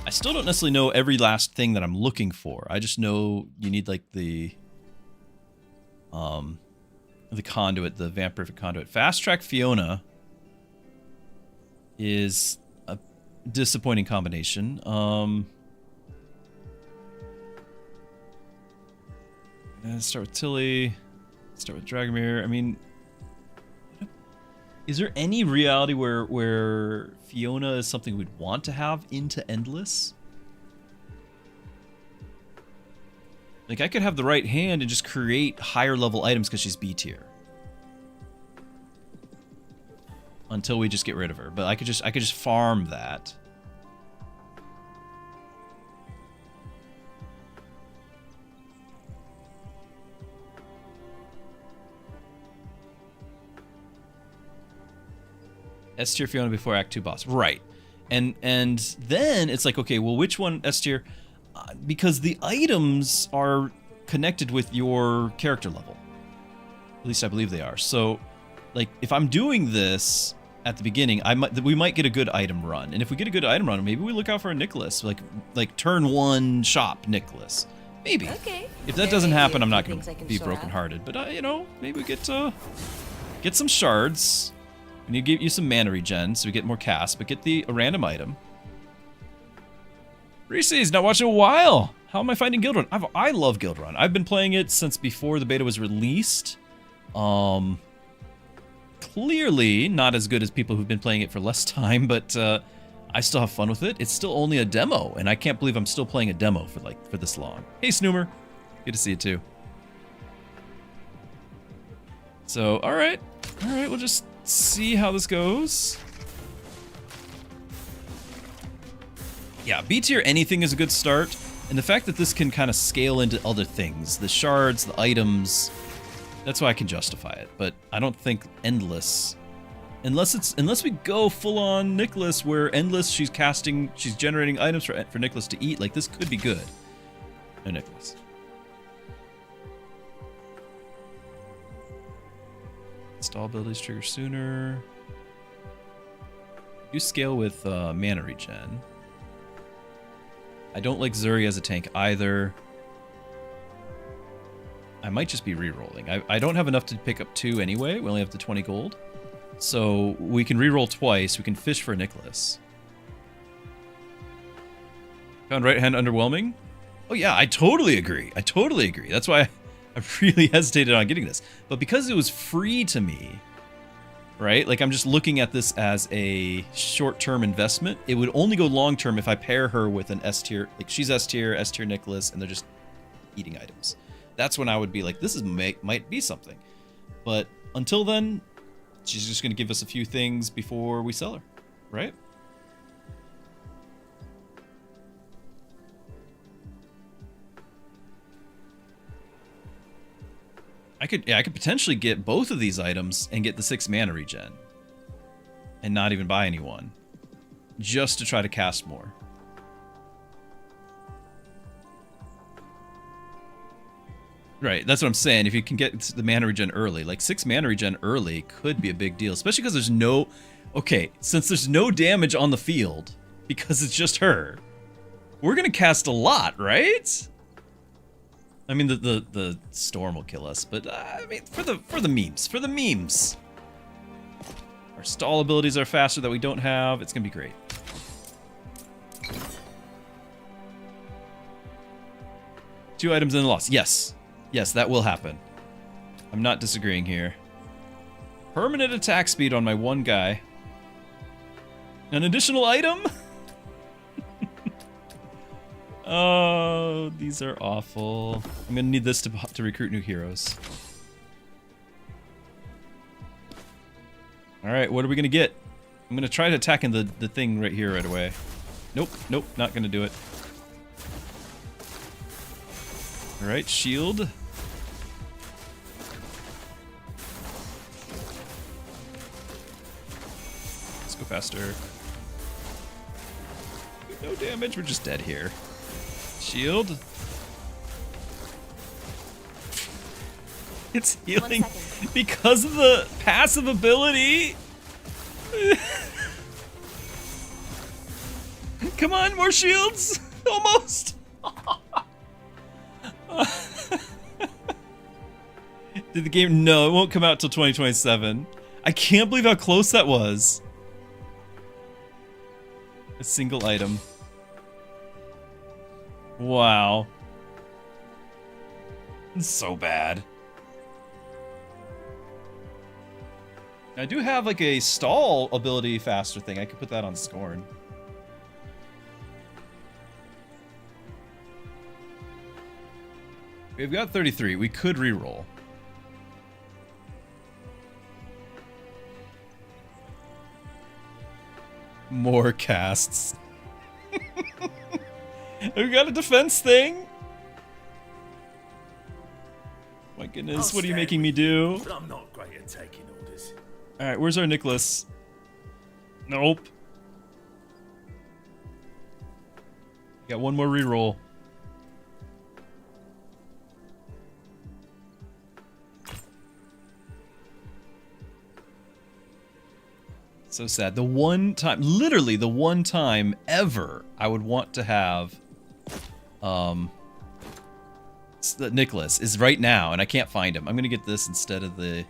I still don't necessarily know every last thing that I'm looking for. I just know you need, like, the conduit, the vampirific conduit. Fast Track Fiona is a disappointing combination. Let's start with Tilly. Start with Dragomir. I mean, is there any reality where Fiona is something we'd want to have into Endless? Like, I could have the right hand and just create higher level items because she's B tier. Until we just get rid of her. But I could just farm that. S tier Fiona before Act 2 boss. Right. And then it's like, okay, well, which one S tier? Because the items are connected with your character level. At least I believe they are. So, like, if I'm doing this at the beginning, we might get a good item run. And if we get a good item run, maybe we look out for a Nicholas, like turn 1 shop Nicholas. Maybe. Okay. If that doesn't happen, I'm not going to be brokenhearted. But, you know, maybe we get some shards. We need to give you some mana regen so we get more cast, but get a random item. Reese's not watching in a while. How am I finding Guildrun? I love Guildrun. I've been playing it since before the beta was released. Clearly not as good as people who've been playing it for less time, but I still have fun with it. It's still only a demo, and I can't believe I'm still playing a demo for this long. Hey, Snoomer. Good to see you too. So, all right, we'll just see how this goes. Yeah, B tier anything is a good start, and the fact that this can kind of scale into other things, the shards, the items, that's why I can justify it. But I don't think endless, unless we go full on Nicholas, where endless she's generating items for Nicholas to eat. Like, this could be good. No Nicholas. Install abilities trigger sooner. You scale with mana regen. I don't like Zuri as a tank either. I might just be re-rolling. I don't have enough to pick up 2 anyway. We only have the 20 gold. So we can re-roll twice. We can fish for Nicholas. Found right hand underwhelming? Oh yeah, I totally agree. That's why I really hesitated on getting this. But because it was free to me, right? Like, I'm just looking at this as a short-term investment. It would only go long-term if I pair her with an S tier. Like, she's S tier Nicholas, and they're just eating items. That's when I would be like, this might be something. But until then, she's just going to give us a few things before we sell her, right? I could potentially get both of these items and get the 6 mana regen. And not even buy anyone. Just to try to cast more. Right, that's what I'm saying. If you can get the mana regen early, like 6 mana regen early could be a big deal. Especially because there's no... Okay, since there's no damage on the field, because it's just her, we're going to cast a lot, right? I mean, the storm will kill us, but I mean, for the memes. Our stall abilities are faster that we don't have. It's gonna be great. Two items in the loss. Yes, that will happen. I'm not disagreeing here. Permanent attack speed on my one guy. An additional item? Oh, these are awful. I'm gonna need this to recruit new heroes. Alright, what are we gonna get? I'm gonna try to attack in the thing right here right away. Nope, not gonna do it. Alright, shield. Let's go faster. No damage, we're just dead here. Shield. It's healing because of the passive ability. Come on, more shields. Almost. Did the game? No, it won't come out till 2027. I can't believe how close that was. A single item. Wow. It's so bad. I do have like a stall ability faster thing. I could put that on Scorn. We've got 33. We could reroll. More casts. We got a defense thing. My goodness, what are you making me do? But I'm not great at taking orders. All right, where's our Nicholas? Nope. Got one more reroll. So sad. The one time, literally the one time ever I would want to have Nicholas is right now, and I can't find him. I'm gonna get this instead of the...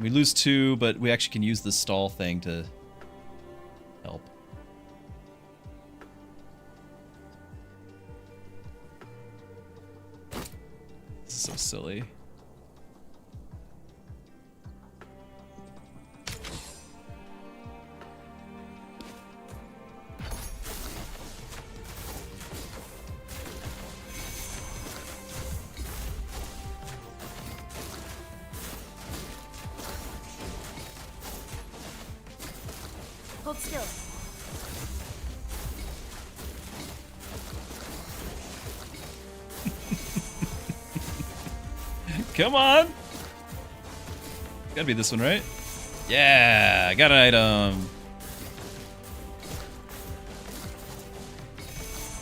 We lose 2, but we actually can use the stall thing to help. This is so silly. Hold still. Come on! Gotta be this one, right? Yeah, I got an item.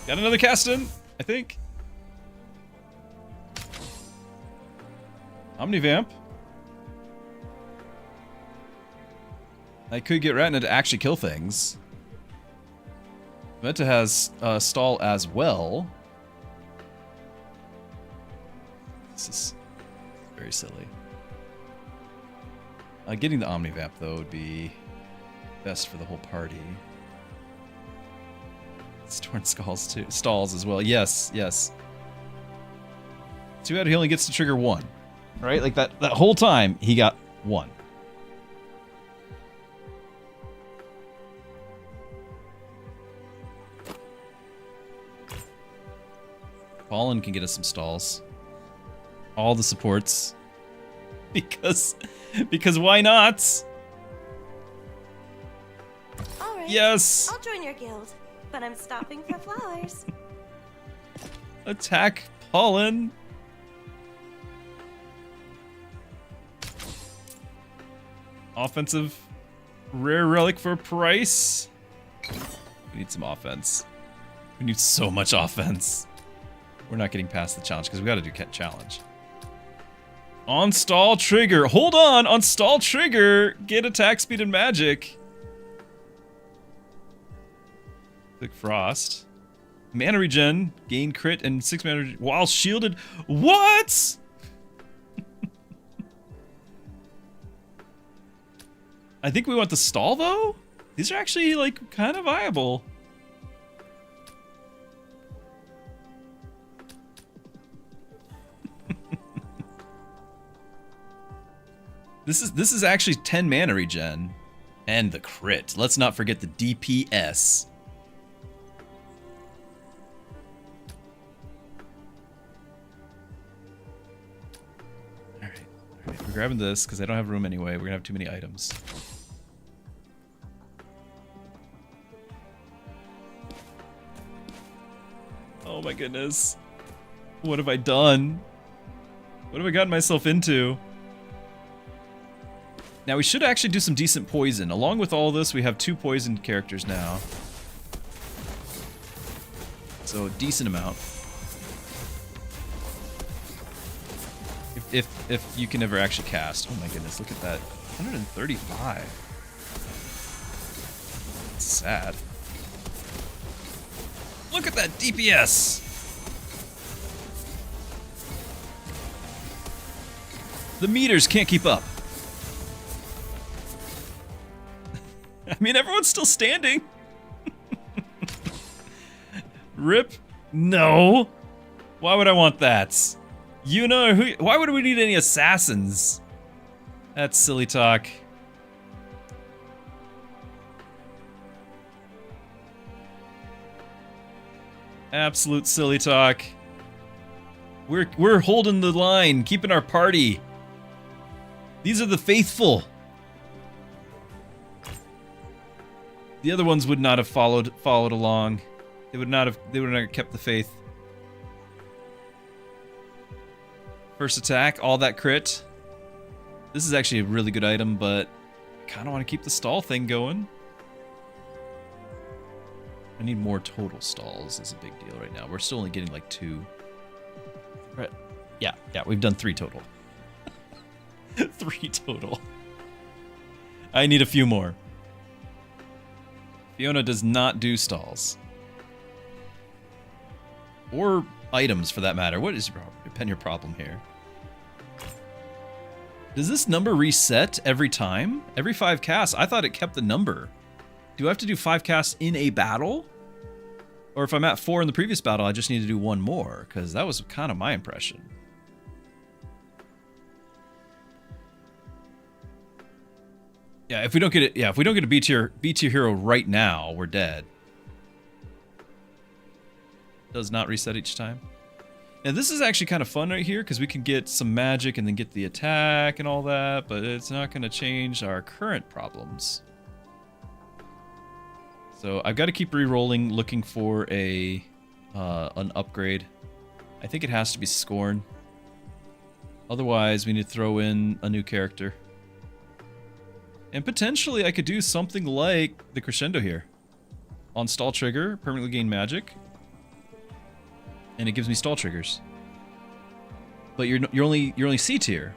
Got another Caston, I think. Omnivamp. I could get Ratna to actually kill things. Meta has stall as well. This is very silly. Getting the Omnivamp, though, would be best for the whole party. Storm Skulls too. Stalls as well. Yes, yes. Too bad he only gets to trigger 1. Right? Like that whole time, he got 1. Fallen can get us some stalls. All the supports. Because why not? All right. Yes. I'll join your guild, but I'm stopping for flowers. Attack Pollen. Offensive rare relic for a price. We need some offense. We need so much offense. We're not getting past the challenge because we got to do challenge. On stall trigger. Hold on stall trigger. Get attack speed and magic. Click Frost. Mana regen. Gain crit and 6 mana while shielded. What? I think we want the stall though. These are actually like kind of viable. This is actually 10 mana regen. And the crit. Let's not forget the DPS. Alright, we're grabbing this because I don't have room anyway. We're gonna have too many items. Oh my goodness. What have I done? What have I gotten myself into? Now we should actually do some decent poison. Along with all this, we have 2 poisoned characters now. So a decent amount. If you can ever actually cast. Oh my goodness, look at that. 135. That's sad. Look at that DPS! The meters can't keep up. I mean, everyone's still standing. Rip? No. Why would I want that? You know who? Why would we need any assassins? That's silly talk. Absolute silly talk. We're holding the line, keeping our party. These are the faithful. The other ones would not have followed along. They would not have kept the faith. First attack, all that crit. This is actually a really good item, but kind of want to keep the stall thing going. I need more total stalls is a big deal right now. We're still only getting like 2. Right. Yeah, we've done 3 total. 3 total. I need a few more. Fiona does not do stalls. Or items, for that matter. What is your problem here? Does this number reset every time? Every 5 casts? I thought it kept the number. Do I have to do 5 casts in a battle? Or if I'm at 4 in the previous battle, I just need to do 1 more, because that was kind of my impression. Yeah, if we don't get it, if we don't get a B tier hero right now, we're dead. Does not reset each time. And this is actually kind of fun right here, because we can get some magic and then get the attack and all that, but it's not going to change our current problems. So I've got to keep re-rolling, looking for an upgrade. I think it has to be Scorn. Otherwise, we need to throw in a new character. And potentially I could do something like the Crescendo here. On stall trigger, permanently gain magic. And it gives me stall triggers. But you're only C tier.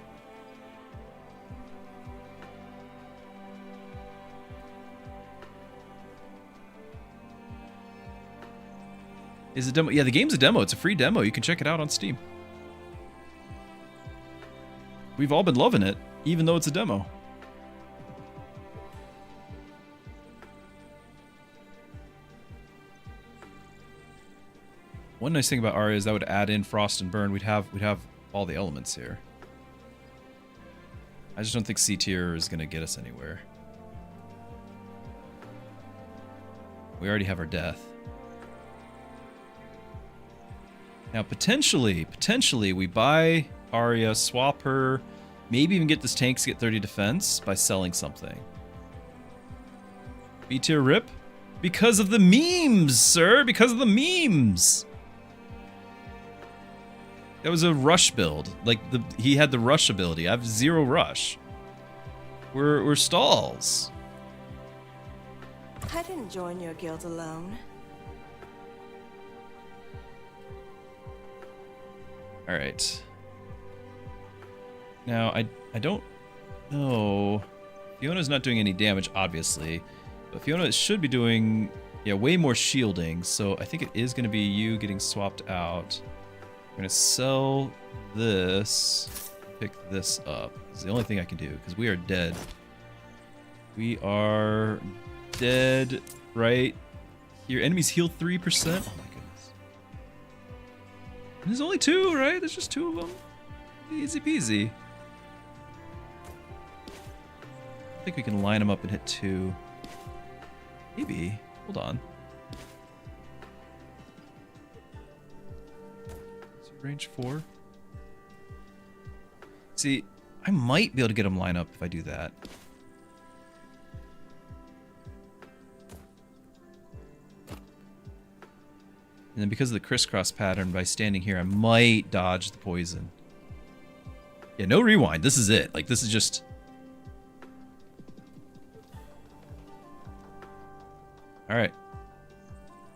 Is a demo? Yeah, the game's a demo. It's a free demo. You can check it out on Steam. We've all been loving it, even though it's a demo. One nice thing about Arya is that would add in Frost and Burn. We'd have all the elements here. I just don't think C tier is gonna get us anywhere. We already have our death. Now potentially we buy Arya, swap her, maybe even get this tank to get 30 defense by selling something. B tier rip? Because of the memes, sir! Because of the memes! That was a rush build. Like, he had the rush ability. I have 0 rush. We're stalls. I didn't join your guild alone. Alright. Now, I don't know. Fiona's not doing any damage, obviously. But Fiona should be doing, way more shielding. So I think it is going to be you getting swapped out. I'm going to sell this. Pick this up. It's the only thing I can do, because we are dead. We are dead right here. Enemies heal 3%. Oh my goodness. And there's only 2, right? There's just 2 of them. Easy peasy. I think we can line them up and hit 2. Maybe. Hold on. Is it range 4? See, I might be able to get them line up if I do that. And then because of the crisscross pattern, by standing here, I might dodge the poison. Yeah, no rewind. This is it. Like, this is just... Alright.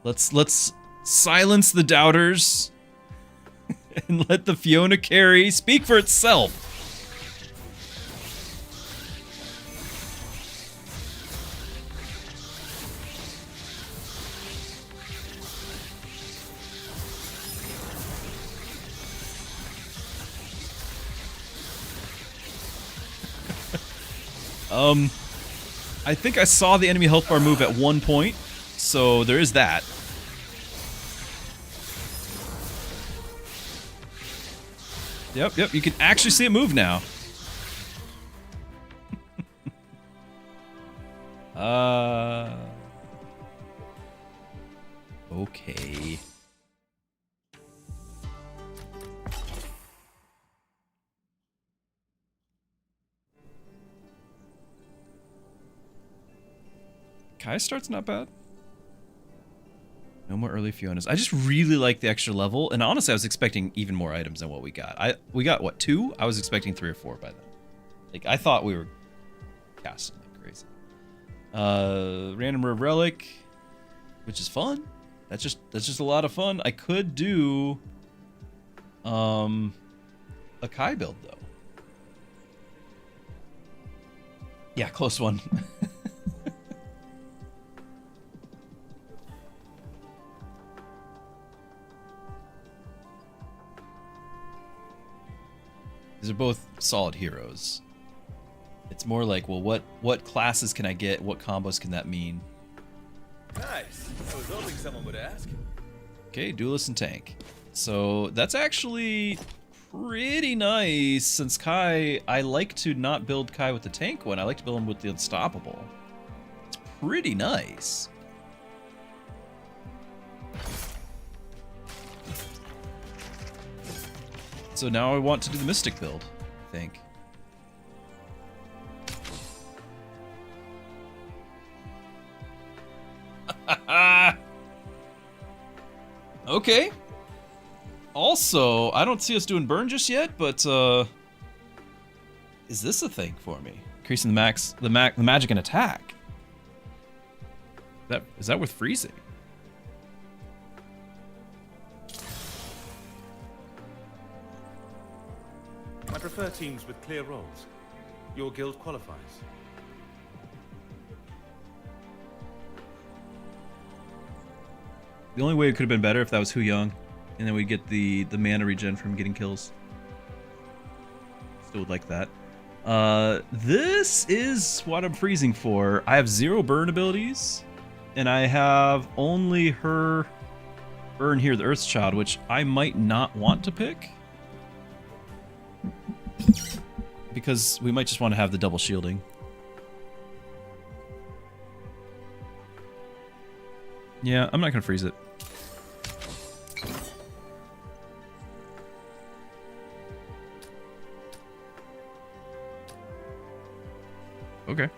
Let's silence the doubters. And let the Fiona carry speak for itself. I think I saw the enemy health bar move at one point, so there is that. Yep, you can actually see it move now. Okay. Kai start's not bad. No more early Fionas. I just really like the extra level, and honestly, I was expecting even more items than what we got. We got, what, 2? I was expecting 3 or 4 by then. Like, I thought we were casting like Crazy. Random relic, which is fun. That's just a lot of fun. I could do a Kai build though. Yeah, close one. These are both solid heroes. It's more like, well, what classes can I get? What combos can that mean? Nice. I was hoping someone would ask. Okay, duelist and tank. So that's actually pretty nice, since Kai, I like to not build Kai with the tank one. I like to build him with the unstoppable. It's pretty nice. So now I want to do the Mystic build, I think. Okay. Also, I don't see us doing burn just yet, but is this a thing for me? Increasing the magic and attack. Is that worth freezing? I prefer teams with clear roles. Your guild qualifies. The only way it could have been better if that was Hu Young, and then we get the mana regen from getting kills. Still would like that. This is what I'm freezing for. I have 0 burn abilities, and I have only her burn here, the Earth's Child, which I might not want to pick. Because we might just want to have the double shielding. Yeah, I'm not going to freeze it. Okay.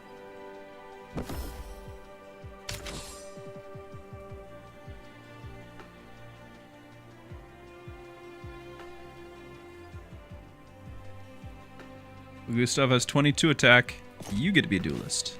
Gustav has 22 attack. You get to be a duelist.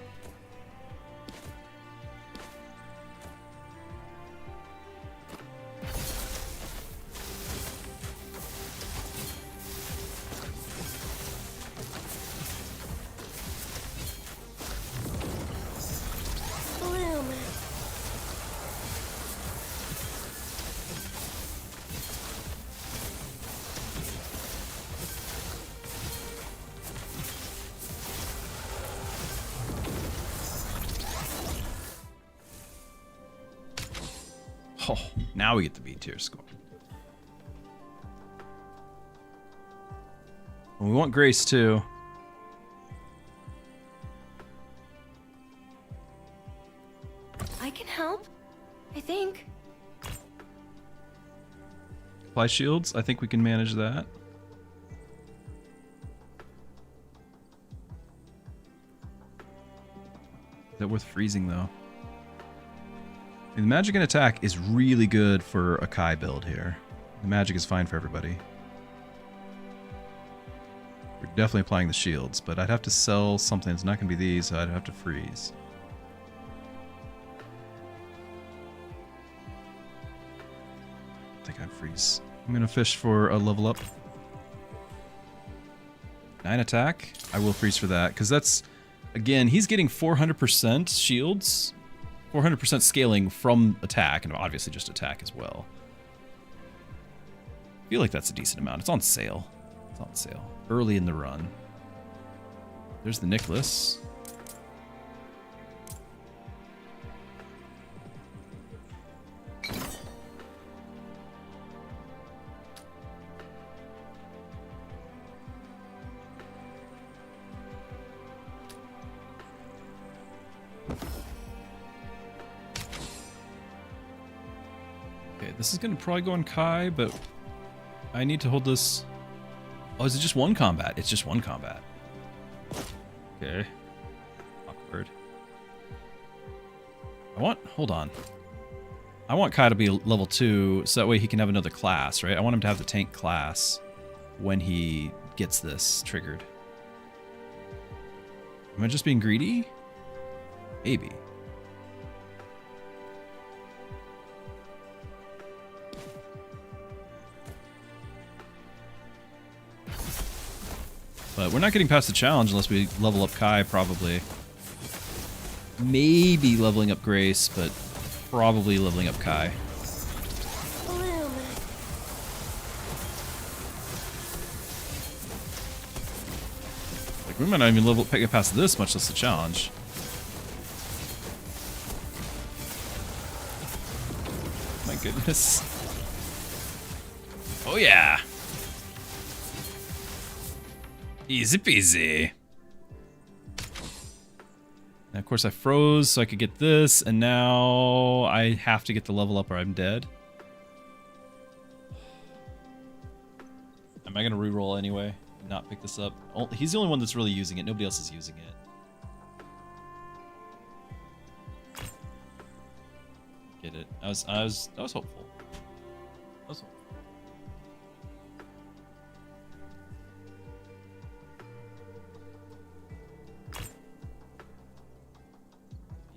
Oh, now we get the B tier score. And we want Grace too. I can help, I think. Apply shields. I think we can manage that. Is that worth freezing though? The magic and attack is really good for a Kai build here. The magic is fine for everybody. We're definitely applying the shields, but I'd have to sell something that's not going to be these, so I'd have to freeze. I think I'd freeze. I'm going to fish for a level up. 9 attack. I will freeze for that, because that's, again, he's getting 400% shields. 400% scaling from attack, and obviously just attack as well. I feel like that's a decent amount. It's on sale. It's on sale. Early in the run. There's the Nicholas. This is going to probably go on Kai, but I need to hold this. Oh, is it just one combat? It's just one combat. Okay. Awkward. Hold on. I want Kai to be level 2, so that way he can have another class, right? I want him to have the tank class when he gets this triggered. Am I just being greedy? Maybe. But we're not getting past the challenge unless we level up Kai, probably. Maybe leveling up Grace, but probably leveling up Kai. Bloom. Like, we might not even get past this, much less the challenge. My goodness. Oh yeah. Easy peasy. And of course I froze so I could get this, and now I have to get the level up or I'm dead. Am I gonna reroll anyway? Not pick this up? Oh, he's the only one that's really using it. Nobody else is using it. Get it. I was hopeful. I was hopeful.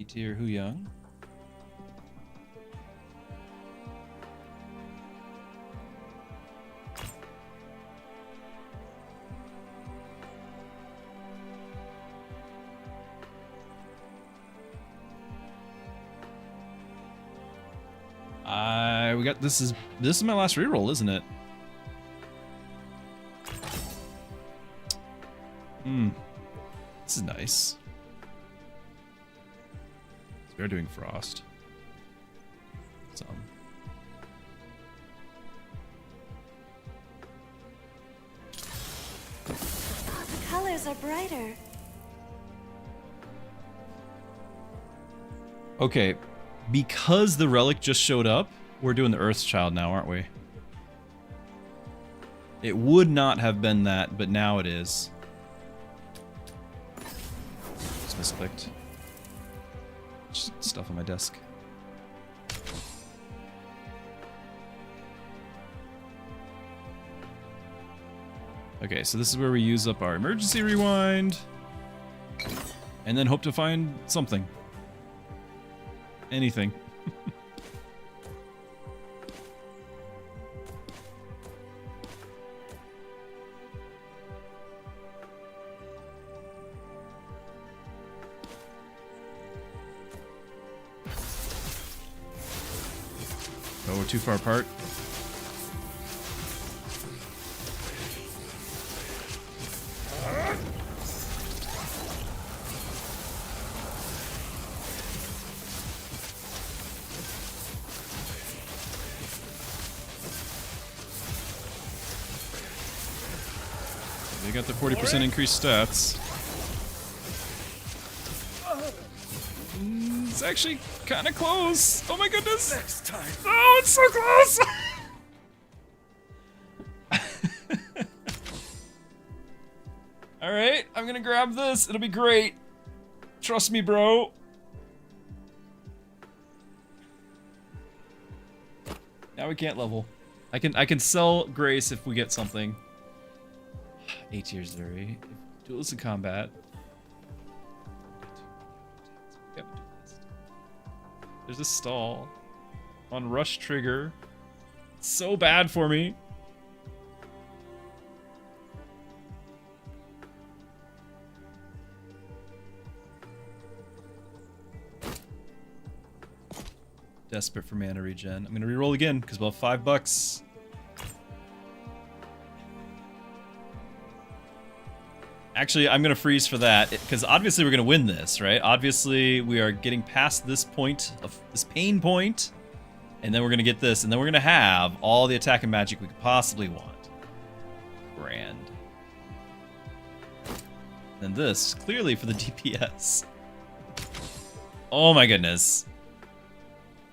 Tier Hu Young. We got this is my last reroll, isn't it? This is nice. They're doing Frost. Some. Oh, the colors are brighter. Okay, because the relic just showed up, we're doing the Earth's Child now, aren't we? It would not have been that, but now it is. Just misclicked. Just stuff on my desk. Okay, so this is where we use up our emergency rewind. And then hope to find something. Anything. Oh, we're too far apart. They got the 40% increased stats. It's actually kind of close. Oh my goodness. Next time. Oh, it's so close. All right, I'm gonna grab this. It'll be great. Trust me, bro. Now we can't level. I can sell Grace if we get something. 8 tiers, Zuri. Duelist in combat. Yep. There's a stall on rush trigger. It's so bad for me. Desperate for mana regen. I'm gonna reroll again because we'll have $5. Actually, I'm gonna freeze for that because obviously we're gonna win this, right? Obviously, we are getting past this point of this pain point, and then we're gonna get this, and then we're gonna have all the attack and magic we could possibly want. Grand. And this clearly for the DPS. Oh my goodness.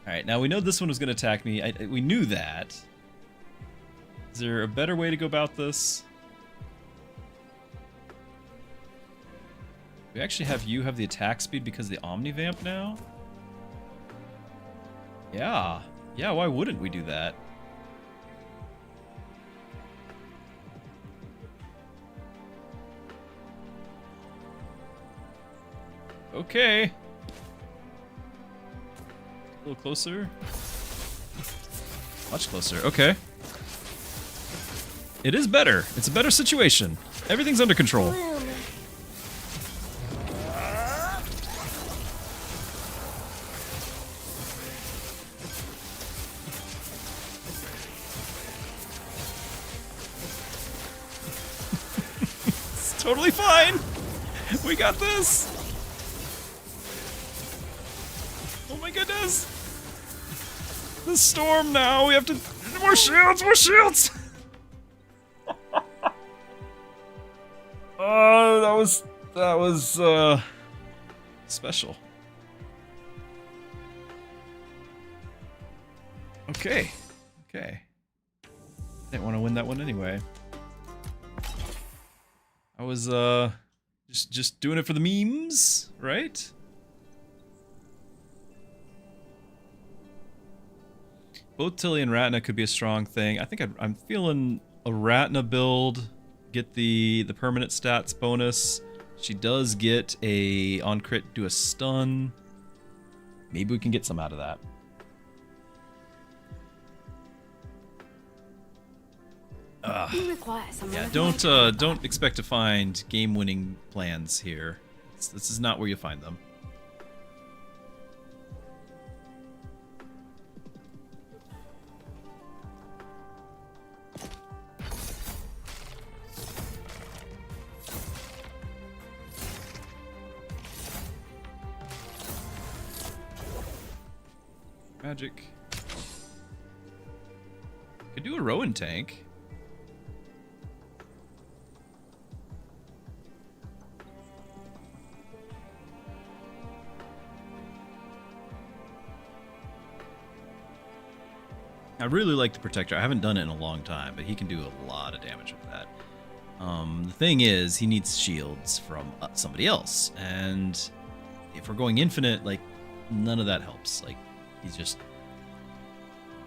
All right, now we know this one was gonna attack me. We knew that. Is there a better way to go about this? We actually have you have the attack speed because of the Omnivamp now? Yeah. Yeah, why wouldn't we do that? Okay. A little closer. Much closer. Okay. It is better. It's a better situation. Everything's under control. It's totally fine. We got this. Oh my goodness. The storm now. We have to... More shields! More shields! Oh, that was special. Okay. Okay. Didn't want to win that one anyway. I was just doing it for the memes, right? Both Tilly and Ratna could be a strong thing. I think I'm feeling a Ratna build. Get the permanent stats bonus. She does get a on crit, do a stun. Maybe we can get some out of that. Yeah, don't expect to find game-winning plans here. This is not where you find them. Magic. Could do a Rowan tank. I really like the Protector. I haven't done it in a long time, but he can do a lot of damage with that. The thing is, he needs shields from somebody else, and if we're going infinite, like, none of that helps. Like, he just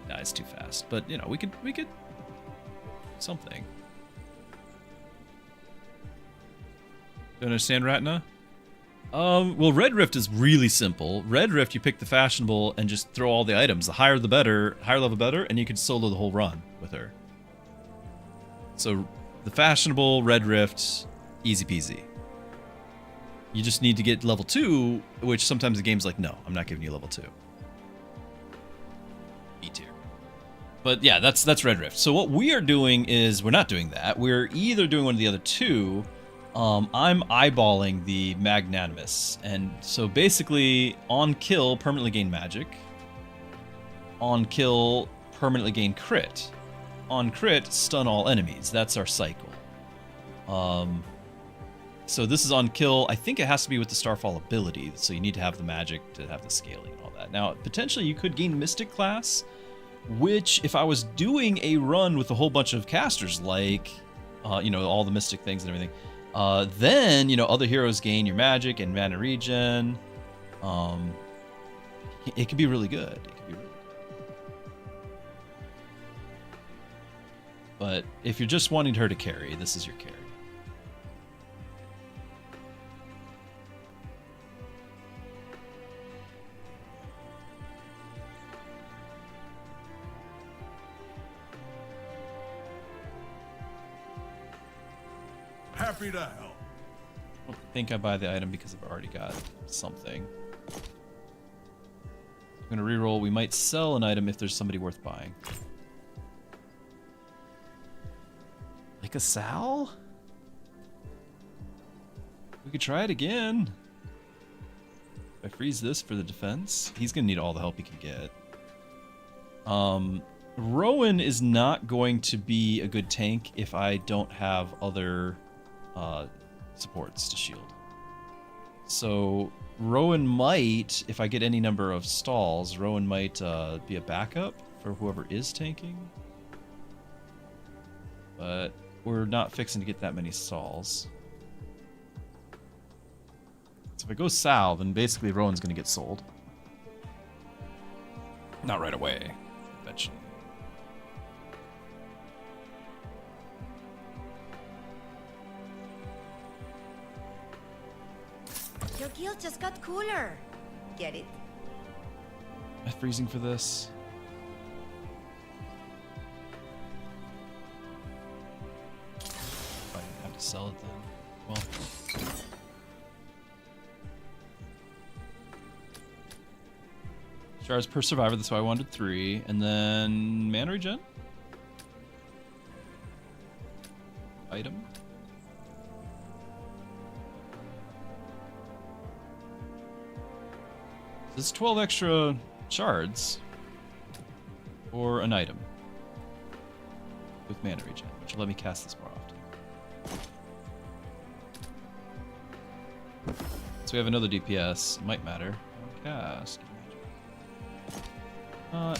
dies too fast. But you know, we could something. Don't understand, Ratna? Well, Red Rift is really simple. Red Rift, you pick the fashionable and just throw all the items. The higher the better, higher level better, and you can solo the whole run with her. So the fashionable Red Rift, easy peasy. You just need to get level 2, which sometimes the game's like, no, I'm not giving you level 2. E tier. But yeah, that's Red Rift. So what we are doing is, we're not doing that. We're either doing one of the other two. I'm eyeballing the Magnanimous. And so basically, on kill, permanently gain magic. On kill, permanently gain crit. On crit, stun all enemies. That's our cycle. So this is on kill. I think it has to be with the Starfall ability, so you need to have the magic to have the scaling and all that. Now, potentially you could gain Mystic class, which, if I was doing a run with a whole bunch of casters, like, you know, all the Mystic things and everything, then, you know, other heroes gain your magic and mana regen. It could be really good. It could be really good. But if you're just wanting her to carry, this is your carry. Happy to help. I don't think I buy the item because I've already got something. I'm gonna reroll. We might sell an item if there's somebody worth buying. Like a Sal? We could try it again. If I freeze this for the defense, he's gonna need all the help he can get. Rowan is not going to be a good tank if I don't have other supports to shield. So Rowan might, if I get any number of stalls, Rowan might be a backup for whoever is tanking. But we're not fixing to get that many stalls. So if I go Sal, then basically Rowan's going to get sold. Not right away, eventually. Your guild just got cooler. Get it? Am I freezing for this? I didn't have to sell it then. Well. Shards per survivor, that's why I wanted 3. And then mana regen? Item? This is 12 extra shards or an item with mana regen, which will let me cast this more often. So we have another DPS. It might matter. Cast. Really?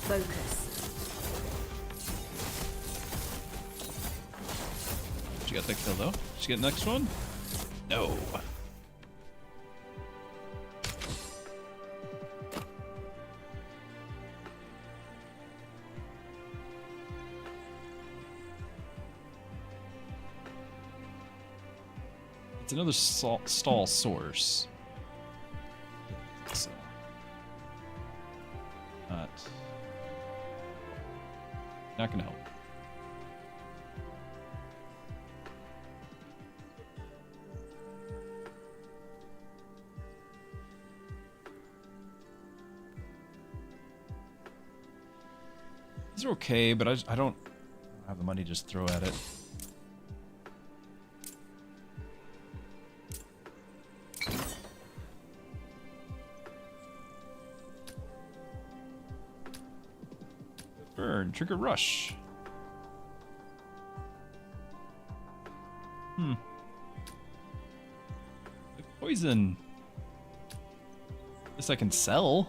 Focus. Did you get that kill though? Did you get the next one? No. It's another stall source. So, not gonna help. These are okay, but I don't have the money to just throw at it. Burn, trigger rush. Like poison. This I can sell.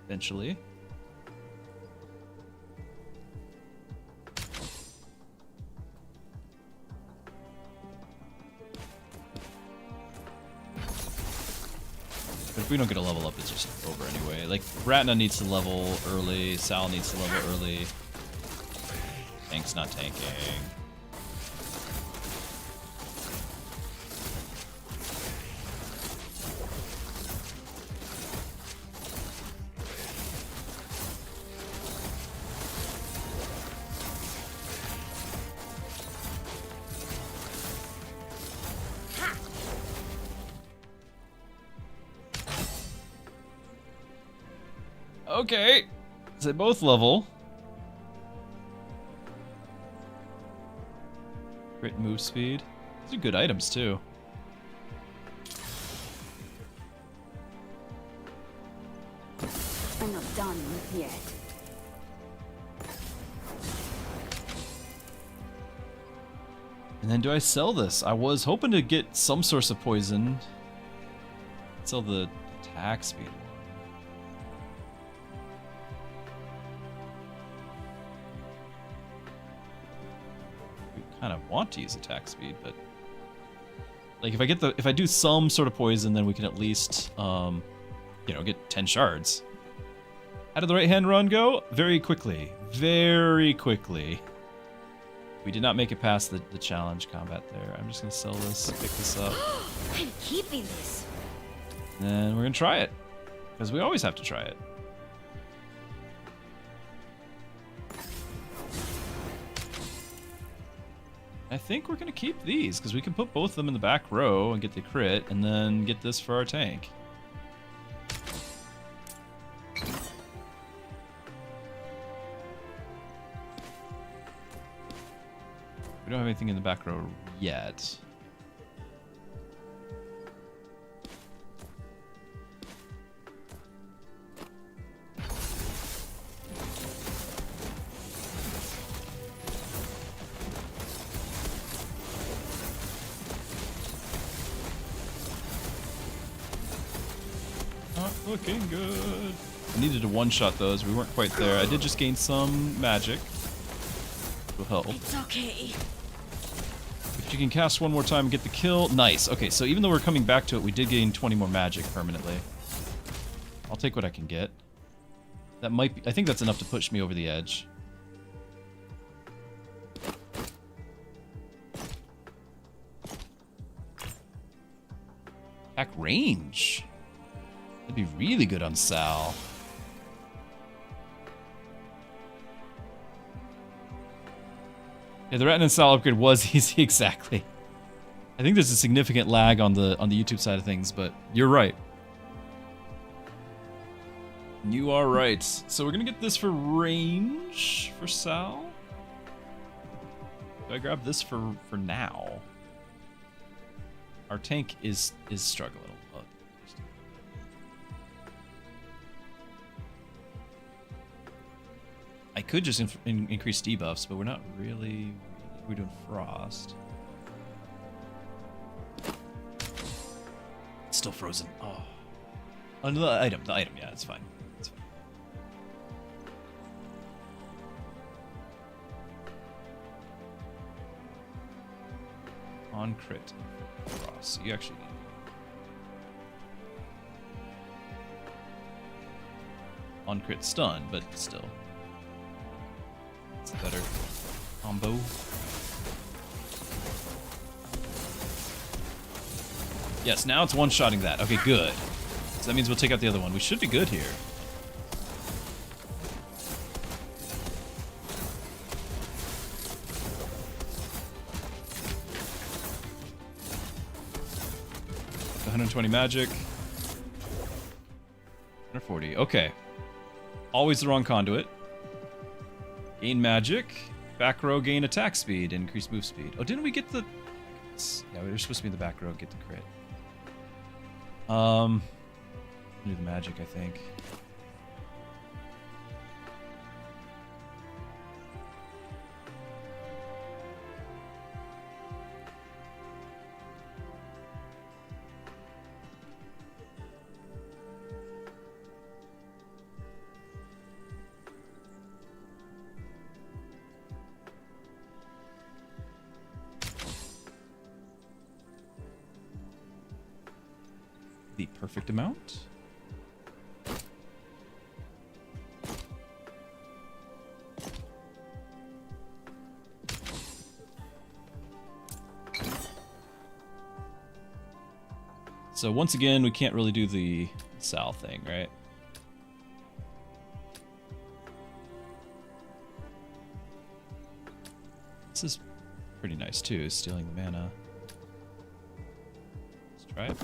Eventually. But if we don't get a level up, it's just over anyway. Like, Ratna needs to level early, Sal needs to level early. Tank's not tanking. Okay, so they both level. Great move speed. These are good items too. I'm not done yet. And then do I sell this? I was hoping to get some source of poison. Sell the attack speed. Kind of want to use attack speed, but like if I do some sort of poison, then we can at least you know, get 10 shards. How did the right hand run go? Very quickly. Very quickly. We did not make it past the challenge combat there. I'm just gonna sell this, pick this up. I'm keeping this. And we're gonna try it. Because we always have to try it. I think we're gonna keep these because we can put both of them in the back row and get the crit, and then get this for our tank. We don't have anything in the back row yet. Looking good. I needed to one-shot those. We weren't quite there. I did just gain some magic. Will help. It's okay. If you can cast one more time and get the kill. Nice. Okay, so even though we're coming back to it, we did gain 20 more magic permanently. I'll take what I can get. That might be... I think that's enough to push me over the edge. Attack range. That'd be really good on Sal. Yeah, the Retina and Sal upgrade was easy, exactly. I think there's a significant lag on the YouTube side of things, but you're right. You are right. So we're gonna get this for range for Sal. Do I grab this for now? Our tank is struggling a lot. I could just increase debuffs, but we're not really... We're doing frost. It's still frozen. Oh. Oh, no, the item, yeah, it's fine. It's fine. On crit. Frost. You actually need... On crit stun, but still. It's a better combo. Yes, now it's one-shotting that. Okay, good. So that means we'll take out the other one. We should be good here. The 120 magic. 140. Okay. Always the wrong conduit. Gain magic. Back row, gain attack speed. Increase move speed. Oh, didn't we get the... Yeah, we were supposed to be in the back row, get the crit. Do the magic, I think. The perfect amount. So once again, we can't really do the Sal thing, right? This is pretty nice too, stealing the mana. Let's try it.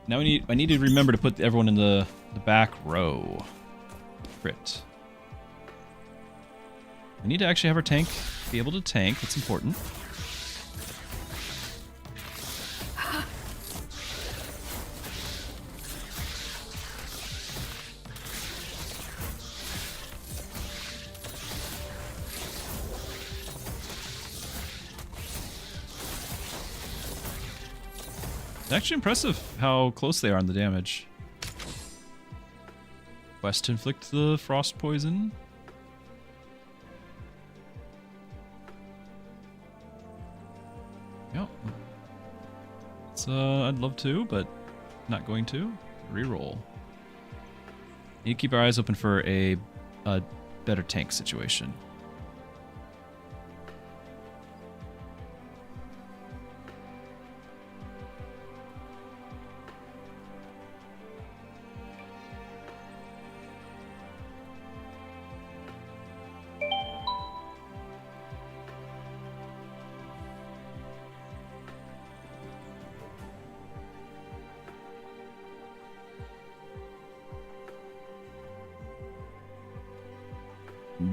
Now I need to remember to put everyone in the back row. Crit. We need to actually have our tank be able to tank. That's important. It's actually impressive how close they are on the damage. Quest to inflict the frost poison. Yep. It's, I'd love to, but not going to. Reroll. Need to keep our eyes open for a better tank situation.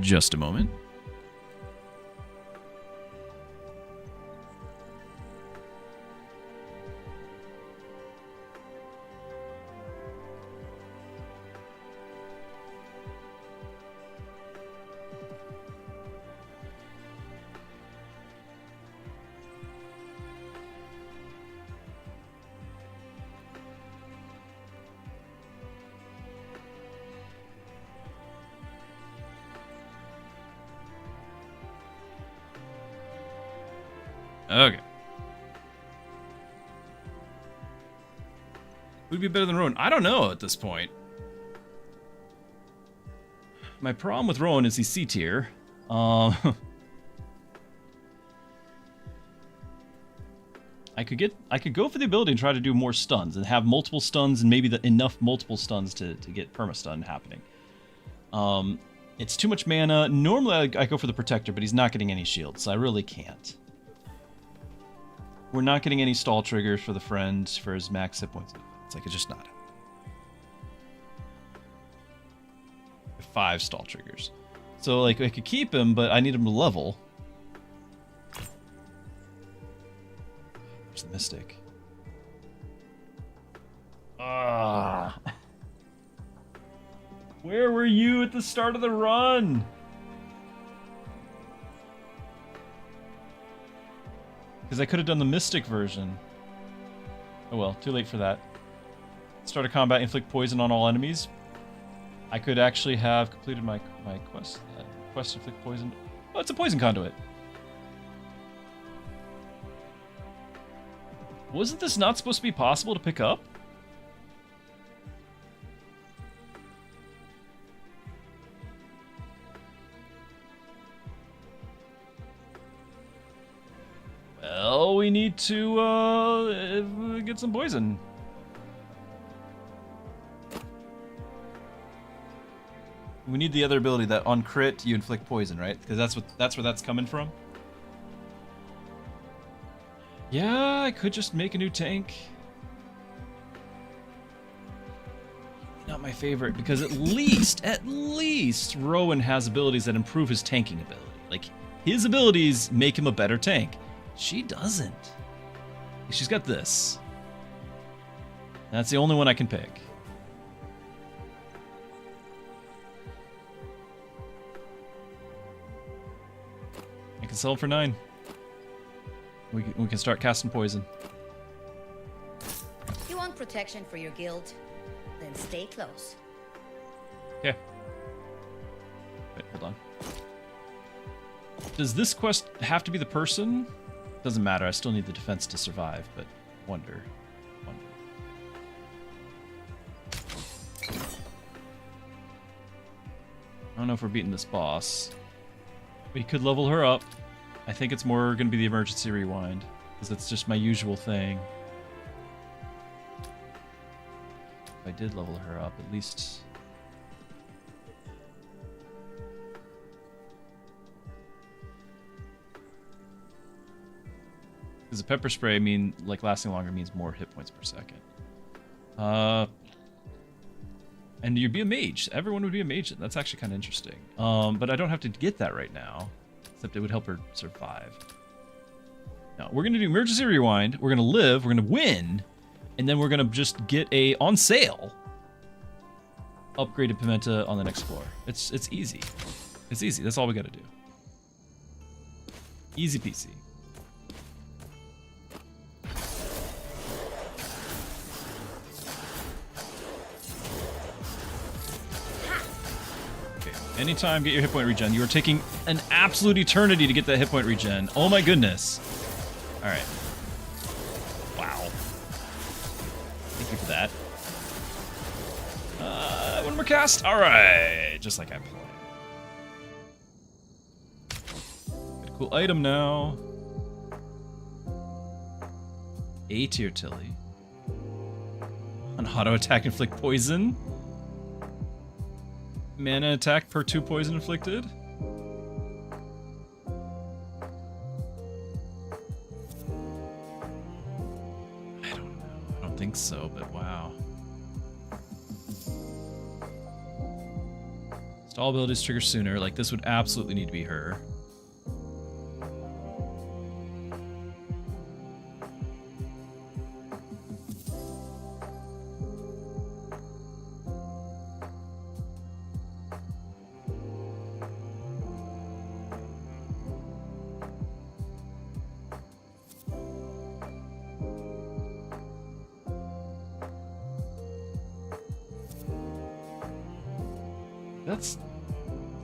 Just a moment. Okay. Who'd be better than Rowan? I don't know at this point. My problem with Rowan is he's C tier. I could go for the ability and try to do more stuns and have multiple stuns and maybe enough multiple stuns to get perma-stun happening. It's too much mana. Normally I go for the Protector, but he's not getting any shields, so I really can't. We're not getting any stall triggers for the friend for his max hit points. It's like, it's just not. 5 stall triggers. So, like, I could keep him, but I need him to level. Where's the Mystic? Ah. Where were you at the start of the run? Because I could have done the Mystic version. Oh well, too late for that. Start a combat, inflict poison on all enemies. I could actually have completed my quest. Quest to inflict poison. Oh, it's a poison conduit. Wasn't this not supposed to be possible to pick up? Well, we need to get some poison. We need the other ability that on crit you inflict poison, right? Because that's where that's coming from. Yeah, I could just make a new tank. Not my favorite, because at least Rowan has abilities that improve his tanking ability. Like, his abilities make him a better tank. She doesn't. She's got this. That's the only one I can pick. I can sell him for 9. We can start casting poison. You want protection for your guild? Then stay close. Okay. Wait, hold on. Does this quest have to be the person? Doesn't matter. I still need the defense to survive, but wonder. I don't know if we're beating this boss. We could level her up. I think it's more going to be the emergency rewind, because it's just my usual thing. If I did level her up, at least... Because the pepper spray lasting longer means more hit points per second. And you'd be a mage. Everyone would be a mage. That's actually kind of interesting. But I don't have to get that right now. Except it would help her survive. Now, we're going to do emergency rewind. We're going to live. We're going to win. And then we're going to just get a, on sale, upgraded Pimenta on the next floor. It's easy. It's easy. That's all we got to do. Easy peasy. Anytime, get your hit point regen. You are taking an absolute eternity to get that hit point regen. Oh my goodness. Alright. Wow. Thank you for that. One more cast. Alright. Just like I planned. Got a cool item now. A tier Tilly. An auto attack inflict poison. Mana attack per 2 poison inflicted. I don't know. I don't think so, but wow. Stall abilities trigger sooner. Like, this would absolutely need to be her.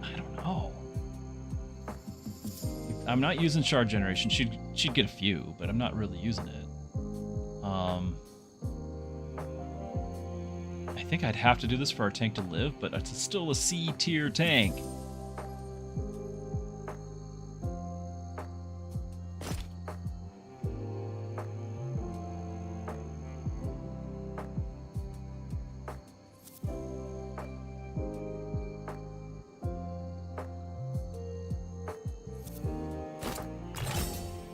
I don't know. I'm not using shard generation. She'd get a few, but I'm not really using it. I think I'd have to do this for our tank to live, but it's still a C tier tank.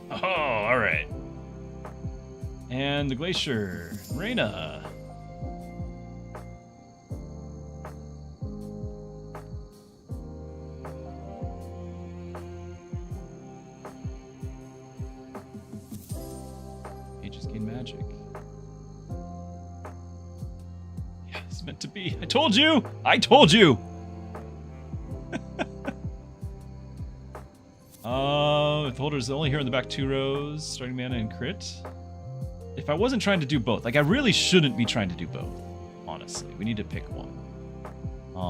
Oh, all right. And the Glacier, Reyna. Mages gain magic. Yeah, it's meant to be. I told you! I told you! Withholders only here in the back 2 rows, starting mana and crit. If I wasn't trying to do both, like I really shouldn't be trying to do both, honestly. We need to pick one.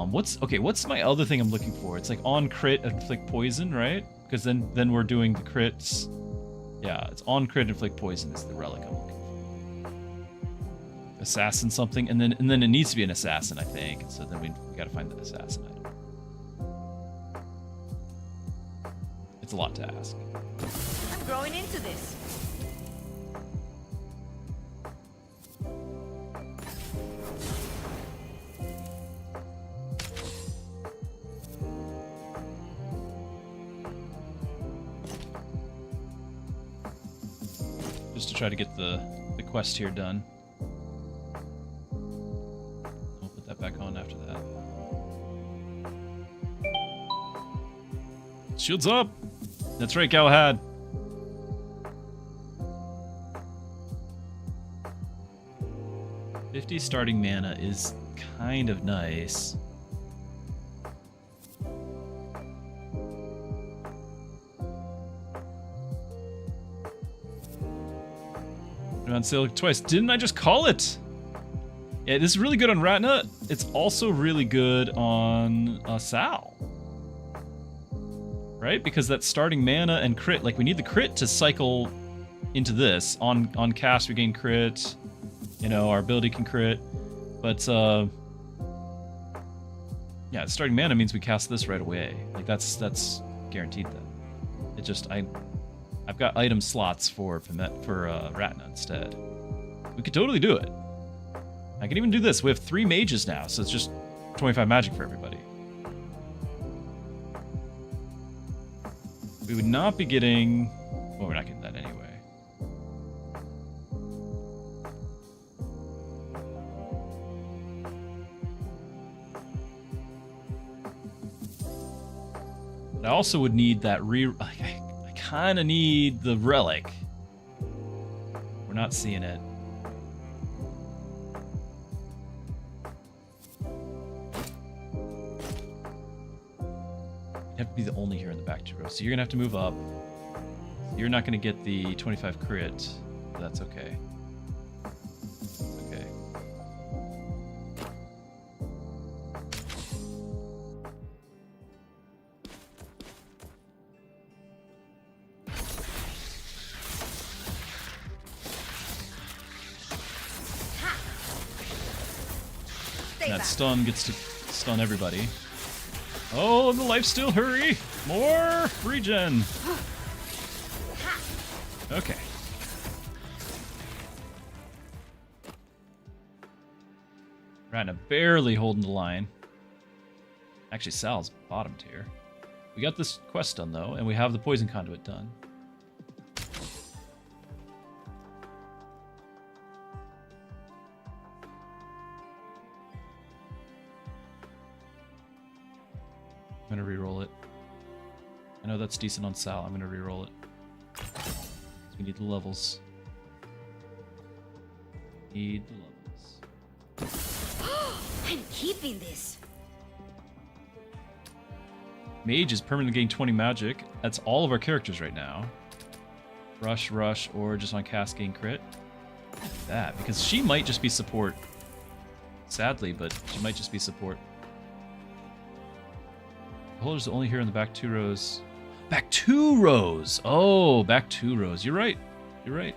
What's my other thing I'm looking for? It's like on crit, inflict poison, right? Because then we're doing the crits. Yeah, it's on crit, inflict poison is the relic I'm looking for. Assassin something, and then it needs to be an assassin, I think. So then we gotta find the assassin item. It's a lot to ask. I'm growing into this. Just to try to get the quest here done. I'll put that back on after that. Shields up! That's right, Galahad. $50 starting mana is kind of nice. On sale twice. Didn't I just call it? Yeah, this is really good on Ratna. It's also really good on Sal. Right? Because that's starting mana and crit. Like, we need the crit to cycle into this. On cast, we gain crit. You know, our ability can crit. But, yeah, starting mana means we cast this right away. Like, that's guaranteed then. It just, I've got item slots for Ratna instead. We could totally do it. I can even do this. We have 3 mages now, so it's just 25 magic for everybody. We would not be getting... Well, we're not getting that anyway. But I also would need that I kind of need the relic. We're not seeing it. You have to be the only here in the back 2 rows. So you're going to have to move up. You're not going to get the 25 crit, but that's okay. It's okay. That stun gets to stun everybody. Oh, the lifesteal, hurry! More regen! Okay. Ratna barely holding the line. Actually, Sal's bottom tier. We got this quest done, though, and we have the poison conduit done. I'm gonna re-roll it. I know that's decent on Sal. I'm gonna re-roll it. We need the levels. Need the levels. I'm keeping this. Mage is permanently gain 20 magic. That's all of our characters right now. Rush, or just on cast gain crit. That, because she might just be support. Sadly, but she might just be support. Beholder's only here in the back 2 rows. Back 2 rows. Oh, back 2 rows. You're right. You're right.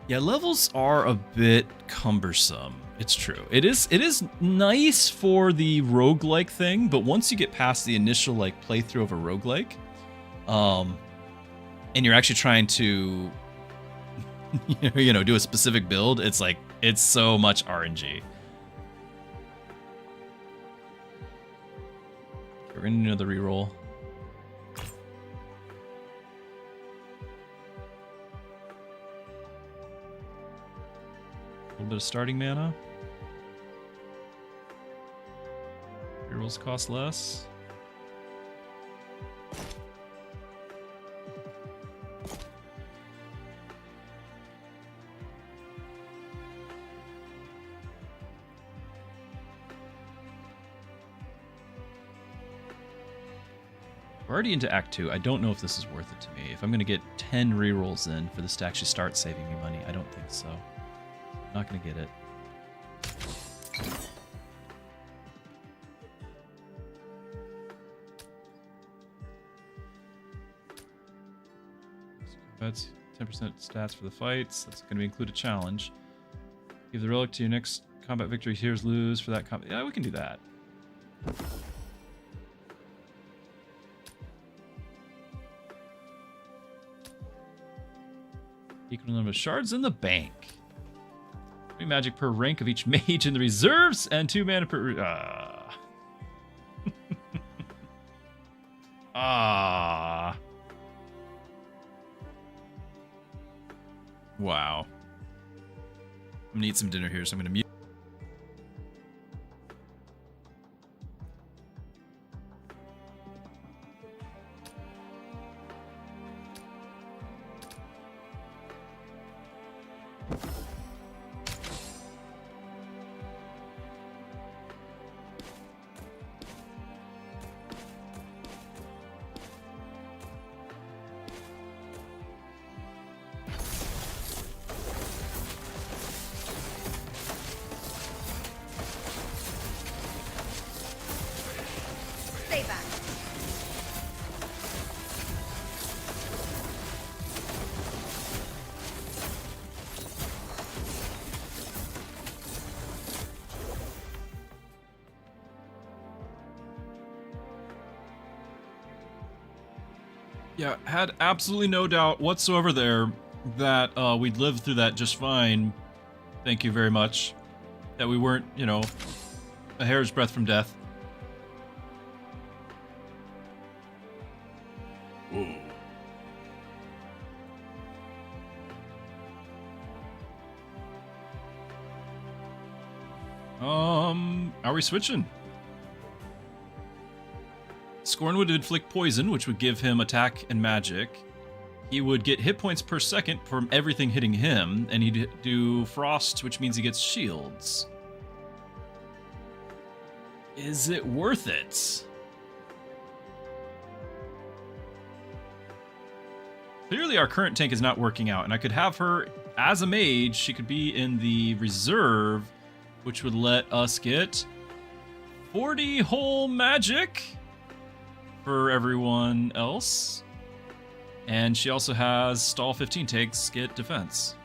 Yeah, levels are a bit cumbersome. It's true. It is nice for the roguelike thing, but once you get past the initial like playthrough of a roguelike, and you're actually trying to do a specific build, it's like it's so much RNG. We're gonna do another reroll. A little bit of starting mana. Rerolls cost less. We're already into Act 2. I don't know if this is worth it to me. If I'm going to get 10 rerolls in for this to actually start saving me money, I don't think so. Not gonna get it. That's 10% stats for the fights. That's gonna include a challenge. Give the relic to your next combat victory. Here's lose for that combat. Yeah, we can do that. Equal number of shards in the bank. 3 magic per rank of each mage in the reserves, and 2 mana per... Wow. I'm gonna eat some dinner here, so I'm gonna mute. Stay back. Yeah, had absolutely no doubt whatsoever there that we'd live through that just fine. Thank you very much. That we weren't, a hair's breadth from death. Whoa. Are we switching? Scorn would inflict poison, which would give him attack and magic. He would get hit points per second from everything hitting him, and he'd do frost, which means he gets shields. Is it worth it? Clearly our current tank is not working out, and I could have her as a mage. She could be in the reserve, which would let us get 40 whole magic for everyone else. And she also has stall 15 takes, get defense.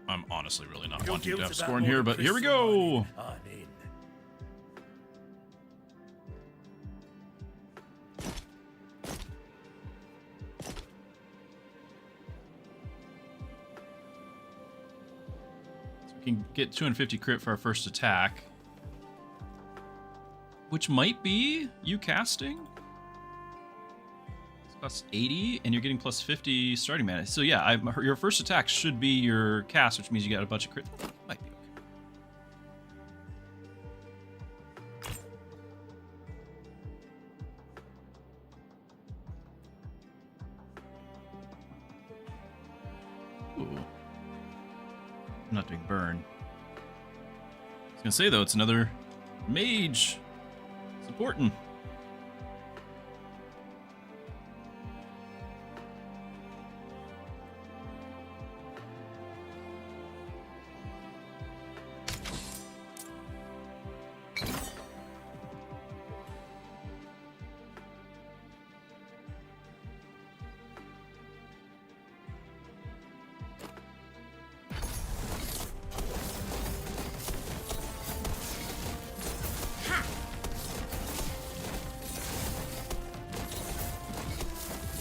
I'm honestly really not wanting to have Scorn here, but here we go. I'm in. We can get 250 crit for our first attack, which might be you casting. plus 80, and you're getting plus 50 starting mana. So yeah, your first attack should be your cast, which means you got a bunch of crit. Might be okay. Ooh. I'm not doing burn. I was gonna say though, it's another mage. It's important.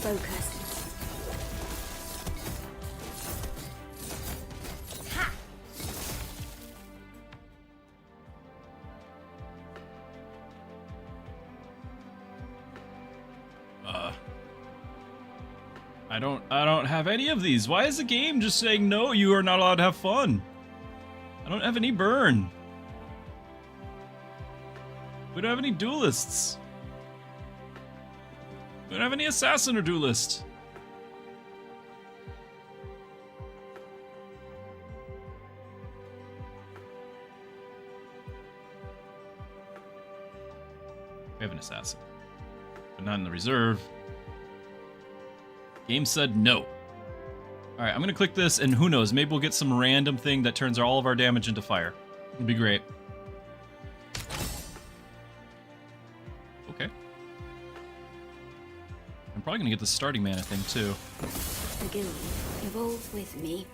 Focus. I don't have any of these. Why is the game just saying no, you are not allowed to have fun? I don't have any burn. We don't have any duelists. We don't have any assassin or duelist. We have an assassin, but not in the reserve. Game said no. All right, I'm gonna click this, and who knows? Maybe we'll get some random thing that turns all of our damage into fire. It'd be great. Okay. I'm probably gonna get the starting mana thing too. The guild evolve with me.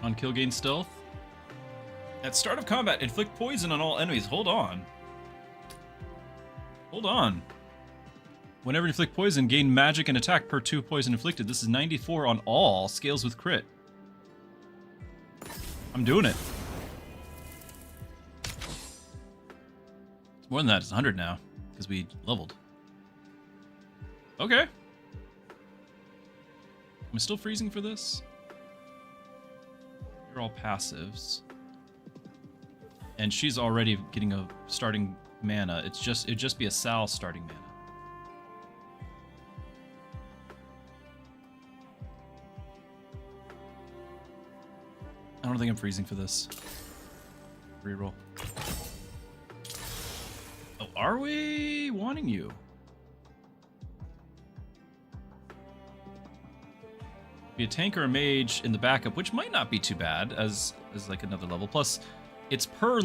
On kill gain stealth. At start of combat, inflict poison on all enemies. Hold on. Hold on. Whenever you inflict poison, gain magic and attack per 2 poison inflicted. This is 94 on all, scales with crit. I'm doing it. It's more than that, it's 100 now, because we leveled. Okay. Am I still freezing for this? You're all passives. And she's already getting a starting mana. It'd just be a Sal starting mana. I don't think I'm freezing for this. Reroll. Oh, are we wanting you? Be a tank or a mage in the backup, which might not be too bad as like another level. Plus, it's per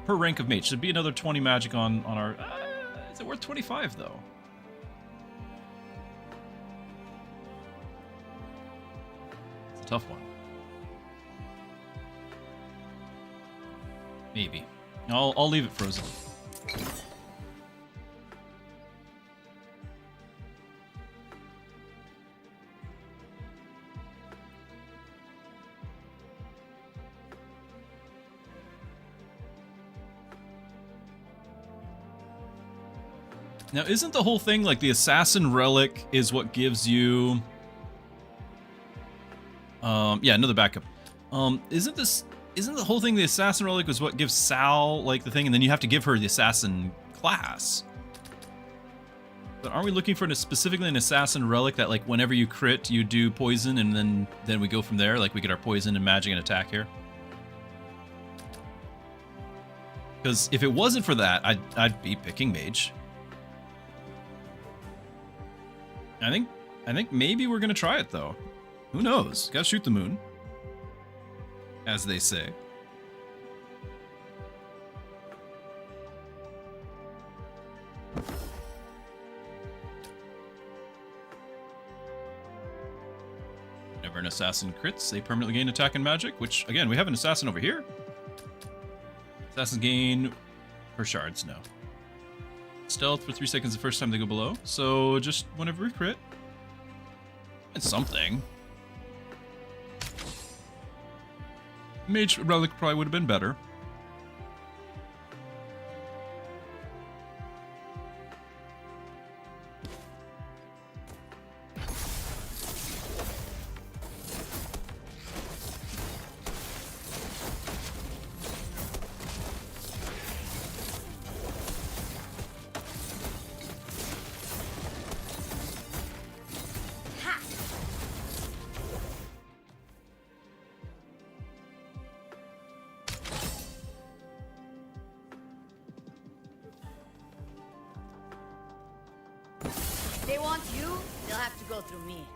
rank of mage. So it'd be another 20 magic on our. Is it worth 25 though? It's a tough one. Maybe. I'll leave it frozen. Now, isn't the whole thing like the assassin relic is what gives you? Yeah, another backup. Isn't the whole thing the assassin relic was what gives Sal like the thing, and then you have to give her the assassin class? But aren't we looking for specifically an assassin relic that like whenever you crit you do poison, and then we go from there? Like we get our poison and magic and attack here. Because if it wasn't for that, I'd be picking mage. I think maybe we're gonna try it though. Who knows? Gotta shoot the moon, as they say. Whenever an assassin crits, they permanently gain attack and magic, which, again, we have an assassin over here. Assassins gain per shards, no. Stealth for 3 seconds the first time they go below, so just whenever we crit. It's something. Mage relic probably would have been better. They want you, they'll have to go through me.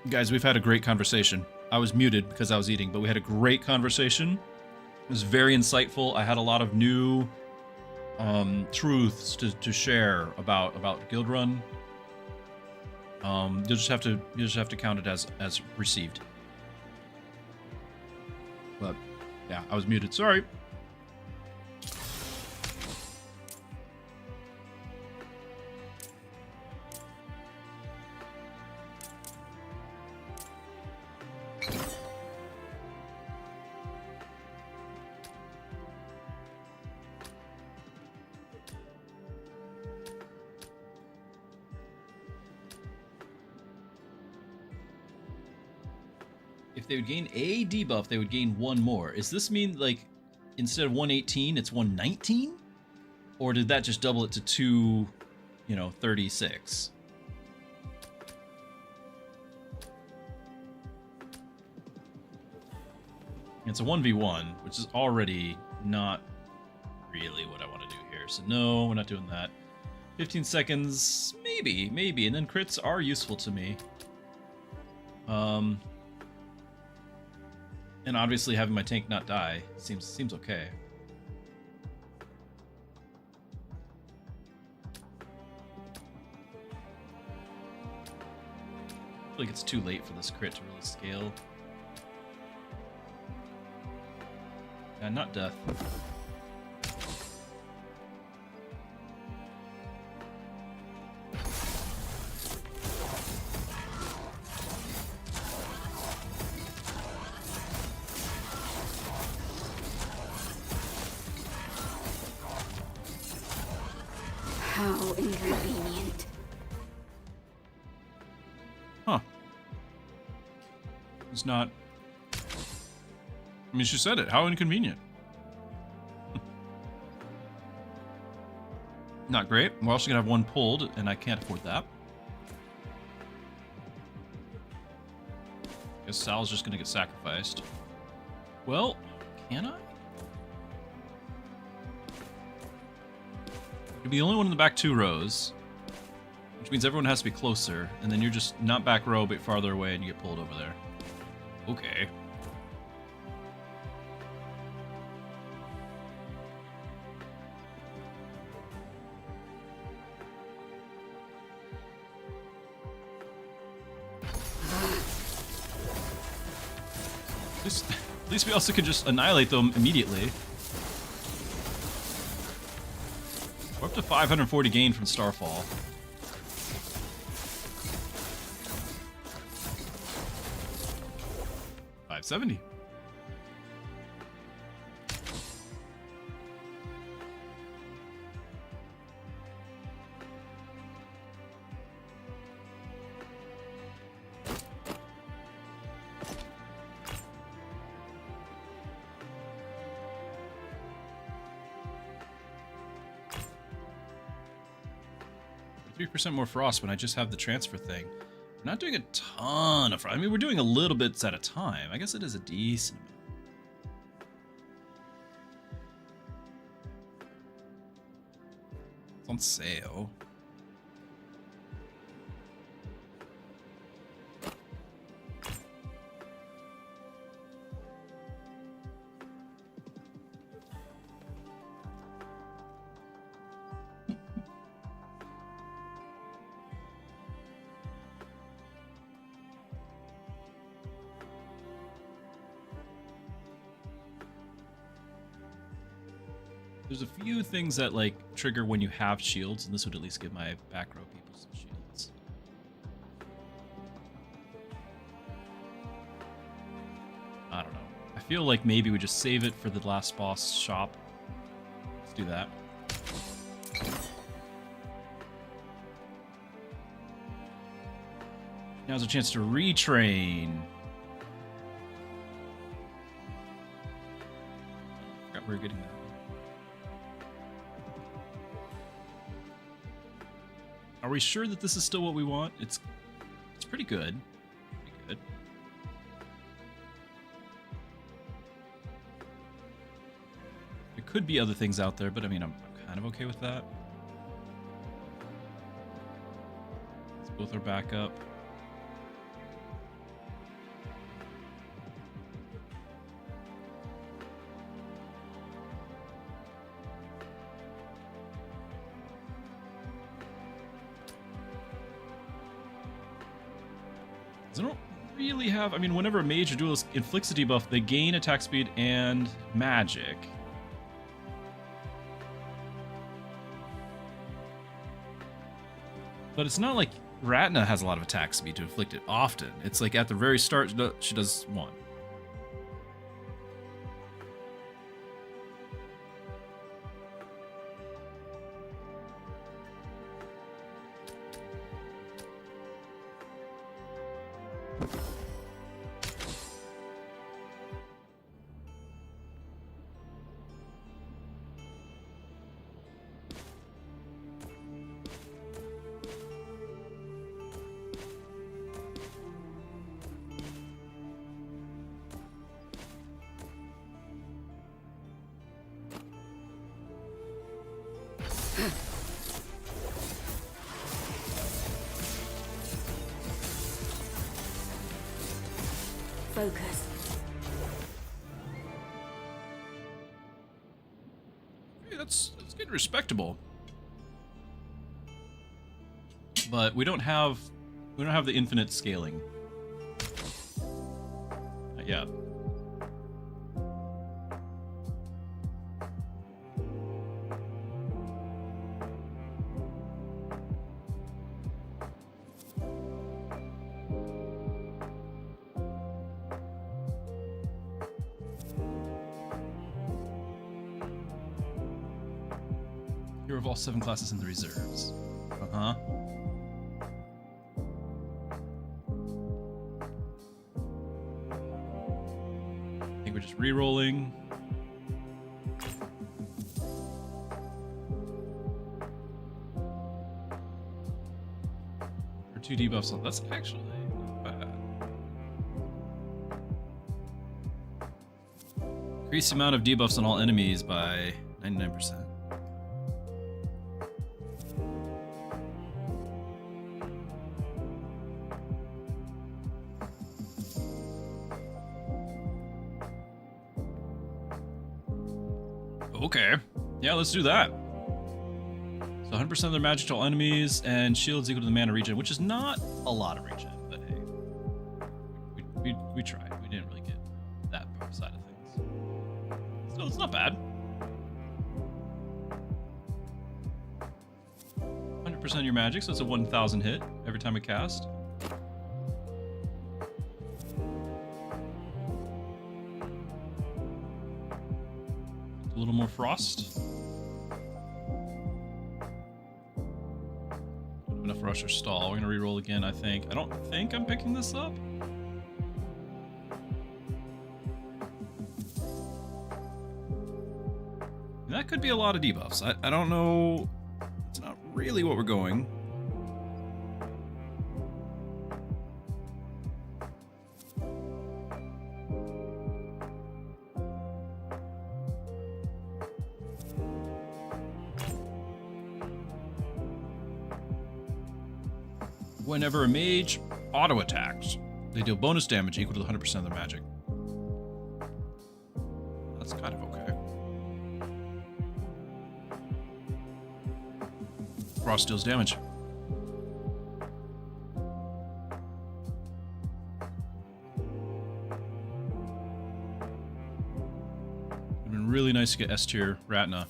Guys, we've had a great conversation. I was muted because I was eating, but we had a great conversation. It was very insightful. I had a lot of new truths to share about Guildrun. You'll just have to count it as received. But yeah, I was muted. Sorry. If they would gain a debuff, they would gain one more. Does this mean, like, instead of 118, it's 119? Or did that just double it to 36? It's a 1v1, which is already not really what I want to do here. So no, we're not doing that. 15 seconds, maybe. And then crits are useful to me. And obviously having my tank not die seems okay. I feel like it's too late for this crit to really scale. Not death. How inconvenient. Huh. It's not... I mean, she said it. How inconvenient. Not great. We're also going to have one pulled, and I can't afford that. Guess Sal's just going to get sacrificed. Well, can I? You'll be the only one in the back 2 rows, which means everyone has to be closer, and then you're just not back row, but farther away, and you get pulled over there. Okay. At least we also could just annihilate them immediately. We're up to 540 gain from Starfall. $570. 3% more frost when I just have the transfer thing. We're not doing a ton of frost. I mean, we're doing a little bits at a time. I guess it is a decent amount. It's on sale. There's a few things that like trigger when you have shields, and this would at least give my back row people some shields. I don't know. I feel like maybe we just save it for the last boss shop. Let's do that. Now's a chance to retrain. Forgot we were getting that. Are we sure that this is still what we want? It's pretty good. Pretty good. There could be other things out there, but I mean, I'm kind of okay with that. Let's both are back up. I don't really have... I mean, whenever a mage or duelist inflicts a debuff, they gain attack speed and magic. But it's not like Ratna has a lot of attack speed to inflict it often. It's like at the very start, she does 1. Focus. Hey, that's getting respectable. But we don't have the infinite scaling. Not yet. Hero of all 7 classes in the reserves. Uh-huh. I think we're just re-rolling. For 2 debuffs, so that's actually not bad. Increase the amount of debuffs on all enemies by 99%. Okay. Yeah, let's do that. So 100% of their magic to all enemies, and shields equal to the mana regen, which is not a lot of regen, but hey. We tried. We didn't really get that side of things. Still, it's not bad. 100% of your magic, so it's a 1,000 hit every time we cast. A little more frost. Enough rush or stall. We're gonna reroll again, I think. I don't think I'm picking this up. That could be a lot of debuffs. I don't know. It's not really what we're going. Whenever a mage auto attacks, they deal bonus damage equal to 100% of their magic. That's kind of okay. Frost deals damage. It'd been really nice to get S tier Ratna.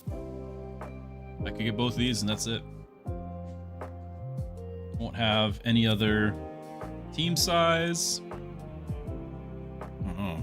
I could get both of these and that's it. Won't have any other team size. I don't know.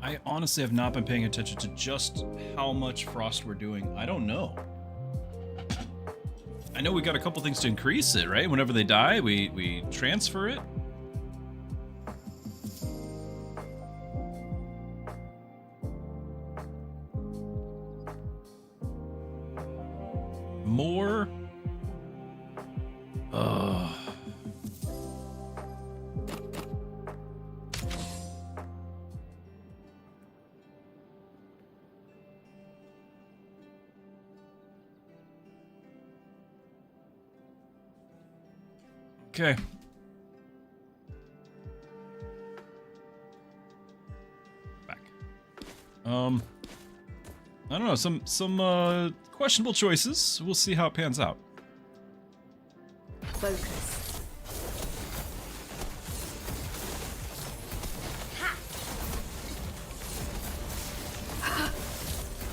I honestly have not been paying attention to just how much frost we're doing. I don't know. I know we got a couple things to increase it, right? Whenever they die, we transfer it. More. Okay. Back. I don't know, some questionable choices. We'll see how it pans out. Focus.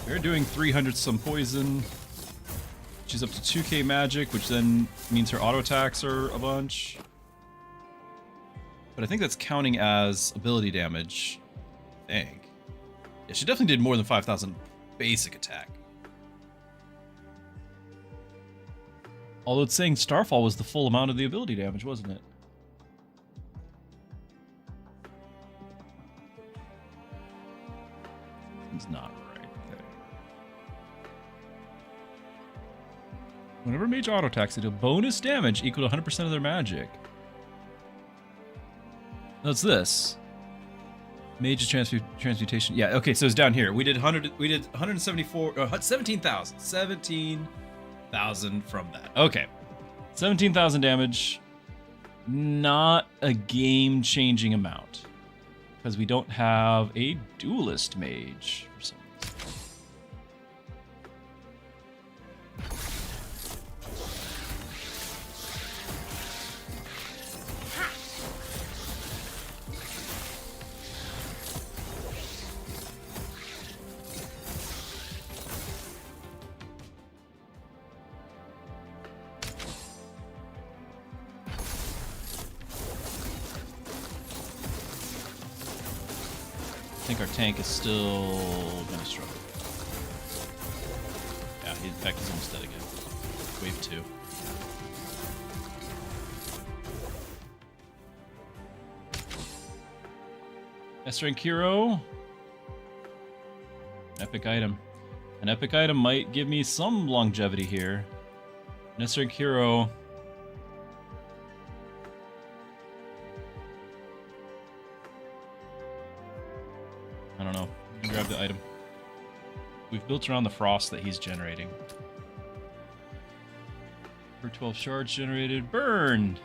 They're doing 300 some poison. She's up to 2k magic, which then means her auto attacks are a bunch. But I think that's counting as ability damage. I think. Yeah, she definitely did more than 5,000 basic attack. Although it's saying Starfall was the full amount of the ability damage, wasn't it? It's not right. Okay. Whenever mage auto attacks, they do bonus damage equal to 100% of their magic. What's this? Mage transmutation. Yeah, okay, so it's down here. We did 174 17,000. 17,000 from that. Okay. 17,000 damage. Not a game-changing amount. Because we don't have a duelist mage for some reason. I think our tank is still gonna struggle. Yeah, in fact, he's almost dead again. Wave 2. S rank hero. Epic item. An epic item might give me some longevity here. An S rank hero. I don't know. You can grab the item. We've built around the frost that he's generating. For 12 shards generated. Burn!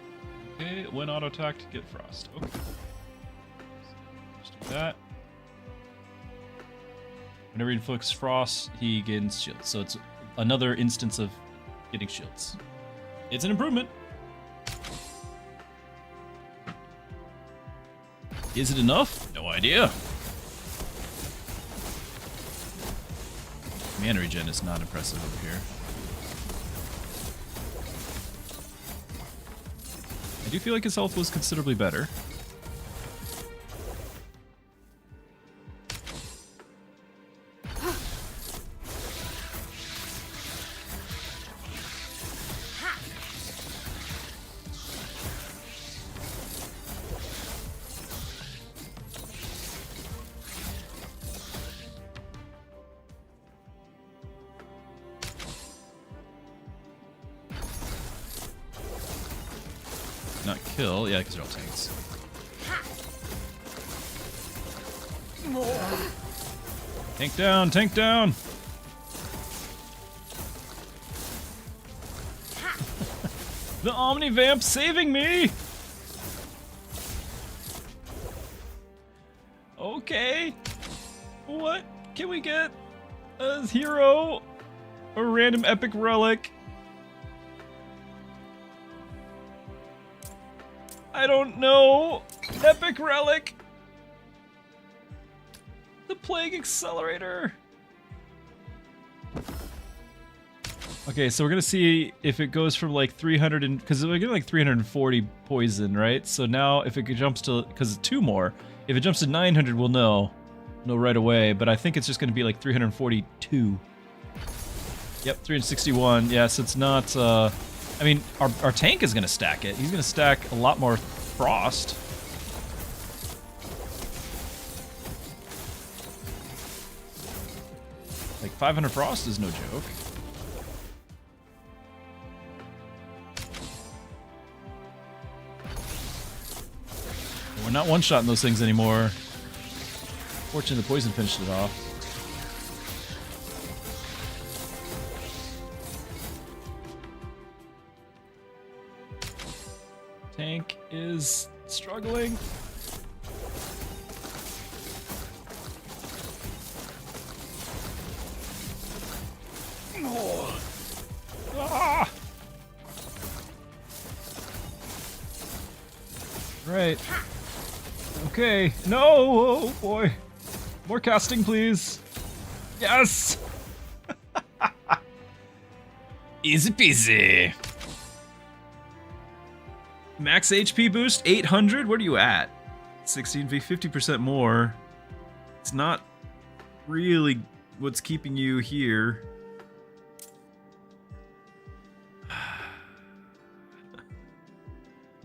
Okay, when auto attacked, get frost. Okay. Just do that. Whenever he inflicts frost, he gains shields. So it's another instance of getting shields. It's an improvement. Is it enough? No idea. Mana regen is not impressive over here. I do feel like his health was considerably better. not kill. Yeah, because they're all tanks. Tank down, tank down! The Omni-Vamp saving me! Okay. What can we get? A hero? A random epic relic? I don't know. Epic relic? The Plague Accelerator? Okay, so we're gonna see if it goes from like 300 and because we're getting like 340 poison, right? So now if it jumps to because it's 2 more, if it jumps to 900, we'll know right away. But I think it's just gonna be like 342. Yep, 361. Yeah, so it's not. I mean, our tank is gonna stack it. He's gonna stack a lot more frost. Like 500 frost is no joke. We're not one-shotting those things anymore. Fortunately, the poison finished it off. Tank is struggling. Oh. Ah! Right. Okay. No! Oh boy. More casting, please. Yes! Easy peasy. Max HP boost, 800? Where are you at? 16v, 50% more. It's not really what's keeping you here.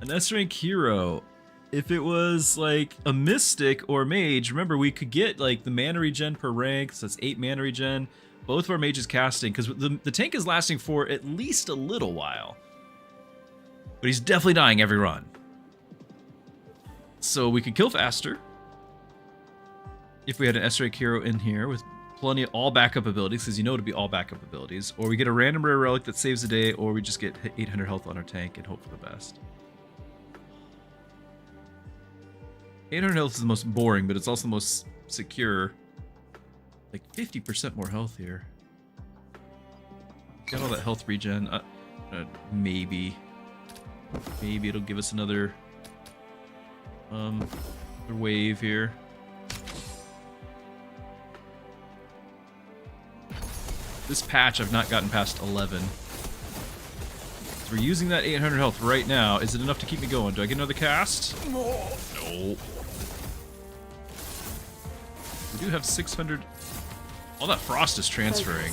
An S-rank hero. If it was like a mystic or mage, remember we could get like the mana regen per rank, so that's 8 mana regen. Both of our mages casting, because the tank is lasting for at least a little while. But he's definitely dying every run. So we could kill faster. If we had an S-rank hero in here with plenty of all backup abilities, because you know it'd be all backup abilities. Or we get a random rare relic that saves the day, or we just get 800 health on our tank and hope for the best. 800 health is the most boring, but it's also the most secure. Like 50% more health here. Got all that health regen. Maybe it'll give us another wave here. This patch I've not gotten past 11. So we're using that 800 health right now. Is it enough to keep me going? Do I get another cast? No. We do have 600. All that frost is transferring.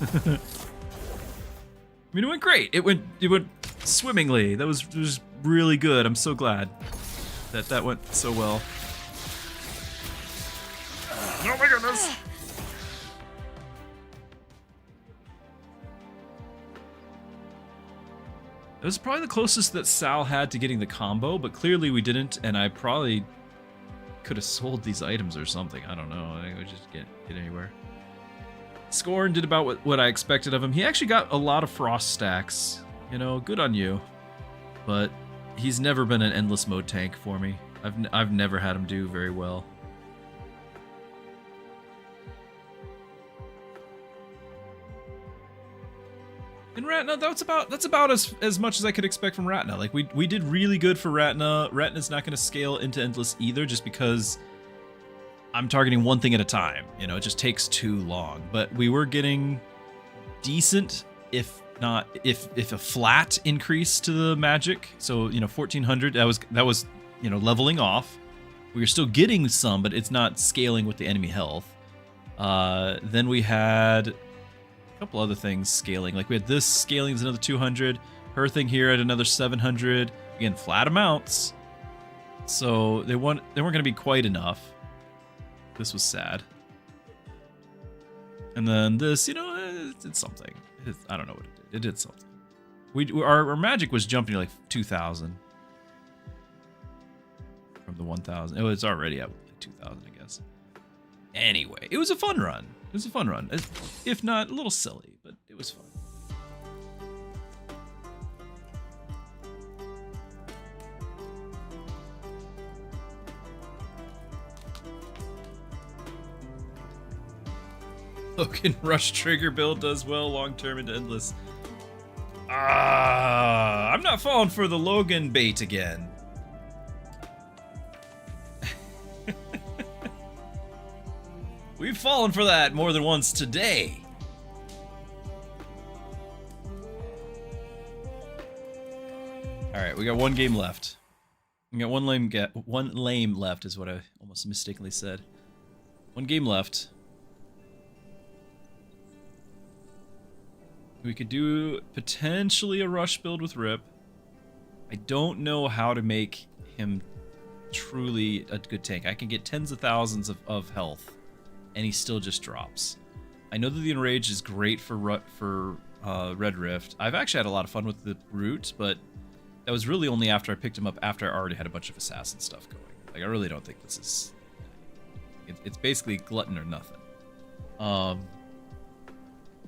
I mean, it went great. It went swimmingly. That was really good. I'm so glad that went so well. Oh my goodness! It was probably the closest that Sal had to getting the combo, but clearly we didn't, and I probably could have sold these items or something. I don't know. I think we just get anywhere. Scorn did about what I expected of him. He actually got a lot of frost stacks. You know, good on you. But he's never been an endless mode tank for me. I've never had him do very well. And Ratna, that's about as much as I could expect from Ratna. Like we did really good for Ratna. Ratna's not going to scale into endless either, just because I'm targeting one thing at a time. You know, it just takes too long. But we were getting decent, if a flat increase to the magic. So, you know, 1400. That was you know, leveling off. We were still getting some, but it's not scaling with the enemy health. Then we had a couple other things scaling. Like we had this scaling is another 200. Her thing here at another 700. Again, flat amounts. So they weren't going to be quite enough. This was sad. And then this, you know, it's something. I don't know what it did. It did something. Our magic was jumping to like 2,000 from the 1,000. Oh, it's already at 2,000, I guess. Anyway, it was a fun run. It was a fun run. If not a little silly, but it was fun. Logan Rush Trigger build does well long term into endless. I'm not falling for the Logan bait again. We've fallen for that more than once today. All right, we got one game left. We got one lame left is what I almost mistakenly said. One game left. We could do potentially a rush build with Rip. I don't know how to make him truly a good tank. I can get tens of thousands of health, and he still just drops. I know that the Enrage is great for Red Rift. I've actually had a lot of fun with the Root, but that was really only after I picked him up after I already had a bunch of assassin stuff going. Like, I really don't think this is... It's basically glutton or nothing.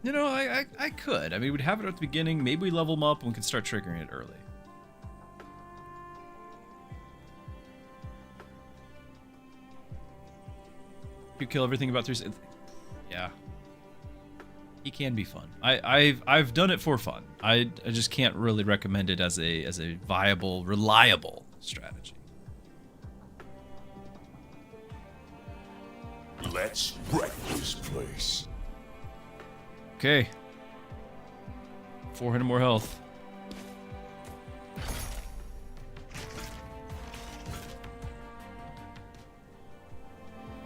You know, I could. I mean, we'd have it at the beginning. Maybe we level him up and we can start triggering it early. You kill everything about 3 seconds. Yeah. He can be fun. I've done it for fun. I just can't really recommend it as a viable, reliable strategy. Let's wreck this place. Okay. 400 more health.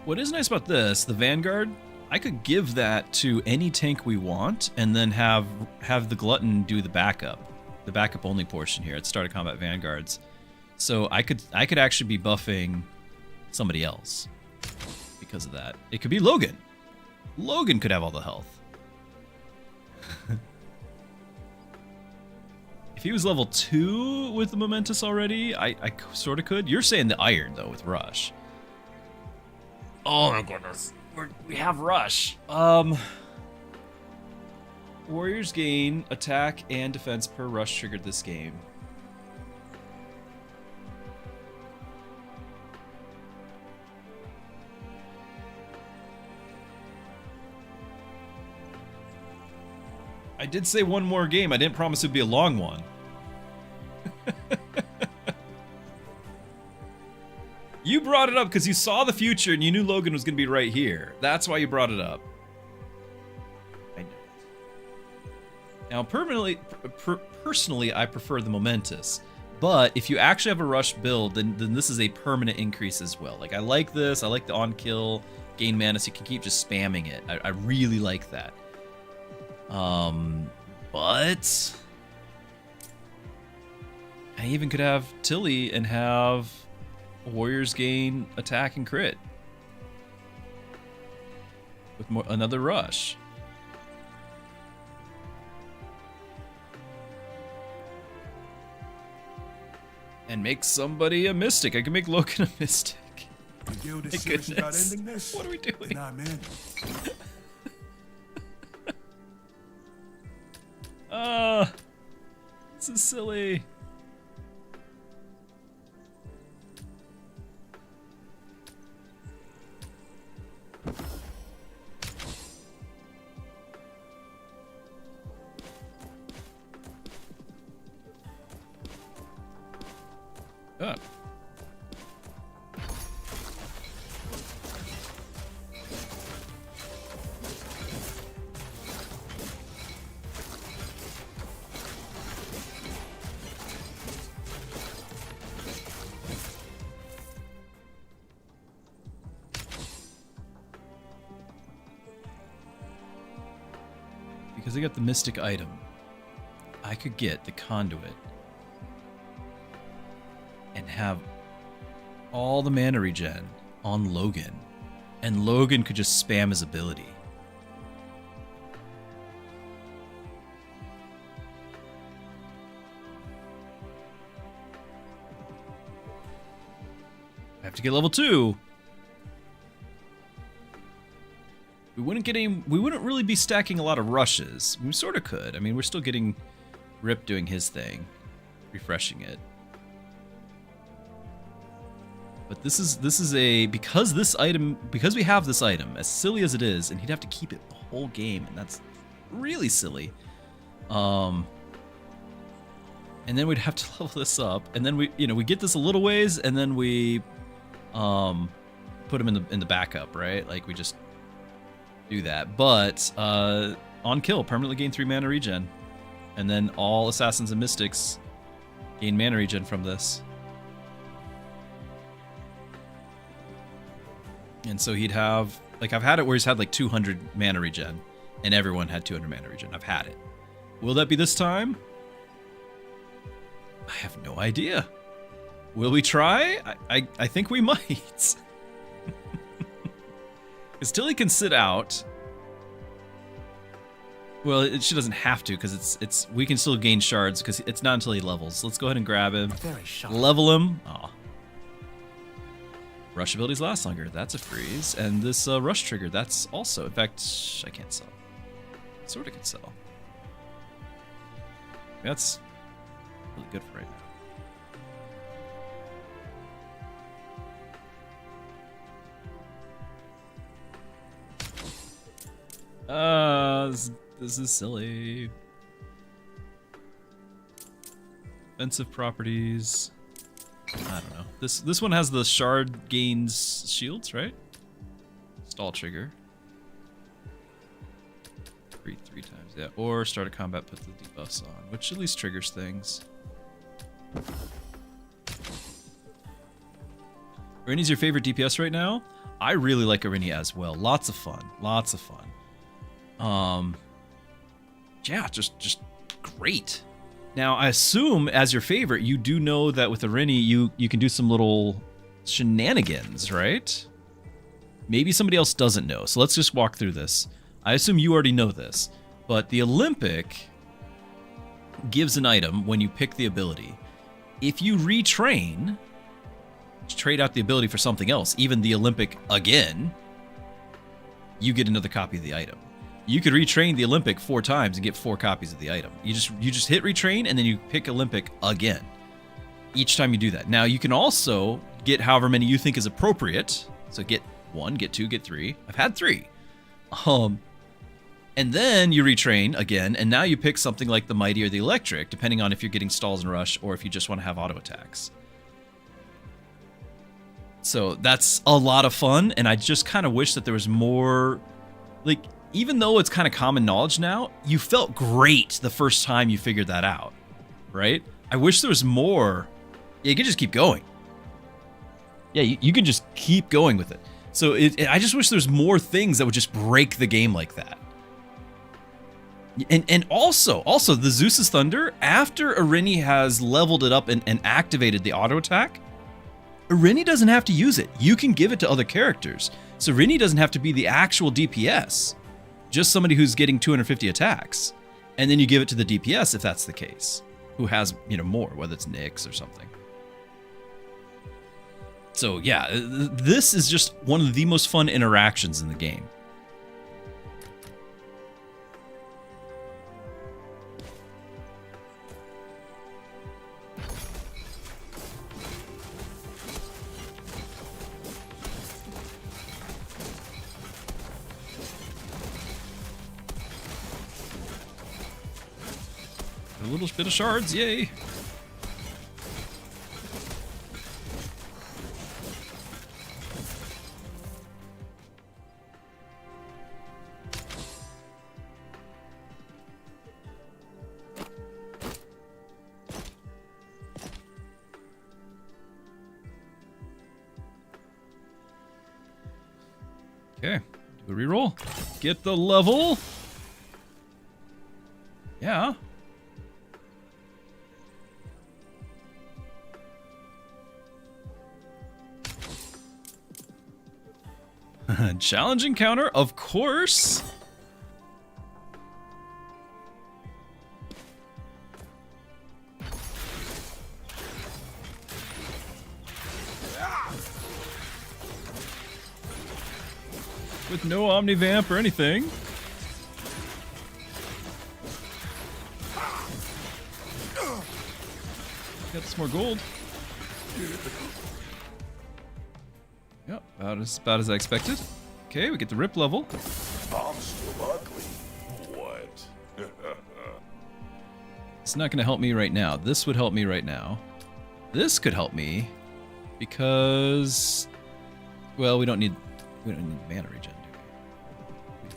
What is nice about this, the Vanguard, I could give that to any tank we want and then have the Glutton do the backup only portion here at start of combat Vanguards. So I could actually be buffing somebody else because of that. It could be Logan. Logan could have all the health. If he was level 2 with the Momentous already, I sort of could. You're saying the Iron, though, with Rush. Oh my goodness. We have Rush. Warriors gain attack and defense per Rush triggered this game. I did say one more game. I didn't promise it would be a long one. You brought it up because you saw the future and you knew Logan was going to be right here. That's why you brought it up. I know. Now, personally, I prefer the Momentous. But if you actually have a rush build, then this is a permanent increase as well. Like, I like this. I like the on-kill, gain mana, so you can keep just spamming it. I really like that. But I even could have Tilly and have Warriors gain attack and crit with another rush. And make somebody a mystic. I can make Logan a mystic. The guild is My serious about goodness. ending this. What are we doing? Then I'm in. This is silly. Ah. Because I got the mystic item, I could get the conduit and have all the mana regen on Logan, and Logan could just spam his ability. have to get level 2. We wouldn't really be stacking a lot of rushes. We sort of could. I mean, we're still getting Rip doing his thing, refreshing it. But this is a because we have this item, as silly as it is, and he'd have to keep it the whole game, and that's really silly. And then we'd have to level this up, and then we get this a little ways, and then we put him in the backup, right? Like we just do that. But on kill, permanently gain 3 mana regen, and then all assassins and mystics gain mana regen from this. And so he'd have, like, I've had it where he's had like 200 mana regen, and everyone had 200 mana regen. I've had it. Will that be this time? I have no idea. Will we try? I think we might. Because Tilly can sit out. Well, she doesn't have to, because we can still gain shards, because it's not until he levels. Let's go ahead and grab him. Level him. Aw. Rush abilities last longer. That's a freeze. And this rush trigger, that's also. In fact, I can't sell. Sort of can sell. That's really good for right now. This is silly. Offensive properties. I don't know. This one has the shard gains shields, right? Stall trigger. Three times, yeah. Or start a combat, put the debuffs on, which at least triggers things. Irini's your favorite DPS right now? I really like Irini as well. Lots of fun. Lots of fun. Yeah, just great. Now, I assume, as your favorite, you do know that with Irini, you can do some little shenanigans, right? Maybe somebody else doesn't know, so let's just walk through this. I assume you already know this, but the Olympic gives an item when you pick the ability. If you retrain, trade out the ability for something else, even the Olympic again, you get another copy of the item. You could retrain the Olympic 4 times and get 4 copies of the item. You just hit retrain and then you pick Olympic again. Each time you do that. Now you can also get however many you think is appropriate. So get 1, get 2, get 3. I've had 3. And then you retrain again, and now you pick something like the Mighty or the Electric, depending on if you're getting stalls and rush or if you just want to have auto attacks. So that's a lot of fun, and I just kind of wish that there was more, like, even though it's kind of common knowledge now, you felt great the first time you figured that out, right? I wish there was more. Yeah, you could just keep going. Yeah, you can just keep going with it. So I just wish there's more things that would just break the game like that. And also the Zeus's Thunder, after Irini has leveled it up and activated the auto attack, Irini doesn't have to use it. You can give it to other characters. So Irini doesn't have to be the actual DPS. Just somebody who's getting 250 attacks. And then you give it to the DPS if that's the case. Who has, more, whether it's Nyx or something. So yeah, this is just one of the most fun interactions in the game. A little bit of shards, yay! Okay, do a reroll. Get the level. Yeah. Challenge encounter, of course. with no Omnivamp or anything. Got some more gold. Yep, about as I expected. Okay, we get the rip level. I'm still ugly. What? It's not going to help me right now. This would help me right now. This could help me because, well, we don't need mana regen, do we?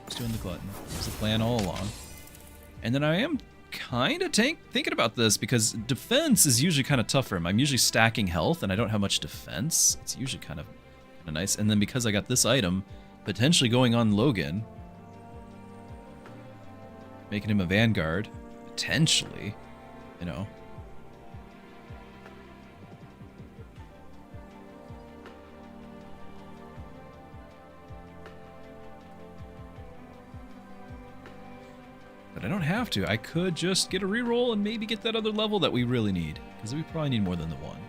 Just doing the glutton. That's the plan all along. And then I am kind of thinking about this because defense is usually kind of tough for him. I'm usually stacking health and I don't have much defense. It's usually kind of nice. And then because I got this item, potentially going on Logan, making him a Vanguard, potentially, you know. But I don't have to. I could just get a reroll and maybe get that other level that we really need. Because we probably need more than the one.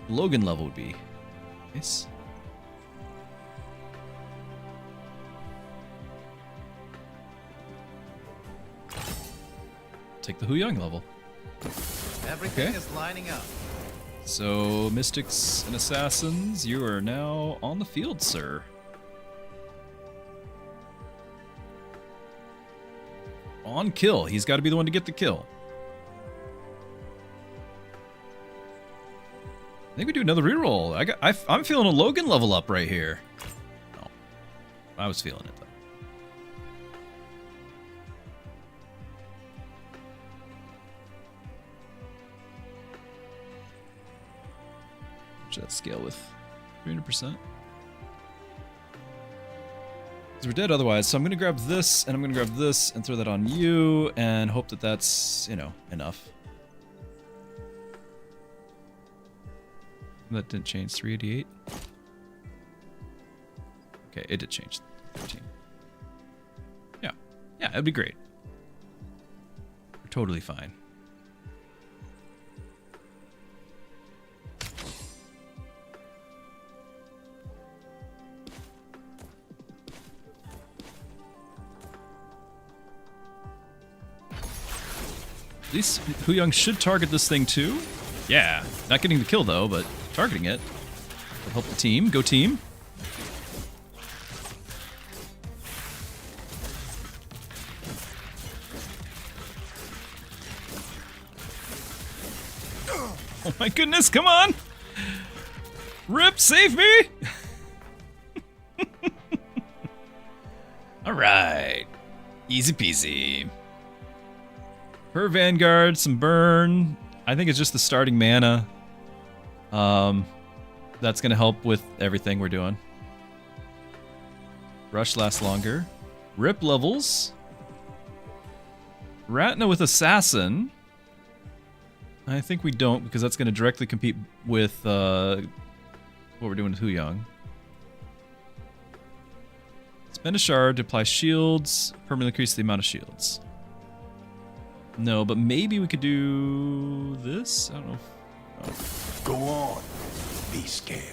Logan level would be nice. Take the Hu Yang level. Everything Okay. is lining up. So, Mystics and Assassins, you are now on the field, sir. On kill. He's got to be the one to get the kill. I think we do another reroll. I'm feeling a Logan level up right here. No, I was feeling it though. Should that scale with 300%? Because we're dead otherwise, so I'm going to grab this, and I'm going to grab this, and throw that on you, and hope that that's, you know, enough. That didn't change. 388? Okay, it did change. 13. Yeah. Yeah, it'd be great. We're totally fine. At least Hu Yang should target this thing too. Yeah, not getting the kill though, but targeting it. Will help the team. Go team. Oh my goodness, come on! Rip, save me! Alright. Easy peasy. Per Vanguard, some burn. I think it's just the starting mana. That's gonna help with everything we're doing. Rush lasts longer. Rip levels. Ratna with Assassin. I think we don't because that's gonna directly compete with what we're doing with Hu Yang. Spend a shard to apply shields. Permanently increase the amount of shields. No, but maybe we could do this? I don't know. Oh. Go on. Be scared.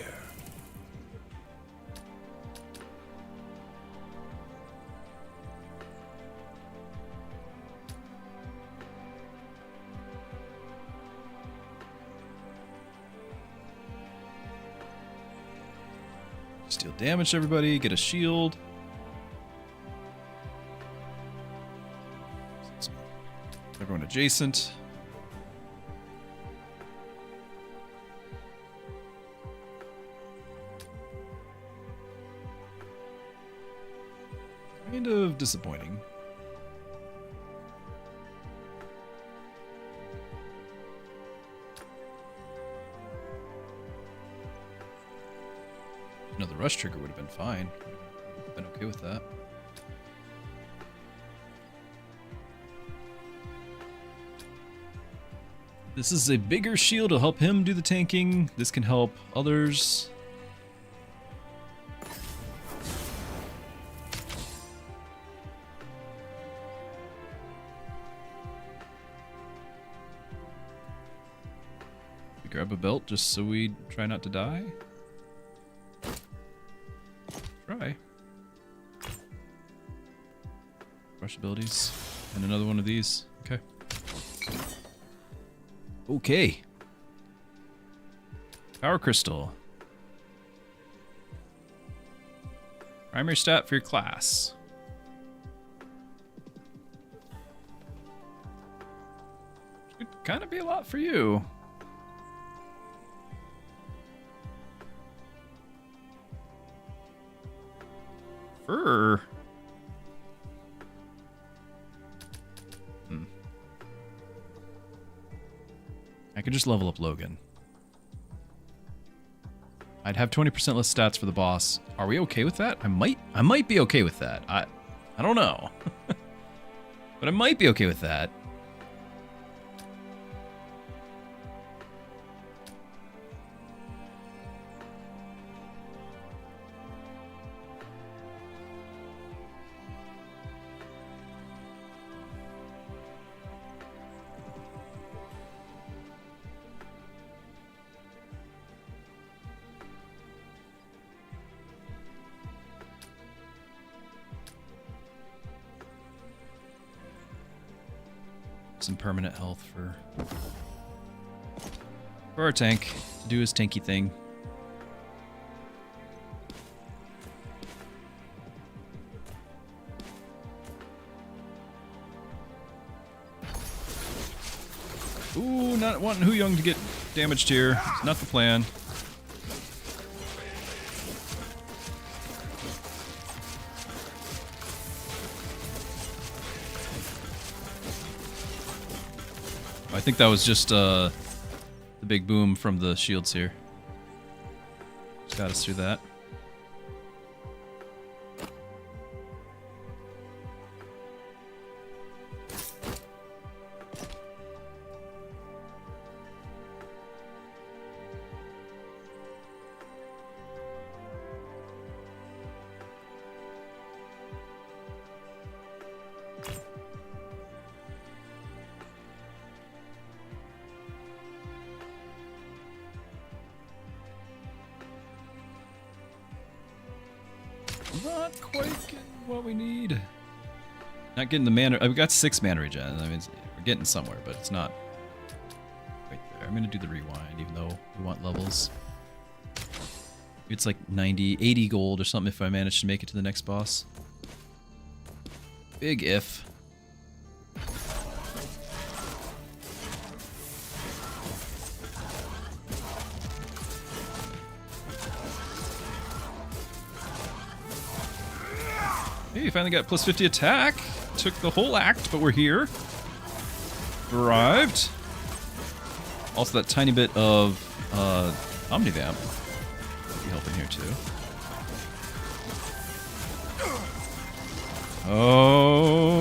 Steal damage to everybody, get a shield. Everyone adjacent. Kind of disappointing. Another rush trigger would have been fine. Would have been okay with that. This is a bigger shield to help him do the tanking. This can help others. We grab a belt just so we try not to die. try. Rush abilities. And another one of these. Okay. Okay. Power Crystal. Primary stat for your class. Could kind of be a lot for you. Fur. I could just level up Logan. I'd have 20% less stats for the boss. Are we okay with that? I might be okay with that. I don't know. But I might be okay with that. Some permanent health for our tank to do his tanky thing. Ooh, not wanting Hu Young to get damaged here. It's not the plan. I think that was just the big boom from the shields here. Just got us through that. Not quite getting what we need. Not getting the mana. I've got 6 mana regen. I mean, we're getting somewhere, but it's not right there. I'm gonna do the rewind, even though we want levels. It's like 90, 80 gold or something if I manage to make it to the next boss. Big if. Hey, finally got plus 50 attack. Took the whole act, but we're here. Arrived. Also, that tiny bit of Omnivamp will be helping here too. Oh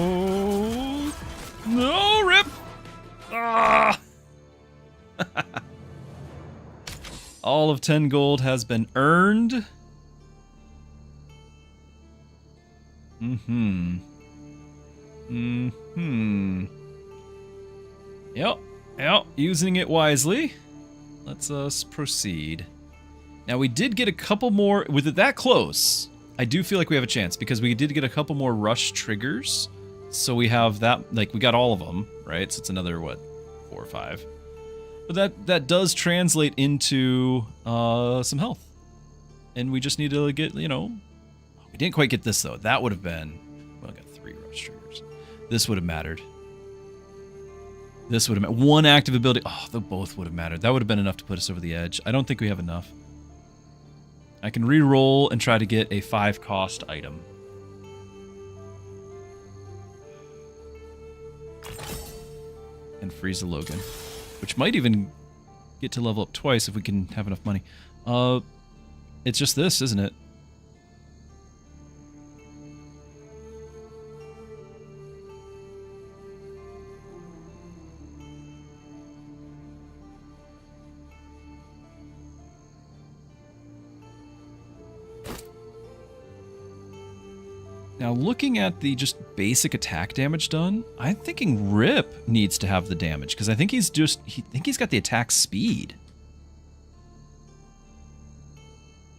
no, rip! Ah! All of 10 gold has been earned. Yep, using it wisely. Let's us proceed. Now we did get a couple more, with it that close, I do feel like we have a chance because we did get a couple more rush triggers. So we have that, like we got all of them, right? So it's another, what, 4 or 5. But that does translate into some health. And we just need to get, you know, we didn't quite get this though. That would have been, well, I got 3 rush triggers. This would have mattered. This would have, one active ability. Oh, they both would have mattered. That would have been enough to put us over the edge. I don't think we have enough. I can re-roll and try to get a 5 cost item. And freeze the Logan. Which might even get to level up twice if we can have enough money. It's just this, isn't it? Now, looking at the just basic attack damage done, I'm thinking Rip needs to have the damage because I think he's got the attack speed.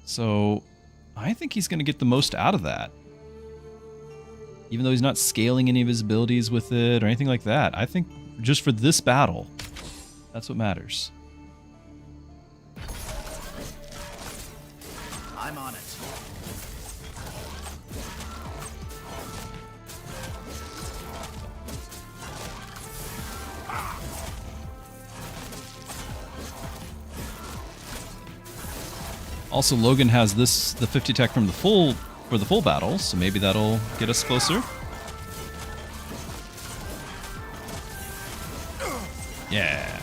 So, I think he's going to get the most out of that. Even though he's not scaling any of his abilities with it or anything like that. I think just for this battle, that's what matters. I'm on it. Also, Logan has the 50 tech from the full battle, so maybe that'll get us closer. Yeah.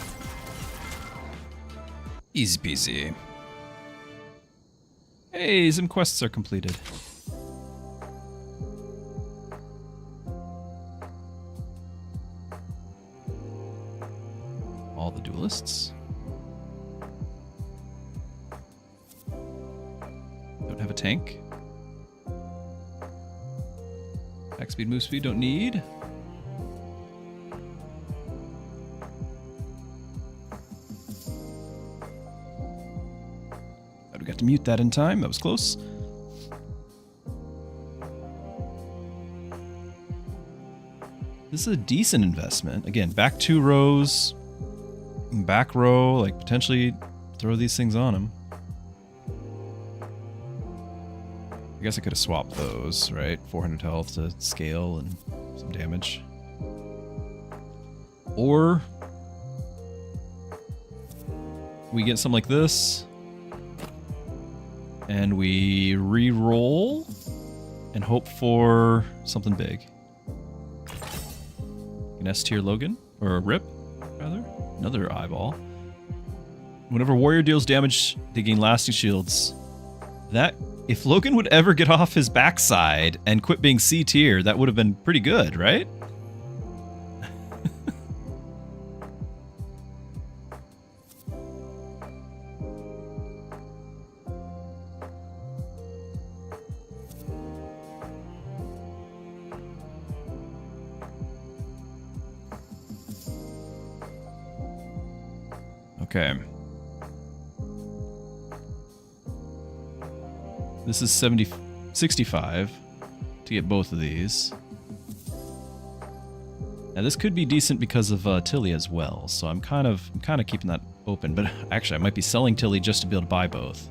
Easy peasy. Hey, some quests are completed. All the duelists. Don't have a tank. Attack speed, move speed, don't need. Glad we got to mute that in time. That was close. This is a decent investment. Again, back 2 rows. Back row, like potentially throw these things on him. I guess I could have swapped those, right? 400 health to scale and some damage. Or we get something like this, and we re-roll and hope for something big. An S-tier Logan, or a Rip, rather. Another eyeball. Whenever warrior deals damage, they gain lasting shields. That, if Logan would ever get off his backside and quit being C tier, that would have been pretty good, right? Okay. This is 65 to get both of these. Now this could be decent because of Tilly as well, so I'm kind of keeping that open. But actually, I might be selling Tilly just to be able to buy both.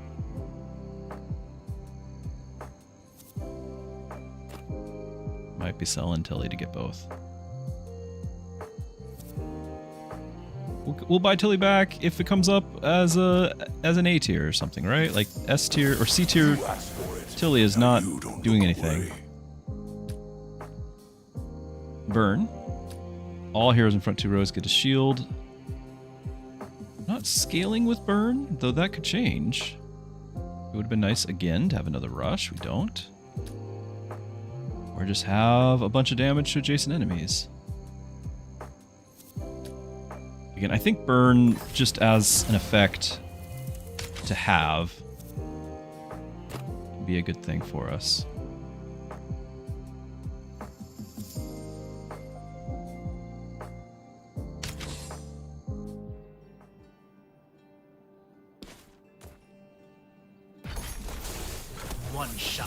Might be selling Tilly to get both. We'll buy Tilly back if it comes up as an A tier or something, right? Like S tier or C tier. Tilly is not doing anything. Burn. All heroes in front 2 rows get a shield. Not scaling with burn, though that could change. It would have been nice again to have another rush. We don't. Or just have a bunch of damage to adjacent enemies. Again, I think burn just as an effect to have would be a good thing for us. One shot.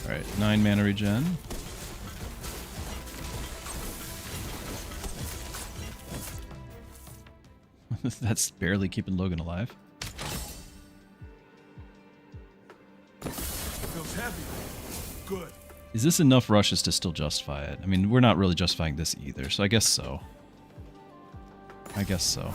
Alright, 9 mana regen. That's barely keeping Logan alive. Feels heavy. Good. Is this enough rushes to still justify it? I mean, we're not really justifying this either, so I guess so. I guess so.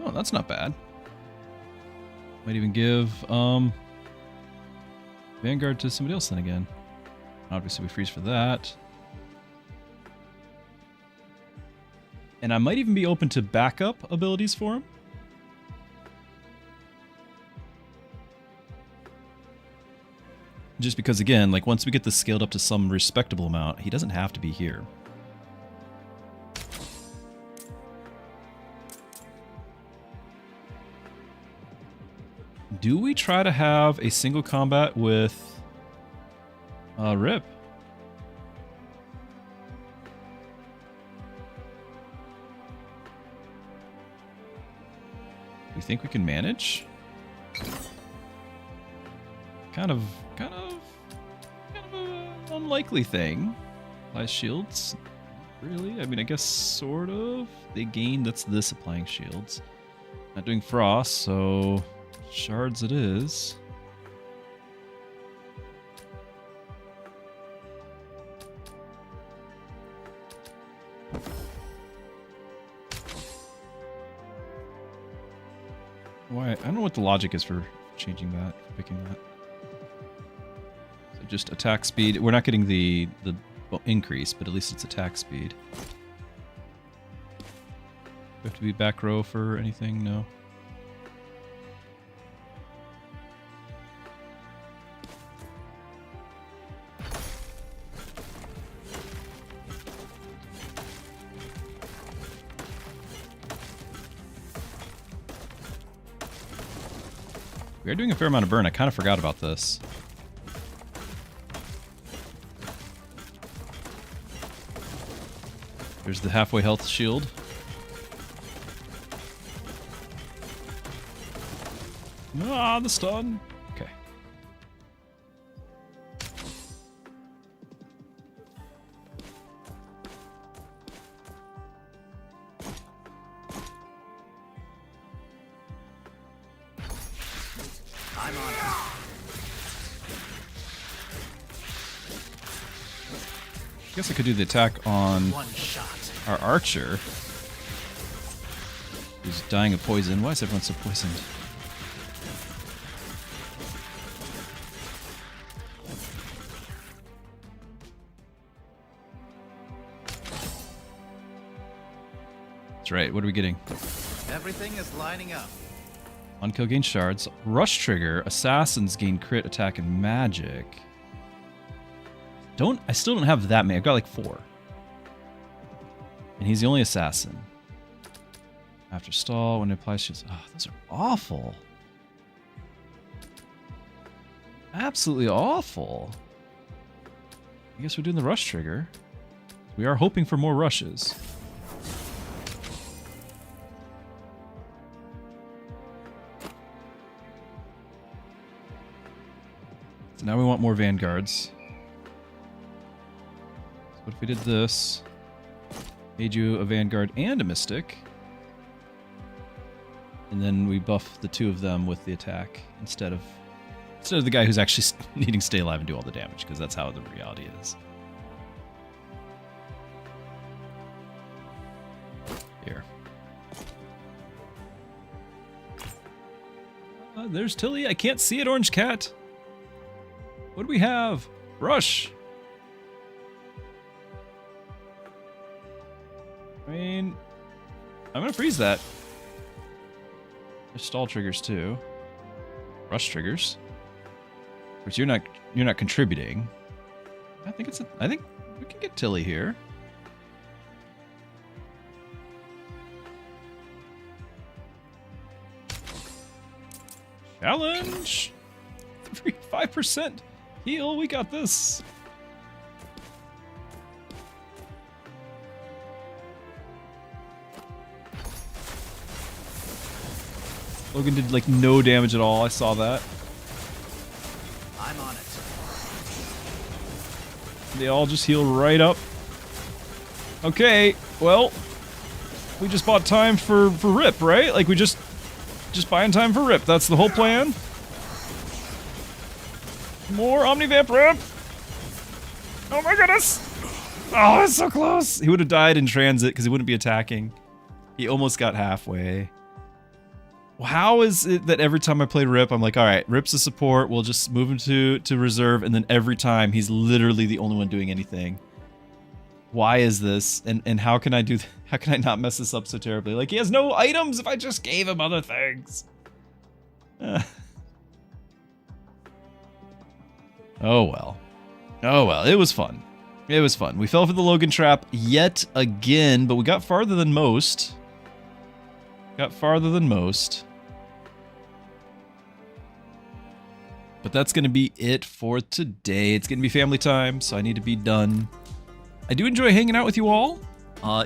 Oh, that's not bad. Might even give Vanguard to somebody else then again. Obviously we freeze for that. And I might even be open to backup abilities for him. Just because, again, like once we get this scaled up to some respectable amount, he doesn't have to be here. Do we try to have a single combat with Rip? We think we can manage? Kind of an unlikely thing. Apply shields? Really? I mean, I guess sort of. They gain, that's this applying shields. Not doing frost, so shards it is. Why? I don't know what the logic is for changing that, for picking that. So just attack speed. We're not getting the increase, but at least it's attack speed. Do we have to be back row for anything? No. We are doing a fair amount of burn. I kind of forgot about this. There's the halfway health shield. Ah, the stun. Okay. I'm on it. I guess I could do the attack on One shot. our archer. Who's dying of poison. Why is everyone so poisoned? That's right. What are we getting? Everything is lining up. On kill gain shards. Rush trigger. Assassins gain crit attack and magic. I still don't have that many. I've got like 4. And he's the only assassin. After stall, when it applies shields. Oh, those are awful. Absolutely awful. I guess we're doing the rush trigger. We are hoping for more rushes. So now we want more vanguards. So what if we did this? Made you a vanguard and a mystic. And then we buff the 2 of them with the attack instead of the guy who's actually needing to stay alive and do all the damage, because that's how the reality is. Here. There's Tilly. I can't see it, Orange Cat. What do we have? Rush. I mean, I'm gonna freeze that. There's stall triggers too. Rush triggers. Which you're not contributing. I think we can get Tilly here. Challenge. 5% heal. We got this. Logan did like no damage at all. I saw that. I'm on it. They all just heal right up. Okay, well, we just bought time for Rip, right? Like we just buying time for Rip. That's the whole plan. More Omnivamp Rip. Oh my goodness. Oh, it's so close. He would have died in transit because he wouldn't be attacking. He almost got halfway. How is it that every time I play Rip, I'm like, all right, Rip's a support. We'll just move him to reserve, and then every time he's literally the only one doing anything. Why is this? And how can I do? How can I not mess this up so terribly? Like, he has no items. If I just gave him other things. Oh well. Oh well. It was fun. It was fun. We fell for the Logan trap yet again, but we got farther than most. Got farther than most. But that's going to be it for today. It's going to be family time, so I need to be done. I do enjoy hanging out with you all.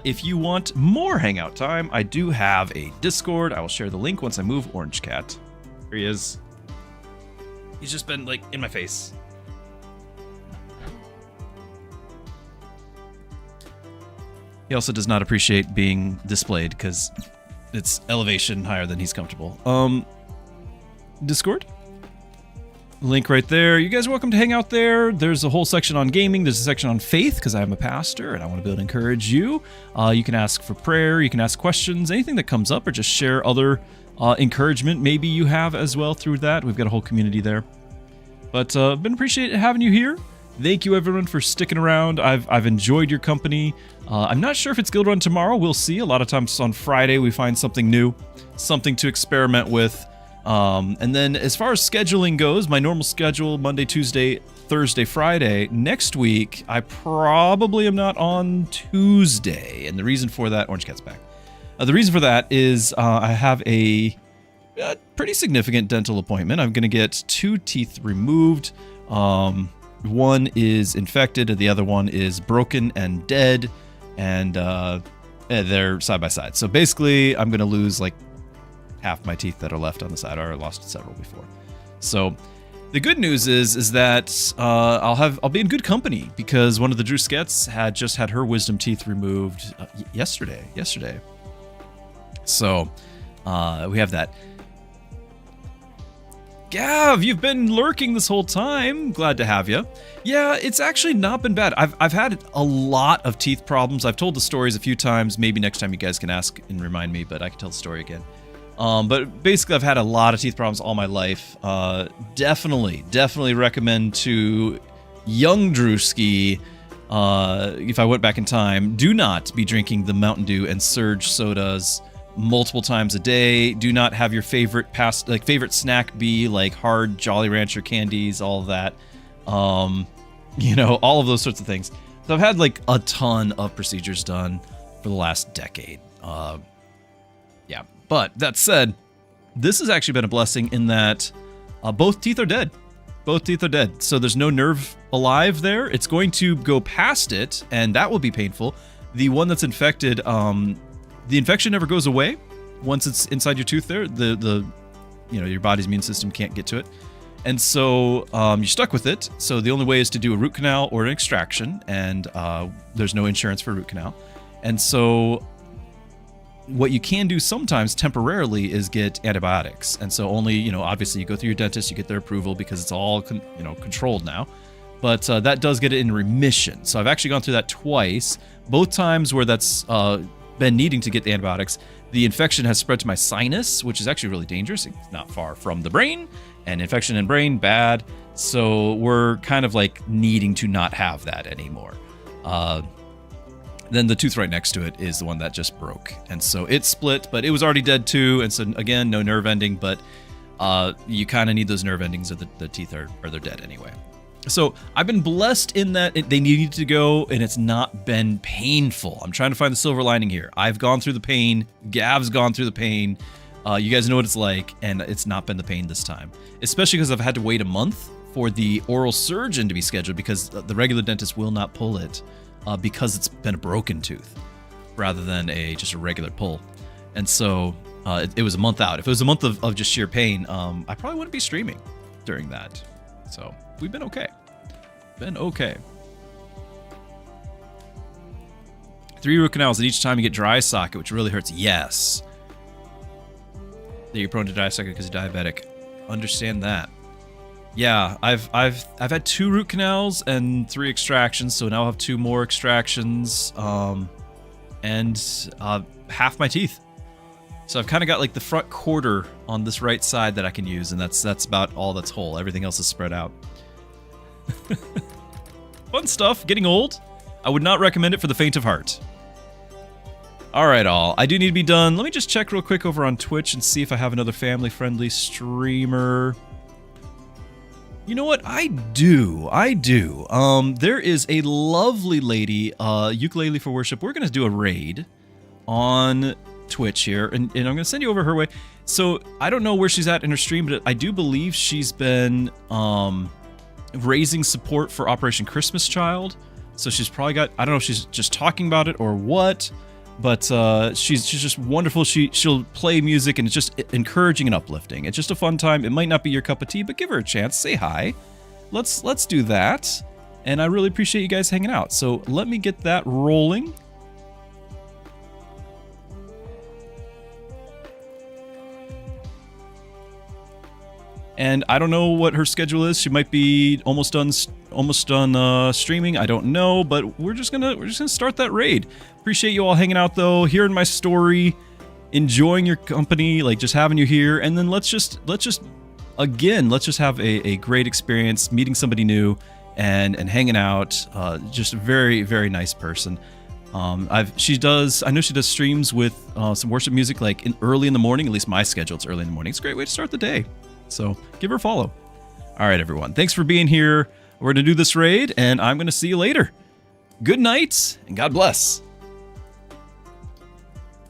If you want more hangout time, I do have a Discord. I will share the link once I move Orange Cat. Here he is. He's just been, like, in my face. He also does not appreciate being displayed because it's elevation higher than he's comfortable. Discord? Link right there. You guys are welcome to hang out there. There's a whole section on gaming. There's a section on faith because I'm a pastor and I want to be able to encourage you. You can ask for prayer. You can ask questions, anything that comes up, or just share other encouragement maybe you have as well through that. We've got a whole community there. But been appreciated having you here. Thank you everyone for sticking around. I've enjoyed your company. I'm not sure if it's Guildrun tomorrow. We'll see. A lot of times on Friday we find something new, something to experiment with. And then as far as scheduling goes, my normal schedule, Monday, Tuesday, Thursday, Friday. Next week, I probably am not on Tuesday. And the reason for that, Orange Cat's back. The reason for that is I have a pretty significant dental appointment. I'm going to get 2 teeth removed. One is infected and the other one is broken and dead. And they're side by side. So basically, I'm going to lose like half my teeth that are left on the side. I lost several before. So the good news is that I'll be in good company because one of the Druskets had just had her wisdom teeth removed yesterday. So we have that. Gav, you've been lurking this whole time. Glad to have you. Yeah, it's actually not been bad. I've had a lot of teeth problems. I've told the stories a few times. Maybe next time you guys can ask and remind me, but I can tell the story again. But basically, I've had a lot of teeth problems all my life. Definitely recommend to young Druski, if I went back in time, do not be drinking the Mountain Dew and Surge sodas multiple times a day. Do not have your favorite snack be like hard Jolly Rancher candies, all of that. All of those sorts of things. So I've had like a ton of procedures done for the last decade. Yeah. But that said, this has actually been a blessing in that both teeth are dead. Both teeth are dead. So there's no nerve alive there. It's going to go past it, and that will be painful. The one that's infected, the infection never goes away once it's inside your tooth there. Your body's immune system can't get to it. And so you're stuck with it. So the only way is to do a root canal or an extraction, and there's no insurance for a root canal. And so what you can do sometimes temporarily is get antibiotics. And so only, obviously you go through your dentist, you get their approval because it's all, controlled now. But that does get it in remission. So I've actually gone through that twice. Both times where that's been needing to get the antibiotics, the infection has spread to my sinus, which is actually really dangerous. It's not far from the brain, and infection in brain, bad. So we're kind of like needing to not have that anymore. Then the tooth right next to it is the one that just broke. And so it split, but it was already dead too. And so again, no nerve ending, but you kind of need those nerve endings or the teeth are they're dead anyway. So I've been blessed in that they needed to go and it's not been painful. I'm trying to find the silver lining here. I've gone through the pain. Gav's gone through the pain. You guys know what it's like, and it's not been the pain this time. Especially because I've had to wait a month for the oral surgeon to be scheduled because the regular dentist will not pull it. Because it's been a broken tooth rather than just a regular pull. And so it was a month out. If it was a month of just sheer pain, I probably wouldn't be streaming during that. So we've been okay. 3 root canals, and each time you get dry socket, which really hurts. Yes. That you're prone to dry socket because you're diabetic. Understand that. Yeah, I've had 2 root canals and 3 extractions, so now I'll have 2 more extractions, and half my teeth. So I've kind of got like the front quarter on this right side that I can use, and that's about all that's whole. Everything else is spread out. Fun stuff, getting old. I would not recommend it for the faint of heart. Alright all, I do need to be done. Let me just check real quick over on Twitch and see if I have another family-friendly streamer. You know what? I do. There is a lovely lady, Ukulele for Worship. We're going to do a raid on Twitch here, and I'm going to send you over her way. So, I don't know where she's at in her stream, but I do believe she's been raising support for Operation Christmas Child. So she's probably got, I don't know if she's just talking about it or what, but she's just wonderful. She'll play music, and it's just encouraging and uplifting. It's just a fun time. It might not be your cup of tea, but give her a chance. Say hi. Let's do that. And I really appreciate you guys hanging out. So let me get that rolling. And I don't know what her schedule is. She might be almost done streaming. I don't know, but we're just gonna start that raid. Appreciate you all hanging out though, hearing my story, enjoying your company, like just having you here, and then let's just have a great experience meeting somebody new and hanging out. Just a very, very nice person. I know she does streams with some worship music like early in the morning. At least my schedule, it's early in the morning. It's a great way to start the day. So give her a follow. All right, everyone. Thanks for being here. We're going to do this raid, and I'm going to see you later. Good night, and God bless.